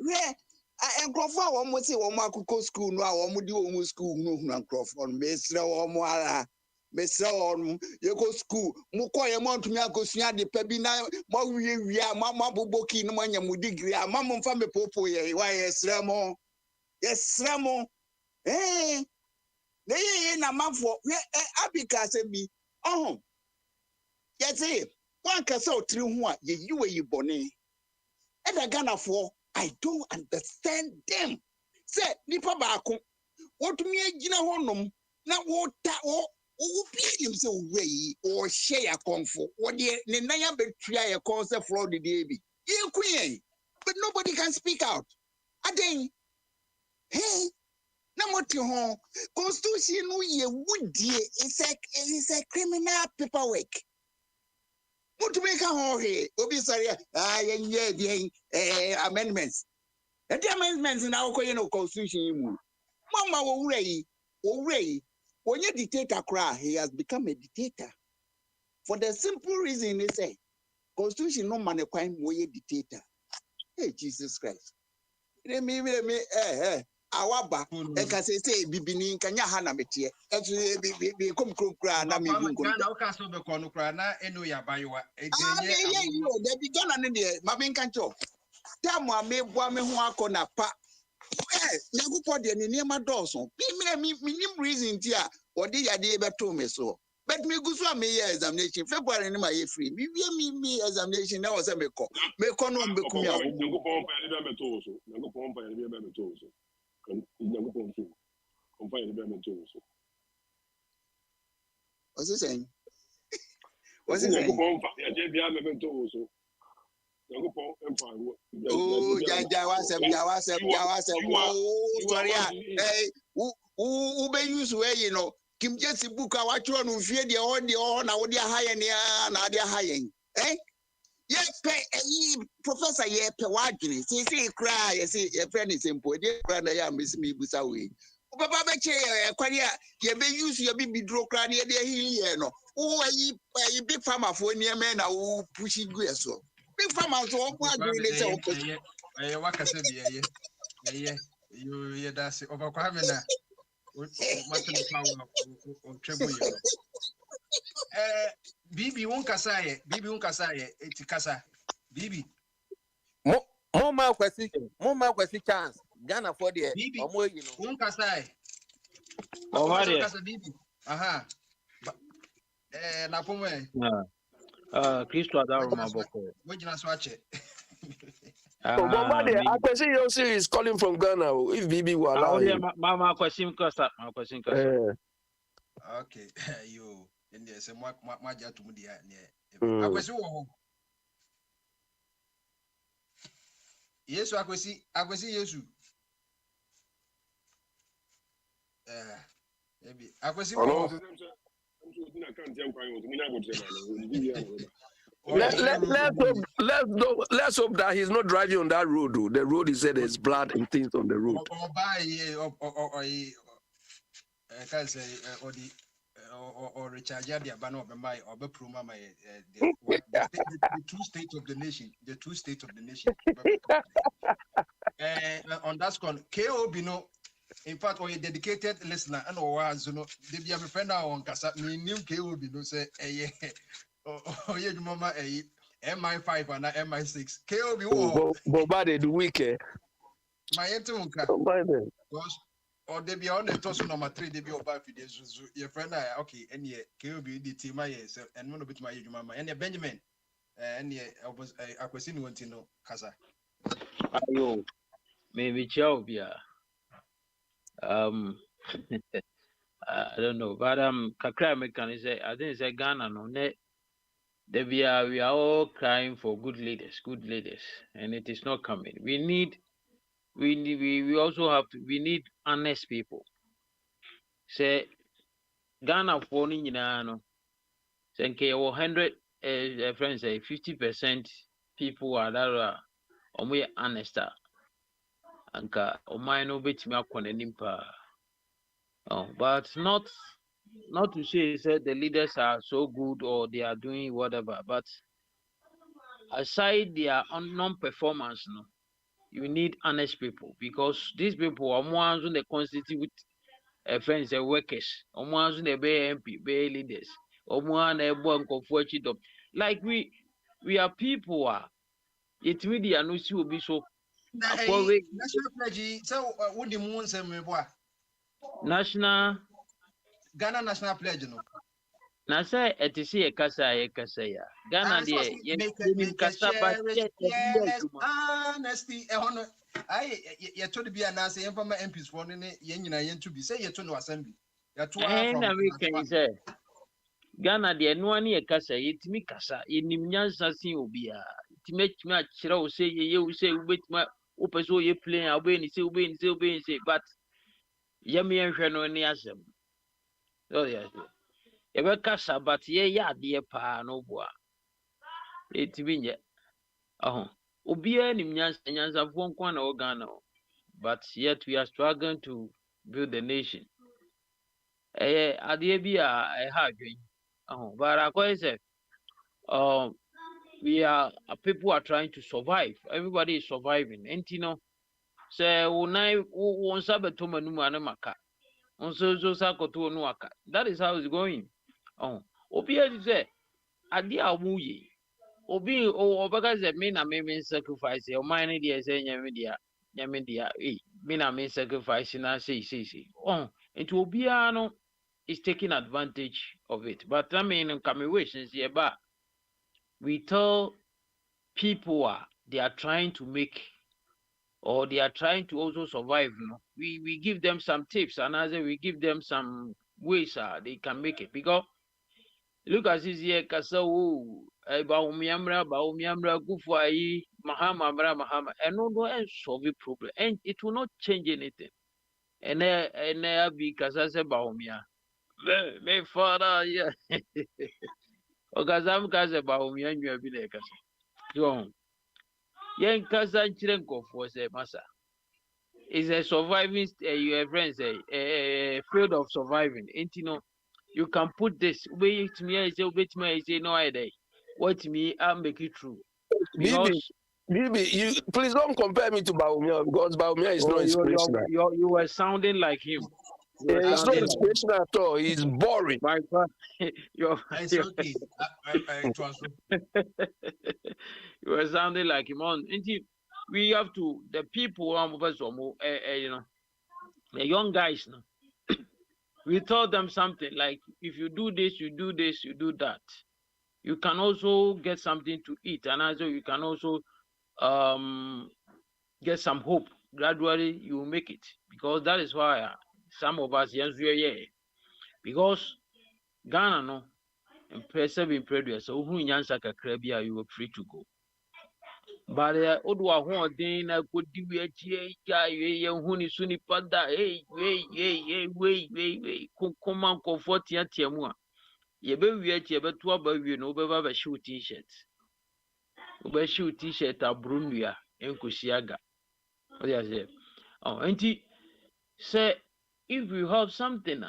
where I Crawford almost say, Omako school, no, Omudu school, no, Crawford, Mr. Omoala, Mr. You go school, Mukoya Mount Miakosia, the Pebina, Mawia, Mamma Boboki, no one degree, Mamma Family Popo, yes, Ramo, yes, Ramo, eh, they ain't a man for Abika said me, oh, yes, eh, one can so true one, you were you bonny. And I Ghana for I don't understand them. Say, nipa baako, what me gina honum, na water or be himself way or share a comfort, or the Naya betray a concept for the baby. You queen, but nobody can speak out. Again, hey, na what you home, Constitution, ye would dear, it's a criminal paperwork. What to make a hole here? Obi sorry, amendments. And the amendments in our constitution. Mama Ray, when you dictator cry, he has become a dictator. For the simple reason they say, constitution no man crime way dictator. Hey, Jesus Christ. Let me, awaba eka say bibini kanya hana metie be kom kra na me gun na o ka so be ko no kra na eno ya bayiwa edenye you dey be Ghana ne dey ma be nka cho tam a me boa me ho akọ pa nyagopo de ne niam dọọso me nim reason ti a odi yade be to me so but me gusu am ye examination February ni ma ye free me examination na o se me ko no be ku ya nyagopo pa ne be to so nyagopo pa ne be to so nyagopo so kompa ne be to so what's he saying nyagopo pa ya je bia me to so nyagopo emfa oh jawa se sorry hey who be use way you know Kim Jesse book a watch on fear the on na wo dia high na dia high eh ye pay professor ye pay wadwene say cry ye say ye friend is simple dey brother ya miss me busa we papa be che kwari a ye be use ye be bidro cry na ye dey heal ye no wo yi big farmer for near men na wo push go so big farmer so wo agree dey say eh wakase bi you that's over kwa me na matene power o trebu ye bibi won kasa ye eti kasa bibi mo ma kwesi chance Ghana for there omo yi no won kasa ye kasa bibi aha na pomo Kristo adaru maboko wojina so ache Bombardier, Akwesi Yosi is calling from Ghana. If BB will allow him. Mama question kasa. Okay, yo, and there's a maja to me. Akwesi wo. Yesu Akwesi Yesu. Maybe Akwesi wo. Let's hope that he's not driving on that road. Though. The road, he said, there's blood and things on the road. I can't say or recharge their banner of my or be pruma my the true state of the nation, the true state of the nation. On that score, KOB no. In fact, or a dedicated listener, and or was they be a friend on Casa, me new KOB no say oh yeah, mama MI5 and MI6 KOB. Bobade the weekend. My entomunka. Because or they be on the toss number 3, they be about your friend. Okay, and yeah, KOB the team and one bit my mama and Benjamin. And yeah, I was one to know Casa. Ayo, maybe Chalbia. I don't know, but Kakra American say I think it's a Ghana no net. We are all crying for good leaders, and it is not coming. We need honest people. Say Ghana for ni no. Say nke 100 friends say 50% people are that are honest. Anka oman no betimi akọ n'anim pa. But not to say the leaders are so good or they are doing whatever, but aside their non-performance, no, you need honest people, because these people are more than they constitute friends and workers, or more than they be MP, be leaders, or more than they like we are people it media no see will be so. National pledge, so what the moon say me boy? National Ghana national pledge no. Na say etisi ekasa ya. Ghana dey make kasa ba honesty hono ai ye to be an answer from MPs for ne ye nyina ye to be say ye to no assembly. Ya to from American say Ghana dey no ani ekasa yetimi kasa yenim nyansa sin obia. Timi a kira o say ye o say ubetima o peso ye play obe ni say but ye me nhwe no ni asem. So yes. Ebe kasa but ye ya de pa no boa. Etimi nye. Obia nim nyansa fo nkwa na Ghana. But yet we are struggling to build the nation. Ade bi a ha adwen. But I say we are people are trying to survive. Everybody is surviving. Entino say unai wonsa beto manum anamaka. Onso sakoto no aka. That is how it's going. Obia say ade amuye. Obi obaka say me na me sacrifice. O mine dey say nyame dia. Me na me sacrifice na say. Into obia no is taking advantage of it. But I mean, we tell people they are trying to make or they are trying to also survive. We give them some tips and as we give them some ways they can make it. Because look at this here, Kasau, Baumyamra, Gufai, Mahama, and no solve the problem, and it will not change anything. And there be Kasasa Baumia. My father, yeah. Okazam Kasa Baumia, you have been a Kasa. So, Yan Kasa Chirenko for say, Massa. Is a surviving, your friends say, a field of surviving. Ain't you can put this, wait me, I say, no idea. What me, I'll make it true. Because Bibi, you please don't compare me to Baumia because Baumia is not inspirational. You were sounding like him. It's not inspirational at all. He's boring. My God, it's okay. You were sounding like him. We have to the people the young guys now. We told them something like if you do this, you do this, you do that. You can also get something to eat, and also you can also get some hope. Gradually, you will make it, because that is why some of us because Ghana no impressive in produce. So who nyansa kakra you were free to go. But Odwa Hodin, I could do it. Who is Sunni Pada? Hey, come on, comfort Yatiamua. Ye be we at ye bet to about you know, be shoe t-shirts. Be shoe t-shirt a Brunia in Kusiaga. Auntie say if we have something,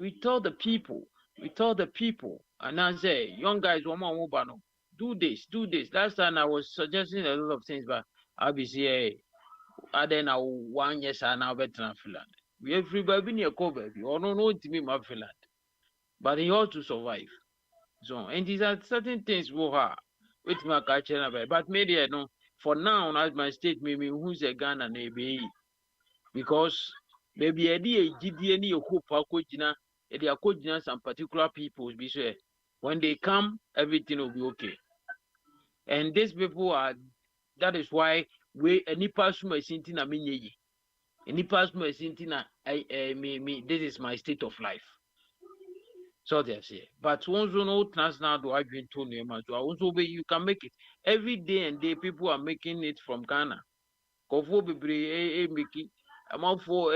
we tell the people We tell the people, and I say, young guys, do this, do this. Last time I was suggesting a lot of things, but I'll be saying, I then I 1 year and now better Finland. We everybody near cover, you all don't know to me, my Finland, but he ought to survive. So, and these are certain things who are with my culture, but maybe I know for now, as my state, maybe who's a Ghana, maybe because maybe a GD any hope for Kojina, they are Kojina some particular people, be sure when they come, everything will be okay. And these people are, that is why we any person is in Tina Minye, any person is in Tina, this is my state of life. So they say, but once you know now do I been told you, also you can make it every day and day. People are making it from Ghana. Kofo bebre making amanfo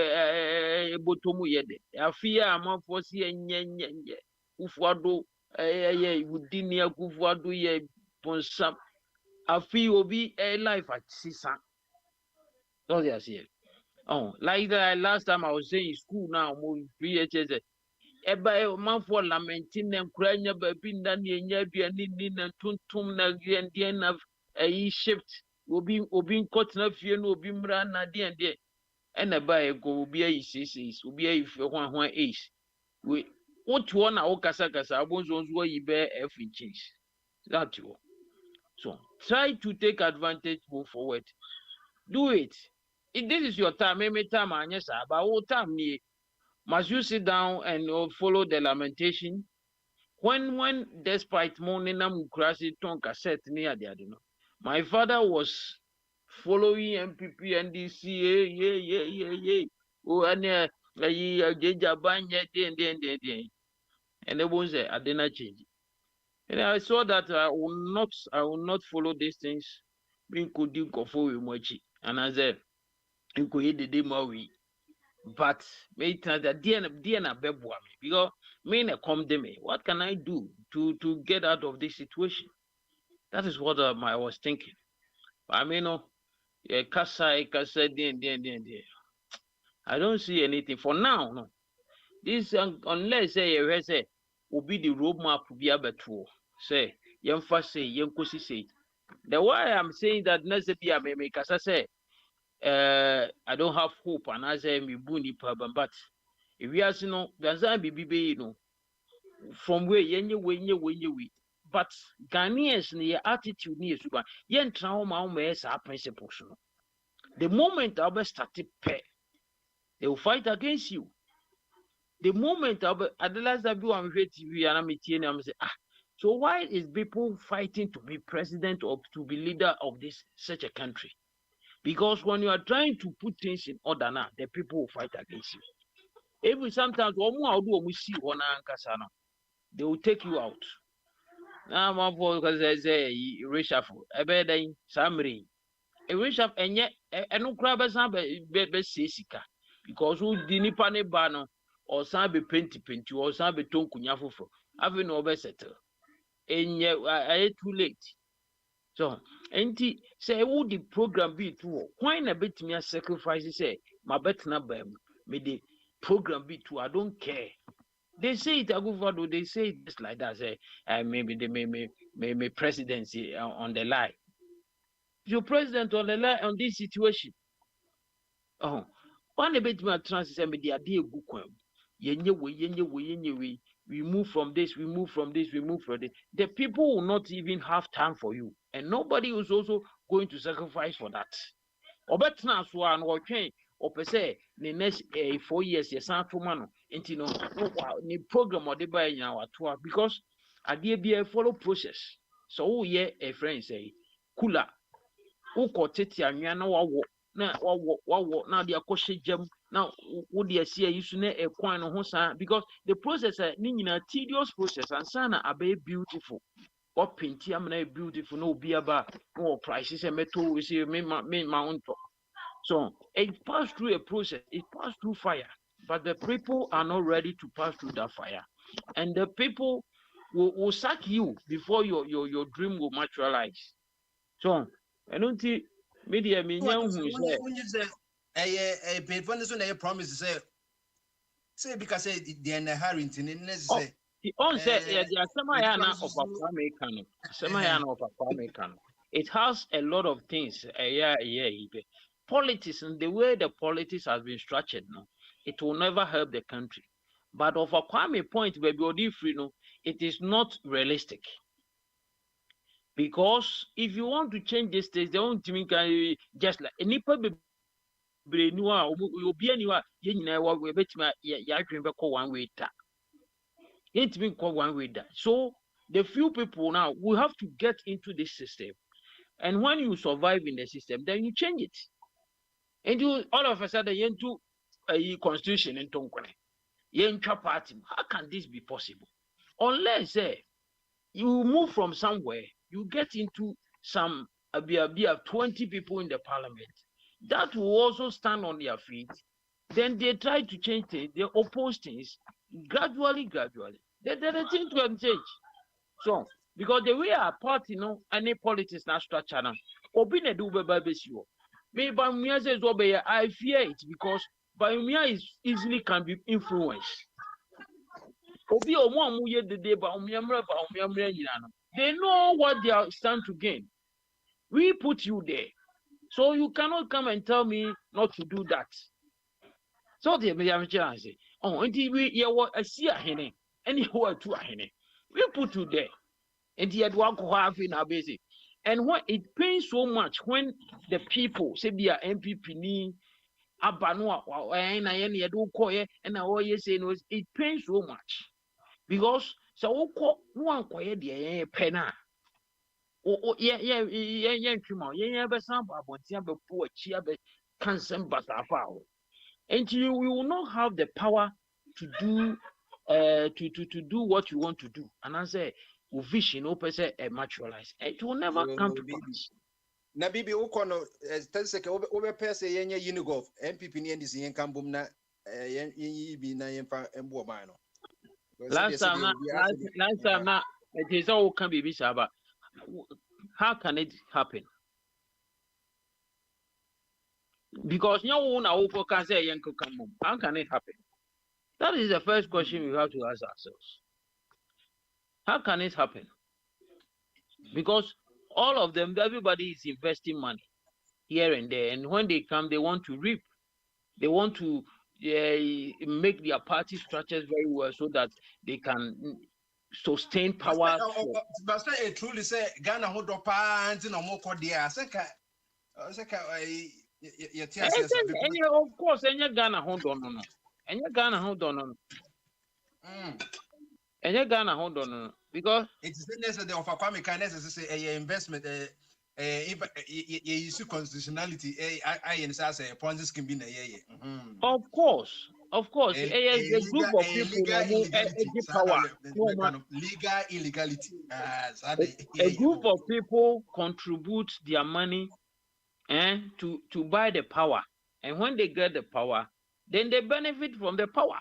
botomu yede afia amanfo si enyenye ufuado wudini akufuado ye bonsam afi obi life at sisa. So they say, oh, like that last time I was saying school now mo VHS eba amanfo lamenting them kranya baby nda ne nya aduane ni na tuntum na gye na shift obi nkotena fie no obi mra na de and a buy go be a is will be a one ace. We what one our casacasa was where you bear every change. That you so try to take advantage, move forward. Do it. If this is your time, maybe time and yes, but all time must you sit down and follow the lamentation? When despite morning I'm crashing ton cassette near the other. My father was following MPP NDC, yeah. Oh, and Jaja Banya, and the ones I did not change. And I saw that I will not follow these things. Being could do go for mochi, and I said, you could eat the demo. But may that Diana Bebuami, because me come to me. What can I do to get out of this situation? That is what I was thinking. I mean, kasa, I don't see anything for now. No, this unless say will be the roadmap to be able to say say. The why I'm saying that necessarily I may kasa say I don't have hope and I say me buni problem, but if we are no, there's a baby from where we. But Ghanaians their attitude needs to be yen trauma our principles. The moment I started pay, they will fight against you. The moment at the last time I'm TV and I'm say, so why is people fighting to be president or to be leader of this such a country? Because when you are trying to put things in order now, the people will fight against you. Even sometimes they will take you out. Now my boy because they say reshuffle. Ebeden Samri. A reshuffle and yet no crab be sika. Because who dinipa ne bano or some be penti or some be tonkunyafufo. Having no be settle. And yet I too late. So enti say who the program be too. Why na bit me a sacrifice say my bet na bam me the program be too. I don't care. They say it Aguvado, they say it just like that. Say maybe they may presidency on the line. Your president on the line on this situation. Oh, one a bit more trans me the idea good. We move from this, we move from this. The people will not even have time for you, and nobody is also going to sacrifice for that. Obetna so an okay. Or per se, the next 4 years, yes, man, and you know, the program or the buy in our tour because I did be a follow process. So, yeah, a friend say, cooler, who caught it, and you know, now they are cautious gem. Now, would you see you soon a coin on Hosa because the process, a tedious process, and Sana are very beautiful. What paint, I'm beautiful, no beer bar, no prices, and metal, we see me my own talk. So it passed through a process, it passed through fire, but the people are not ready to pass through that fire. And the people will sack you before your dream will materialize. So I don't think media when you say a paid for this one, promise to say because they're in a hurry to say. On say the Samayana of a Kwame Samayana of a Kwame Kano. It has a lot of things. Politics and the way the politics has been structured now, it will never help the country. But of a Kwame point, baby, it is not realistic. Because if you want to change this state, the only thing can just like any public you'll be anywhere, you know what we bet me one way that. It mean one way that. So the few people now we have to get into this system. And when you survive in the system, then you change it. And you all of a sudden you into a constitution in Tonkone. You enter party. How can this be possible? Unless you move from somewhere, you get into some 20 people in the parliament that will also stand on their feet. Then they try to change things, they oppose things gradually. The thing can change. So, because the way our party, any politics not structure now, Obina do you. Maybe Bamia says, I fear it because Bamia is easily can be influenced. Obi omo amuye the day they know what they are stand to gain. We put you there. So you cannot come and tell me not to do that. So the say, oh, until we I see a hene, anywhere to a hene. We put you there. And yet one have in our basic. And what it pains so much when the people say be a MPP ni abanua and I do call and I always say no, it pains so much. Because so one quiet the penna. And you will not have the power to do to do what you want to do. And I say vision open say materialize. It will never come to pass. Na bibi ukono tenseke obe pese yenye unigolf MPP ni ndisi yenkambum na yenyi na yemfa embo man no. Last time it is all can be but how can it happen? Because can say how can it happen? That is the first question we have to ask ourselves. How can it happen? Because all of them, everybody is investing money here and there, and when they come, they want to reap. They want to make their party structures very well so that they can sustain power. But I truly say Ghana hold up and no more cordia. Of course, any Ghana hold on. Any Ghana hold on. Any Ghana hold on. Because it's necessary of a Kwame can necessary investment. If you see constitutionality, I say Ponzi scheme be Of course. A group of people power. Legal illegality. A group of people contribute their money to buy the power. And when they get the power, then they benefit from the power.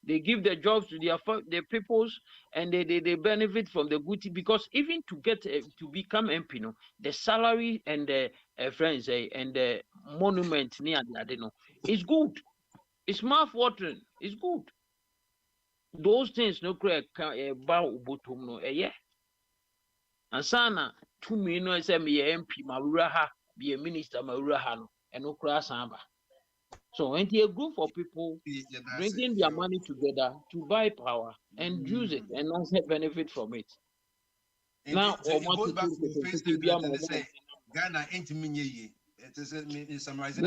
They give the jobs to their peoples, and they benefit from the good because even to get to become MP, the salary and the friends and the monument near the is good. It's mouth-watering. It's good. Those things no correct about ubutum no and sana 2 million say me MP mawura be a minister mawura no and no cry samba. So when a group of people bringing their money together to buy power and use it and also benefit from it. Now, Ghana ain't me. It is summarizing.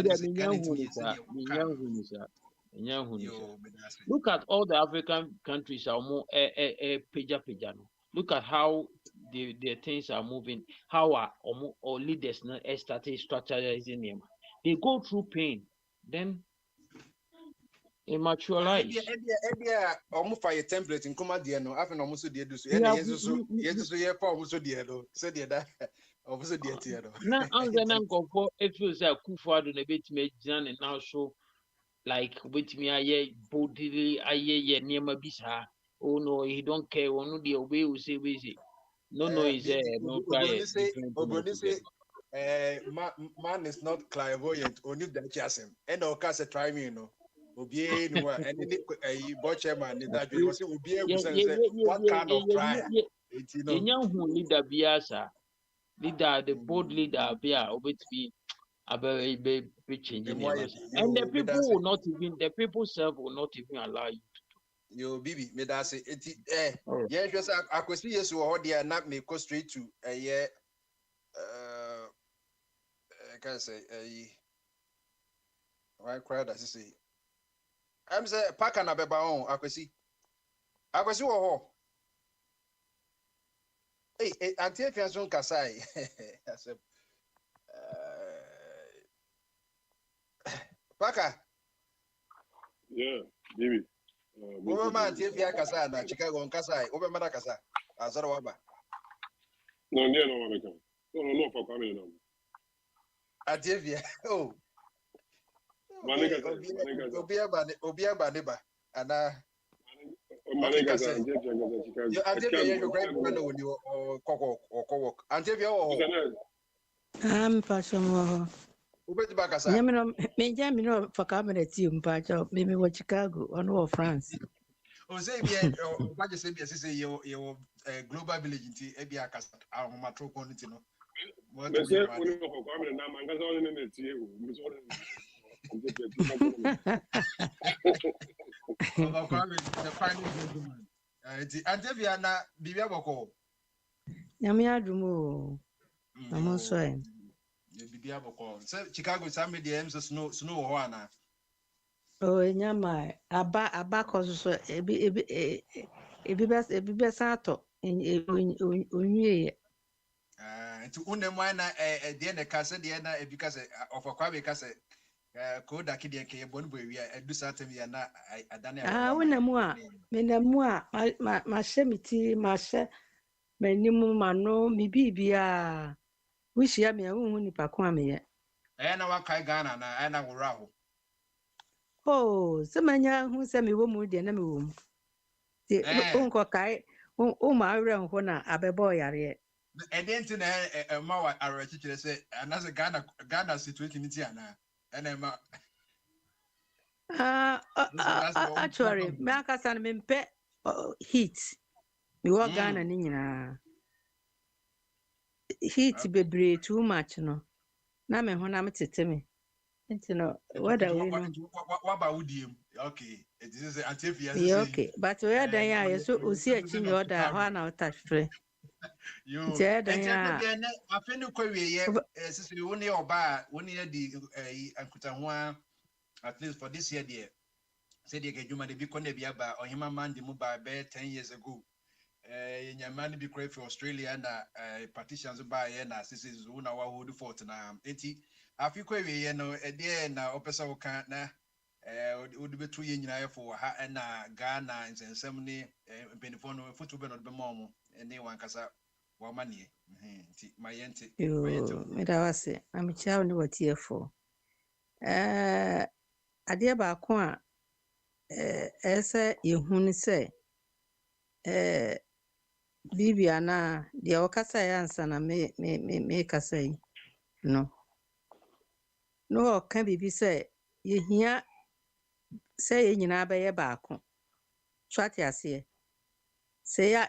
Look at all the African countries are more pejano. Look at how the things are moving, how our leaders started structurizing them. They go through pain. Then immaterialize. Almost fire template in command, no, I've almost did do so. Yes, almost did that. Also, dear Theodore. Now, I'm going to go if you say Kufa do a bit me Jan and now so like with me, I bodily, I near my bisa. Oh no, he don't care. One the obey will say busy. No, is there no cry. Man is not clairvoyant, only that chasm. And I'll cast a try me, Obiara no wa and the Bogyae man that you was Obiara say what kind of trial? Yenya hu leader biasa. Leader, the board leader, Bia, obetvi, be changing name. And the people will not even, the people self will not even allow you. Yo, Bibi, me that say, Oh. yeah, just I could see yes, or they are not me go straight to a year. I can say a why crowd as you say. I'm say pack and a beba on, I could see. Oh, hey, until if you're so Kasai, I said, Paka. Yeah, baby. Over man, if you're Kasai, na Chicago on Kasai, over Madakasa, Azarwaba. No, no, for coming on. Adivia, oh. Obia Baneba, and Manika, you Adivia, your great brother when you co-work. Adivia, I'm Passion. Ubekasa. Benjamin for cabinet team, Pacho, maybe what Chicago or no France. Ozebia, what you say, your global village in Ebia Casat, our metropolitan. What they say, when you for coming, now, I'm going to see you. The final gentleman. Adivia, Bibia Boko. Yamia Drumo. I'm sorry. Bibia Boko. So Chicago, some mediums, snow, Juana. Oh, Yama, Aba causes a bibasato in To Unemana, Diana Casa, Diana, because of a Quabe Casa, Koda Kidia, Bonbury, do certainly are not a Daniel. When Menamua, my semiti, my se, menimum, no, me bibia. Wish ya me a woman pakwame. And our Kaigana, and I will ravel. Oh, Samanya who sent me woman, dear Namu. The Uncle Kai, my round when I be boy are yet. And then to a more our teacher said, another Ghana situation in Tiana, and Actually, Makasan men pet heat. We walk Ghana Nina. Heat be too much, no. Na me when I'm to me. What about you? Okay, it is Antivia. Okay, but where they are, so see a chin order, one out touch free. You, I feel query, only or bar, 1 year the Ankutanwa, at least for this year, dear. Said you get you might be Conebia or him a man the mobile bear 10 years ago. Your man be great for Australia and partitions by and this is one hour who do 40 now. 80. I feel query, a dear now, Opesa can't now. Would be 2 years for her and Ghana and Semini, Benifono, football of the mom, and they want Casa, one money. My auntie, Medawase, I'm a child, what here for. A dear Bakwa, you say, Bibiana, the Okasa answer, and make us say, no. No, can be say, you hear, say in your back. Try to see. Say ya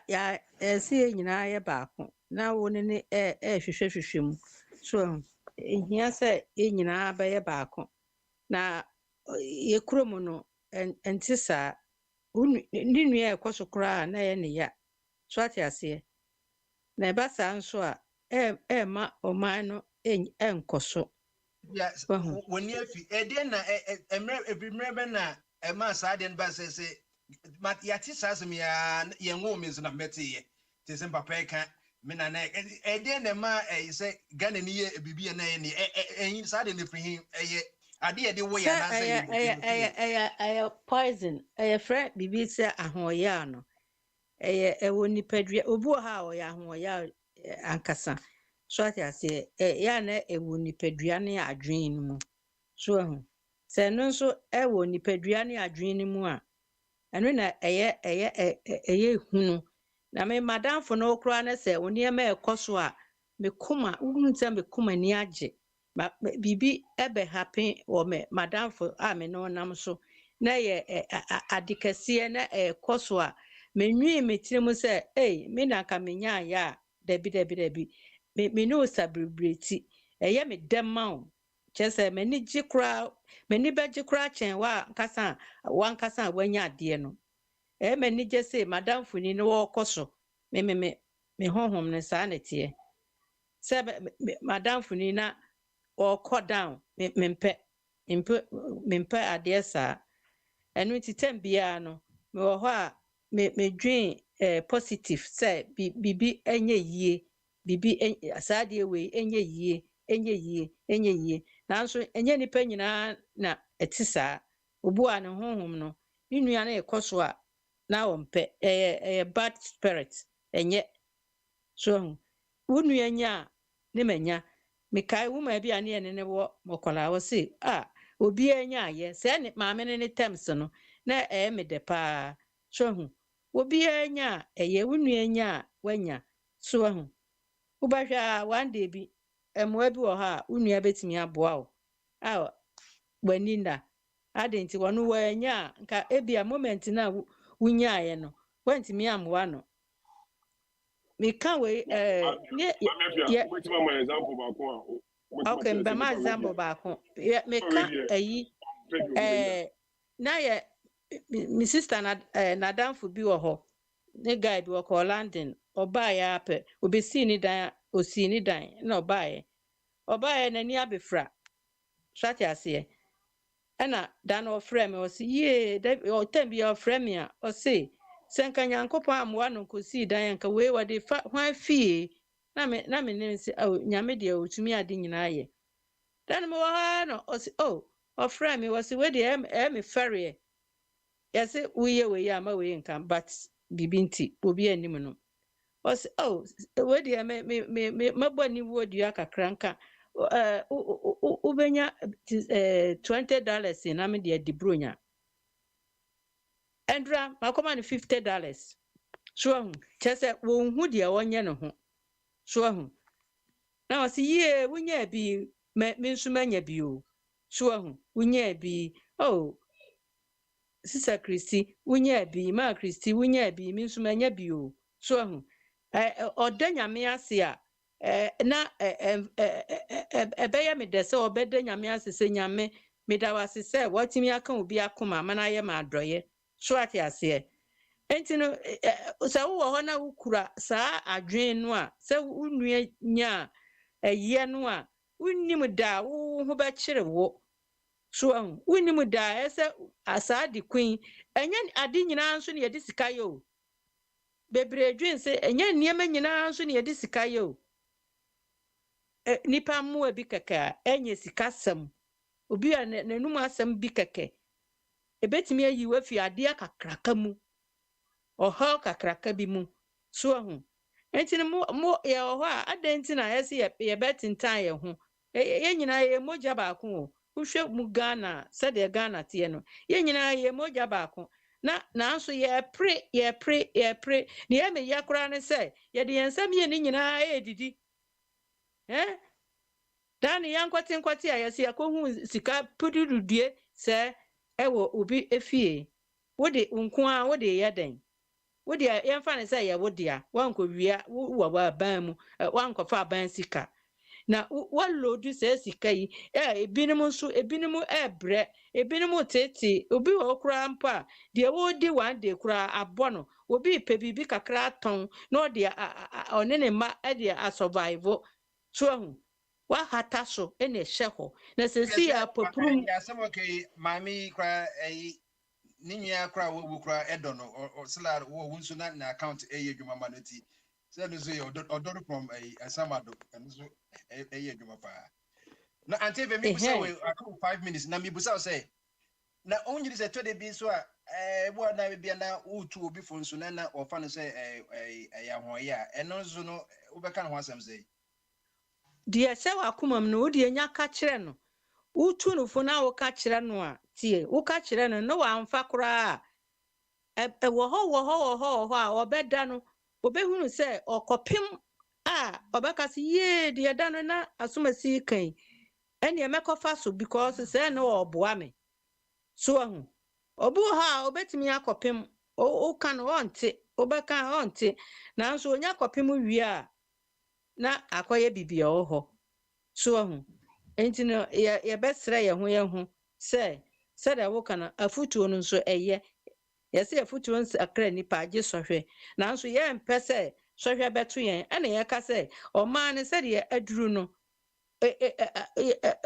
see in your back. Now, when any hwehwehwem so ehia sɛ nyinaa bɛyɛ baako na ye kurom no enti saa ne nua ɛkɔ so koraa na yɛ ne ya so ate aseɛ na ɛba saa nso a ɛma ɔman no ɛnkɔ so. Yes, when you then every na ɛma saa deɛ no ba sɛ but yɛate saa asɛm yɛnwo me nso na mɛteyɛ te sɛ mpapa ka Mina na ma say Ghana ni bibi na ye ni sade ne free ade de wo ya na say poison friend bibi say ahoya no ewo nipadua obu ha o ya ahoya ankasa so ati say ya na ewo nipadua ne adwen mu so ho say no so ewo nipadua ne adwen mu a eno na hunu na me madam for no kra na se oni ema ekoso a me kuma unse me kuma ni age bibi ebe happen wo me madam for a me no nam so na ye adikɛseɛ na ɛkɔ so a menwi me tiri mu sɛ me na ka menya ya dabi me no sabribreti ɛyɛ me dɛma o kyerɛ sɛ m'ani gye koraa m'ani bɛgye koraa kyɛn wankasa a wanya adeɛ no m'ani gye sɛ madamfoni no wɔkɔ so me honhom no saa ne teɛ sɛ madamfoni na wɔkɔ down mempɛ adeɛ saa ɛno nti tem biara no mewɔ hɔ a medwen positive sɛ bibi enye yie bibi saa deɛ wei enye yie nanso enye nipa nyinaa na ɛte saa obu a ne honhom no ne nua na ɛkɔ so a na wɔmpɛ bad spirit enye so wo nua nya ne manya mekai woma bi a ne ne wɔ mɔkɔla wɔ se obi anya ayɛ sɛ ne maame ne terms no na me de pa so hu obi anya ɛyɛ wo nua nya wanya so hu wo ba hwa one day bi ɛmoa bi wɔ ha wo nua betimi aboa wo wani nda adenti wɔno wanya nka ebia moment na wonya ayɛ no wantimi amoa no meka we okay mbama example baako meka ayi na ye mi sister na danfo bi wɔ hɔ ne guy bi wɔ kɔ London ɔbaa ya apɛ obesi ni dan osi ni dan na ɔbaa n'ani abefra swati aseɛ ɛna dan ɔfrɛ me ɔsi ye ɔtɛm bi ɔfrɛ me a ɔsi sɛ nka Nyankopɔn amoa no nkosi dan nka wei wɔde fa hwan fie na me ne si nyame deɛ otumi ade nyinaa yɛ dan mo wɔ no ɔsi ɔfrɛ me ɔsi we deɛ me fɛreɛ yɛsɛ woyɛ ama wei nka but bibinti obi anim no ɔsi we deɛ me mabɔ ni wo dua kakra nka ubenya $20 na me deɛ di bronya endra makoma no $50 so ahu kyerɛ wo hu deɛ wɔnyɛ no ho so ahu na ɔsi ye wonya bi me nso manya bi o so ahu wonya bi Sister Christy wonya bi ma Christy wonya bi me nso manya bi o so ahu ɔda nyame ase a na ɛbɛyɛ me de sɛ ɔbɛda nyame ase sɛ nyame me da wase sɛ watimi aka obi akoma mana yɛ ma adɔyɛ so ate aseɛ enti no sɛ wo wɔ hɔ na wokura saa adwen no a sɛ wonua nya ɛyɛ no a wonnim da wo ho bɛkyere wo so wonnim da ɛsɛ asaa de queen ɛnyɛ ade nyinaa nso ne yɛde sika yɛ o bebre dwen sɛ ɛnyɛ nneɛma nyinaa nso ne yɛde sika yɛ o nipa mmoa bi kɛkɛ ɛnyɛ sika sɛm obi a n'anum asɛm bi kɛkɛ ebetumi ayi wafi adeɛ kakraka mu ɔhaw kakraka bi mu so enti mo yɛ hɔ a adɛnti na yɛsɛ yɛbɛtentan yɛ ho yɛ nyinaa yɛ mogya baako o wohwɛ mu Ghana sɛdeɛ Ghana teɛ no yɛ nyinaa yɛ mogya baako na nanso yɛpre ne yɛ me yɛ koraa ne sɛ yɛde yɛn nsɛm yɛ ne nyinaa ɛdidi dan ne yankɔte a yɛsɛ yɛkɔhu sika pudududue sɛ ɛwɔ obi efie wode nko a wode yɛ den wode yɛmfa ne sɛ yɛ wode a wankɔwia wɔ aban mu wankɔfa aban sika na wallodu sɛ sika yi ebinom ɛbrɛ ebinom tete obi wɔ kura mpo a deɛ wodi one day kura abɔ no obi pɛ bibi kakra tɔn na ɔde ɔne ne ma ɛde a survive so wahata so ɛna ɛhyɛ hɔ na sɛsi yɛ apoprum asɛm okay maame kura ne nua kura wo kura ɛdɔ no ɔsela wo nso na account ɛyɛ adwuma ma no ti sɛ no so yɛ ɔdɔro from asamado ɛno so ɛyɛ adwuma paa na ante be mi busa we account 5 minutes na mi busa say na onyi sɛ tɔde bi so a bo na bia na utu obi fo nso na ɔfa no sɛ ɛyɛ ahoyɛ a ɛno nso no wobɛka no ho asɛm sɛ deɛ sɛ wakomam no wode nya ka kyerɛ no utu no fo na wo ka kyerɛ no a tie wo ka kyerɛ no no wamfa koraa ɛwɔ hɔ a ɔbɛda no obehunu sɛ ɔkɔpem a ɔbɛka sɛ ye deɛ da no na asomasi kan ɛne mɛkɔfa so because sɛ no ɔboa me so ahu obu ha obetimi akopem o kan onte obeka onte nanso onya akopem wie a na akoye bibia ho so hu enti no ye besra ye ho se da wo kana afutuo no nso eye yesi afutuo nso akra nipa age sohwe nanso ye mpese sohwe beto yen ene ye ka se o ma ne se de aduru no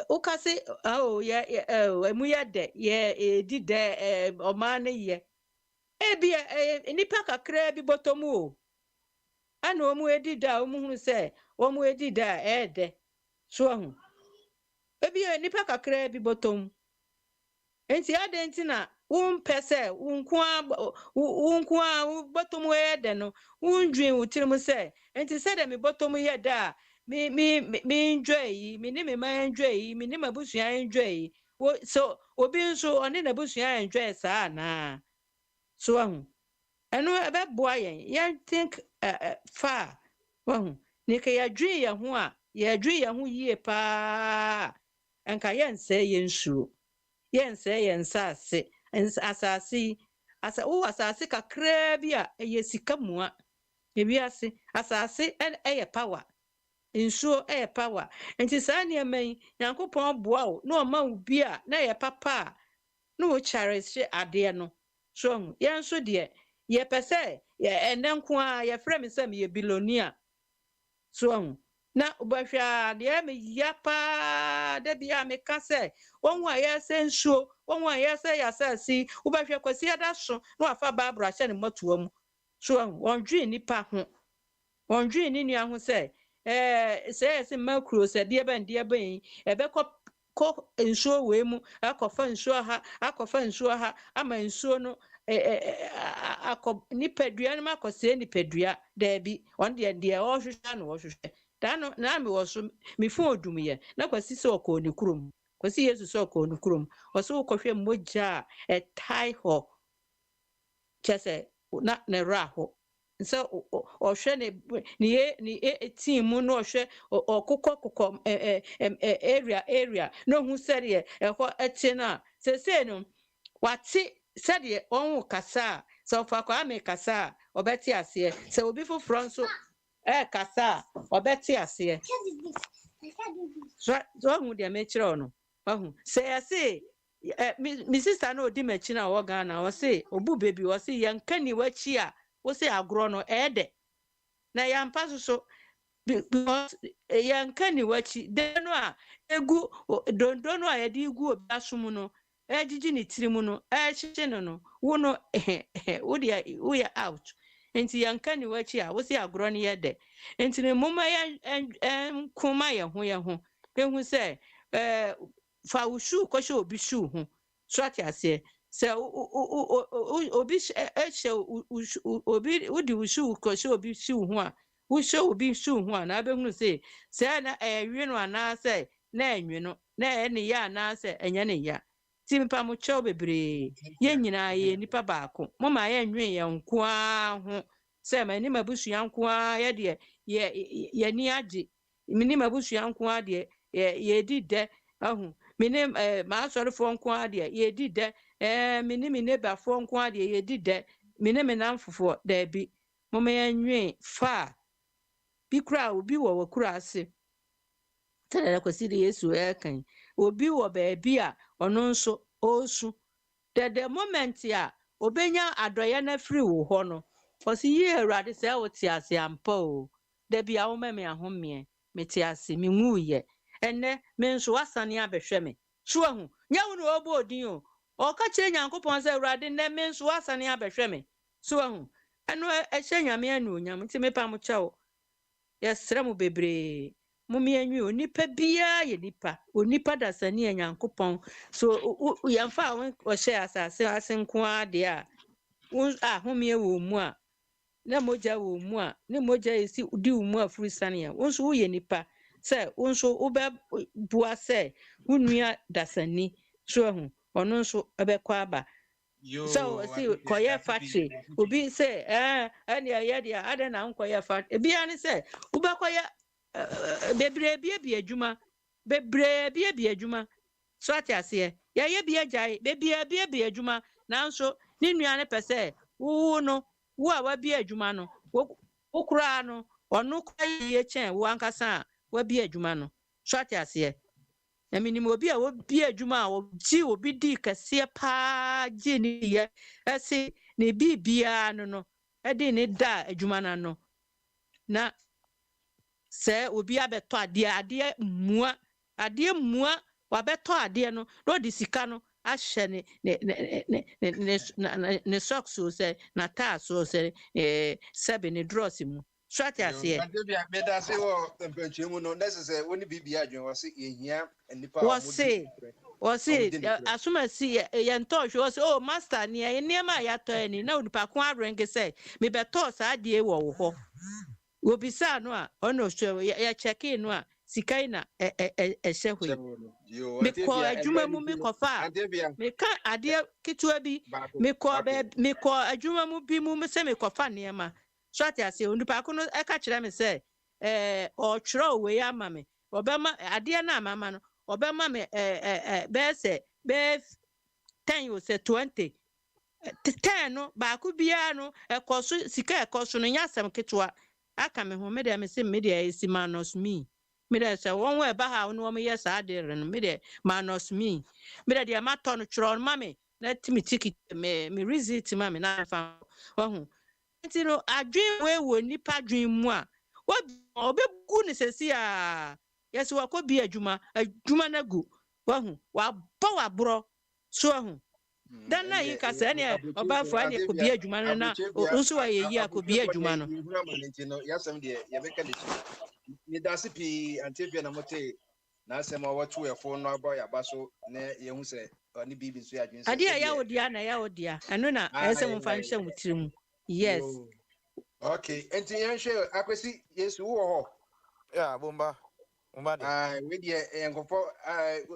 ukasi ye emu ye de ye di de o ma ne ye ebi nipa kakra bi botomu o ana omu edida omu hunu se omu edida ede so hu ebi nipa kakra bi botomu enti ade enti na pese unkwa botomu ede no undwin utirim se enti se de me botomu ye da mi enjoy yi mi ni me ma enjoy yi mi ni mabusua enjoy yi so obi nso oni na busua enjoy sa na so hu eno ebe boa yen think far wahu ni ka ya dwen ye ho a ya dwen ye ho yie pa enka yen se yen suo yen se yen sase asase asase kakra bi a eye sika mua ebiase asase eye power nsuo eye power enti sa ne man Yankopon boa wo na o ma wo bi a na ye papa na wo cherish ade no so yen so de ye pese ye enenko a ye frɛ me sɛ me ye bilonia so na ubahwa de me yapa da bia me ka sɛ wonhu a ye sɛ nsuo wonhu a ye sɛ yasasi ubahwa kwasi ada so na wafa babra hye ne motoa mu so wondwe nipa ho wondwe ni nua ho sɛ sɛ yɛsɛ makro sɛ de ban ebekɔ nsuo we mu akɔfa nsuo ha ama nsuo no akɔ nipadua no makɔsɛ nipadua daabi on de ɔhwehwɛ na ɔhwehwɛ da no na me wɔ so me fu odum ye na kwasi sɛ ɔkɔ ne kurom kwasi Yesu sɛ ɔkɔ ne kurom ɔsɛ wokɔhwɛ mogya a ɛtai hɔ kyɛsɛ na ne ra hɔ nso ɔhwɛ ne team mu no ɔhwɛ ɔkokɔ area no hu sɛ ɛhɔ ɛte na sɛsɛ no wate sɛdeɛ ɔnwo kasa sɛ ɔfa kwa ame kasa ɔbɛte aseɛ sɛ obi foforɔ nso kasa ɔbɛte aseɛ so ɔhu deɛ mekyerɛ no ɔhu sɛ yɛse mi sister no odi machi na wo Ghana wo se obu baby wo se yanka ni wachi a wo se agro no ede na yampa so because yanka ni wachi de no a egu dondo no a yedi egu obi asum no ejiji ni tirimu no ehye no wo no wo ya out enti yanka ni wachi a wo se agro no yede enti ne moma ya kuma ye ho ehu se fa ushu kwashe obi shu hu swati ase se obi ehye obi udi ushu kwashe obi shu hu a wo show obi shu hu a na abehunu se na ewe no ana se na enwe no na ene ya ana se enye ne ya timpa mo chew bebre ye nyina ye nipa baako mo ma ye enwe ye nko a ho se ma ni mabusu ya nko a ye de ye ni age ni mabusu ya nko a de ye di de ahu minim ma asorefo nko ade ye di de minim nebafo nko ade ye di de minim namfofo da bi moma yanwe fa bi kura obi wo kura ase tele kwasi de Yesu kan obi wo ba bi a ono nso osu the moment a obenya adoye na free wo ho no osi ye awurade se wo ti ase ampa o da bi a wo meme ahome me ti ase me nwuye enne me nso wasane abehwe me so ahu nya wo no obo odin o o ka kire Nyankopon se awurade nne me nso wasane abehwe me so ahu eno ehye nyame anu onyam nti me pa mo chewo yesre mu bebre mumi anwi onipa bia ye nipa onipa dasani ya Nyankopon so yamfa o hye asase asenko ade a ahome wo mu a na moja wo mu a ne moja esi di wo mu afuru sane a wonso wo ye nipa se wonso ube bua se wunua dasani so ahu ono nso ebekọ aba so see koye factory obi say ene ye dia ade na nkoye factory bia ne say ubekoye bebre bia adwuma bebre bia adwuma so ati ase ye bi agyae be adwuma nanso ne nua ne pese wo no wo a wa bi adwuma no wo kura no ono kwaye chen wo ankasa wa bi adwuma no so ati ase minim obi a wo bi adwuma a wo ji obi di kase pa ji ni ye ase ne bibia no edi ne da adwuma no na se obi abeto ade mua wabeto ade no no di sika no ahye ne socks o se na tas o se sebe ne dross mu swati ase Antebia meda se wo temperature no necessary woni bibia adwen wo se ehia nipa wo se asuma si ye nto hwe se oh master ne ye niam ya to ani na onipa ko arenge se me beto sa ade wo ho obisa no a ono hwe ya check in no a sika na ehye hwe me ko adwuma mu me kofa me ka ade kitwa bi me ko adwuma mu bi mu me se me kofa niam so ati ase onipa ko no e ka kire me se o twro we ya ma me obema ade na amama no obema me be se be 10 you say 20 10 no ba ku bia no ekoso sika ekoso no nya asem ketwa aka me ho me de me se me de esi manos me de se won we ba ha no me yes ade no me de manos me de ma to no twro no ma me na timi ticket me visit ma me na fa ho nti no adwen we wo nipa dwen mu a obegu ne sesi a yes wa ko bi adwuma na gu wahu wa ba wa bro so ahu dan na yi ka se ne oba fo ne ko bi adwuma no na nso wa ye yi akobi adwuma no yasem de ye beka de ni da se pi Antebia na mote na asem a watu e fo no aba ya baso na ye hu se ni bibi so adwen se ade ya odia na ya odia eno na ese mo fa nhwe mutirim yes okay enti yen hwe akwesi Yesu wo ho yeah bomba we dey enkofo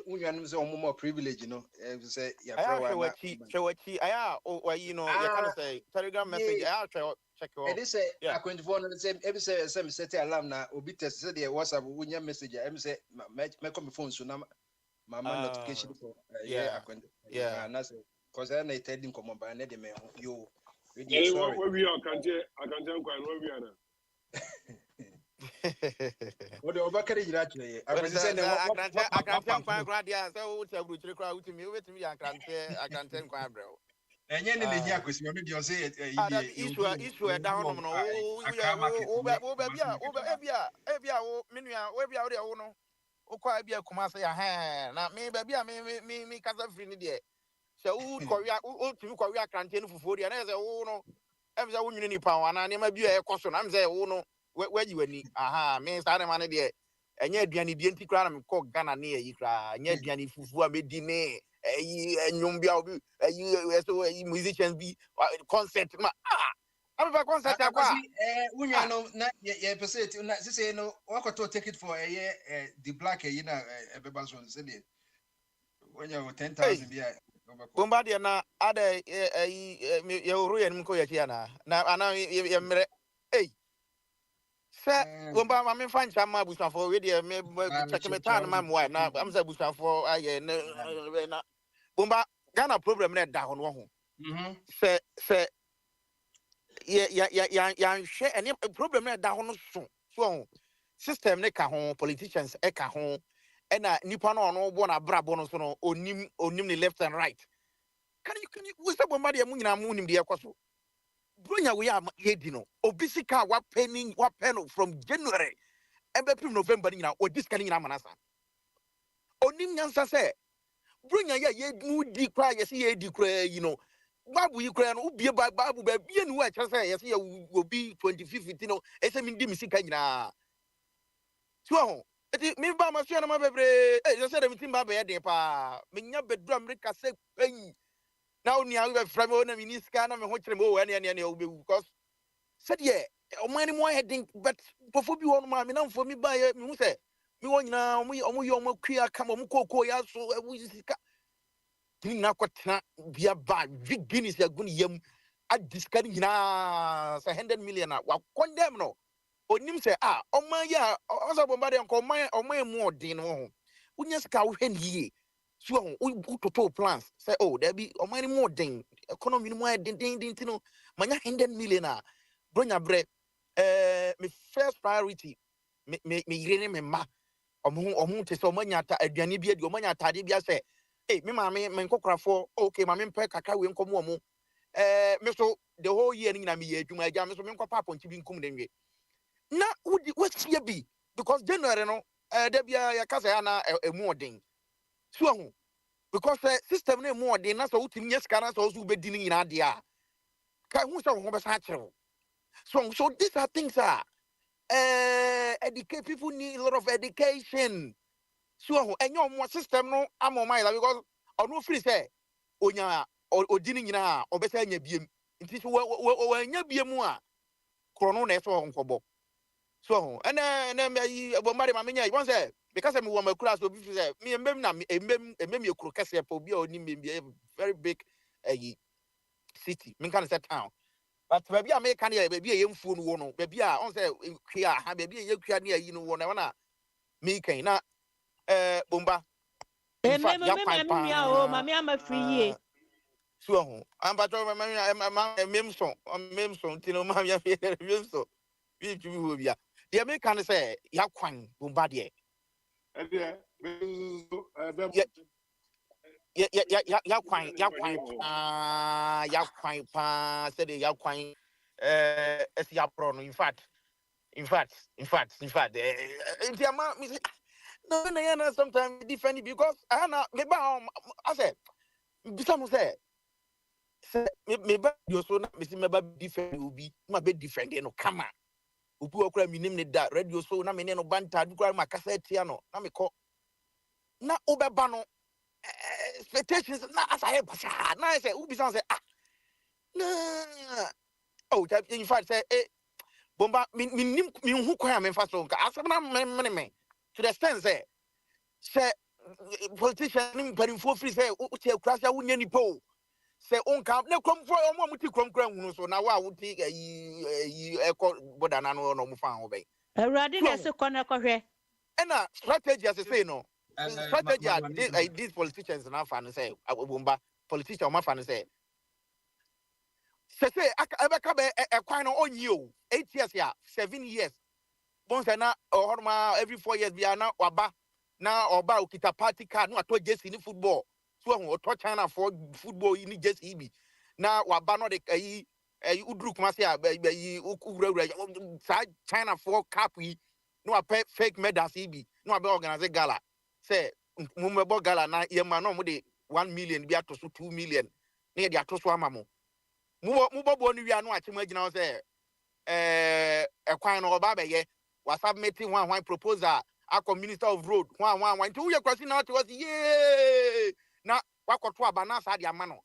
unyanum se omo privilege no say ya prewa na chewachi aya you know you can say Telegram message aya check it and say akwendifo no say ebi say set alarm na obi test say the WhatsApp unya message em say me come phone so na mama notification for yeah na say cause I na telling come by na de me yo we sorry we are can't quite we are na what the obakari jira chire akwesi say I can't find crowd there so we tell you crowd with me I can't quite bro enye ne lehi akwesi no de o say issue down no ebia wo menua wo bia wo de wo no wo kwa bia kuma say ha na me bia me kasa free ni de se wo kwia wo tumi kwia krante no fufuo de na say wo no em say wo nwini ni pa wana ne ma bia e koso na me say wo no waji wani me sare ma ne de enye aduane bi enti kra na me ko Ghana ne yi kra enye aduane fufuo a me di ne enyum bia obi so musicians bi concert ma am concert akwa unya no na ye percent na say no wakoto take it for the black na ebeba so say de unya 10,000 bia bomba de na ada ye uru ye nko ye tia na ana ye mre se bomba ma me fan chama busafo we de me check me tan ma mo na am say busafo aye na bomba Ghana problem na da ho no ho se ya hwe any problem na da ho no so system ne ka ho politicians e ka ho e na nipa no no bo na brabo no so no onim ni left and right can you we say bomba de mu nyina mu nim de ekoso bronya we am yedi no obisika wa penny from January ebe November nyina o diska nyina manasa onim nyansa say bronya ye mu di kwa ye say ye di kwa you know babu yi kwa no ubie babu ba bie nu a cha say ye say obi 2015 no e say mi di misika nyina so eti mi ba ma so na ma bebre ye say dem timba be ye den pa me nya bedru America say pen now ni awe from na miniska na me ho kire mo ene obewu because said ye o mani mo heading but before bi won ma me na mfo mi ba ye me hu say mi won nyina omo yo mo kua ka mo kokoo ya so ewu sika tin na kwatena bia ba big guinness ya gun yam a discard nyina 100 million wa condemn no onim say o man ya o so bomba de nko o man mu odin no ho unya sika wo hwe ni So we total plans. Say, oh, there be money more thing. Economy more ding, you know. Manya 100 million. Bronya bre. My first priority. Me yere me ma. Omu te so manya ta aduane bi adi omanya tade bi ase. Eh, me ma me nkokrafo. Okay, ma me mpe kakra we nkomo omu. Me so the whole year ni na me ye adwuma agya me so me nkɔpa ponti bi nkum denwe. Na what's here be because January no there be ya kasa ya na emu odin. So because system no emu odin na so utimi yes kana so so be di ni nyina de a. Ka hu so ho be sa kyerɛ. So these are things educate people need a lot of education. So enyo mo system no amoma because ono free say onya odini nyina obesa anya biem. Nti so anya biem a krono na eso nkobo. So and me bombare ma menya won say because me wo makura so bi say me mbem na mbem ekuro kese pa obi a oni mbem very big city me kan say town but baby a me kan ya baby a yemfuo no wo no baby a on say kwia ha baby a yekua na ayi no wo na me kan na bomba in fact ya kwan pa mami ama free ye so ho am ba to memso tino ma ya memso bi tu ho bia de me kan say ya kwan bomba de ya kwan pa said ya kwan es ya pro no in fact intiama me say no na sometimes different because ana me ba I said bisa say me ba you so na me see me ba different obi ma be different no come on obi okura minim ne da radio so na me ne no banta du kura ma kasa tia no na me ko na obeba no expectations na as I basa na I say ubi say na oh in fact say bomba min hu kwa me fa so nka asem na me to the extent say politician nim parinfo free say o tie krasa wunya ni po say onka na kromfo o mo muti kromkra hunu so na wa wuti yi eko bodana no no mu fa ho be awurade na se kɔ na kɔhwɛ na strategy as say no strategy these politicians na fa no say bomba politician ma fa no say say abeka be ekwan no onyi o 8 years ya 7 years bon say na horma every 4 years bia na waba na oba okita party card no ato jesi ni football so ho to China for football ni jesi bi na waba no de udru kuma say yi ukuwura sa China for cap yi no apɛ fake medals bi no abɛ organize gala say mo mebo gala na ye ma no mo de 1 million bi ato so 2 million na ye de ato so ama mo bo ni wi anu achema agina say ekwan no oba be ye was submitting one proposal a minister of road one nti we kwasi na was ye na wakoto aba na sa de ama no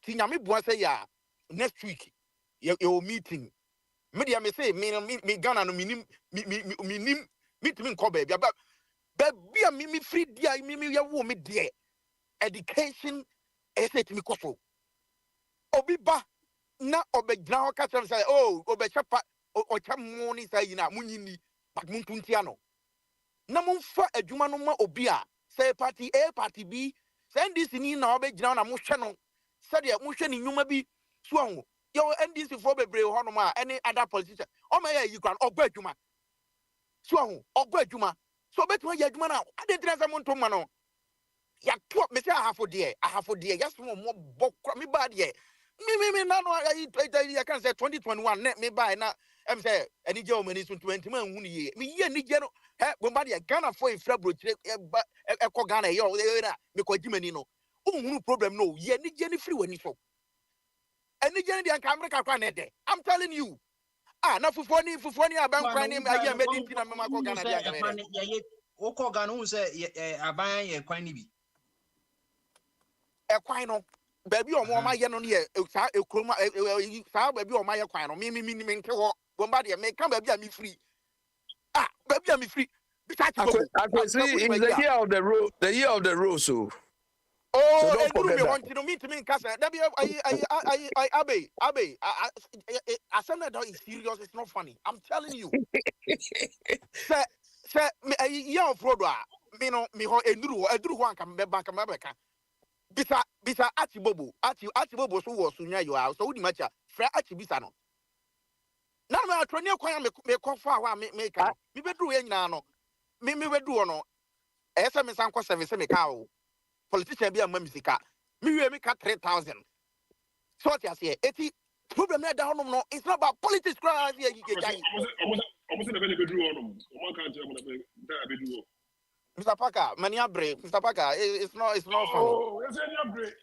ti nyame bua say ya next week your meeting media me say me Ghana no minim meeting nko ba bia a me free dia me ya wo me de education estate me koso obi ba na obegyina ho ka tell say oh obechepa o chamo ni say na munyini but muntuntia no na mumfa adwuma no ma obi a say party A party B send this ni na obegyina na mo hwe no say de mo hwe ni nyuma bi so ho yo NDC for bebre ho no ma any other politician o ma ya yi kwan ogba adwuma so ho ogba adwuma so betuma ya adwuma na ade tira mo ntom ma no ya to me say ahafo de yes mo bokra me ba de me na no I can say 2021 net me buy na em say any je o mani so 20 man hu ni me ye ni je no bomba de Ghana for infra brochire e ko Ghana ye o na me ko jimani no unhunu problem no ye ni je ni free wani so any je ni de anka America kwa na de I'm telling you na fufoni aban kwan ni aye medinti na me ma ko Ghana de anka ye o ko Ghana hu say aban ye kwan ni bi e kwan no baby o mo ma ye no ne sa ekroma sa baby o ma ye kwan no me nke ho bomba de me kan baby a me free baby a me free bi ta I could see it's the year of the road so oh don't forget me that. want to meet me kasa that be I abe asem that is serious, it's not funny, I'm telling you say me year of road me no me ho eduru ho anka me banka me beka bisa achi bobo so wo sunya yo a so wudi macha fra achi bisa no na me atroni akwan me kofa wa me ka no me beduru ye nyina no me beduru no ese me san ko service me ka o politician bi am misika me wie me ka 3000 so what you say eti problem na da honom no it's not about politics cry here you guys almost the benefit on one can't tell me Mr. Parker, Mr. Parker, it's not funny. Oh, it's any upgrade.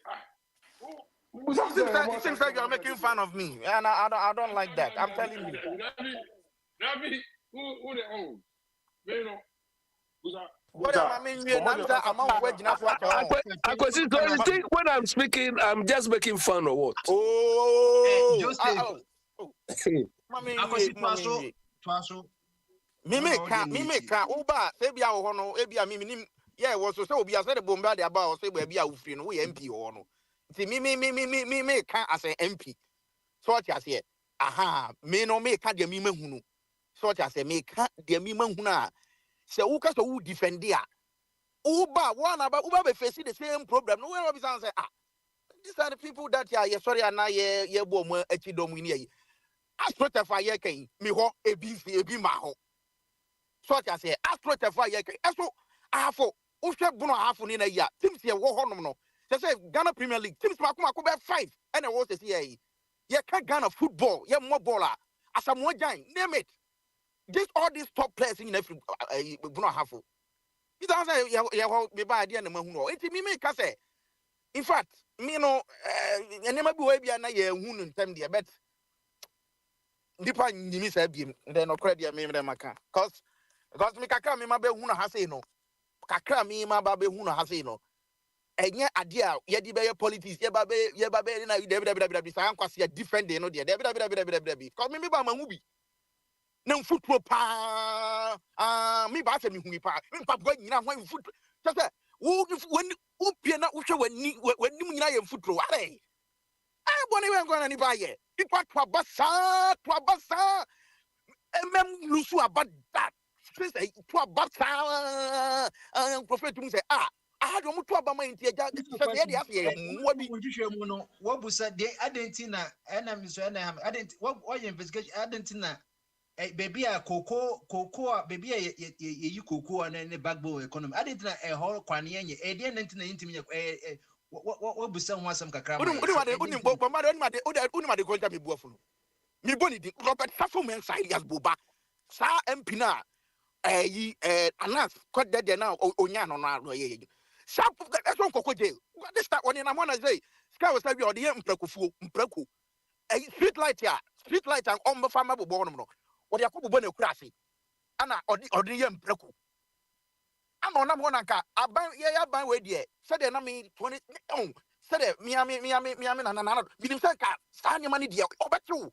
It seems like you're making fun of me, and I don't like that. I'm telling you. Rabi, who the own? What am I mean? So you think when I'm speaking, I'm just making fun or what? Oh, Joseph. Mimi can't. Uba, Sabia or no, Abia Mimi. Yeah, was so be as a bomba about say where be a free we MP or no. See me can't as an MP. So what you say? Aha, me no me can't the mime hunu. So what you say? Me can't the mime huna. So who can so defend there? Uba one about Uba be facing the same problem. No one be say these are the people that yeah sorry and ye bom echidom ni yi. Astrote fa ye kan me ho ebi ma ho. So what I say astrote fa ye kan. Eso afo uhwe bunu afo ni na ya. Teams ye wo honom no. Say Ghana Premier League teams makoma ko be 5 and wo say ye. Ye can Ghana football, ye more baller. Asamoah Gyan, name it. All these top players in every bunu afo. You don't say ya me ba idea na mahu no. Enti me ka say in fact, me no enema bi we bia na ye hu no ntem de bet dipa nyimi sa biem then no credit me dem aka because me kakra me ma be hu no ha say no kakra me ma ba be hu no ha say no enye ade a ye di be politics ye ba be na de sa ankwase different dey no de because me ba ma hu bi na football pa me ba se me hu pa me pa go nyina ho football just say when pie na wo hwe wani nyina ye football are boni we ngona ni ba ye ipa to abasa lusu about that say to abasa prophet mu say I don't to abama inti eja say dey afi mo bi hwehwɛ no wo busa de adentina na mi so na adenti wo investigation adentina baby a cocoa baby a ye cocoa and backbone economy adentina whole kwane ye e de nentina intimi what busa ho asam kakra ma ma de konta me buafo no me boni di Robert Safo men Silas Boba sa MP na anas ko de na onya no no ye sharp that's one koko jail this start when na mona say sky was say we dey mpraku street light and on farmer bobo no o de akobo na kura ase ana odi ye mpraku ana na mo na nka aban ye aban we de say de na me 20 say de miami na bidim say ka sa nyama ni de obetu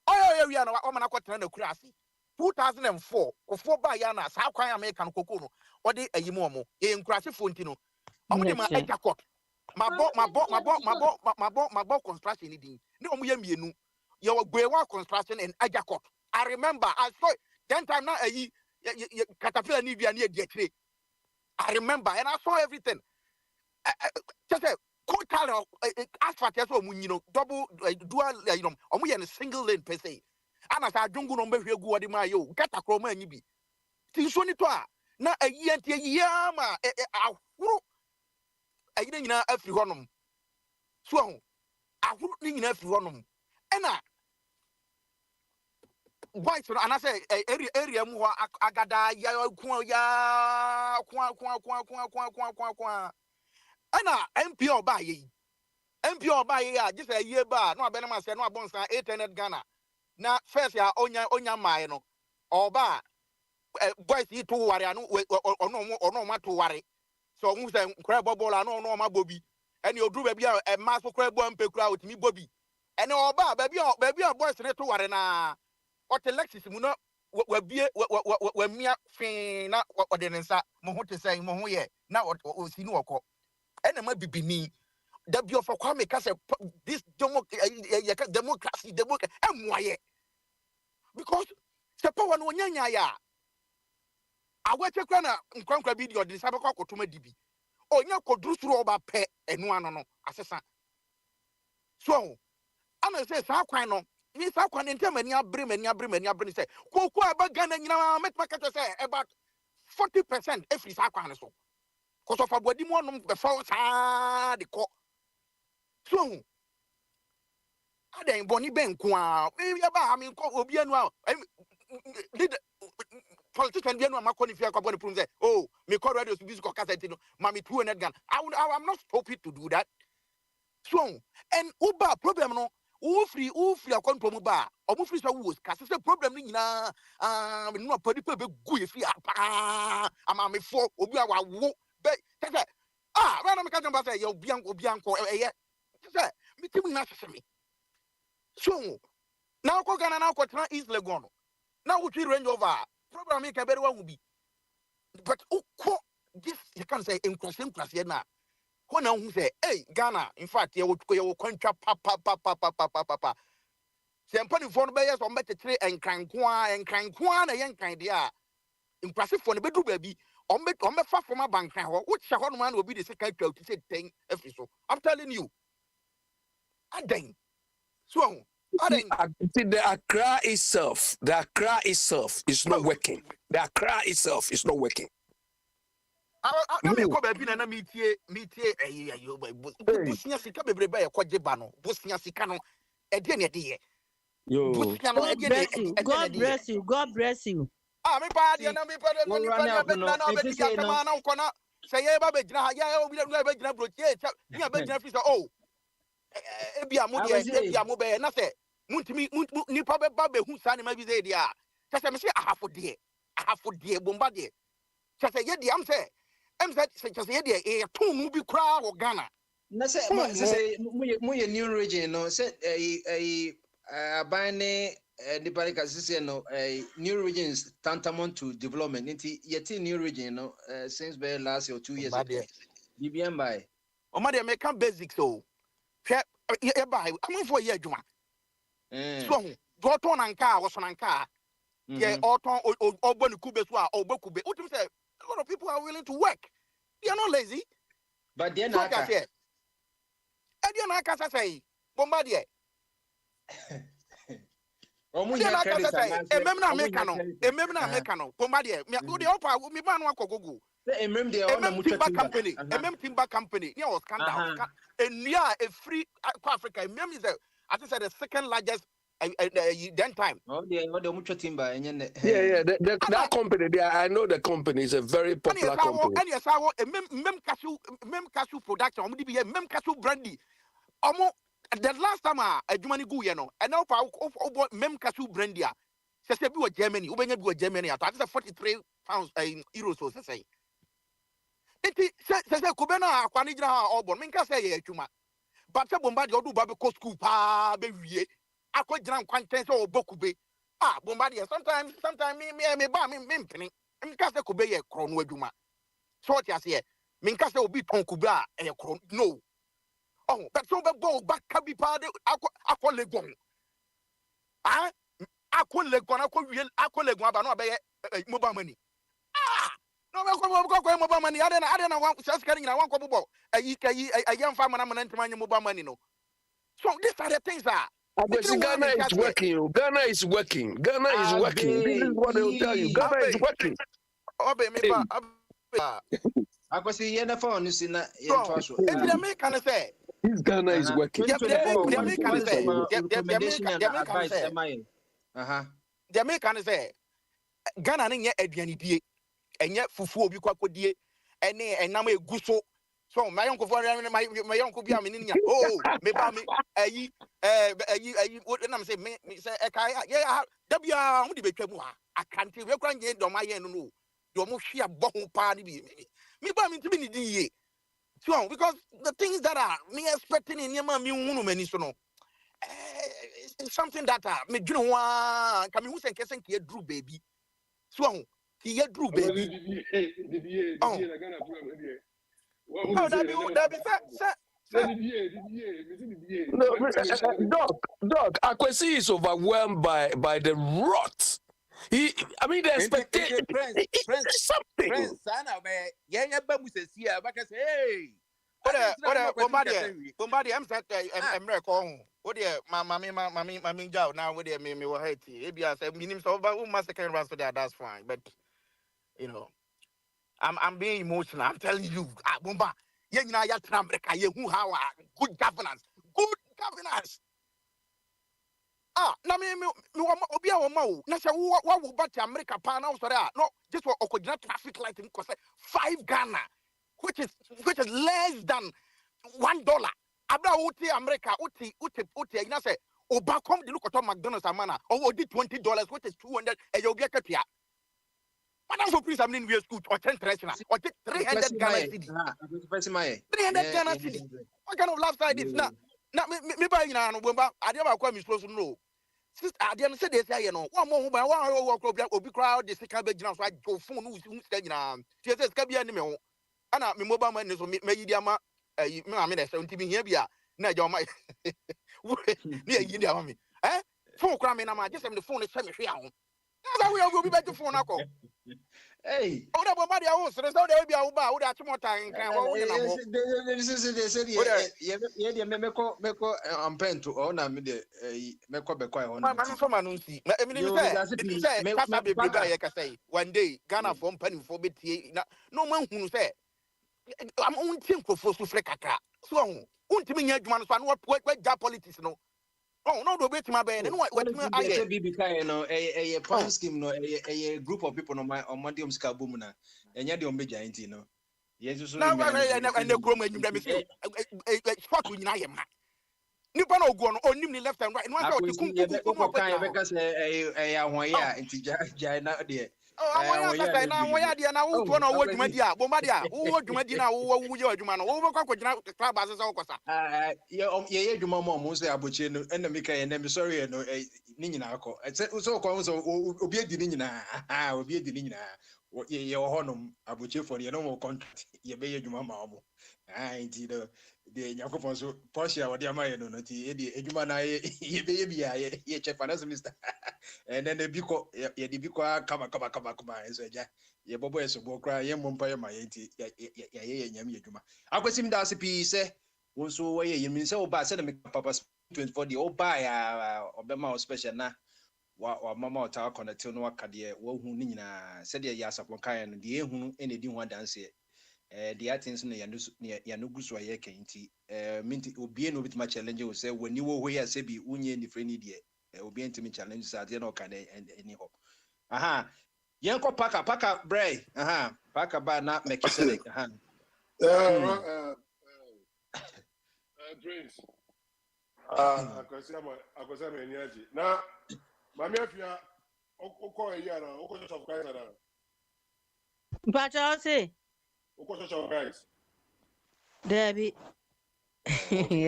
oyo we na o mana kwotena na kura ase 2004 kofo ba ya na sa kwan American koko no odi ayimu omo ye nkurase fonti no omo de ma ejakot mabo construction ni din ni omo ye mienu ye gwewa construction and ejakot I remember I saw 10 time na ayi caterpillar ni bia ni e I remember and I saw everything just say cold color asphalt so omo nyino double dual omo ye single lane per se ana sa adwungu no mbehwe gu odi ma yo kata kroma anyi bi ti so ni to a na ayi antie ya ma ahuru ayi na nyina afiri honom so ho ahuru ni nyina afiri honom ena white no ana say area mu ho agada ya ku ena MP oba ye a just a year ba no abena ma say no abonsa 800 Ghana na first ya onya mai no oba boys yi to ware anu ono ma to ware so hu say nkra bobol anu ono ma bobi eni odru ba bia e ma so kra bo mpekura otimi bobi eni oba ba bia boys ne to ware na otelexis mu no wa bie wa mia fin na odenensa mo ho te say mo ho ye na osini woko eni ma bibini da bi of kwame ka say this democracy emwaye because the power no nyanya ya awache kwa na nkwankwa bi di odi sabe kwa kotoma dibi onya koduru suru oba pe enu ano no asesa so ana say sa kwan no ni sa kwan ntem ani abre say koku aba Ghana nyina metma ka say about 40% every sa kwan so koso fa bodi mu onum be fa sa de ko so adan boni ben ko a ya ba ha mi ko obi anu a leader politician bi anu amakoni fi akwa boni prove say oh me call radio to music cassette no mami 200 Ghana I'm not stupid to do that so and uba problem no free akwanto mu ba omu free so wo ka say problem ni nyina me no padi pe be gu e fi apa ama me fo obi a wawo be say rana me ka jamba say obi anko eye say me timi na sese me so now ko Ghana now ko tran East Legon now we range over problem me ka be wa bi but ko this you can say in class here na when I say, hey, Ghana, in fact, you would contract papa. Sempani for the bayers on better trade and crankwan a young kind there. Impressive for the bedroom baby. On the far from my bank, which one man will be the second to say thing episode. I'm telling you. I dang. So, see, the Accra itself is not working. The Accra itself is not working. I mean, baby, and I meet here, Busnia Sika Bebre by a quadribano, Busnia Sicano, a dinner dear. God bless you. God bless you. God bless you. Me party and me party and me party and now bet you come on now say baby we don't know bet bro yeah bet na fisa oh e bia mo be na say muntimi nipa be ba be hu sa ne ma bi say dia say me say ahafo de bomba de say ye de am say say ye de e ton mu bi kra wo Ghana na say mo ye new region no say abane nipa ka sisi no new regions tantamount to development nti yeti new region no since be last year or 2 years ago BBM by o ma de me kan basics o hwe e ba am for ye adwuma so do ton anka wo so nanka ye oton obonu kube so a obekube utim say a lot of people are willing to work they are not lazy but they na aka e dey na aka say bomba de omunya credit emem na America no bomba de me do dey opa me ba no akogogo emem de o na mucho company timber company ne was scandal enua e free Africa emem is I think the second largest then time. Yeah, that company there, I know the company is a very popular company. And yes, I want mem cashew production, mem cashew brandy. The last time a Germany go, you know, and now mem cashew brandy. Say be wa Germany, be wa Germany. I thought 43 pounds euros so say. It say Kubena Kwanija or Bon, Minka say Chuma. But say Bomba do baby co school pa be wie. Akwa jram kwanten so obokube bombardier sometimes me ba me mpini nka se kube ye kro no adwuma so what you say me nka se obi ton kube a e kro no but so be go back bi pa de akwa legon akwa legon akwa legon aba no be mobile money no be ko mobile money ade na wan saskari nyina wan ko bobo ayi mfa mana ntama mobile money no so these are the things that Ghana is working. Ghana is working. Ghana is working. This is what they will tell you. Ghana is working. I see you phone. You see na. This Ghana is working. The American say Ghana ni nye aduani die. Enye fufu obi kwakwo die. Ene enam eguso. So my uncle for my uncle be amininya. Oh, me ba me ayi what am say me say yeah dabia mu di betwa mu ha akante we kwan je do ma ye no do mo hwe abo ho pa ni bi me ba me ntimi ni di ye so because the things that are me expecting in yama me hunu mani so no it's something that me dwene ho a ka me hu sen kesen ke dru baby so ki ye dru baby oh that be No, Doc, Akwesi is overwhelmed by the rot I mean, the expectation. It's something. Friends, son of a young Bamus here, but I say, hey. Bombadi, I'm set. I'm recalling. What dear, mammy, Jow, now with dear Mimi or Haiti. If you are saying, meaning so, but who must second run for that, that's fine. But, you know, I'm being emotional. I'm telling you, Bomba, you know, you're Trumbreka, you who how good governance. Good governance. Na me obi a wo ma wo na se wo wo bat America pa na so there no just what okojina traffic light in cost 5 Ghana which is less than $1 abra uti America uti you know say oba come the look at McDonald's amana or did $20 which is 200 and you get katia madam so please I'm in we school or 10 traditional or 300 Ghana cedi 300 Ghana cedi what kind of lifestyle is na me buy na no bomba ade ba kwa mi so no sister ade say they say you know one more by one obi crowd the second be gina so go phone no say gina tie say ska bia ni me ho ana me mobile money so me yidi ama me ma me na say nti bi hia bia na ja o mai ni yidi ama me phone kra me na ma just me the phone say me hwe a ho na we obi be to phone akọ hey o da bomba dia ho so so da bia wo ba wo da chimo tan kan wo ni na mo ye meko ampento o na me de meko be kwa ho na ma so ma no nsi na emi ni say kasa be be ga ye kasa one day Ghana for mpani for betie na no man hunu say am unti nkofo so fre kakra so ho untimi nya adwuma no so na wa ja politics no no do betima be no what me aye bibi kai no a fund scheme no a group of people no my on Monday ska boom na enya de ombeja nti no yesu so na na krom anyum me say sport nyina ye ma nipa na oguo no onim ni left and right no asa o kum no kan be ka say ahwoye a nti ja na de ahwoye na ahwoye de na wo to na wo dwuma di a bomba di a wo dwuma di na wo ye adwuma no wo be kwa kwagina club ase se wo kosa ye dwuma mo say aboche no na me kan na me sorry no ni nyina akọ so ko so obi edi ni nyina obi edi ni nyina ye honom aboche for ye no mo contract ye be ye dwuma ma mo nti de nyakopon so Porsche wodi amaye no nti ye de edwuma na ye be ye bia ye chef finance minister and then the biko ye de biko kama so ja ye bobo eso bo kra ye mompa ye ma ye nti ye nyam ye dwuma akwasim da se pi se won so we ye min se oba se na me papa 24 de oba ya obema special na wa mama ota connect no akade wo hu ni nyina se de ya sapon kan no de ehunu ene di ho dance the attends no ya no guso aye kenti minti obi no bitima challenge wo say wani wo ho ya se bi unye ni freni de obi ntimi challenge sa de no kan any ho aha yenko paka bray aha paka ba na mekisele aha Prince akosia me niaji na mami afia okọ eya na okọ church of Christ na Mpacha say okọ church of Christ Debbie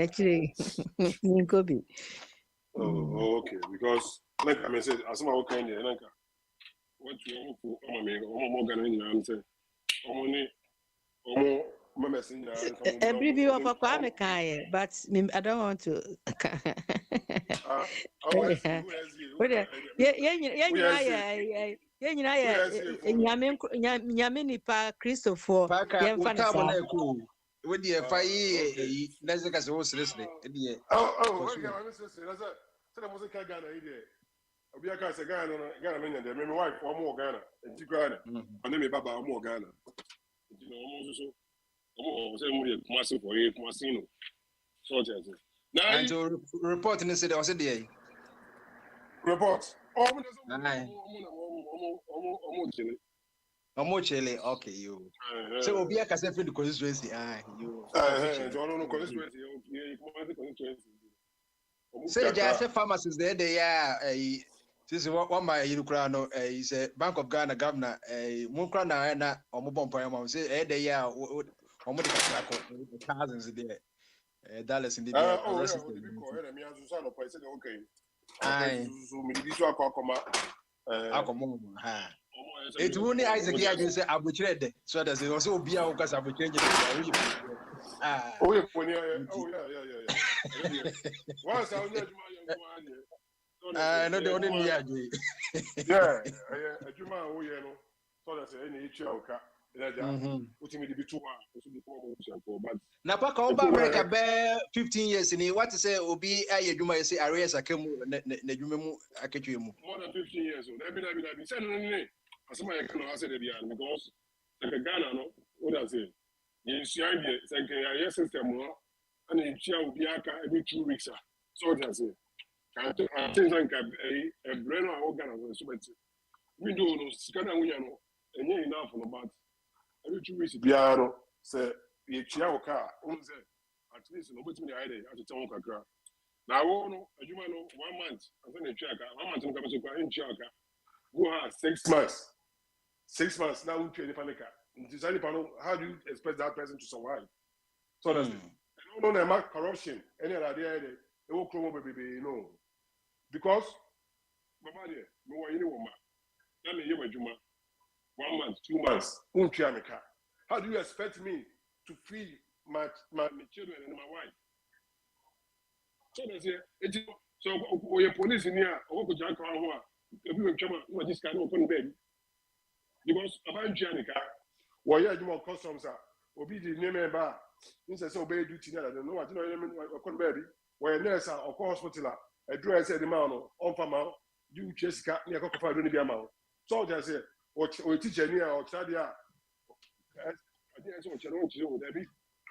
actually Nkobi okay because like I mean say asema wo kan dey like what you for omo Ghana ni am say omo messenger every view of a kwame kai but I don't want to nyame nipa Christopher yem fa na we dey fa yi let's go say wo seriously dey okay I'm say na mo say ka Ghana yi dey obi aka say Ghana no nya dey me wife omo Ghana enti Ghana and me baba omo Ghana enti no omo so omo say mo dey Kumasi for here Kumasi no so just now and to report ni say there was there report omo chele okay you so obi aka say friend constituency you no constituency Kumasi constituency say just say pharmacists there they are this is what my yirukra no is a Bank of Ghana governor munkra na omo bompa yam say they are omo de ka thousands there dollars in the it won't Isaac ya say abuchire de so that say also obi a wo kasa abuchire je yeah once I only No, they wouldn't hear you. Yeah, a Juma, you know, so that's any choker. Put me to be 2 hours. But Now, Paka Oba America bear 15 years in what to say, Obi, Ayuma, say, Arias, I came, Nejumu, I catch you. More than 15 years old. I've been saying, as somebody can answer the because like a Ghana, no, what I say, you see, I'm here, system, and in Chia will be every 2 weeks. So that's it. I think like a brain or organ of the we do no scanner, we know, and you enough on about every 2 weeks. Biaro, say, you Chia car, at least nobody me idea at the town car. Now, as you know, 1 month, I'm going to check 1 month, I'm going to in Chaka. Go on 6 months. 6 months now, we trade the panic. How do you expect that person to survive? So that's it. I don't know about corruption, any other idea, they will come over, baby, you know. Because, Mama, no one, any woman, let me hear my Juma 1 month, 2 months, how do you expect me to feed my children and my wife? So that's it. So, we police in here, or go Jack Kawa, if you come what this kind of open bed. Because about Janica, why you more customs are, obi the name bar, instead of obey duty, I don't know what you know, baby, where nurse or hospital, a dress at the man on Fama, you just got near Cocoa, don't be a mouth. So that's it. Or teacher near or Chadia. I didn't know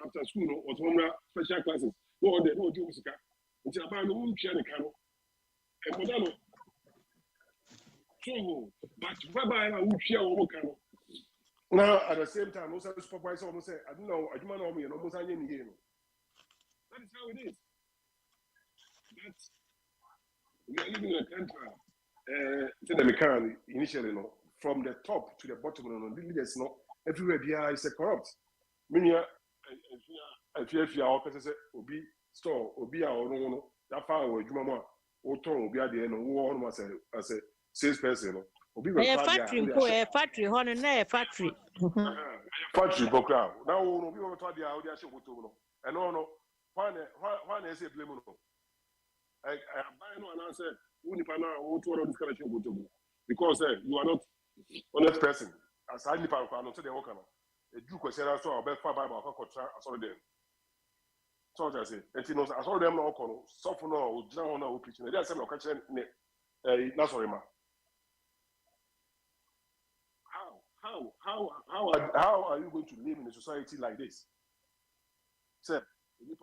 after school or some special classes. No, they don't do music. It's about no channel. And Modano. So, but Rabbi, I will share what can. Now, at the same time, most of the supervisors almost say, I don't know, I don't know me, and almost any game. That is how it is. But we are living in a country, the mechanic initially, no, from the top to the bottom, no, the leaders, no, everywhere there is a corrupt. Meaning, if you are say, Obi store, Obi or no, that far away, Jumama, or Tom, Obi at the end of war, as a salesperson. A factory, a factory, honey, a factory. Factory, Bokra. Now, we will talk the audio show to know. And no, why is it blame? I buy no answer. Who did I want to this kind of show because you are not honest person. As I did, I don't say the worker. A Duke was said, I saw a bad fire Bible, I saw them. So I say, and you know, I saw them no suffer no, drown no preaching. They are saying, okay, that's sorry, ma. How are you going to live in a society like this? Sir, you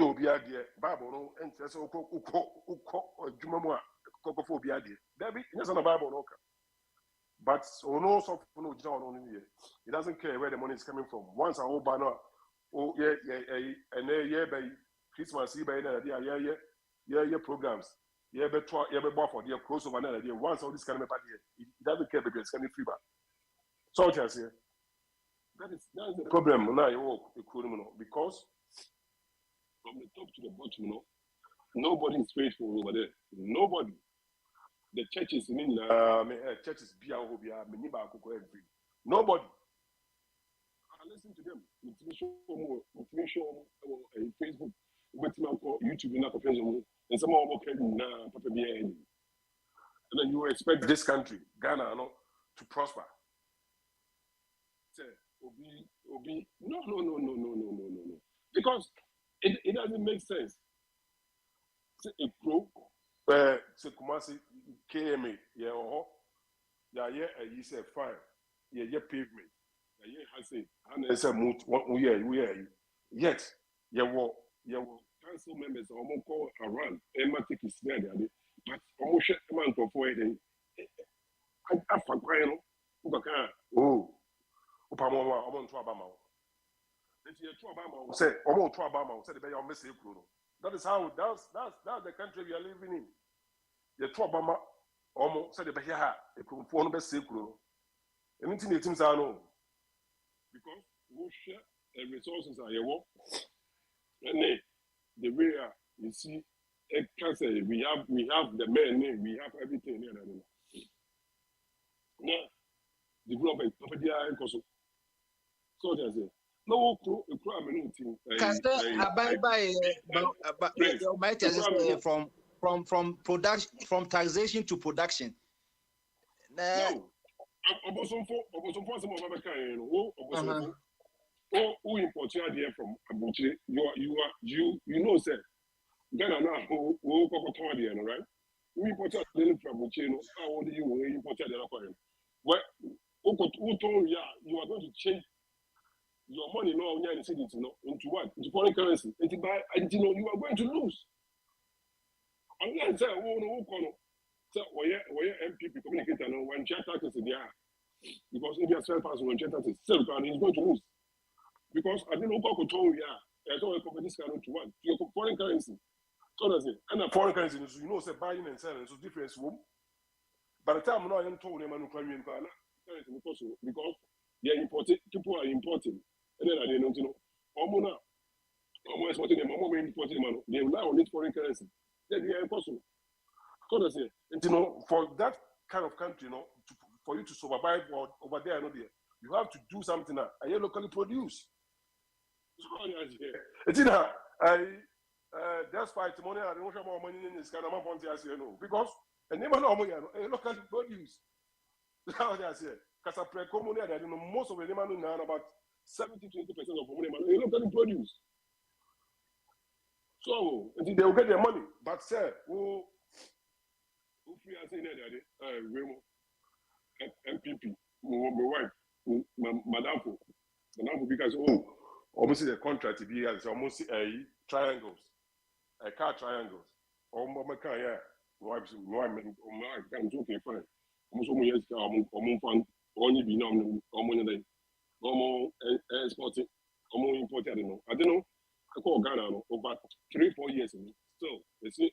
will be at the Bible, no, and so Jumama, Cocophobia. There be no Bible, but no, so no, it doesn't care where the money is coming from. Once a whole banner, oh, yeah, and by Christmas, yeah, programs. Yeah, but for the close of another day. Once all this kind of party, it doesn't care because it's coming free back. So I say that's the problem now. You walk because from the top to the bottom, nobody is faithful over there. Nobody. The churches in churches nobody. I listen to them. Motivation Facebook, YouTube, and some more and then you expect this country, Ghana, to prosper. Say, Obi, no. Because it doesn't make sense. Say a pro, say Kumasi KMA, yeah, you say fine, yeah, pavement, yeah, has it, and it's a moot, we are, yet, council members are more call around, Emma take his there, but almost a month before it. I forgot, oh, Upamoma, I'm on Trabama. Say, I'm on Trabama, said the Bayon Messi. That is how, that's the country we are living in. The Trabama, almost said the Bayaha, a phone best secret. Anything the teams are known. Because we share resources are your and the way you see, we have the men, we have everything. Now, development, so there's it. No, from from production, from taxation to production. No. Obosomfo some of America, Obosomfo. Who import here from Abuchi? You know, sir. Ghana now, who right? We imported them from Abuchi. How do you imported them? Well, who told you are going to change your money now in the city into what? Into foreign currency. And you are going to lose. Unless so where MPP communicator when check taxes in there, because India self has when check taxes, self and he's going to lose. Because I didn't know control I don't compare this kind to one. Your foreign currency. So that's it. And the foreign currency, say buying and selling, so different. By the time I am told them I'm claiming because they are importing, people are importing. And then I didn't know. Almost exporting them, almost importing them. They rely on this foreign currency. Then they are impossible. So that's it. And for that kind of country, for you to survive over there, you have to do something that are locally produced. Despite money, I don't have more money in this kind of money, because and never know money locally produced. That's how they say. Because most of the money now about 70-20% of money locally produced. So they will get their money, but sir, who free as Remo, MPP, my wife, Madame, because almost the contract to be as almost triangles, car triangles. My car, yeah. My I'm okay, fine. Almost years fund only be known, exporting, imported. I don't know. I call Ghana over 3-4 years. So they say,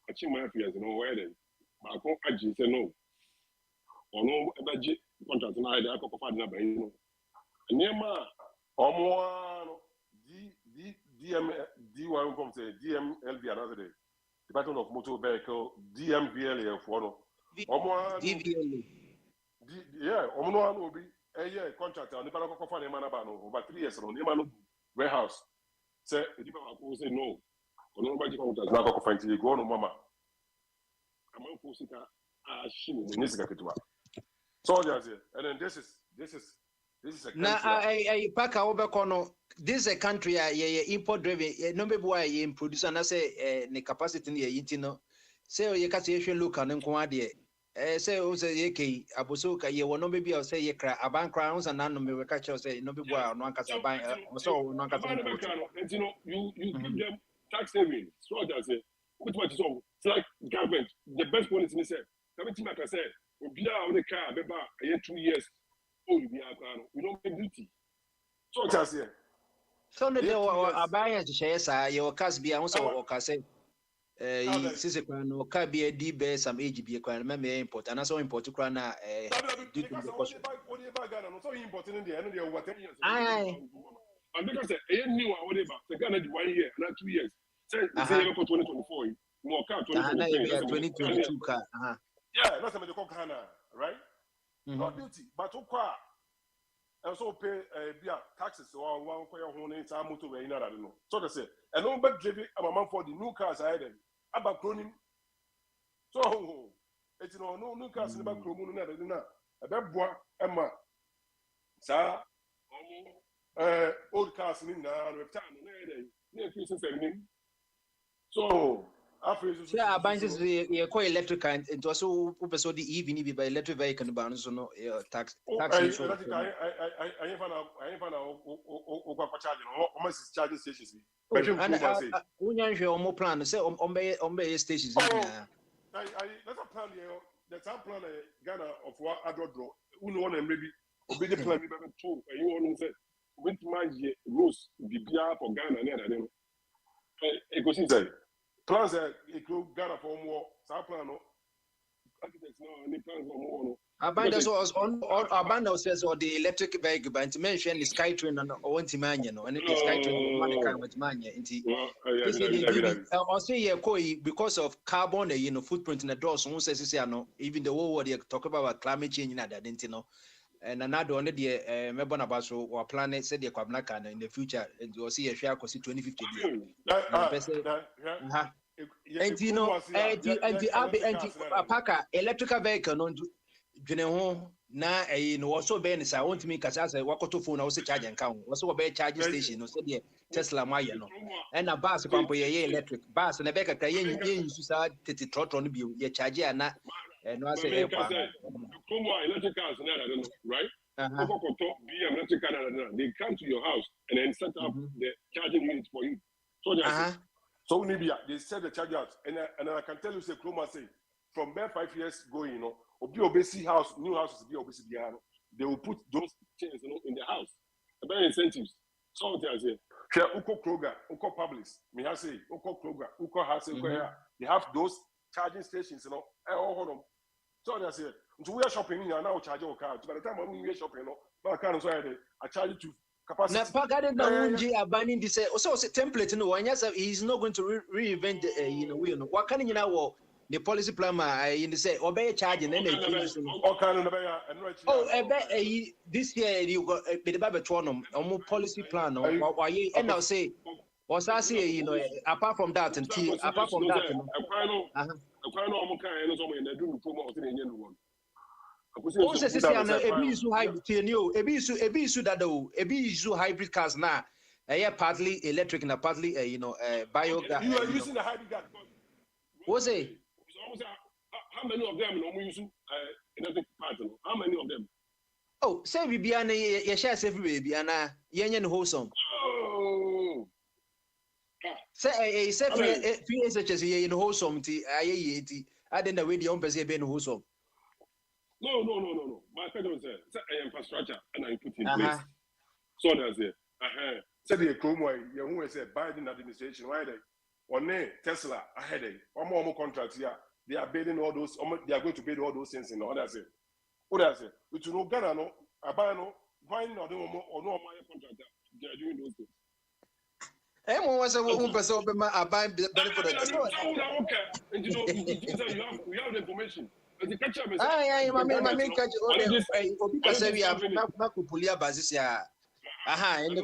I check my affairs, where then. But I can't actually say no. Or no, budget contract, and I can't find number. And near my D1 comes a DMLV another day. Department of Motor Vehicle, DMVLA for DVLA. Yeah, Omono will be a year contract on the Paracofan Manabano over 3 years on the warehouse. Say, the say no. Nobody contract now go find you go no mama. I'm on Fusita, in this capital. So and then this is a country. Now, I pack over corner. This is a country, import driven. No be boy in produce and I say the capacity in the say you can see look and inquire. Say also ye abosoka ye will not be able say ye cry a bank crowns and none me catch us say no be boy no cast a bank so no cast and you give them tax savings. So that's it. Which much is all it's like government. The best policy is said. Committee like I said, we be out the car, beba a year 2 years. Oh, we don't make duty. So that's it. So no there abaya to share sa your cast be also or case sisi no ka be a d be some age be kwa na me import and so import kwa na due to the cost. So important in the end of over 10 years. And because a new whatever the Ghana 1 year and 2 years. Say 2024 more car 2022 car. Yeah, that's what they call Ghana, right? Not duty, but and so pay taxes or one for your own time motorway in another. So they say, and no bad driven amount for the new cars I had about cloning. So it's no new cars in the back room, a bad boy, Emma, sir, old cars in now, with time, near Christmas evening. So yeah, bands you call electric and it was so the EV by electric vehicle and so no tax. I almost charging stations. And more plan say on stations. That's a plan here. That's a plan Ghana of what I don't know. Who know and maybe obey the plan too. And you want to say with my rules be for Ghana and then it goes inside. Plans that include Ghana for more. Some plan no. Architects no. Any plans for more. Abandon was on Abandon says or the electric vehicle, but to mention the SkyTrain and Ontimania, and it is SkyTrain money kind with mania. I'll say because of carbon, footprint in the doors. Someone says, even the whole world they talk about climate change in that, didn't you know? And another one, the Melbourne about or planet said the Kwabnaka in the future, and you'll see a share cost 2050. And you know, Parker, electrical vehicle, no, General, na no, also Benis. I want to make as a Wakoto phone, also charge and count, also a charging station, no, said Tesla Maya, no, and a bus pump electric bus and a baker, you said, trot on the view, your charger, and not, and I say, electric cars, right? Electric car, they come to your house and then set up the charging units for you. So maybe they set the charge out, and I can tell you, say Chroma say from there 5 years going, you know, obesi house, new houses be obesi they will put those chains, you know, in the house. About incentives. So I say, Uko Kroger, Uko Publix, me I say, Uko Kroger, Uko House, they have those charging stations, you know, all so I say, so we are shopping in now charge your car. By the time we are shopping, you know, I can't say I charge you to capacity. Now, Pagade Naunji abanning this also template, no one. Yes, he's not going to reinvent, you know, what can you know? The policy plan, in the say, obey charging and this year you got a bit about Tronum, or more policy plan, or why, and I'll say, was I say, you know, apart from that, and apart from that, hybrid cars now. Partly electric and partly, you know, biogas. You are using the hybrid car. What's it? How many of them are using electric cars? How many of them? Oh, say we be an a share every baby and a yen wholesome. Oh, say a 3 years such as a wholesome tea. I didn't know where the own person being wholesome. No. My friend said, infrastructure and I put in place. So that's it. Said the Chroma, you said Biden administration, why they on Tesla ahead of more contracts here. They are building all those, they are going to build all those things in order. What I say, which no Ghana, no, Abano, why not no my contractor? They are doing those things. Everyone was a woman person buying benefit for and you know, we have the information. My catch because we have Makupulia basis. And the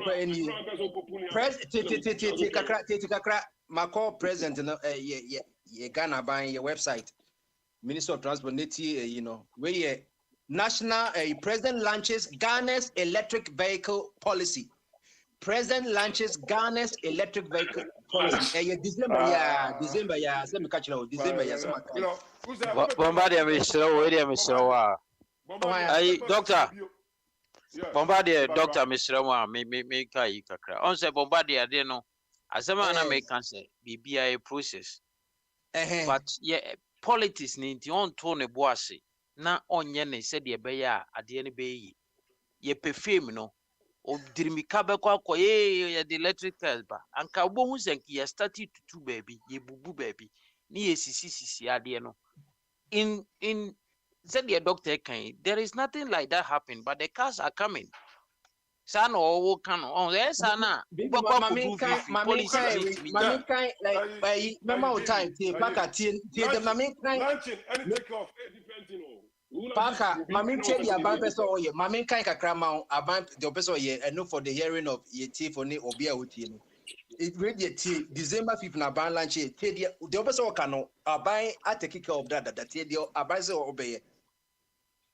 Mako president, Ghana buying your website, Minister of Transport, you know, where national president launches Ghana's electric vehicle policy. President launches Ghana's electric vehicle policy. December, some catch now. December, some. Bombardier, Mr. Doctor. Bombardier, Doctor, Mr. Me kai kakra. On say Bombardier, they know. As a man, I make answer. BBI process. But yeah, politics need to on tone boise. Na onyene said ye beya at the end bay. Ye perfume no. O dirimika beko ye the electric ba. Anka bo hu senki ye started to baby, ye bubu baby. Ni ye sisi adie no. In said the doctor can there is nothing like that happen, but the cars are coming. Sana or can on there sana Mama kind like by memo time back at the mama kind and take off depending on Parker, Mammy tell you about person or ye, Mammy kind of cram about the person ye and no for the hearing of ye tea for ne or beer with you. It read ye tea December 5th na ban lunch ye the person cano buy at the kicker of that the advisor obey.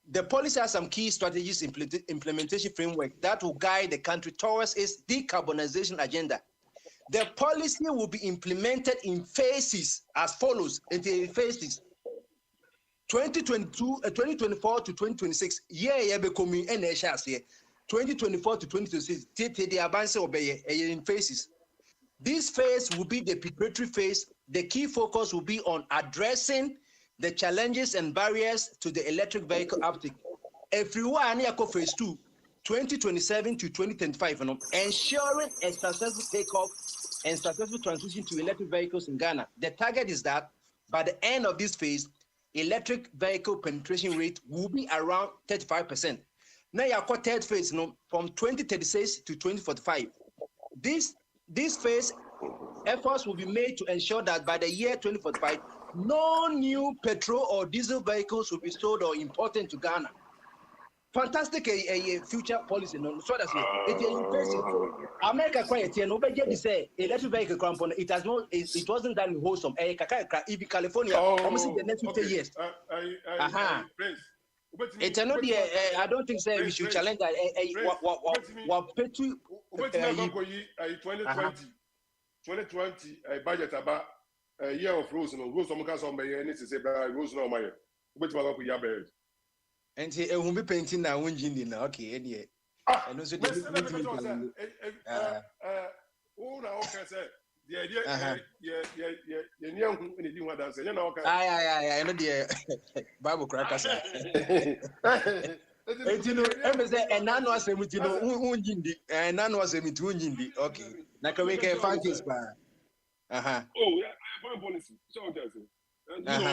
The policy has some key strategies implementation framework that will guide the country towards its decarbonization agenda. The policy will be implemented in phases as follows. Into phases 2024 to 2026. Yeah, becoming NHS here. 2024 to 2026. The advance obey in phases. This phase will be the preparatory phase. The key focus will be on addressing the challenges and barriers to the electric vehicle uptake. Everyone here go phase 2, 2027 to 2025, ensuring a successful takeoff and successful transition to electric vehicles in Ghana. The target is that by the end of this phase, electric vehicle penetration rate will be around 35%. Now you have third phase, from 2036 to 2045. This phase efforts will be made to ensure that by the year 2045, no new petrol or diesel vehicles will be sold or imported to Ghana. fantastic future policy no so that's it in face America quiet here no be just say electric vehicle component it wasn't that wholesome kaka if California almost in the next 50 years it's not the I don't think say we should challenge that what petty 2020 budget about a year of rules no rules some case on be any say rules no my which one go ya be and say who be painting na won na okay any and also the who na okay say the idea yeah near who any di one dance you know okay I know the Bible crackers you know em say and na no asem ti no won jindi and na no asem ti won jindi okay na ka we can find this pa oh yeah foreign policy so okay say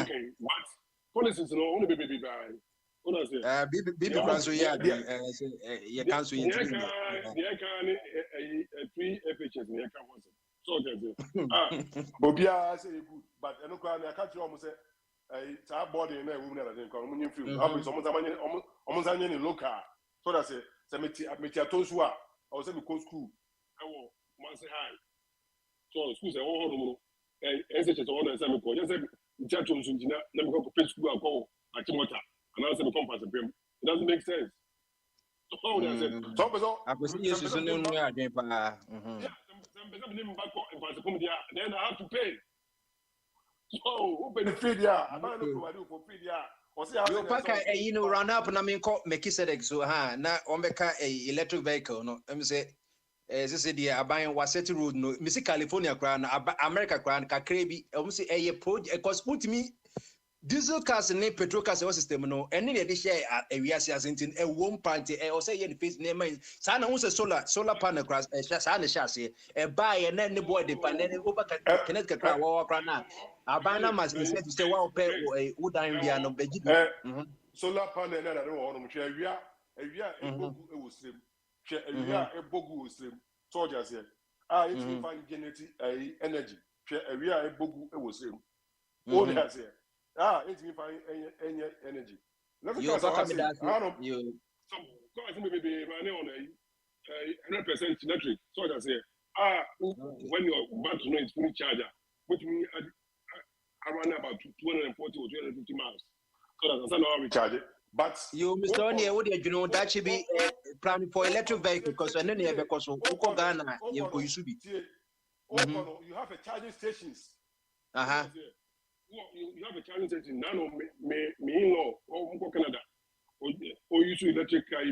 okay what policies no only baby by baby cancel yeah cancel yeah can 3 FHS yeah can once so okay Bobia say good but I catch you almost say it's our body na women na dey come mun film how so almost anya ni local so that say me tosu a I say me go school I want Mansi High so school say all no SHS all say me go just say church on sunjina na me go pay school akọ Achimota and I say me come pass the it doesn't make sense so that say so person Jesus no no adwen pa then I have to pay so who benefit ya I don't know what do for feed ya you pack you know run up na me call Melchizedek so na o meka electric vehicle no em say this is the aban waseti road no me see California kra na America kra na kakra bi em say project because ultimately diesel cars and petrol cars system no ene dey share awiase asentin won party o say ye face na man sa na won say solar panel cars sa na share say buy na ne boy dey panel over connect kra wa kra na abana mas instead to say wa pay udan bia no beji solar panel na dey wo no hwe awia ebogu ewosrem hwe awia ebogu ewosrem soldiers here it will find generate energy hwe awia ebogu ewosrem all that here it's me find any energy. You talk about that. You some cars maybe running on 100% electric. So I say, when your battery is fully charged, which means I run about 240 or 250 miles. So that's how I recharge it. But you, Mr. Oni, what you know that should be planning for electric vehicle because I know because of Ghana, you should be. You have a charging stations. You have a challenge in nano me in-law or Canada or use electric car.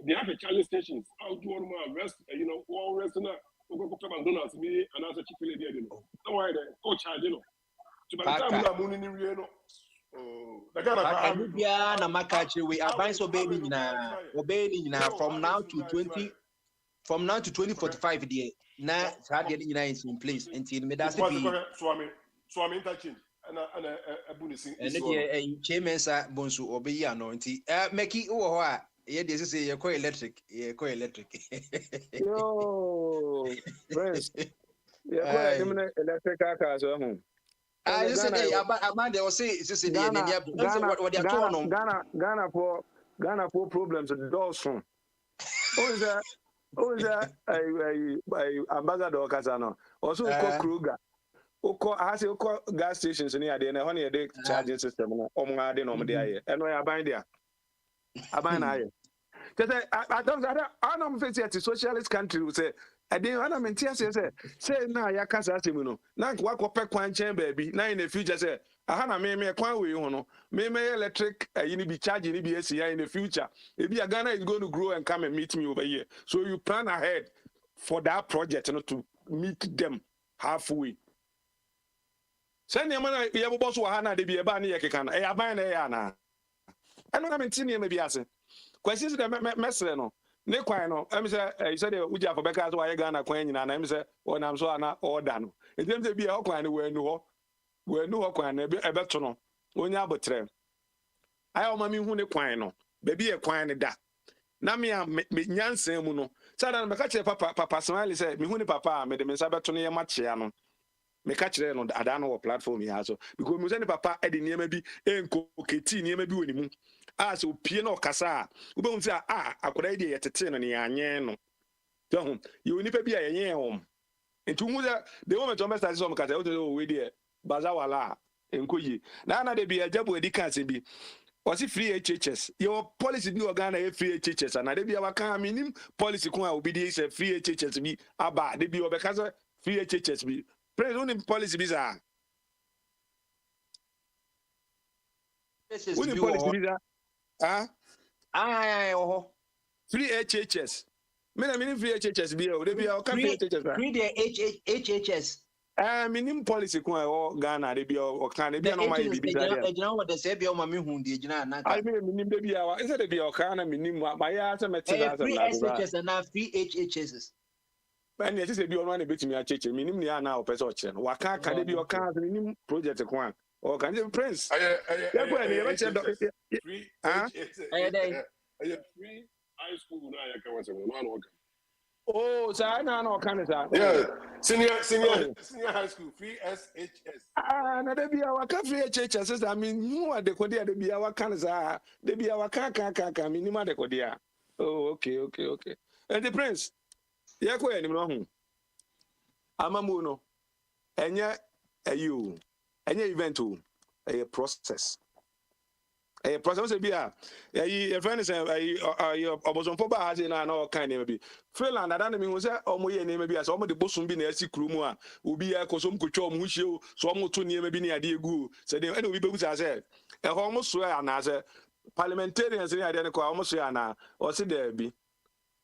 They have a challenge stations. How do you want to rest? All resting up. Go to McDonald's me and answer Chick-fil-A there. Don't worry, go charge So by the time I'm in the the Ghana na makachi we advance obeying na from now to 2045 there. Now had the in place until me that's so I'm interchange. And chairman sa bonsu obeyi ano nti meki wo ho a ye de say ye ko electric yo friends ye ko electric cars ho you say about they say Ghana for problems with Dawson. Who is that ambassador Kasano also Kruger. I say gas stations near the honey a day charging system or more than on the air. And where I bind there. I bind I don't face it to socialist country who say, I didn't want to maintain say now ya casa simino. Now walk up a quan chamber baby. Now in the future say, I have me a quan we no. May electric you be charging EBS in the future. Maybe a Ghana is going to grow and come and meet me over here. So you plan ahead for that project to meet them halfway. Send your money, you have a boss who are de be a banny, a ban a na. I don't have seen him maybe as a question the Messeno. Nequino, I said, would you have a Becca's why Ghana Queen and I'm said, or I'm so or done. It seems to be a Hawkline where no Hawkline, a better when you have a train. I owe mammy who nequino, baby a quine da. Namia Yan Semuno. Sadan Macache papa smiley said, me who papa made the Messabatoni Machiano. me catch there no ada no platform here so because me say ne papa e de niam bi enko keti niam bi woni mu as opie na okasa wo be hu say akoda ide yetete no ne anye no so hu ye oni pa bi a yenye hom enti hu say the moment on start so kasa o we dey baza wala enko yi na de bi ajabo edi kan se bi was it free HHS? Your policy be organ free HHS and they be our minim policy kun obi dey say free HHS be aba they be obekasa free HHS be praise only policy be sir. Only policy be free HHS. Me na minim free HHS be o they be our free HHS. Free the HHS. Minim policy kun o Ghana they be o kan they be no my be there. Ejina what they say be o ma me hu de ejina na ka. I mean minim they be our instead they be o kan minim my ya say metal as free HHS and free HHS. And yes say be on one bit me a cheche minim ni na o person o kire no waka ka they be o kan minim project kun o kan the prince. Free high school na ya ka wase no. Oh, so I know kind of that. Yeah, senior high school, free SHS. Na they be our free HHS. I mean, you are the Kodia, they be our Kanza, they be our Kaka, minima de Kodia. Oh, okay. And the prince, Yako anymore. Amamuno, and ya a you, and your event to a process. A process be a friend is a bosom for bars in an all kind of be. Freeland, I don't mean was that or more name be as all the bosom be a sick room, will be a cosum kuchom, which you so almost 2 near maybe near dear goo. Said they anyway, because I said, a almost swear and as a parliamentarians in identical almost swear now, or see there be.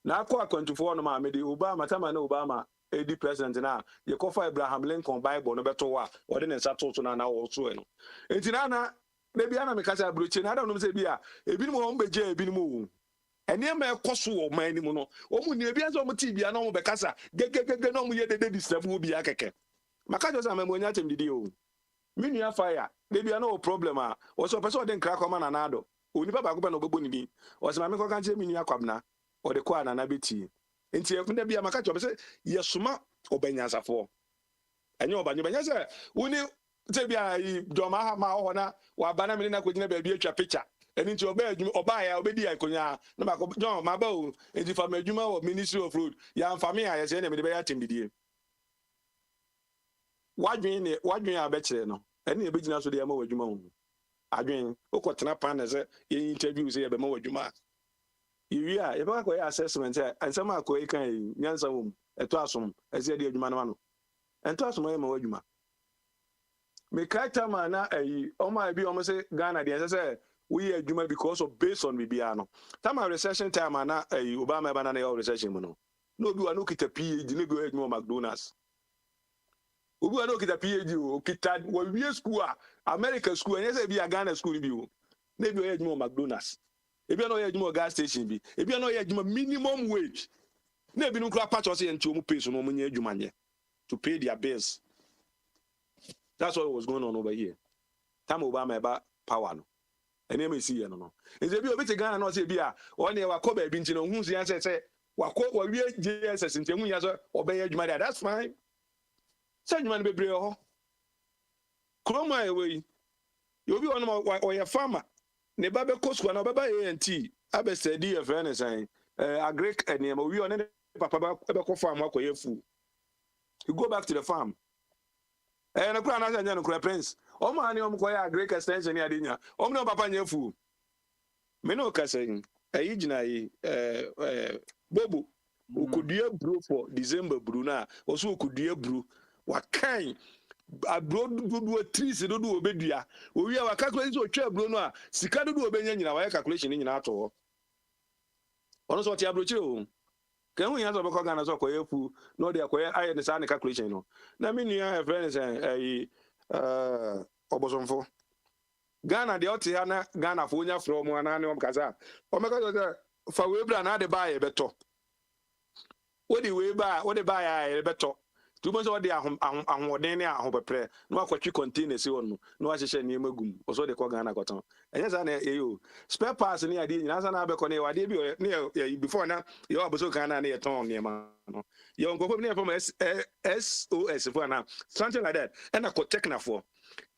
Now, quite 24 no mamma, the Obama, Obama, AD president now, you call for Abraham Lincoln Bible, no better what, or then Sato now also. It's in maybe I'm a casa bruchin. I don't know, say, Bia, a bit more beje, a bit more. And near my cosu, my mono, or when you be as on TV, I know Becassa, get on with the disturb will be a keke. Macajos, I'm a moniatim the deal. Minia fire, maybe I know problem, or so person then crack on anado. Only Papa Copan of Bonibi, or some American country minia quabna, or the Quan and Abiti. And see if there be a macacho, say, yes, suma, or Benyasa for. And you're Banyasa, only. Tebia Joma ma ona wa bana me na kwegyina ba bi atwa picture eni nti oba ya obedi akonya na ma John ma ba o enti fa madwuma wo Ministry of Road ya mfame ya ye se na me de be ya tembidie wadwen abekire no eni e begina so de ya ma wadwuma ho adwen okotena pan na se ye interview se ye be ma wadwuma yiwi a ye ba ko ya assessment e ansama akoyi kan nyansa wo eto asom ese de adwuma no ento asom ye ma wadwuma me kaita mana oma bi almost say Ghana the say we adwuma because of based on bibiano time recession time na Obama bana na recession mu no bi wa no kita PhD no bi adwuma McDonald's obi wa no kita PhD o kita we school America school and say bi Ghana school bi o na bi adwuma McDonald's e bi no adwuma gas station bi e bi no adwuma minimum wage na bi no kura patch o say nti o mu pay so no mu nya adwuma nye to pay their bills. That's what was going on over here. Time Obama about power no. And you may see no. Is a bit of Ghana not say be a one year wakoba binti no who's the answer say wako we JSS in temu yaso obey adwuma. That's fine. Say adwuma be bre ho. Kroma away. You be on or your farmer. Ne ba be kosko na baba ANT. Abe steady your friend saying agrek and we on papa be ko farm wakoye fu. You go back to the farm. No kura na anya no kura prince o ma ni o mo koya great extension ya dinya o mo papa nya fu me no ka sen ayi gina yi bobo okudua bro for December bro na o so okudua bro wa kan abro do trees do obedua o wi wa calculate o twa bro no a sika do obenya nyina wa calculation nyina ato ono so ti abro chire o can we answer about Ghana so koyefu no dey koye aye ne sa ne calculation no na me nua friends obosomfo Ghana dey oti ha na Ghana fo nya from ana ne omkaza o meka so fa we bra na de buy beto wo di we buy wo de buy aye beto Tu mo so de ahoden ne ahopepre no akwatwi container si won no ahyehyɛ nneɛma gum oso de kɔ Ghana kɔtɔn ɛnyɛ sa na eyo spare parts ne ade nyina sa na abɛkɔ ne wade bi ne before na yo aboso Ghana ne yɛtɔn nneɛma no yɛ nkɔfo ne from SOS for na something like that ɛna kɔ techna for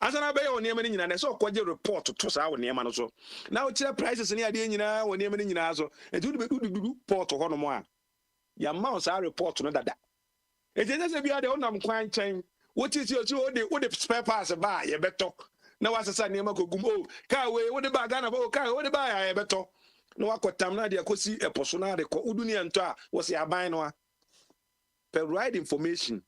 asa na bɛyɛ nneɛma ne nyina na so kɔgye report to saa nneɛma no so na o kyerɛ prices ne ade nyina nneɛma ne nyina so etu de du port hɔ no mo a ya ma saa report no dada ejene se bia de onam kwan chen wotiti o de spare parts ba ye beto na wasesa ne makogum o ka we wo de ba Ghana ba o ka wo de ba ya ye beto na wakotam na de akosi eposo na de ko uduni ento a wo se aban no a per right information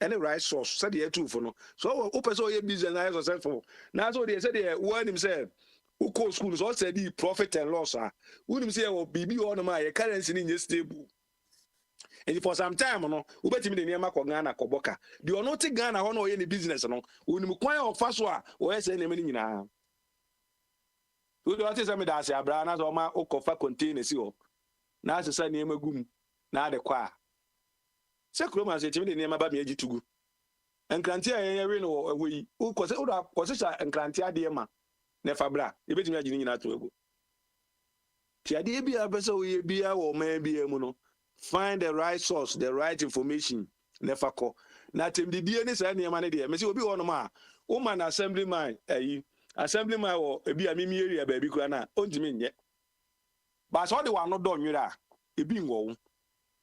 any right source said the two for no so o person ye business na successful na so de said the one himself who call school so said the profit and loss ah who say o bibi o no ma ye currency ni stable. And for some time, no, we bet him the name of Ghana Koboka. Do you not take Ghana on or any business? No, when you quite of fast one, or say any meaning now. We do not say something that say Abraham or my Okofa containers. You now, as a son name a goom, now the choir. Secroma said to me the name about me to go. And Crantia, or we who causes and Crantia dear never bra. You bet me imagine that to go. Tia be a vessel, we be or maybe a mono. Find the right source, the right information. Never call. Now, Tim the DNA said, "Near money there." Messi will be one ma. Woman assemblyman, assemblyman or be a mimi area baby grana. Only yet. But all the one not done. You are a being woe.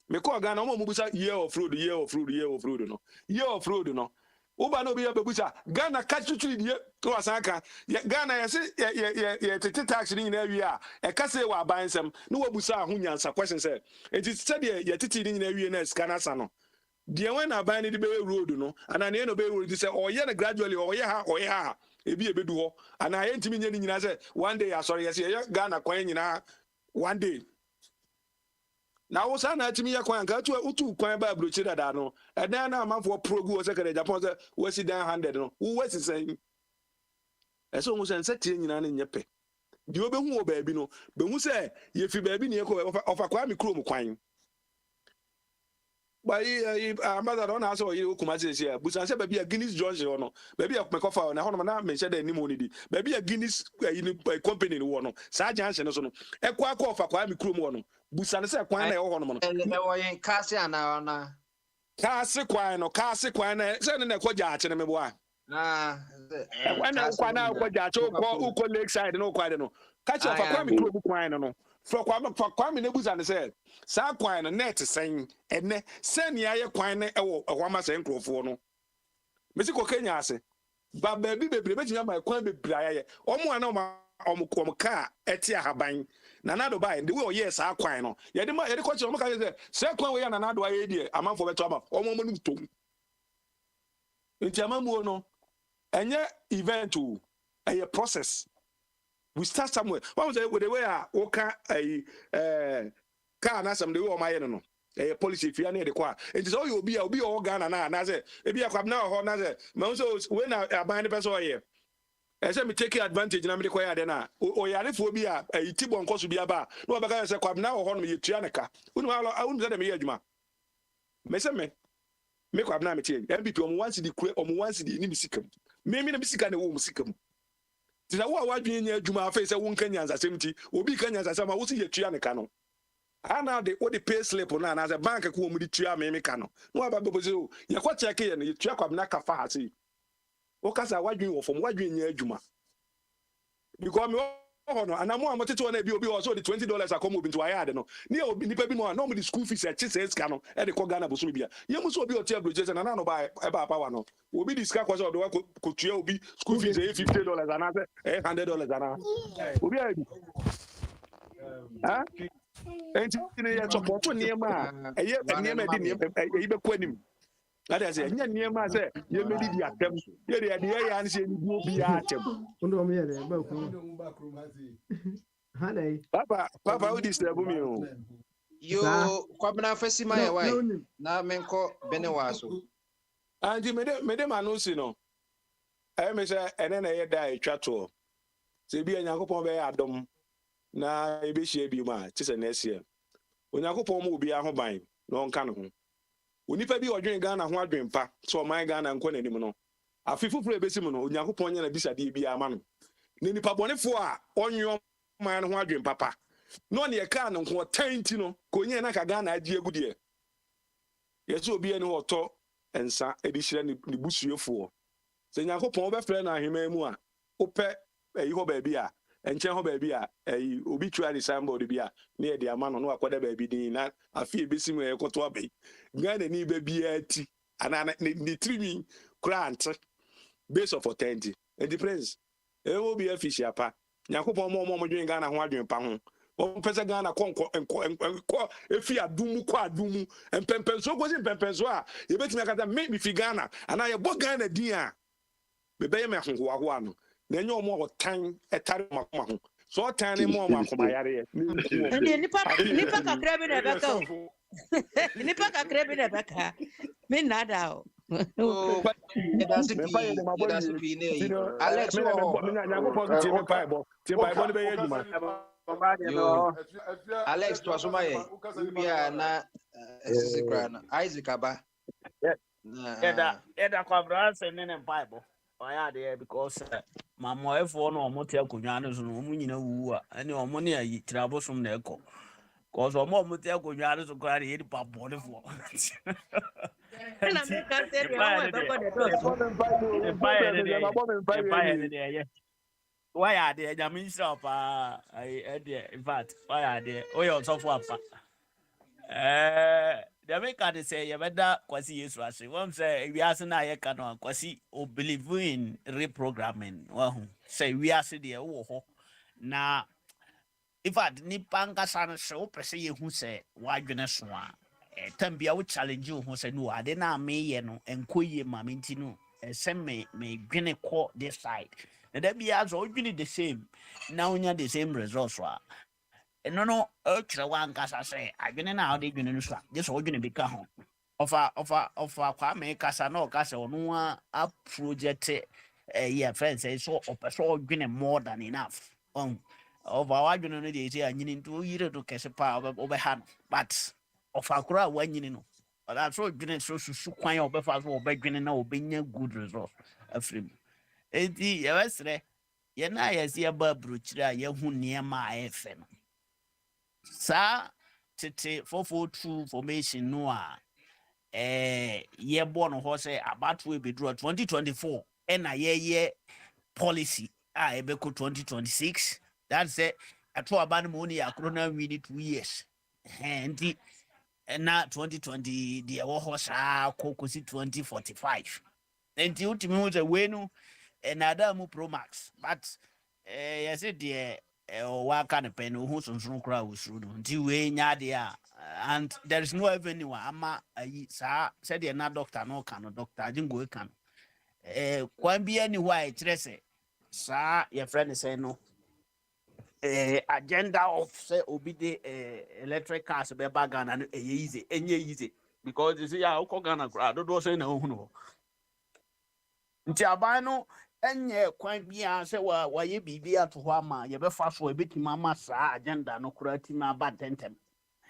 Me call Ghana. Mubusa year of fruit, year of fruit, year of fruit. No, year of fruit. No. Uba no be a babusa. Ghana catch you to the to Asaka. Ghana, I say, yeah, tax in area. A case wa buying some. No busa hunyan. Question said. It is said, yeah, titi in area next Canasano. The one I buy the Bay Road, no, and I know Bay Road. Say, oh, yeah, gradually, oh, yeah, it be a bit do. And I ain't meaning in as one day, I sorry, I say, Ghana coin in one day. Now, what's an to me? I can't go to a utu coin by blue cheddar, no, and then I'm for pro go second Japan, was it down handed, no, who was it saying? As almost and setting in your pay. Do you be baby, no, but who say, if you baby near of a kwami chrome coin? But mother don't answer you come as here. But I said, baby, a Guinness George or no, baby, a Mekofa, and I want to mention the money. Baby, a Guinness company in one. Sergeant and so on. A quack of a quami crew one. Busan said, Quine or one. And Cassia, Cassie Quine or Cassie Quine, sending a quadjat and a memoir. When I quite now quadjat, who call Lakeside, no quite no. Catch off a quami crew quine no. For Kwame Nebuzan said, Sa Quine a net saying, and send ya quine a woman saying Crofono. Mr. Kenya say, but baby, my quine be briar, or more car, etia habine, Nanado buying, the will yes, our quine. Yet the coach of Maka said, Quay and another idea, a month for a trouble, or moment to. In Tiamamuno, and yet event to a process. We start somewhere. What was it with the way I walk a car and some the way my no a policy if you are near the choir. It is all you'll be all Ghana now. And I say, maybe I come now or Naza. Monso, when I buy the person here. I said, me take advantage and I'm the choir then. Or Yariphobia, a Tibon cost to be a bar. No, but I said, come now or me Tianaka. I wouldn't let me hear you. Messame, make up now, MVP on one city, on one city, in Missicum. Maybe the Missican womb sickum. Tina wa dwen nya adwuma afa se won kanya nsasemti obi kanya nsasama wo si ye tua ne ka no ana de wo de pay slip na na bank ko mu de tua me ka no no aba bebo se o ye kwa check ye ne tua kwa na ka fa ha se wo kasa wadwen wo fom wadwen nya adwuma because me ho no ana mo amotete na bi obi o so de $20 akomo obi nto ayade no ne obi nipa bi no na mo de school fees e chese ska no e de ko Ghana bo so bia ye mu so obi o tie bloje na no ba e ba power no obi diska kwa so do ko tua obi school fees $50 and $100 and obi a bi enti ne ye support niema eye niema di niema e be ko anim that is enya niema say ye medi di atem ye de ye ya ne se ni bi obi atem ndo me ye de ba ku hanai papa we disturb me o yo kwabena fasima ye why na menko bene waso anti me de manusi no me say ene na ye da etwa to se bi Nyankopon be adom na ebe hie bi ma ti se na esie Onyankopon mo obi ahoban na onka ne ho onipa bi odwen Ghana ho adwen pa so man Ghana nko nanim no afifufuru ebesim no Onyankopɔn nya na bisade bi ama no ne nipa bɔnefo a onyo man ho adwen papa no ne ka no nko tanti no konye na ka Ghana agye agude yeso obi ene hoto ensa edi hire ne busuefo se Nyankopɔn obefre na ahema mu a opɛ eyi ho ba bi a enche ho ba bi a eyi obituary symbol bi a ne ye de ama no no akwada ba bi din na afi ebesim e koto abai Ghana ni ba bi ati ana ne trimi grant base of authority and the prince e wo bi afishia pa Nyankopɔn mo dwen Ghana ho adwen pa ho o pese Ghana ko efi adumu ko adumu empempenso ko si empempenso a ye betimi akata me fi Ghana ana ye bo Ghana din a be be me ho no na enye omo otan etare makoma ho so tan ne mo makoma yare ndi nipa kakra bi na beka o nipa kakra bi na beka me nada o that's it. Alex Alex to asoma ye bia na Isaac aba Eda kwabra se ne Bible oya de because mamoefo no omo te akonwa no so no omo nyina wu a ene omo ne ayi tirabosum na ekọ cause omo te akonwa no so kwa de yedi papodefo na me ka se de o e be ko de do why are they jamin shop in fact why are they o so for apa the make they say you better kwasi Yesu ase one say we ase na ye ka no kwasi o believe in reprogramming wahu say we ase de wo ho na in fact ni panga sana so pese ye hu say wadwene so a tambia wo challenge hu say no ade na me ye no enkoye ma me ntino say me dwene ko this side na that be as o dwene the same now nya the same results wa no ultra one kasa say adwene na ade dwene no so just o dwene beka ho ofa kwa me kasa na o kasa ono a project yeah friends say so o dwene more than enough over adwene no dey say anyini nto yire to kese pa obeha no but ofa kura wanyini no that so dwene so susu kwan obefa so obedwene na obenya good result afrim enti yewesre ye na yesi aba brochira ye hu niema a efe no sa tete for true formation no a ye born ho say about we be draw 2024 and na ye policy a ebeko 2026 that's it ato aba no money akrona we need 2 years and na 2020 the wo sa kokosi 2045 and ultimi wo say we no another mu pro max but yes it wa kan pen who sunsun kra usuru no nti we nya de a and there is no avenue ama ayi sa said the na doctor no kan doctor ajingo kan kwan bi ani why kire sa your friend say no agenda of say obi de electric cars be Ghana no easy because you see ya uko Ghana kra do say na hu no nti aban no enye kwan bia se wa ye bibia to ho ama ye be fa so ebetima ma sa agenda no kura ti ma ba tentem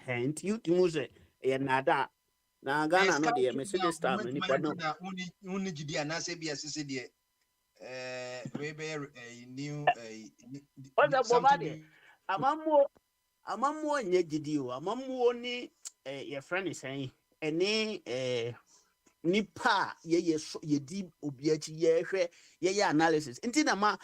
nti yutimu se ye nada na Ghana no de Mercedes star mani kwa no uni gidi anase bia sese de we be new something amammo nye gidi o amammo ni ye friend say eni nipa ye di obiachi ye hwe ye analysis nti na ma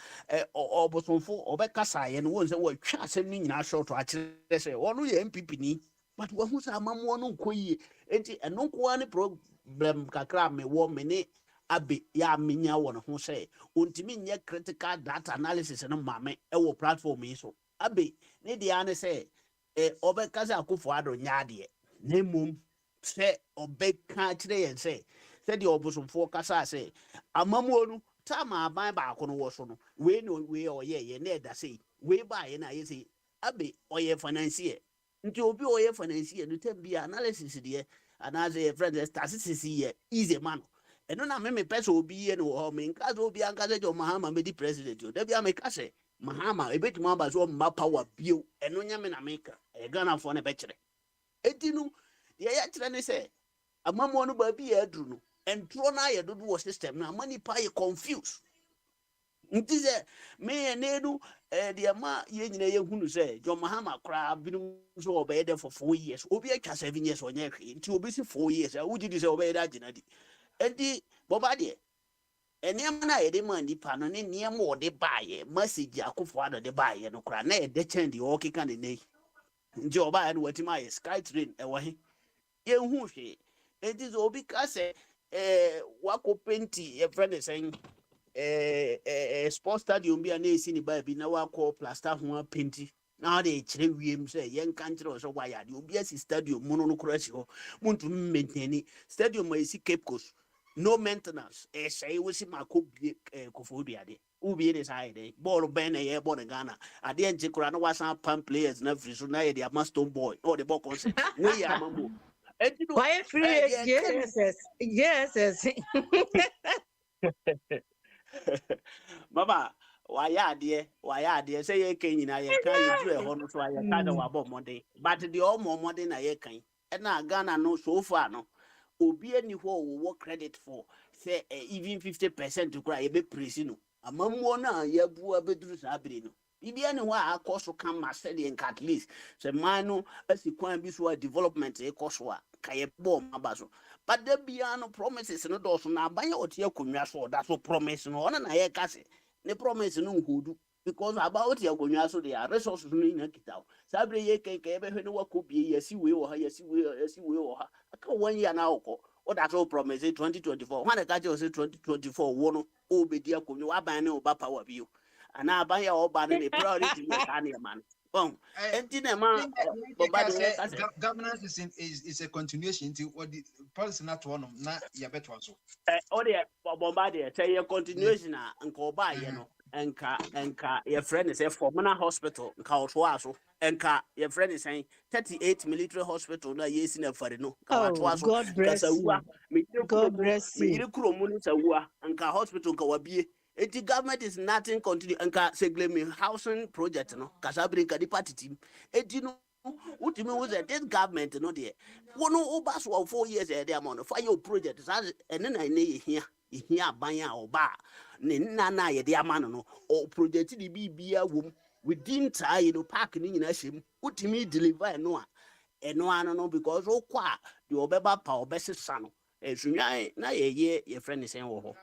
obosonfo obekasa ye no won se wo twa asem ni nyina short a kire se wonu ye MPP ni but wo hu sa amammo no nkoyi nti eno nko ani problem kakra me wo me ni abe ya menya wo no ho se ontimi nye critical data analysis no mame e wo platform yi so abe ne dia ne se obekasa akofo ado nyaade ne mum se obeka kire yen se the obosomfo kasa say amamuo no tama aban ba akono wo so no we no we oye na eda say we ba ye na ye say abe oye financier nti obi oye financier no tem bia analysis de anaze friend statistics ye easy man eno na me pese obi ye no ho me nka zo obi anka se jo mahama me di president o da bia me ka se mahama ebetuma ba so ma power bio eno nya me na me ka e Ghana fo na be kire etinu ye ya kire ne se Amamu no ba bi edru no. Entro na ye dodo system na mani pa ye confused. Nti se me enedu de ma ye nyina ye hunu se John Mahama kra binum so obey there for 4 years. Obi atwa 7 years onye hwe. Nti obi si 4 years. Uji di se obey da gina di. Enti boba de enema na ye de man nipa no ne niam wo de baaye message akofo ado de baaye no kra na ye de chen de o keka ne nei. Nti oba no watima ye sky train e wo he. Ye hu hwe. Enti so obi ka se wako penti ye friend saying sports stadium bi a na esi ni ba bi na wako plaster ho penti na de kire wiem say yen kan kire so waya de obi asi stadium mu no kura si ho muntu maintain stadium esi Cape Coast no maintenance say we si mako bi kofo bi ade ubi ne sai de ball ben na ye ball Ghana ade enche kura na wasan pam players na free so na ye de Maston boy or the ball concert we ya mambo why free yes Mama, why ade say ye kan nyina ye kan ye dure ho no so ye ka da wabo modern but the all more modern na ye kan e na Ghana no so far no obi ani ho wo credit for say even 50% kura ye be praise no amammo na ye bu abeduru sa abire no bibia ne ho a akoso kan ma say the at least say man no asi kwan bi so development e koso a ka ye bom abaso but the bia no promises no do so na abanye otie akonwa so da so promise no ona na ye ka se ne promise no nkodu because about your akonwa so there resources no ina kita sabre ye ke be hwe no wakobie yesi we wo ha yesi we wo ha aka 1 year na okọ o da so promise 2024 when ka je o say 2024 wo no o be di akonwa aban ne oba power bio ana aban ya oba ne priority yes ani man bon enti na ma boba de ka se governance is a continuation to what the policy not one na ya beto so o de bomba de say your continuation na nka oba ye no enka your friend say Formana Hospital nka oto aso enka your friend is saying 38 military hospital na yesi na fare no ka wato oh aso God ka bless sawua you God bless me you yire kuromu ni sawua nka hospital nka wabie the government is nothing continue nka seglemi housing project no kasabri nka di party team no what you mean was that this government no there one over 4 years there amount of your project and then I need here banya oba ne na ye de amano no or project the bibia wom within tie you know park ni nyina him utimi deliver no no because o kwa the obeba pa obesesa no sunwan na ye friend is saying wo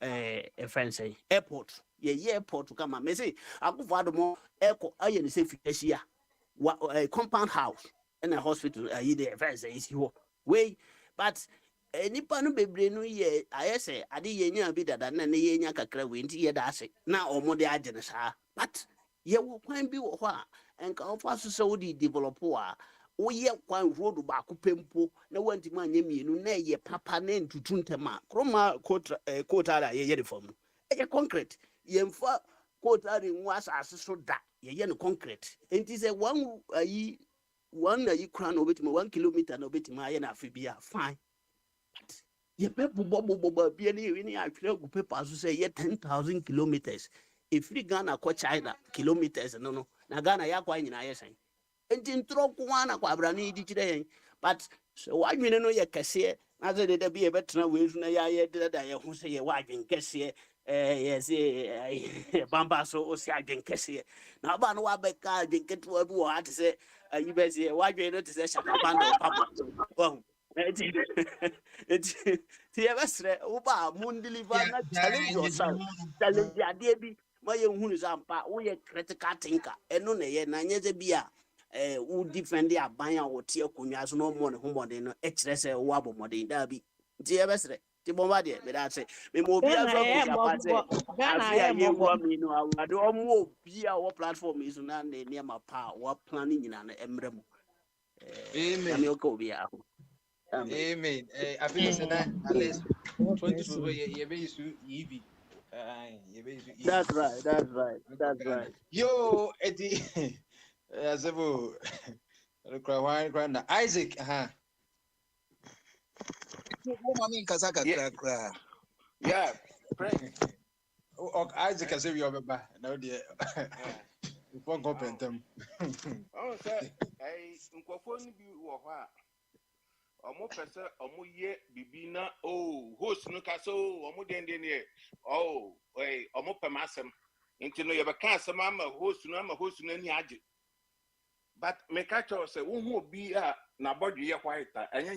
a friend say airport ye airport kama me say akufo adomo eko aye ne se fiashia compound house and a hospital yi the friend say is here way but nipa no bebre no ye ayese ade ye nya bi dada na ne ye nya kakra we nti ye da ase na omo de agene saa but ye wo kwan bi wo ho a enka ofa so se wo di develop a wo ye kwan road ba ko pempo na wanti ma nya mienu na ye papa na ntutu ntema kroma kota da ye reform no ye concrete ye mfa kota ri nwa asase so da ye no concrete enti se one kran obetima 1 kilometer na obetima ye na afibia fine ye people bobo bia ni atwere gu paper so say ye 10,000 kilometers if we Ghana ko China kilometers no na Ghana ya kwa nyina ye sen enti ntro kwa na kwa abrani di kire yen but so wadwene no ye kese na ze de bia betena we na ya ye de da ye ho say ye wadwen kese ye say bamba so o si adwen kese na ba no wa be ka adwen keto abi wo ha te say ayi be say wadwen no te say shakabando papa oh it's Tiavestre, Uba, Moon deliver, yeah not challenge yeah yourself. Challenge the idea be my young Zampa, we a critical thinker, and no, Nanya Bia, who defend the Abaya or Tia Cunyas no more than home excess wabo modern derby. Tiavestre, Tibombadia, but I say, Memobia Ghana Zobus, eh Apase, mobo I Ghana fear eh you mobo want me no, I do more be our platform is none near my power, what planning in an emblem. amen Yamioko be out. amen I think said that at least God 20 bless to you ye be su ev ye be su ev That's right. That's right. That's right. yo eti asebo cry na Isaac Mami nkasa Yeah, kakra kra. yeah, pray. Isaac asebo yo beba na de before go Oh, pentem oh, say, hey, nkwafo ni bi wɔ hɔ a omo pese omo ye bibi na host no ka so omo den ne omo pemasem nti no ye be ka asem ama host no ni age but me ka cho say wo hu obi a na bodu ye white enya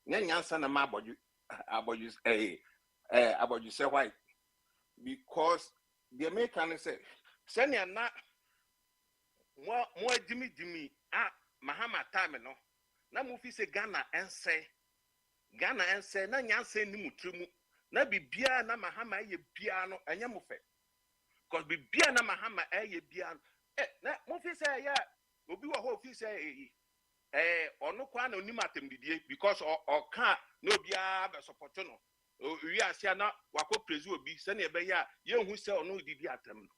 nyansa na ma bodu abodu say white because the American say senya na mo jimi mahama time no na mo fi se Ghana ense na nyanse ni mutrimu na bibia na mahama ye bia no enya mo fe because bibia na mahama ye bia no na mo fi se ya obi wo ho fi se ono kwa na onim atemdidie because o ka na obia be support no wi asia na wako prezi obi se na ebe ya ye hu se ono didi atem no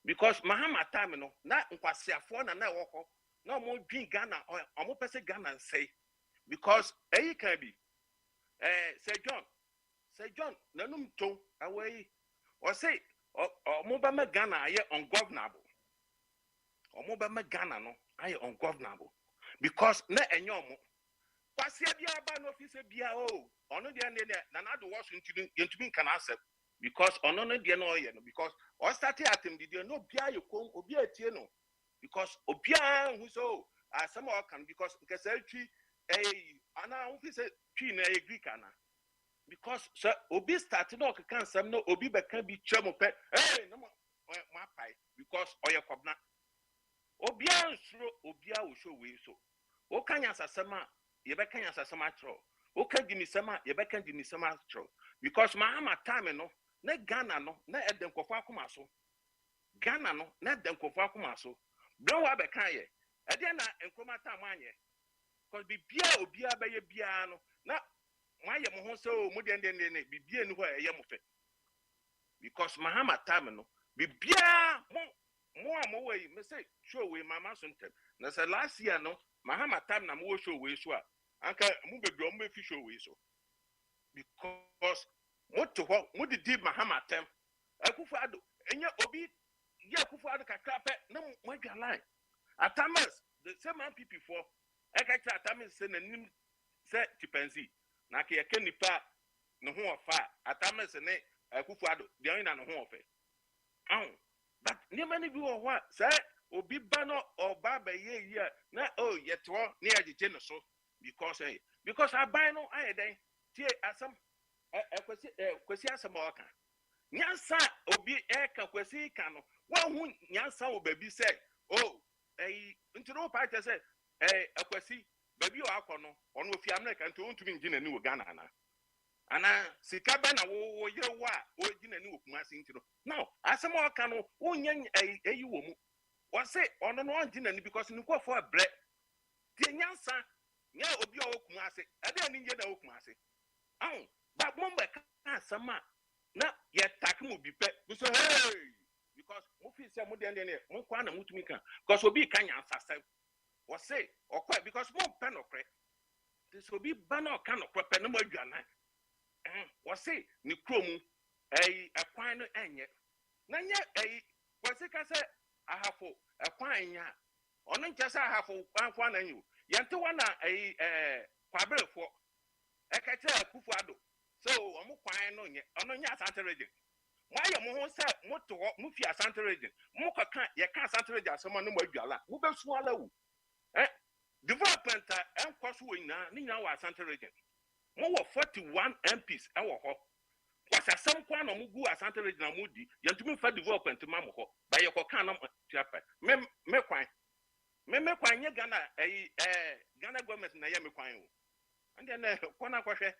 because mahama time no na nkwasiafo na woko na mo dwin Ghana omo pese Ghana say because can be Sir John nanum ton away or say omo ba ma Ghana aye ungovernable omo ba ma Ghana no aye ungovernable because na enyomo kwasia bia ba no office bia ono de na do was ntumi kan accept because ono no de no ye no because o start atem de no bia ye kom obi atie no because obia hu so asem o kan because nkesa twi ana office twi na ye Greek ana because so obi start no kan sam no obi be kan bi twam pe no mo apai because oye kobna obia nsuro obia wo show we so o kanya sasema ye be kanya sasema tro o ka dinisema ye be kan dinisema tro because mahama time no na Ghana no na eden kofo akoma so Ghana no na eden kofo akoma so bro wa be kan ye ede na enkroma time anye because bibia obia be ye bia no na maye mo ho so mo den bibia ni ho eye mo fe because mahama time no bibia mo we me say show we mama sontem na say last year no mahama time na mo show we so anka mo bedu mo fi show we so because mo to ho mo di mahama time akufado enya obi ya akufado kakra pe na mo adwa line atamas the same people for ekacha atamas say na nim say tipensi na ke yake nipa no ho ofa atamas ne akufado de only na no ho ofa but nipa bi wo ho say obi ba no oba ba ye na yeto na yajeje no so because aban no ayeden tie asam kwesi asam oka nyansa obi eka kwesi ka no wa hu nyansa wo babi say ntino pa te say akwesi babi o akono ono ofi America nto ontumi ngina ni wo Ghana ana sika ba na wo yewa o gina ni wo Kumasi ntino now asam oka no wonye eyi wo mu o say ono no ngina ni because ni ko for bre tie nyansa nya obi o Kumasi ade ni nje na wo Kumasi ba bomba ka sama na ye tak mu bi pe so hey because mo fi say mo den mo kwa na mutumi kan because obi kan nyansa say o say okwa because mo pe no kre this obi ba na kan no kre no mo adwana o say ni kromu akwan no enye na nya kwase ka say ahafo akwan nya ono nche say ahafo kwan na nyu yente wa na kwabrefo ekache akufuado so omo kwan no nye ono nya Asante region mo mo ho say mo to mo fi Asante region mo ka ye ka Asante region asoma no mo adwala mo be su ala wu development enkoso wo nyina wa Asante region mo wo 41 MPs wo ho kwasa sam kwa na mo gu Asante region mo di yantumi fa development ma mo ho ba ye ko kan na tiapa me kwan nye Ghana Ghana government na ye me kwan wo and then kona kwahwe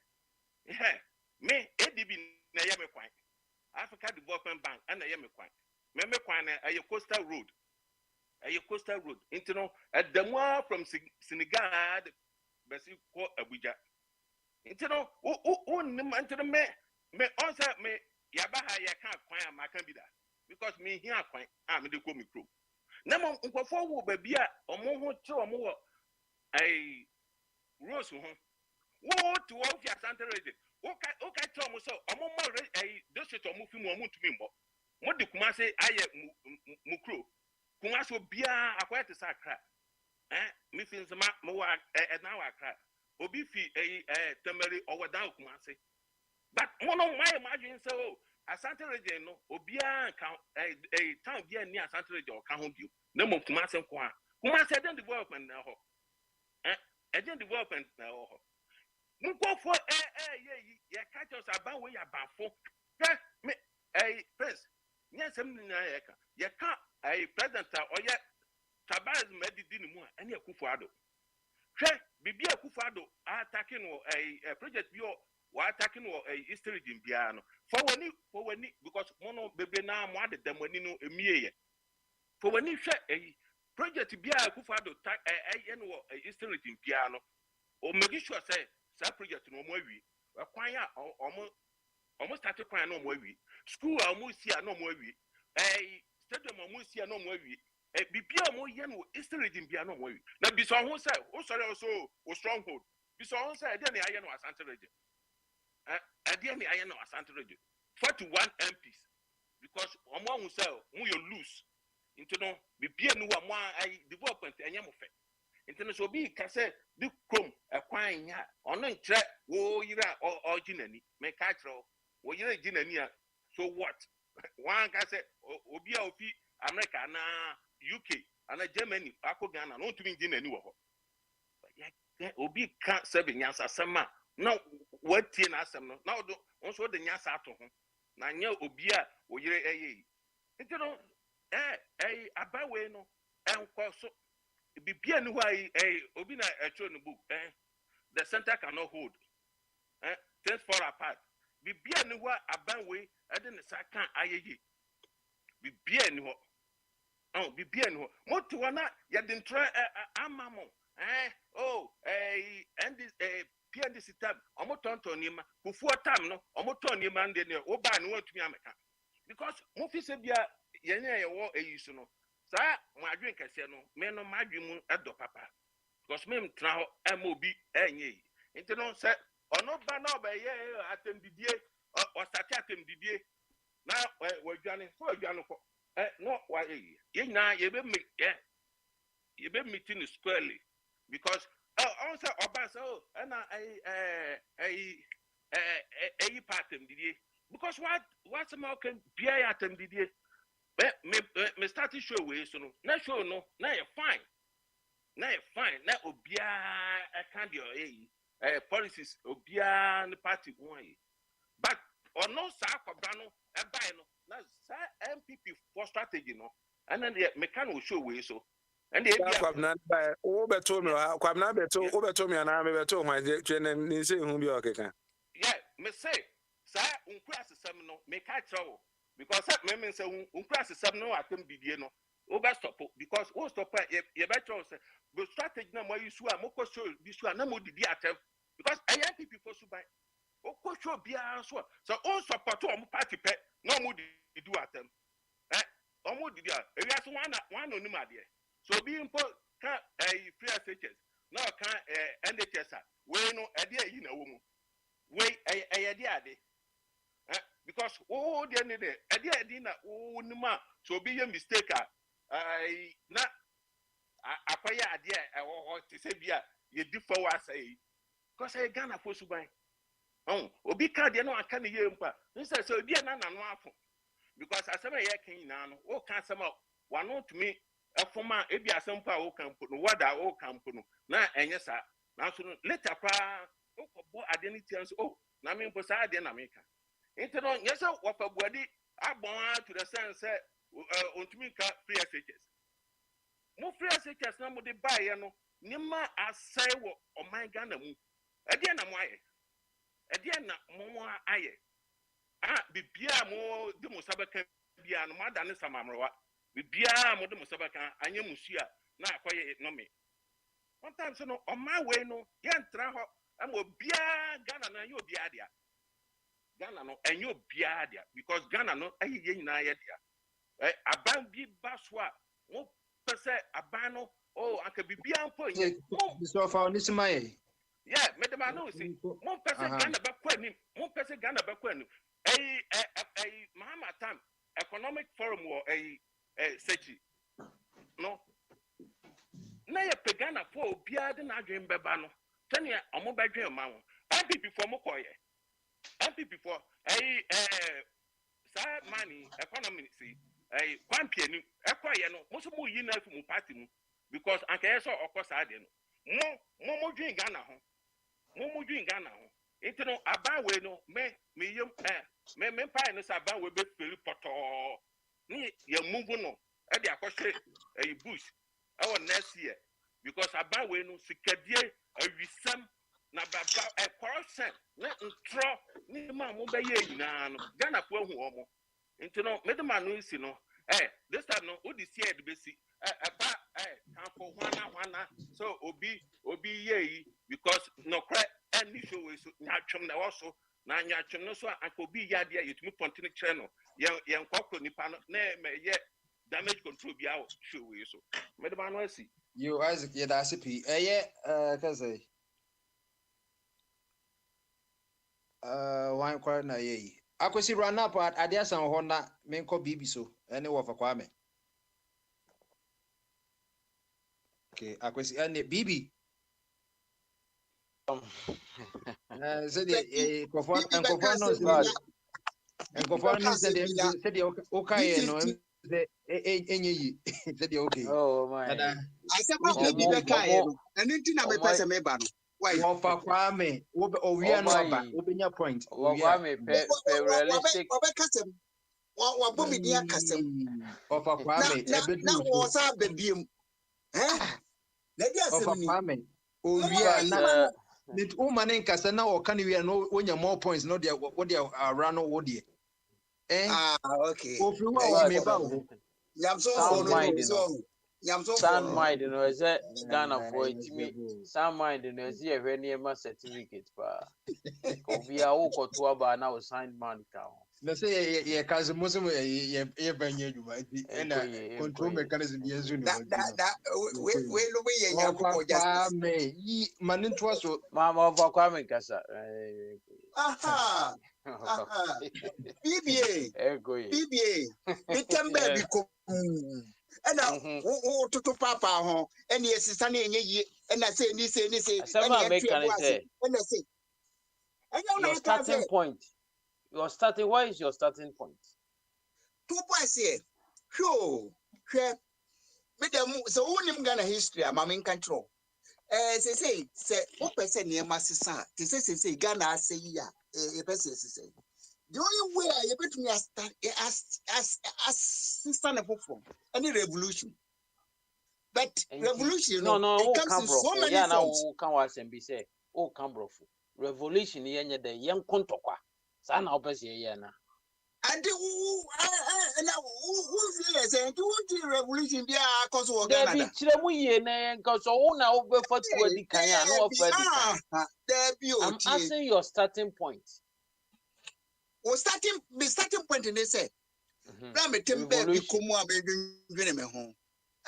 me ADB na ye me kwan Africa Development Bank and na ye me kwan me kwan na coastal road into no at the more from Senegal besi ko Abuja into no into me answer me yabaha ye kan kwan amaka bi da because me here kwan me de ko me kro na mo nkofo wo ba bia omo ho che omo wo rose ho wo to wo fi Asante region okay tell me so omo mo district omo fi mu omo ntumi mbo mo de Kumasi aye mukro Kumasi obia akwete sakra me fi nsema mo wa na wa kra obi fi temeri over down Kumasi. But one of my imagine so Asante region no obia can a town be near Asante region can hold you. No more Kumasi kwa. Kumasi then development now. Again development now. Mko for yeah catch us about where you bafo. Me first. Yes, I'm you can't a president or yet Tabas medidini mu any Akufo-Addo. Bibi Akufo-Addo attacking a project bio or attacking a history in Biano. For when because mono baby now more the demonino a for when you share a project Bia Akufo-Addo a history in Piano or make sure say that project no more we acquire almost started crying no more we school almost here no more we a stadium almost here no more we a bibia mo yen history in Piano more now be so who say oh sorry also o stronghold be so who say then I know Asante region then I know Asante region 41 MPs because omo who say you lose into no bibia no wa development enya mo fe into so be ka say the chrome a kwan ya ono nkyere wo yira o ginani me ka kire wo yira ginani a so what one ka say obi a ofi America na UK and Germany ako Ghana no tumi ginani wo ho obi ka sebe nyansa sema na watie na asem no na onso de nyansa ato ho na nya obi a wo yire into no abawe no enko so bibia ni why obi na echo no book the center cannot hold things fall apart bibia ni wa abawe e de ne saka ayeye bibia ni ho bibia ni ho moto wana ya de ntra amamo and this PNDC tab omotonto ni ma kufuo tam no omoto ni ma nde ne oba ni watumi ameka because mo fi se bia yenye yewo eyisu no sa mo adwen kase no me no madwen mu edo papa because me mtra ho amobi enye nti no se ono ba na obaye atembidie o start atembidie na wadwane so wadwane ko no wa ye na ye be meeting squarely because also oba so na part atembidie because what some can be atembidie me start to show way so no na show no na you fine na obia can your policies obia the party one but or no sa kwabra no e buy no na sa MPP for strategy no and then the mechanical show way so and the kwabna buy o beto me kwabna beto o beto me na me beto hwan je ni se hu bi okeka yeah me say sa unku asesam no me ka trawo because me say unku asesam no atem bidie no over stop because o stop you better say the strategy na mo use a mo ko show this one na mo didi atem because INPP for so buy o ko show bia so o support o mo party pe na mo didi do atem o mo didi a area so one no nim ade so be impo ka free SHS na ka NHS we no ade yi na wo mu we ade ade because the need ade na wo nima so be a mistake na akwaya ade to say bia ye differ wa say because Ghana for suban obi ka de no aka ne ye mpa nse so obi na no afo because asema ye kan na no o kan asema wano to me afoma ebi asempa o kan no wada o kan no na enye sa na so later kwa o ko bo ade ni tian so na me mpo sa ade na me ka into no yes wo pa buadi abon to the sense ontumi ka free SHS mo free SHS na mo de bae no nima asai wo oman Ghana mu ade na mo aye ade na mo aye bibia mo de mo sabaka bia no mada ne samamrowa bibia mo de mo sabaka anya musua na akoye no me one time so no oman we no ye ntra ho am obia Ghana na ye obia dia Ghana no enyo obia dia because Ghana no aye ye nyina ye dia aban bi baswa mo pese aban no aka bibia mpo nye so fa oni simaye yeah medema no see mo pese Ghana ba kwa ni mo pese Ghana ba kwa ni Mahama Tam economic forum or sechi no na ye pe Ghana for obia de na adwen beba no Tanya omo badwe ma wo MPP for mo koye MPP for sa money economy see kwampienu ekoye no mo so mo yi na fu mo party mu because anka so okosa ade no mo dwin Ghana ho mo dwin Ghana ho enti no abawe no me yem me pa no sa abawe be peli poto ni ye move no e de akoshe bush next year because abawe no sikadie awisam na baba corruption na ntro ni ma mo be ye nyina no Ghana po hu omo enti no me de ma no isi no this time no odi see ed be si ba kanfo hwana so obi ye because no cry any show we so nyatwem na woso na nyatwem no so ankobi ya dia yetumi continue kire no ye nkokro nipa no na me ye damage control bi awo show we so me de ma no asi you Isaac ye da sipi kaze wan kwa na ye akwesi run up at adiasan ho na menko bibi so ene wo fa kwa me okay akwesi ene bibi said nkofo no said okay no enyi said okay oh my asema bibi be kai no enu nti na me pese me ba no wọ́n fa Kwame owia no aba obenya point Kwame pe realistic obe kasem wa bomi dia kasem ofa Kwame ebedu na wo sa babiem na dia asem ni Kwame owia na net umane nkasa na o kan wia no wonya more points no dia wo dia run wo dia okay ofiri wa me ba wo yamso for no so Sound mind no is Ghana for itimi sound mind no is ye hwe ne ma certificate pa obi a wo koto aba na wo signed man ka ho na say ye kaze musum ye banye djuma ena control mechanism ye nzu no we lo we ye nya ko justice me yi maninto so mama of Kwame kasa BBA bitembe biko ena wo toto papa ho ena yesisa na enye yi ena say ni say ena say your starting point why is your starting point 2 points here sure me dem so unim Ghana history ama me control say o person ne ma sisa te say Ghana say ya e person say the only way you bet me as system from any revolution but revolution no it comes in so many forms can was and be say Cambrofu revolution yenye de yen kontokwa sa na opese ye na and who say do revolution be cause of Ghana there be chiremu ye na cause na obefa tu adi kan ya no ofa adi kan I'm asking your starting point starting point in they say na me tembe bi komu abedwene me ho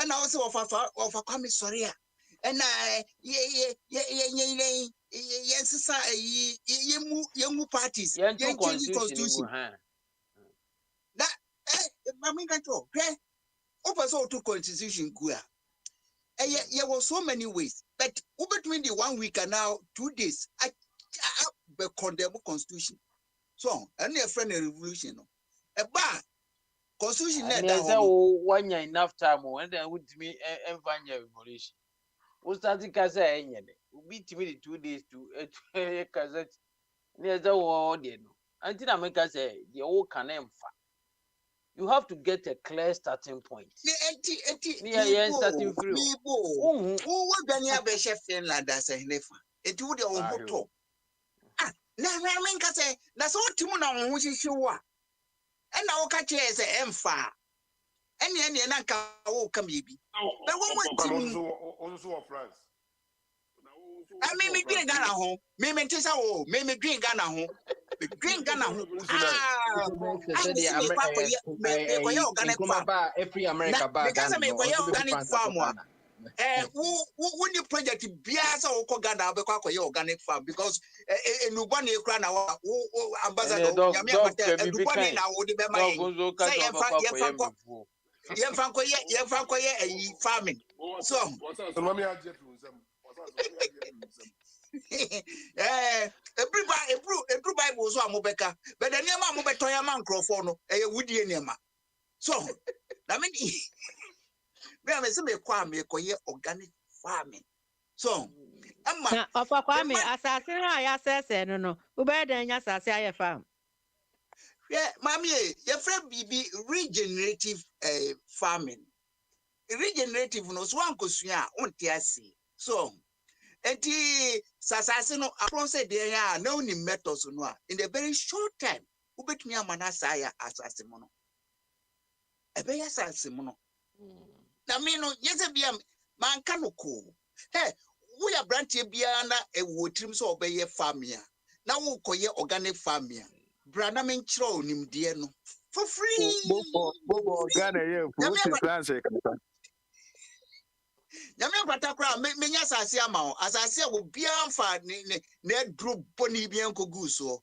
and I also of Kwame sorry and yes society yemu parties change constitution that I mean control so to constitution ku there was so many ways but between the 1 week and now 2 days I condemn constitution so any friend a revolution no ba constitution na da ho one year enough time when they would me envanya revolution we starting kasa enye de we beat me the 2 days to kasa near the word no until I make us say the whole can emfa you have to get a clear starting point starting free who gani abeshe Finland as a nefa it would your moto na mean ka say na so timu na wo hihihwa e na wo ka che say emfa ene na nka wo ka mebi na wo mo timu also France I mean me drink Ghana ho me ntisa wo me drink Ghana ho me drink Ghana ho every America ba Ghana organic farm when project biasa wo Ghana be kwa organic farm because enubo na ekura na ambassador nyame abata enubo na wo de be mai say yemfa koye farming so Every Bible so amobeka, but the name amobeto ya man crofo woody enema. So, I mean, me am say me kwa me koye organic farming. So, Na ofa kwame asase ha ya sese no ubeda nya asase aye farm. Yeah, mommy, your friend be regenerative farming. Regenerative no so ankosua ontiasi. So, enti sasase no apron say dey ya na oni methods no in a very short time ubetumi amana saya asase mo no. Ebe ya asase mo no. Na me no yese bia man kanoko. Hey, we are branch bia na ewo trim so obeye farming. Na wo koye organic farming. Brana men chiro nimde no for free. Bobo Ghana here for France. Nyame patakra me nya asase ama o asase wo bia mfa na dro boni bia nkogu so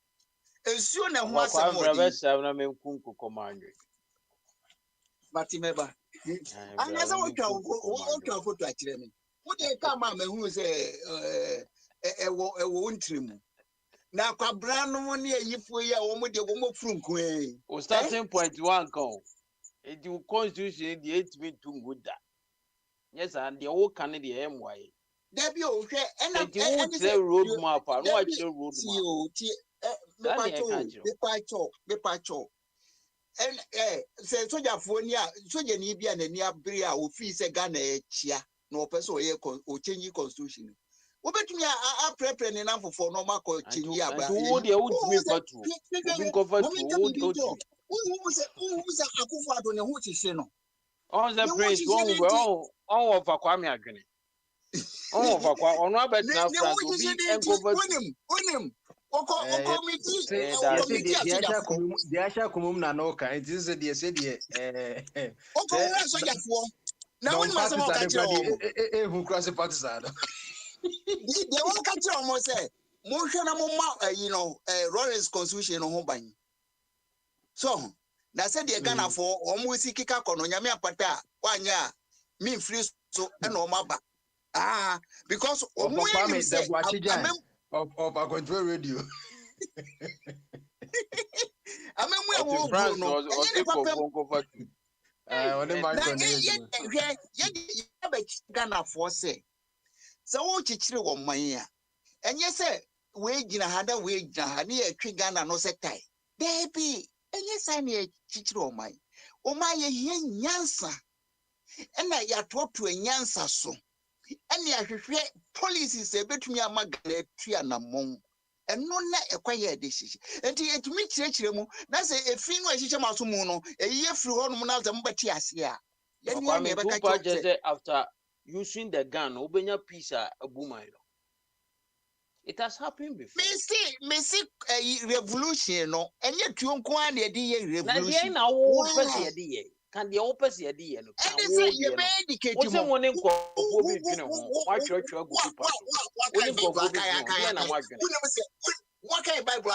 ensuo na ho asem odi na me nkunku komandwe batimeba anya za wo twa photo akire me wo de ka ma hu se ewo ntrimu na kwabra no ne ayifo yi a wo mo de wo mo frunku o starting point 1 kan it will constitution the 8 me to good. Yes, and the whole can the MY. There be okay, and the road map. I know I should road map. And say Soja Fonia, Soja Nibia and Nia Bria, who fees a gun a chia, no person or changing constitution. What bet me a preparing enough for normal coaching? Yeah, but who the old me for two? Who's a Akufa on the Hoochie Seno? On the praise one well, all of a Kwame Agony. Oh, for quite on Robert now, him. The Asha Kumum Nanoka, it is a dear city. Now, when my who cross the partisan. They won't catch you almost say, Motion, Rollins constitution on home. So, na said the Ghana for almost Kika Konoyamia Pata, 1 year, mean free so and no maba. Because of our control radio. I mean, Ghana for say. So, what you want my ear? And yes, sir, wage in a hundred wage, honey, a tree Ghana no set tie. There be, and yes, I need a teacher of mine. Oh, my, yansa. And I talk to a yansa so. And ya policies a bit me a magnet tree and a mong. And no na a quiet decision. And to me, Churchill, that's a fin where she comes to Mono, a year through on Monalta Mbatias here. After using the gun, open your piece a boomer. It has happened before. Me see a revolution, no, and yet you won't revolution. Can the opposite idea? And they say you're educated. What's the one in what kind of Bible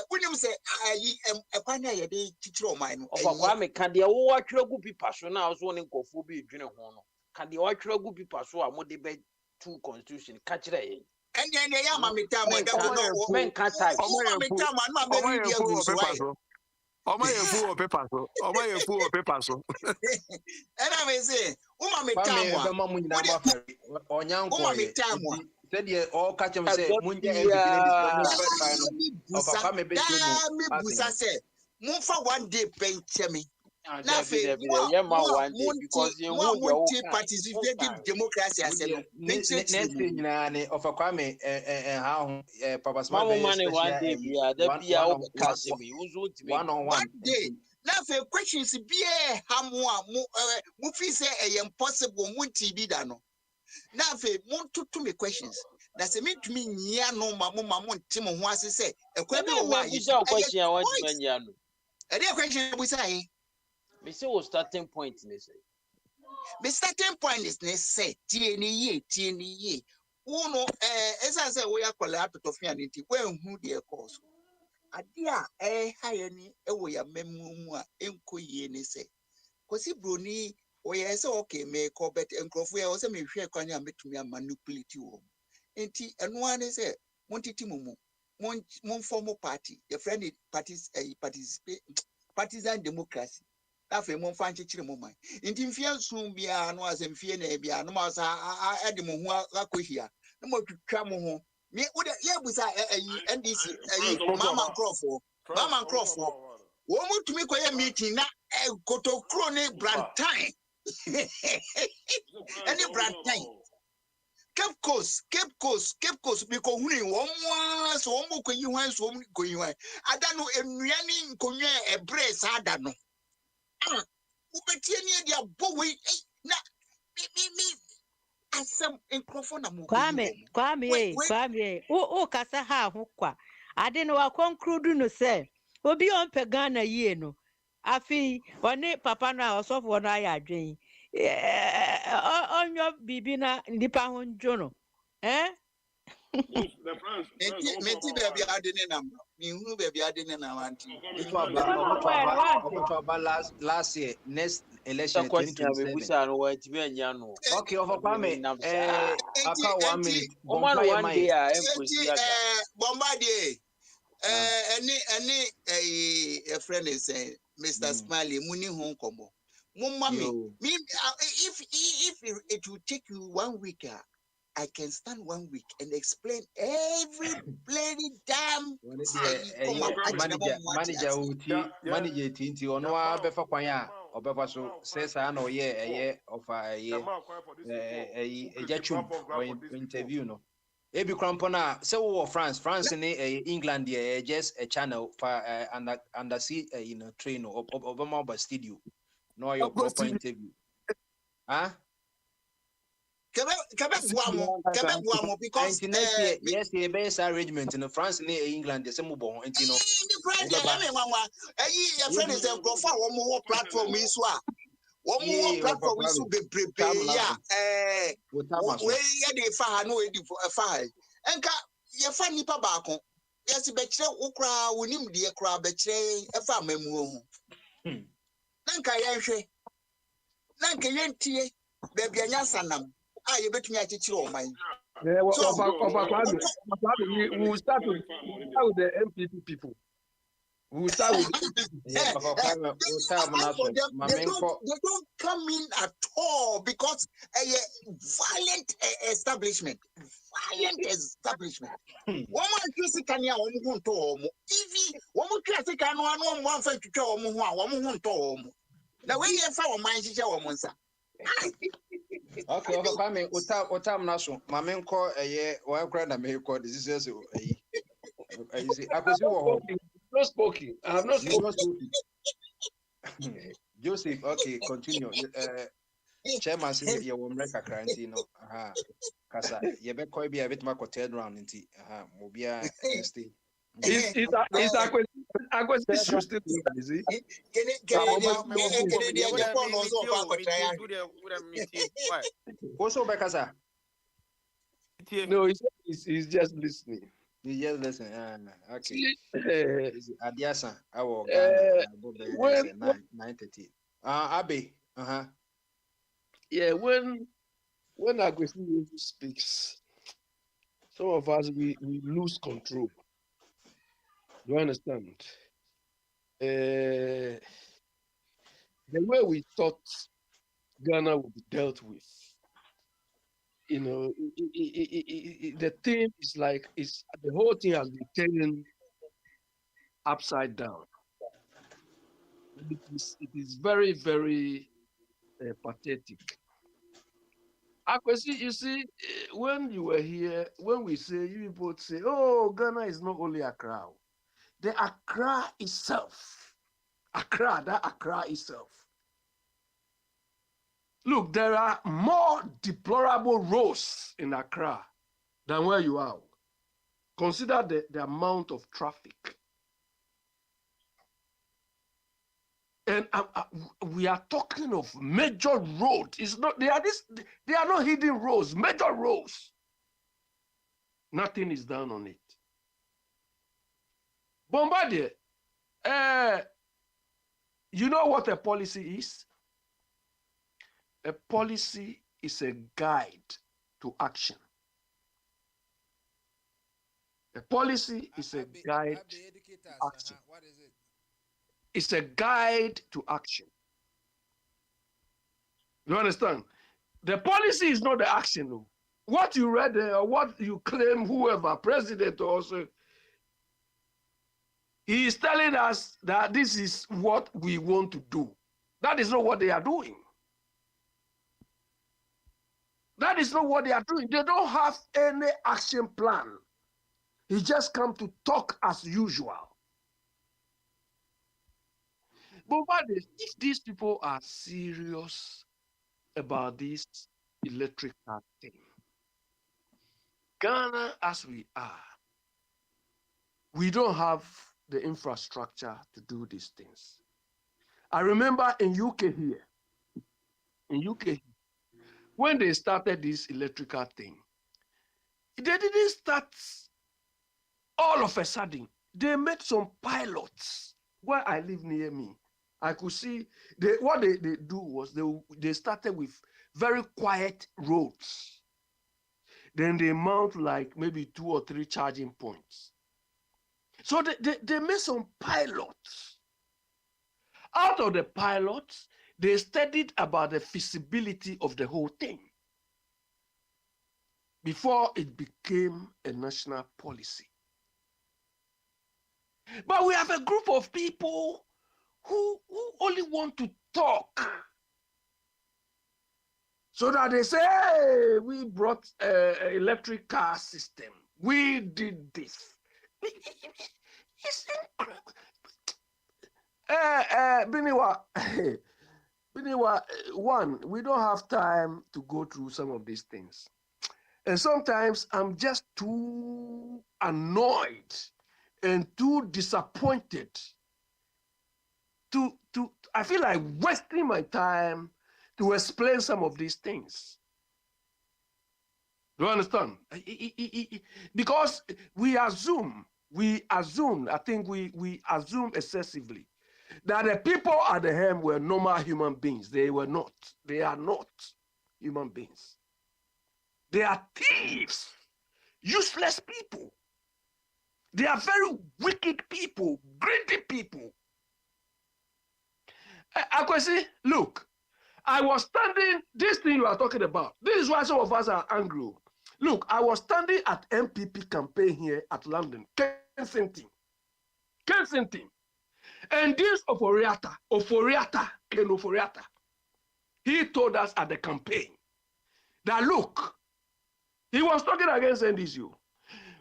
when you say I am a pioneer teacher of mine? Of a Kwame, can the old good be passion now? I was wanting to go be dinner. Can the old good be passion? I would debate 2 constitution. Catch it. And then I am a metam, men can't type. Oh my fool paper so. Oh my fool paper so. And I may say, said ye all catch him say Munfa 1 day paint me. Now, because you participative democracy as a of a Kwame and how Papa's money 1 day be one day. Now, for questions be a hamwa, Mufi say a impossible munti bidano. Now, for want to me questions. That's a mean to me, no mamma, Tim was say a question. A dear question we say. Me say what starting point me say. The starting point is say TNE. Uno as I say we are collaborative to fianity when who dear cause. Adia higher ni we are memua enko ye ni say. Kosi bruni we say okay me call bet and crop we also me share kwanya metumi manipulate you. enti eno ane say montiti mumu mon form party your friend parties participate partisan democracy afa mon fa nchechire mo man enti mfia sun bia no asem fie na bia no ma sa ede mo ho akohia no mo twitwa mo ho me wo de ye busa NDC mama crofo wo mutumi koye meeting na kotokro ne brantain any brantain Cape Coast because huni womwa so womu ko yiwan so womu ko yiwan adano enuani nkonwa ebre sa adano ubetie ne dia bowe na me asem enkrofo na mo ko Kwame o kasa ha ho kwa ade no wa conclude no say obi on pe Ghana yie no afi one papa no a osofo no aya adwen onyo bibi na ndipa ho njo no meti baby adene nam mi hunu baby adene nam anti last year next election 2027 okay of Kwame aka 1 minute Bombardier any a friend is saying Mr. Smiley muni hon kombo mummy me if it will take you 1 week I can stand 1 week and explain every bloody damn manager tinti ono a befa kwan a obefa so say sa na oye of ejachum interview no ebi krampo na say wo France ni England there just a channel for under sea train obama studio no your proper interview Quebec guamo because yes the best arrangement in France and England the same bon enti no friend your friend is a profile one more platform is one more platform is bebrebe ya we dey fa no we dey fa enka ye fa nipa baako yes be kire wo kra wonim de kra be kire e fa mamu ho nanka ye hwe nanka ye ntie be bia nyansanam you bet me at it. We will start with the MPP people. We will start with they don't come in at all because a violent establishment. Woman Christiania won't to if woman Christian one for to show woman to the way you found my show monster. Okay, Kwame, utam naso. Mame nko wa kra na me ko this is so no spoken. I have not spoken. Joseph, okay, continue. Chairman say you will make a quarantine no. Kasa ye be ko bia bit ma ko third round nti mo bia stay. Is a question still easy. Also Bekasa. No, he's just listening. He's just listening. Okay. Adiasa, our Ghana 9:30. Abe. Yeah, when Agwesi speaks, some of us we lose control. Do you understand? The way we thought Ghana would be dealt with, the thing is like the whole thing has been turning upside down. It is very, very pathetic. Akwesi, you see, when you were here, when we say, you people say, oh, Ghana is not only Accra. The Accra itself. That Accra itself. Look, there are more deplorable roads in Accra than where you are. Consider the amount of traffic. And we are talking of major roads. It's not they are not hidden roads, major roads. Nothing is done on it. Bombardier, you know what a policy is? A policy is a guide to action. A policy is a guide to action. What is it? It's a guide to action. You understand? The policy is not the action. No. What you read or what you claim, whoever, president also, he is telling us that this is what we want to do. That is not what they are doing. That is not what they are doing. They don't have any action plan. He just come to talk as usual. But if these people are serious about this electrical thing, Ghana as we are, we don't have the infrastructure to do these things. I remember in UK here, when they started this electrical thing, they didn't start all of a sudden. They made some pilots where I live near me. I could see what they do was they started with very quiet roads. Then they mount like maybe 2 or 3 charging points. So they made some pilots. Out of the pilots, they studied about the feasibility of the whole thing before it became a national policy. But we have a group of people who only want to talk. So that they say, hey, we brought an electric car system. We did this. It's incredible. Biniwa, one, we don't have time to go through some of these things. And sometimes I'm just too annoyed and too disappointed I feel like wasting my time to explain some of these things. Do you understand? Because we assume, I think we assume excessively that the people at the helm were normal human beings. They were not. They are not human beings. They are thieves, useless people. They are very wicked people, greedy people. Akwesi, look, I was standing, this thing you are talking about, this is why some of us are angry. Look, I was standing at MPP campaign here at London, Kensington. And this Oforiata, he told us at the campaign that, look, he was talking against NDCU.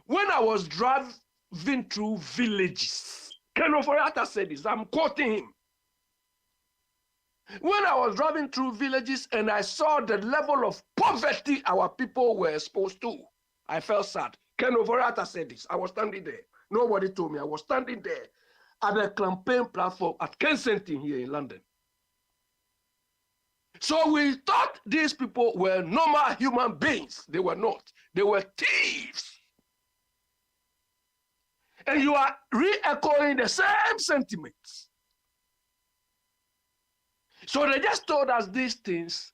When I was driving through villages, Ken Oforiata said this, I'm quoting him. When I was driving through villages and I saw the level of poverty our people were exposed to, I felt sad. Ken Oforiata said this. I was standing there. Nobody told me. I was standing there at the campaign platform at Kensington here in London. So we thought these people were normal human beings. They were not. They were thieves. And you are re-echoing the same sentiments. So they just told us these things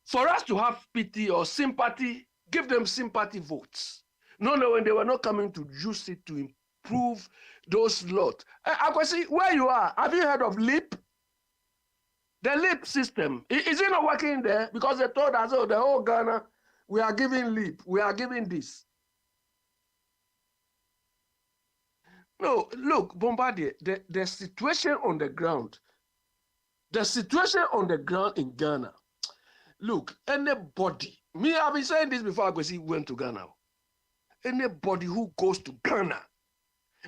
for us to have pity or sympathy, give them sympathy votes. No, when they were not coming to use it to improve those lot. Akwesi, where you are, have you heard of LEAP? The LEAP system, is it not working there? Because they told us, oh, the whole Ghana, we are giving LEAP, we are giving this. No, look, Bombardier, the situation on the ground, in Ghana, look, anybody, me, I've been saying this before Akwesi went to Ghana. Anybody who goes to Ghana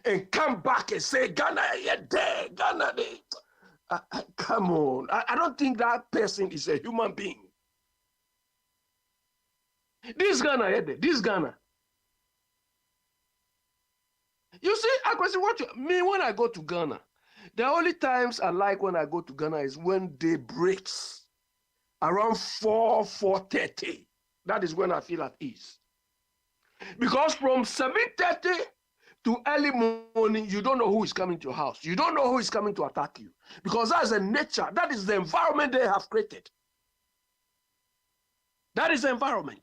and come back and say, Ghana, you're there, Ghana, come on. I don't think that person is a human being. This Ghana, this Ghana. You see, Akwesi, when I go to Ghana, the only times I like when I go to Ghana is when day breaks around 4:30. That is when I feel at ease. Because from 7:30 to early morning, you don't know who is coming to your house. You don't know who is coming to attack you. Because that's the nature, that is the environment they have created. That is the environment.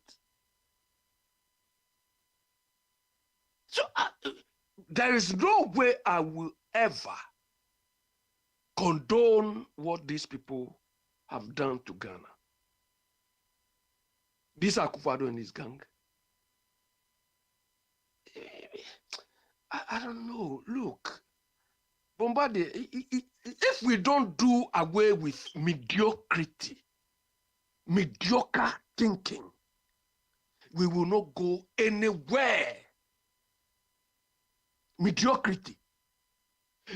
So there is no way I will ever condone what these people have done to Ghana. This Akufo-Addo and his gang. I don't know. Look, Bombardier, if we don't do away with mediocrity, mediocre thinking, we will not go anywhere. Mediocrity.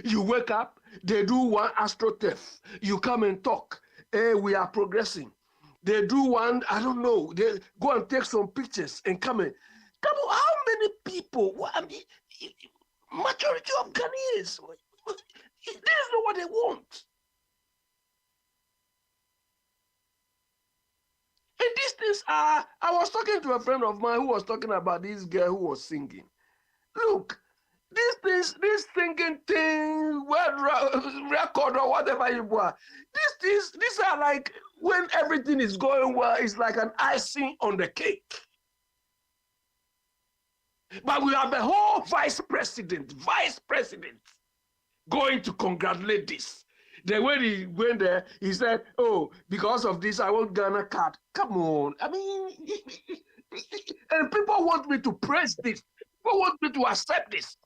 You wake up, they do one AstroTurf. You come and talk. Hey, we are progressing. They do one, I don't know. They go and take some pictures and come in. Come on, how many people? I mean, majority of Ghanaians, this is not what they want. And these things are, I was talking to a friend of mine who was talking about this girl who was singing. Look, these singing thing, record or whatever you want, these are like when everything is going well, it's like an icing on the cake. But we have a whole vice president going to congratulate this. Then when he went there, he said, oh, because of this, I want Ghana card. Come on. I mean, and people want me to praise this. People want me to accept this.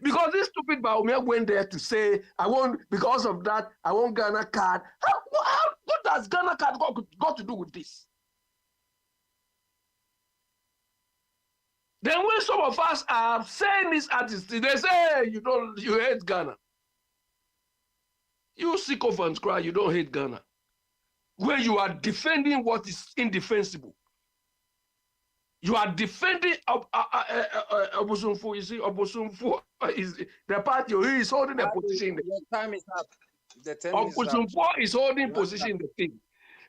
Because this stupid Baumia went there to say, because of that, I want Ghana card. What does Ghana card got to do with this? Then when some of us are saying these artists, they say, hey, you hate Ghana. You sycophants cry, you don't hate Ghana. When you are defending what is indefensible. You are defending Obosumfu. You see, Obosumfu is the party. He is holding a position. Your time is up. The time Obosumfu is holding position in the thing.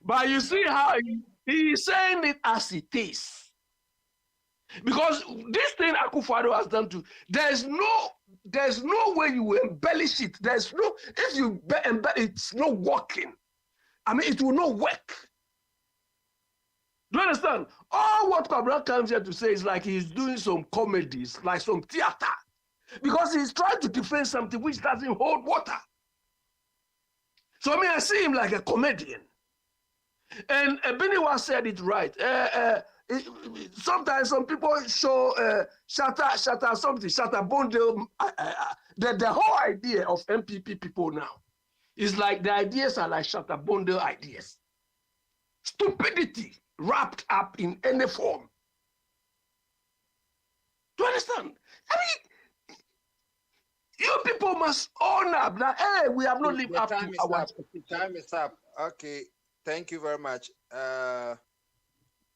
But you see how he is saying it as it is. Because this thing Akufo-Addo has done to, there's no way you embellish it. There's no, if you embellish, it's not working. I mean, it will not work. Do you understand? All what Kabra comes here to say is like he's doing some comedies, like some theater. Because he's trying to defend something which doesn't hold water. So I mean, I see him like a comedian. And Beniwa said it right. Sometimes some people show Shatta Bundle. The whole idea of MPP people now is like the ideas are like Shatta Bundle ideas. Stupidity wrapped up in any form. Do you understand? I mean, you people must own up that, hey, we have not lived up to our time is up. Okay, thank you very much.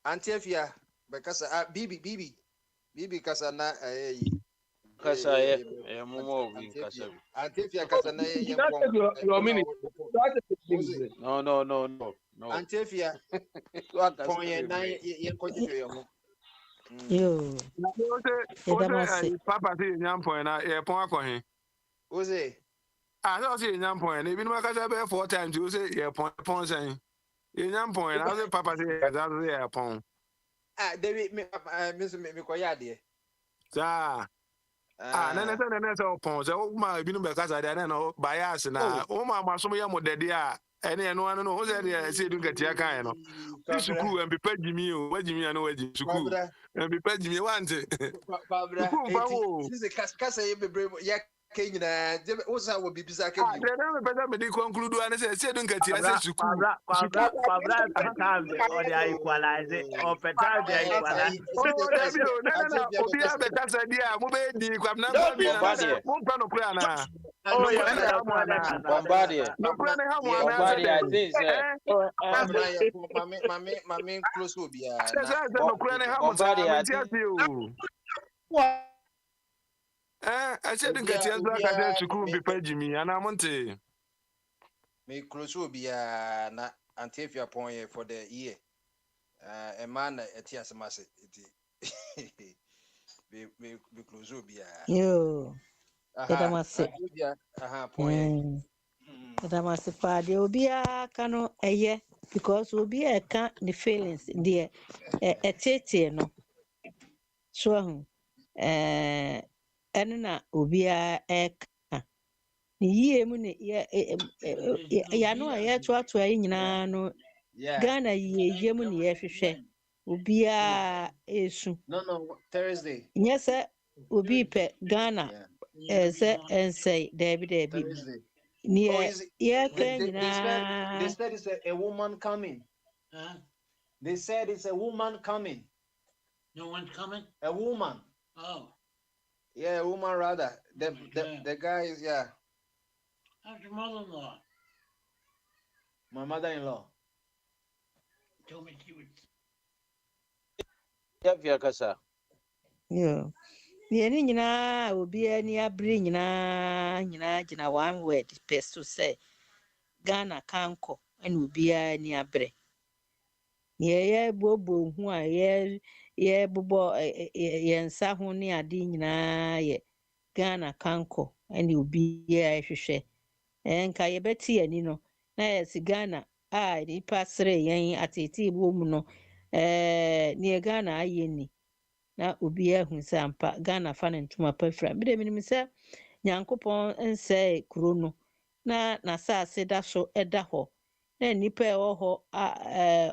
Antiefia, because Bibi, because na kasa ye mumo bi kasa. Antiefia kasa na ye your minute. No. Antiefia, ponye na ye konjito yo mo. Yo. Papa say nyampo na ye pon akohin. Oze. I say nyampo na ebi no kasa be 4 times you say ye pon say. Ye nyampo na say papa say ye pon. David me koya de. Sa na say pon say o ma ebi no be kasa de na bias na o ma maso ye modede a ene no anu no o say dun katia kan no. This school and be pay Jimmy o, where Jimmy and where school. And be pay Jimmy want it. Babra, this is kasa ye be ya Kenya, what's our baby Zaka? I never better me conclude and say don't get here. Pabra, or they equalize it, or Petra, they equalize. I said, don't get here to school before Jimmy, and I'm on to me close will be na Antiefia point for the year. A man at Tiasamas, be close will be yo. It must say, point. It must say, Paddy will be a cano a year because will be a can't the feelings, dear, a tete no. Sure. ɛno na obiara ɛka ne yie mu ne yɛano a yɛtoatoa yi nyinaa no Ghana yie mu ne yɛhwehwɛ obiara esu Thursday. nyɛ sɛ obi pɛ Ghana sɛ ɛnsɛe daabi Thursday. neɛ yɛka They nyinaa said it's a woman coming. They said it's a woman coming. No one's coming? A woman. Oh. Yeah, a woman rather. The guy is, yeah. How's your mother-in-law? My mother-in-law. Told me she would. yeah. Neɛ ne nyinaa obiara ni abere nyinaa gyina one word pɛ so sɛ Ghana kankɔ ɛna obiara ni abere neɛ yɛbuobuo ho a yɛbobɔ yɛn nsa ho ne ade nyinaa yɛ Ghana kankɔ ɛna obiara hwehwɛ nka yɛbɛte yɛni no na yɛsi Ghana a nipa sere yɛn atete wɔ mu no neɛ Ghana ayɛ ni na obiara hu sɛ ampa Ghana fa ne ntoma pa fira mede menim sɛ Nyankopɔn nsɛe kuro no na n'asase da so ɛda hɔ na nipa ɛwɔ hɔ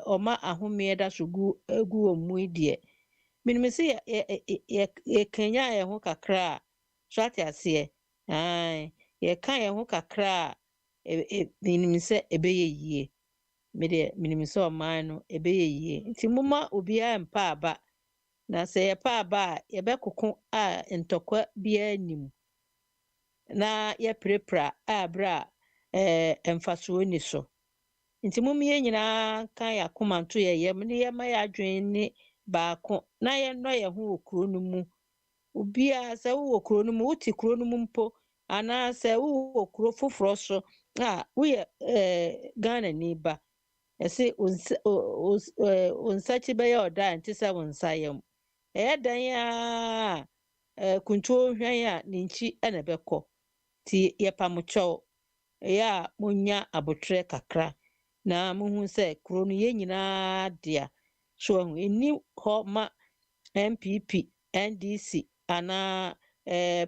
ɔma ahomeɛ da so egu wɔn mu deɛ menim sɛ yɛkanya yɛn ho kakra a so ate aseɛ yɛka yɛn ho kakra a menim sɛ ɛbɛyɛ yie menim sɛ ɔman no ɛbɛyɛ yie nti moma obiara mpa aba na sɛ yɛpa aba a yɛbɛkoko a ntɔkwa biara nim na yɛprapra a berɛ a mfasoɔ ni so nti mom yɛn nyinaa ka yɛakoma nto yɛyam ne yɛma yɛadwene ne baako na yɛnnɔ yɛn ho wɔ kuro no mu obiara sɛ wowɔ kuro no mu wote kuro no mu mpo anaasɛ wowɔ kuro foforɔ so a woyɛ Ghana ni ba ɛsɛ onsakyi bɛyɛ ɔda a nte sɛ wo nsa yam ɛyɛ dan a kuntuo hwan a ne nkyi ɛna ɛbɛkɔ ti yɛpamokyɛw ɛyɛ a monya abotrɛ kakra na mohu sɛ kuro no yɛn nyinaa dea so ɛni hɔ ma MPP NDC anaa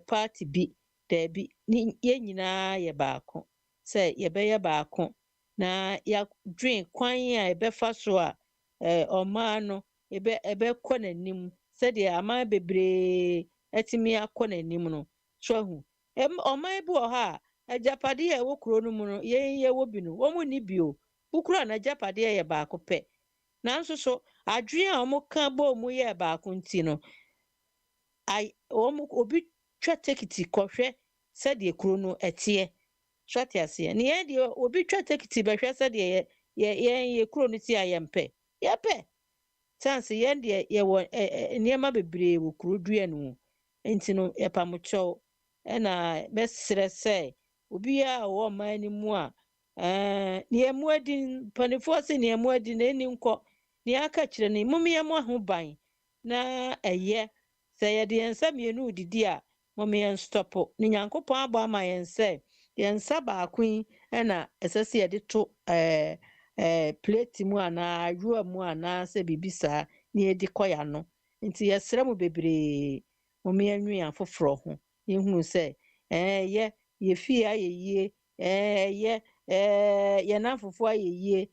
party bi daabi yɛn nyinaa yɛ baako sɛ yɛbɛyɛ baako na yɛadwen kwan a yɛbɛfa so a ɔman no ɛbɛkɔ n'anim sɛdeɛ aman bebree atumi akɔ n'anim no so ahu ɔman bi wɔ hɔ a agyapadeɛ a ɛwɔ kuro no mu no yɛwɔ bi no wɔn ni bio wokura na agyapadeɛ yɛ baako pɛ nanso so adwene a wɔn ka bɔ wɔn yɛ baako nti no obi twa tekiti kɔhwɛ sɛdeɛ kuro no ɛteɛ so ate aseɛ ne yɛn deɛ obi twa tekiti bɛhwɛ sɛdeɛ yɛn kuro no ti a yɛmpɛ yɛpɛ chance yɛn deɛ yɛwɔ nneɛma bebree wɔ kuro dua no mu nti no yɛpamokyɛw ɛna bɛsrɛ sɛ obiara a ɔwɔ ɔman no mu a nea mu adi mpanimfoɔ sɛ nea mu adi na ɛni nkɔ nea aka kyerɛ no mom yɛmmɔ ho ban na ɛyɛ sɛ yɛde yɛn nsa mmienu didi a mom yɛn stɔpo ne Nyankopɔn abɔ ama yɛn sɛ yɛn nsa baako yi ɛna ɛsɛ sɛ yɛde to plate mu anaa ayowa mu anaa sɛ biribi saa na yɛde kɔ yɛano nti yɛsrɛ mu bebree mom yɛnwe yɛn afoforɔ ho yɛhunu sɛ yɛfie ayɛ yie yɛn afoforɔ ayɛ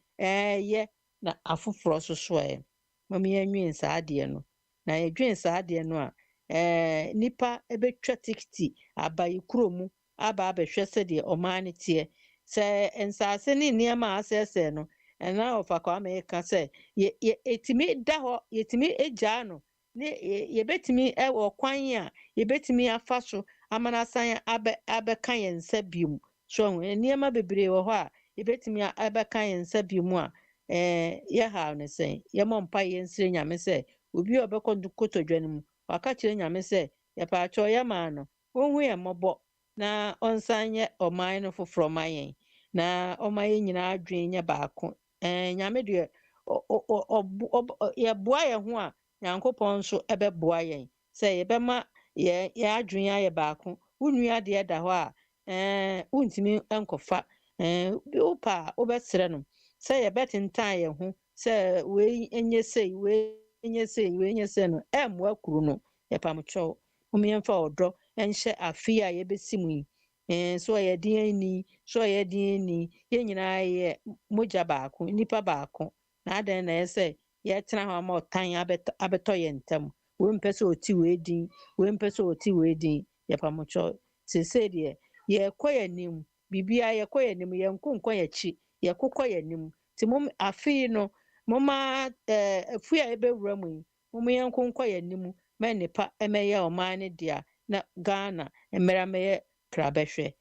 yie na afoforɔ so ɛ mom yɛnwe saa adeɛ no na yɛdwen saa adeɛ no a nipa ɛbɛtwa tikiti aba yɛ kuro mu aba abɛhwɛ sɛdeɛ ɔman no teɛ sɛ nsase ne nneɛma a asɛesɛe no ɛna ɔfa kwa ama yɛka sɛ yɛtumi da hɔ yɛtumi agyaa no ne yɛbɛtumi ɛwɔ kwan a yɛbɛtumi afa so ama no asan abɛka yɛn nsa biom so nneɛma bebree wɔ hɔ a yɛbɛtumi abɛka yɛn nsa biom a yɛhaw no sɛn yɛmmɔ mpa yɛnsrɛ Nyame sɛ obi a ɔbɛkɔ kotodwa no mu waka kyerɛ Nyame sɛ yɛpaatwɛ yɛmaa no ɔnhu yɛn mmɔbɔ na ɔnsan nyɛ ɔman no foforɔ ma yɛn na ɔma yɛn nyinaa adwene nyɛ baako Nyame deɛ yɛboa yɛn ho a Nyankopɔn nso ɛbɛboa yɛn sɛ yɛbɛma yɛn adwene ayɛ baako wo nua deɛ da hɔ a wontumi nkɔfa wopɛ a wobɛsrɛ no sɛ yɛbɛtentan yɛn ho sɛ wei nyɛ sei wei nyɛ sei wei nyɛ sei no ɛmmoa kuro no yɛpamkyɛw Momyɛmfa ɔdɔ nhyɛ afe a yɛbɛsi mu yi. So ɔyɛ den ni, so ɔyɛ den ni, yɛn nyinaa yɛ mogya baako, nipa baako. Na adan na ɛyɛ sɛ yɛtena hɔ ama ɔtan abɛtɔ yɛn ntam. Wɔmpɛ sɛ ɔti wei din, wɔmpɛ sɛ ɔti wei din. Yɛpamotwɔ seesei deɛ yɛkɔ yɛn anim, biribiara yɛkɔ yɛn anim, yɛnkɔ yɛn akyi, yɛkokɔ yɛn anim. Nti afe no momma afu a yɛbɛwura mu yi, momma yɛnkɔ yɛn anim ma nipa ɛmɛyɛ ɔman no dea na Ghana mmerɛ mɛyɛ krabɛhwɛ.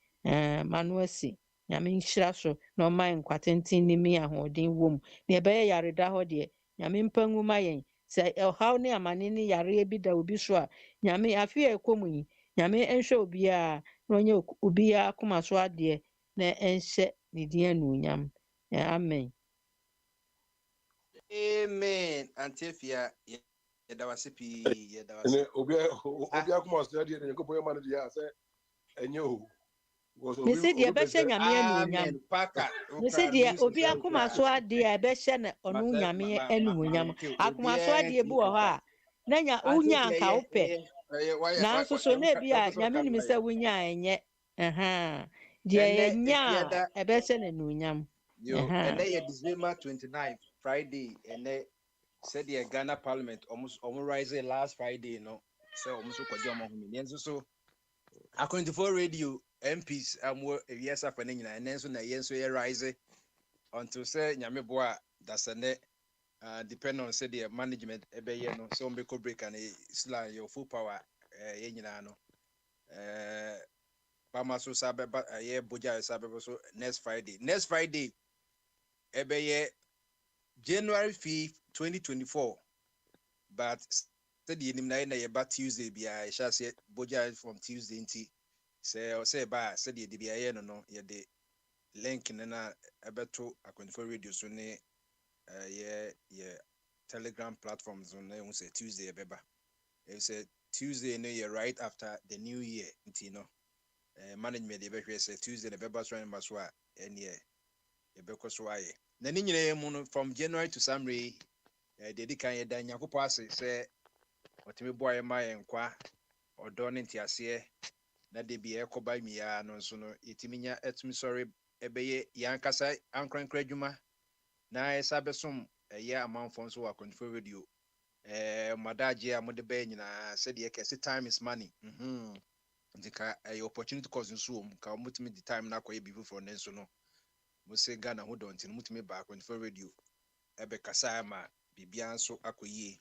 Mano asi Nyame nhyira so na ɔma nkwa tenten ne mi ahoɔden wɔ mu. Na yɛbɛyɛ yareda hɔ deɛ Nyame mpa ngu ma yɛn. Sɛ ɔhaw ne amane ne yareɛ bi da obi so a, Nyame afe a ɛkɔ mu yi, Nyame nhwɛ obiara na ɔnyɛ obiara akoma so adeɛ na ɛnhyɛ ne din anuonyam. Amen. Amen. Antefia yɛda wase pii yɛda wase. Ne obi akoma so deɛ ne Nyankopɔn yɛ ma no deɛ a sɛ ɛnyɛ o. Me say deɛ ɛbɛhyɛ Nyame anuonyam. Amen. Paka. Me say deɛ obi akoma so adeɛ a ɛbɛhyɛ no ɔno Nyame anuonyam. Akoma so adeɛ bi wɔ hɔ a na wonya anka wopɛ. Nanso so na ebi a Nyame nim sɛ wonya ɛnyɛ. Deɛ yɛnya a ɛbɛhyɛ no anuonyam. Yo, and then December 29th, Friday, and then said the Ghana Parliament almost rise last Friday, you know. So almost so according to for radio MPs yes happening and then so na yes so rise until say Nyameboa that's a net depend on say the management ebe ye no so mbeko break and sla your full power yenyina no Pamaso sabe ye Bogyae sabe so next Friday ebe January 5th 2024 but said the enim na ye ba Tuesday bia I shall say Bogyae from Tuesday nti say ba said the bia ye no ye the link na ebeto akonfo radio so ne ye Telegram platforms on na say Tuesday beba it say Tuesday no ye right after the new year nti no management dey be say Tuesday the beba so number so and ye beko so aye na ni nyina mu no from January to Summary dedi kan ye dan Nyankopɔ ase say otimi boy ma ye nkwa odo ne ntiase na de bi ekoba mia no so no etimi nya etimi sorry ebeye yankasa ankrankra dwuma na esa besom ye amanfo so wa control radio madaje amode be nyina said ye kese time is money ndika opportunity cause nso ka mutimi the time na akoye bibu for nenso no mo se Ghana ho don't mutimi ba control radio ebe kasa ma bibia nso akoye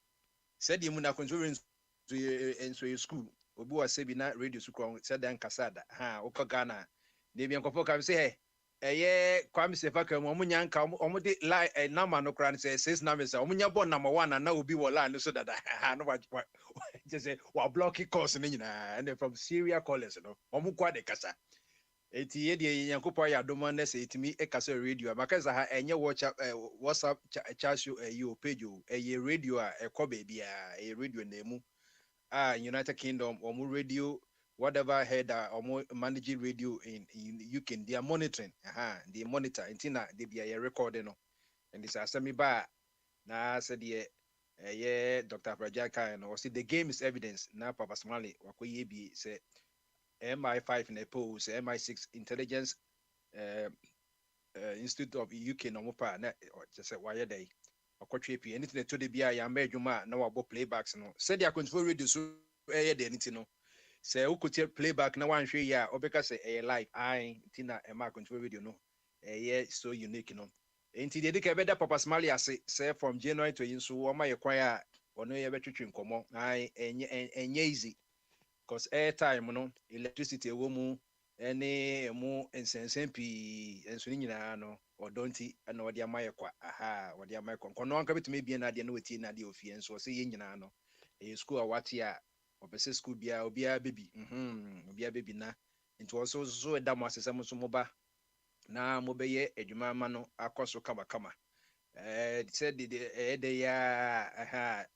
said ye mu na control radio school obi wa se bi na radio school said dan kasada uko Ghana de bi nkofo ka say Kwame Sefaka omunya nka omude line number no kran say 6 numbers omunya bon number 1 na obi wo line so that no wa just say wa block course ni nyina and from Syria callers no omukwa de kasa eti ye de Yankopo ya domo na say etimi e kasa radio makasa ha enye WhatsApp chat show you page radio a ekoba bia radio na emu United Kingdom omu radio whatever head or managing radio in UK, they are monitoring. They monitor until they be a recording. And this assembly bar now said yeah, Dr. Prajaka and or see the game is evidence. Now Papa Smalley, Wakoye be say MI5 in a pose, MI6 intelligence Institute of UK no more or just say why day. Anything to the BI made you man no about playbacks no. Said they are control radio so anything no. Say who could playback na one share ya obeka say live tina ma control video no so unique no enti de ka beda Papa Smalley ase say from January to yin so o ma ye kwan a ono ye betwetwe nkomo enye easy cause air time no electricity wo mu ene mu ensensen pi enso ni nyina no odonti na odi amaye kwa odi amaye kwa kono anka betumi bia na de na wetie na de ofie enso say ye nyina no school a wate a obese school bia obia baby obia baby na into also so da mo asesem so moba na mobeye adwuma ma no akoso kama said the ya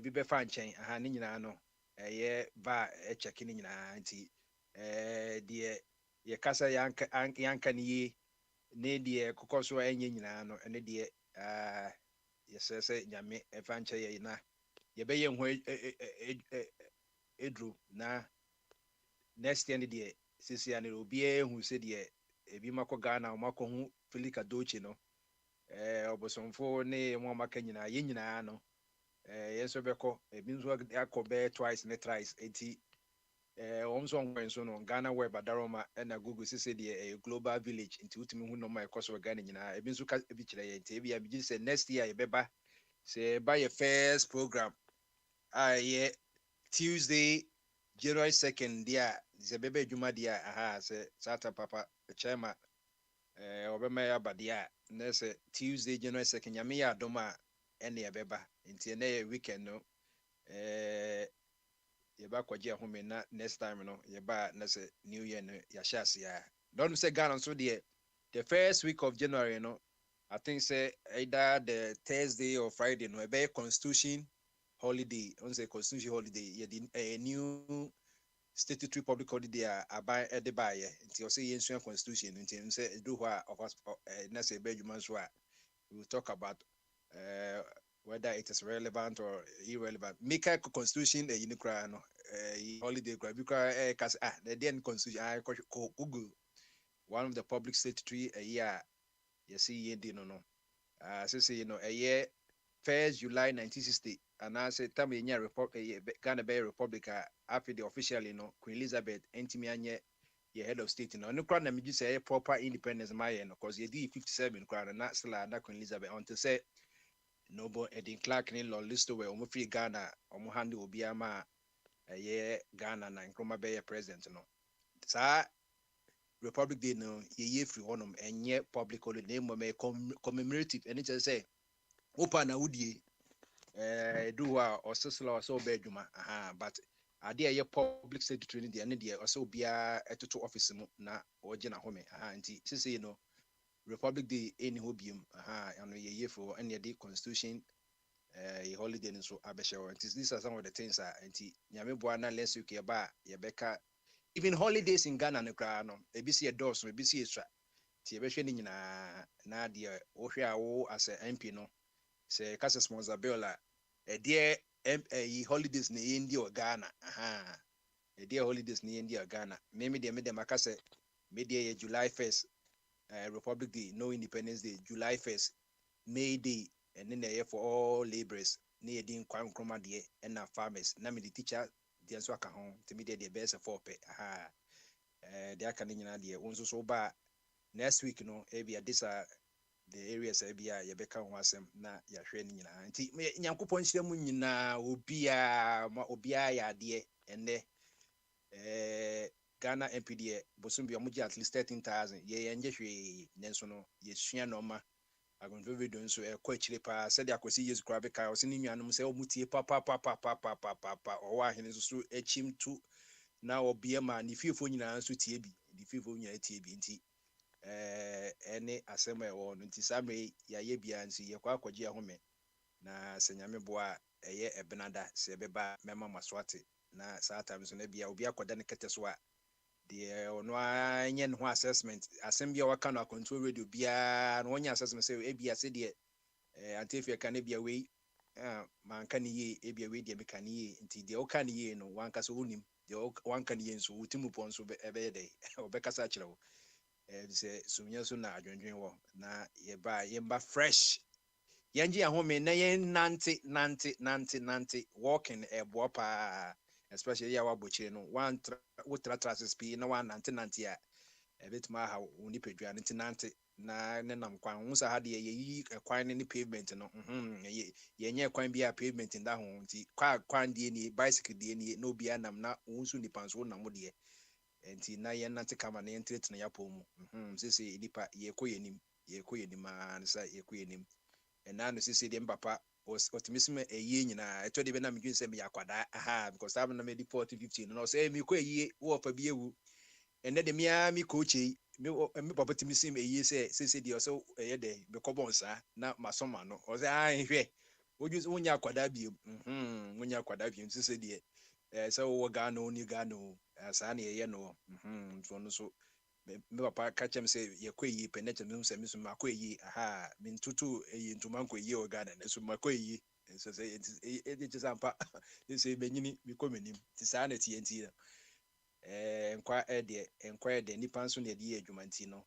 bi be fa nchen ni nyina no ye ba check ni nyina nti de ye kasa yanka ni ye ne de kokoso enye nyina no ene de ye sese nyame fa nche ye na ye be ye ho edru na next year the sisi and obi who said the ebi mako Ghana mako hu Felika Doche no obosomfo ne mo maka nyina ye nyina no yeso beko ebi nso akọ twice ne thrice enti so ngwen so no Ghana web adaroma na Google sisi the global village nti utimi hu no ma ekoso Ghana nyina ebi nso ka ebi kire ye nti ebi ya bi say next year ye beba say by your first program Tuesday January 2nd dia se bebe juma dia se sata papa chairman obema ya badia na se Tuesday January 2nd nyame ya doma ene ya beba nti na ye weekend no ye ba kwaje ahome na next time no ye ba na se new year no ya shas ya don't say Ghana so the first week of January no I think say either the Thursday or Friday no be constitution holiday on say constitution holiday a new statutory public holiday abai ediba ye nti o say yensuan constitution nti say do ho na say be adwuma so we will talk about whether it is relevant or irrelevant make a constitution a unicra no holiday cra because the then constitution I Google one of the public statutory a year you see yendi no say a year 1st July 1960 and I said time in Ghana Bay Republic after the officially Queen Elizabeth entimi anye your head of state no crowd na me say proper independence my because you did 57 crowd and not still under Queen Elizabeth until say no bo Edin Clark ni law list we omo free Ghana omo hand obi ama Ghana na nkroma Bay president no sa Republic Day no ye free honum enye public holiday mo me commemorative and it say opa na udie do osisla so beduma but ade ye public secretary de ne de oso bia etoto office mu na ogina home nti sisi no Republic Day any hobium ano ye for any the constitution a holiday so abeshaw nti these are some of the things nti nyame boa na less week ba ye beka even holidays in Ghana no kra no ebisi e dos ebisi esua ti ebehwe ni nyina na de ohwe awo as a MP no se kasa Smozabela dear holidays na yendi o Ghana dear holidays na yendi o Ghana me de makase me de July 1st Republic Day no Independence Day July 1st May Day and then there for all laborers na yedin kwan kroma de and farmers na me the teacher de so aka ho to me de best for pe de aka ni nyina de wonso so ba next week no ebia this the areas ebia ye beka ho asem na ya hwe ni nyina nti nyankopon hyira mu nyina obia ya de ene Ghana MPD bosumbi omuji at least 13,000 ye nje hwe nenso no ye sua no ma agonvewe don so e kwa chire pa said akosi yesu kwa beka o sini nuanum se omutie papa o wa hene so echim tu na obia ma ni fiefo nyina so tie bi ni fiefo nyina tie bi nti ene asema ewo nti samre ya ye bia nsi ye kwa akwaji ahome na senyame boa eye ebenada se beba mema maswate na sometimes na bia obi akoda ne kete so a de ono anye no assessment asem bia waka no control radio bia no nya assessment say bia se de antefia kan bia we man kan ye bia we de meka ye nti de o kan ye no wanka so unim de o wanka ye nso utimu pon so ebe de obekasa kirewo say sunya so na adwendwen wo na ye ba fresh yenji ahome na yen nante walking ebo pa especially ya wabochire no one traces pi na one nante a ebetuma ha oni pedua nante na ne nam kwan unsa ha de ye kwan ne pavement no ye nye kwan bia pavement nda ho nti kwan de ni bicycle de ni no bia nam na unsu ni panso na mo de enti na ye nante kama na entretena ya pomu sese nipa ye koyenim ansa ye koyenim ena no sese de mbapa otimisme eye nyina eto de be na medwin se me yakwada because am na me di 40-50 no say me ko eye wo fa bi ewu ene de mia mi coach me papa timisme eye se sese de so eye de be ko bonsa na masoma no o say hwe oju wonya akwada bi wonya akwada bi sese de so wo ga no ni ga no asa na eye no so no so me papa catch him say ye kɔ yi penete me se me so makɔ yi min tutu yi ntuma nkɔ yi o Ghana na so makɔ yi So say it is ampa. You say benyini bi komenim. Ti sa na TNT. Enquire de nipa nso na de adwuma nti no.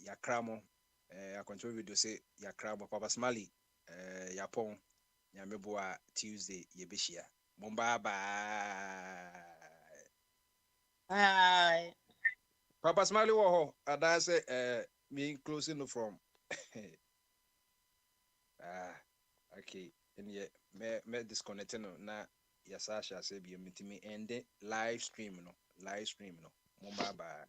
Yakra mo I control video say yakra mo Papa Smiley yapon nyameboa Tuesday yebeshia. Bye bye. Hi. Papa Smiley wo ho ada say me closing from okay and yeah me disconnecting no na yasa sha say bi metimi end live stream no bye bye.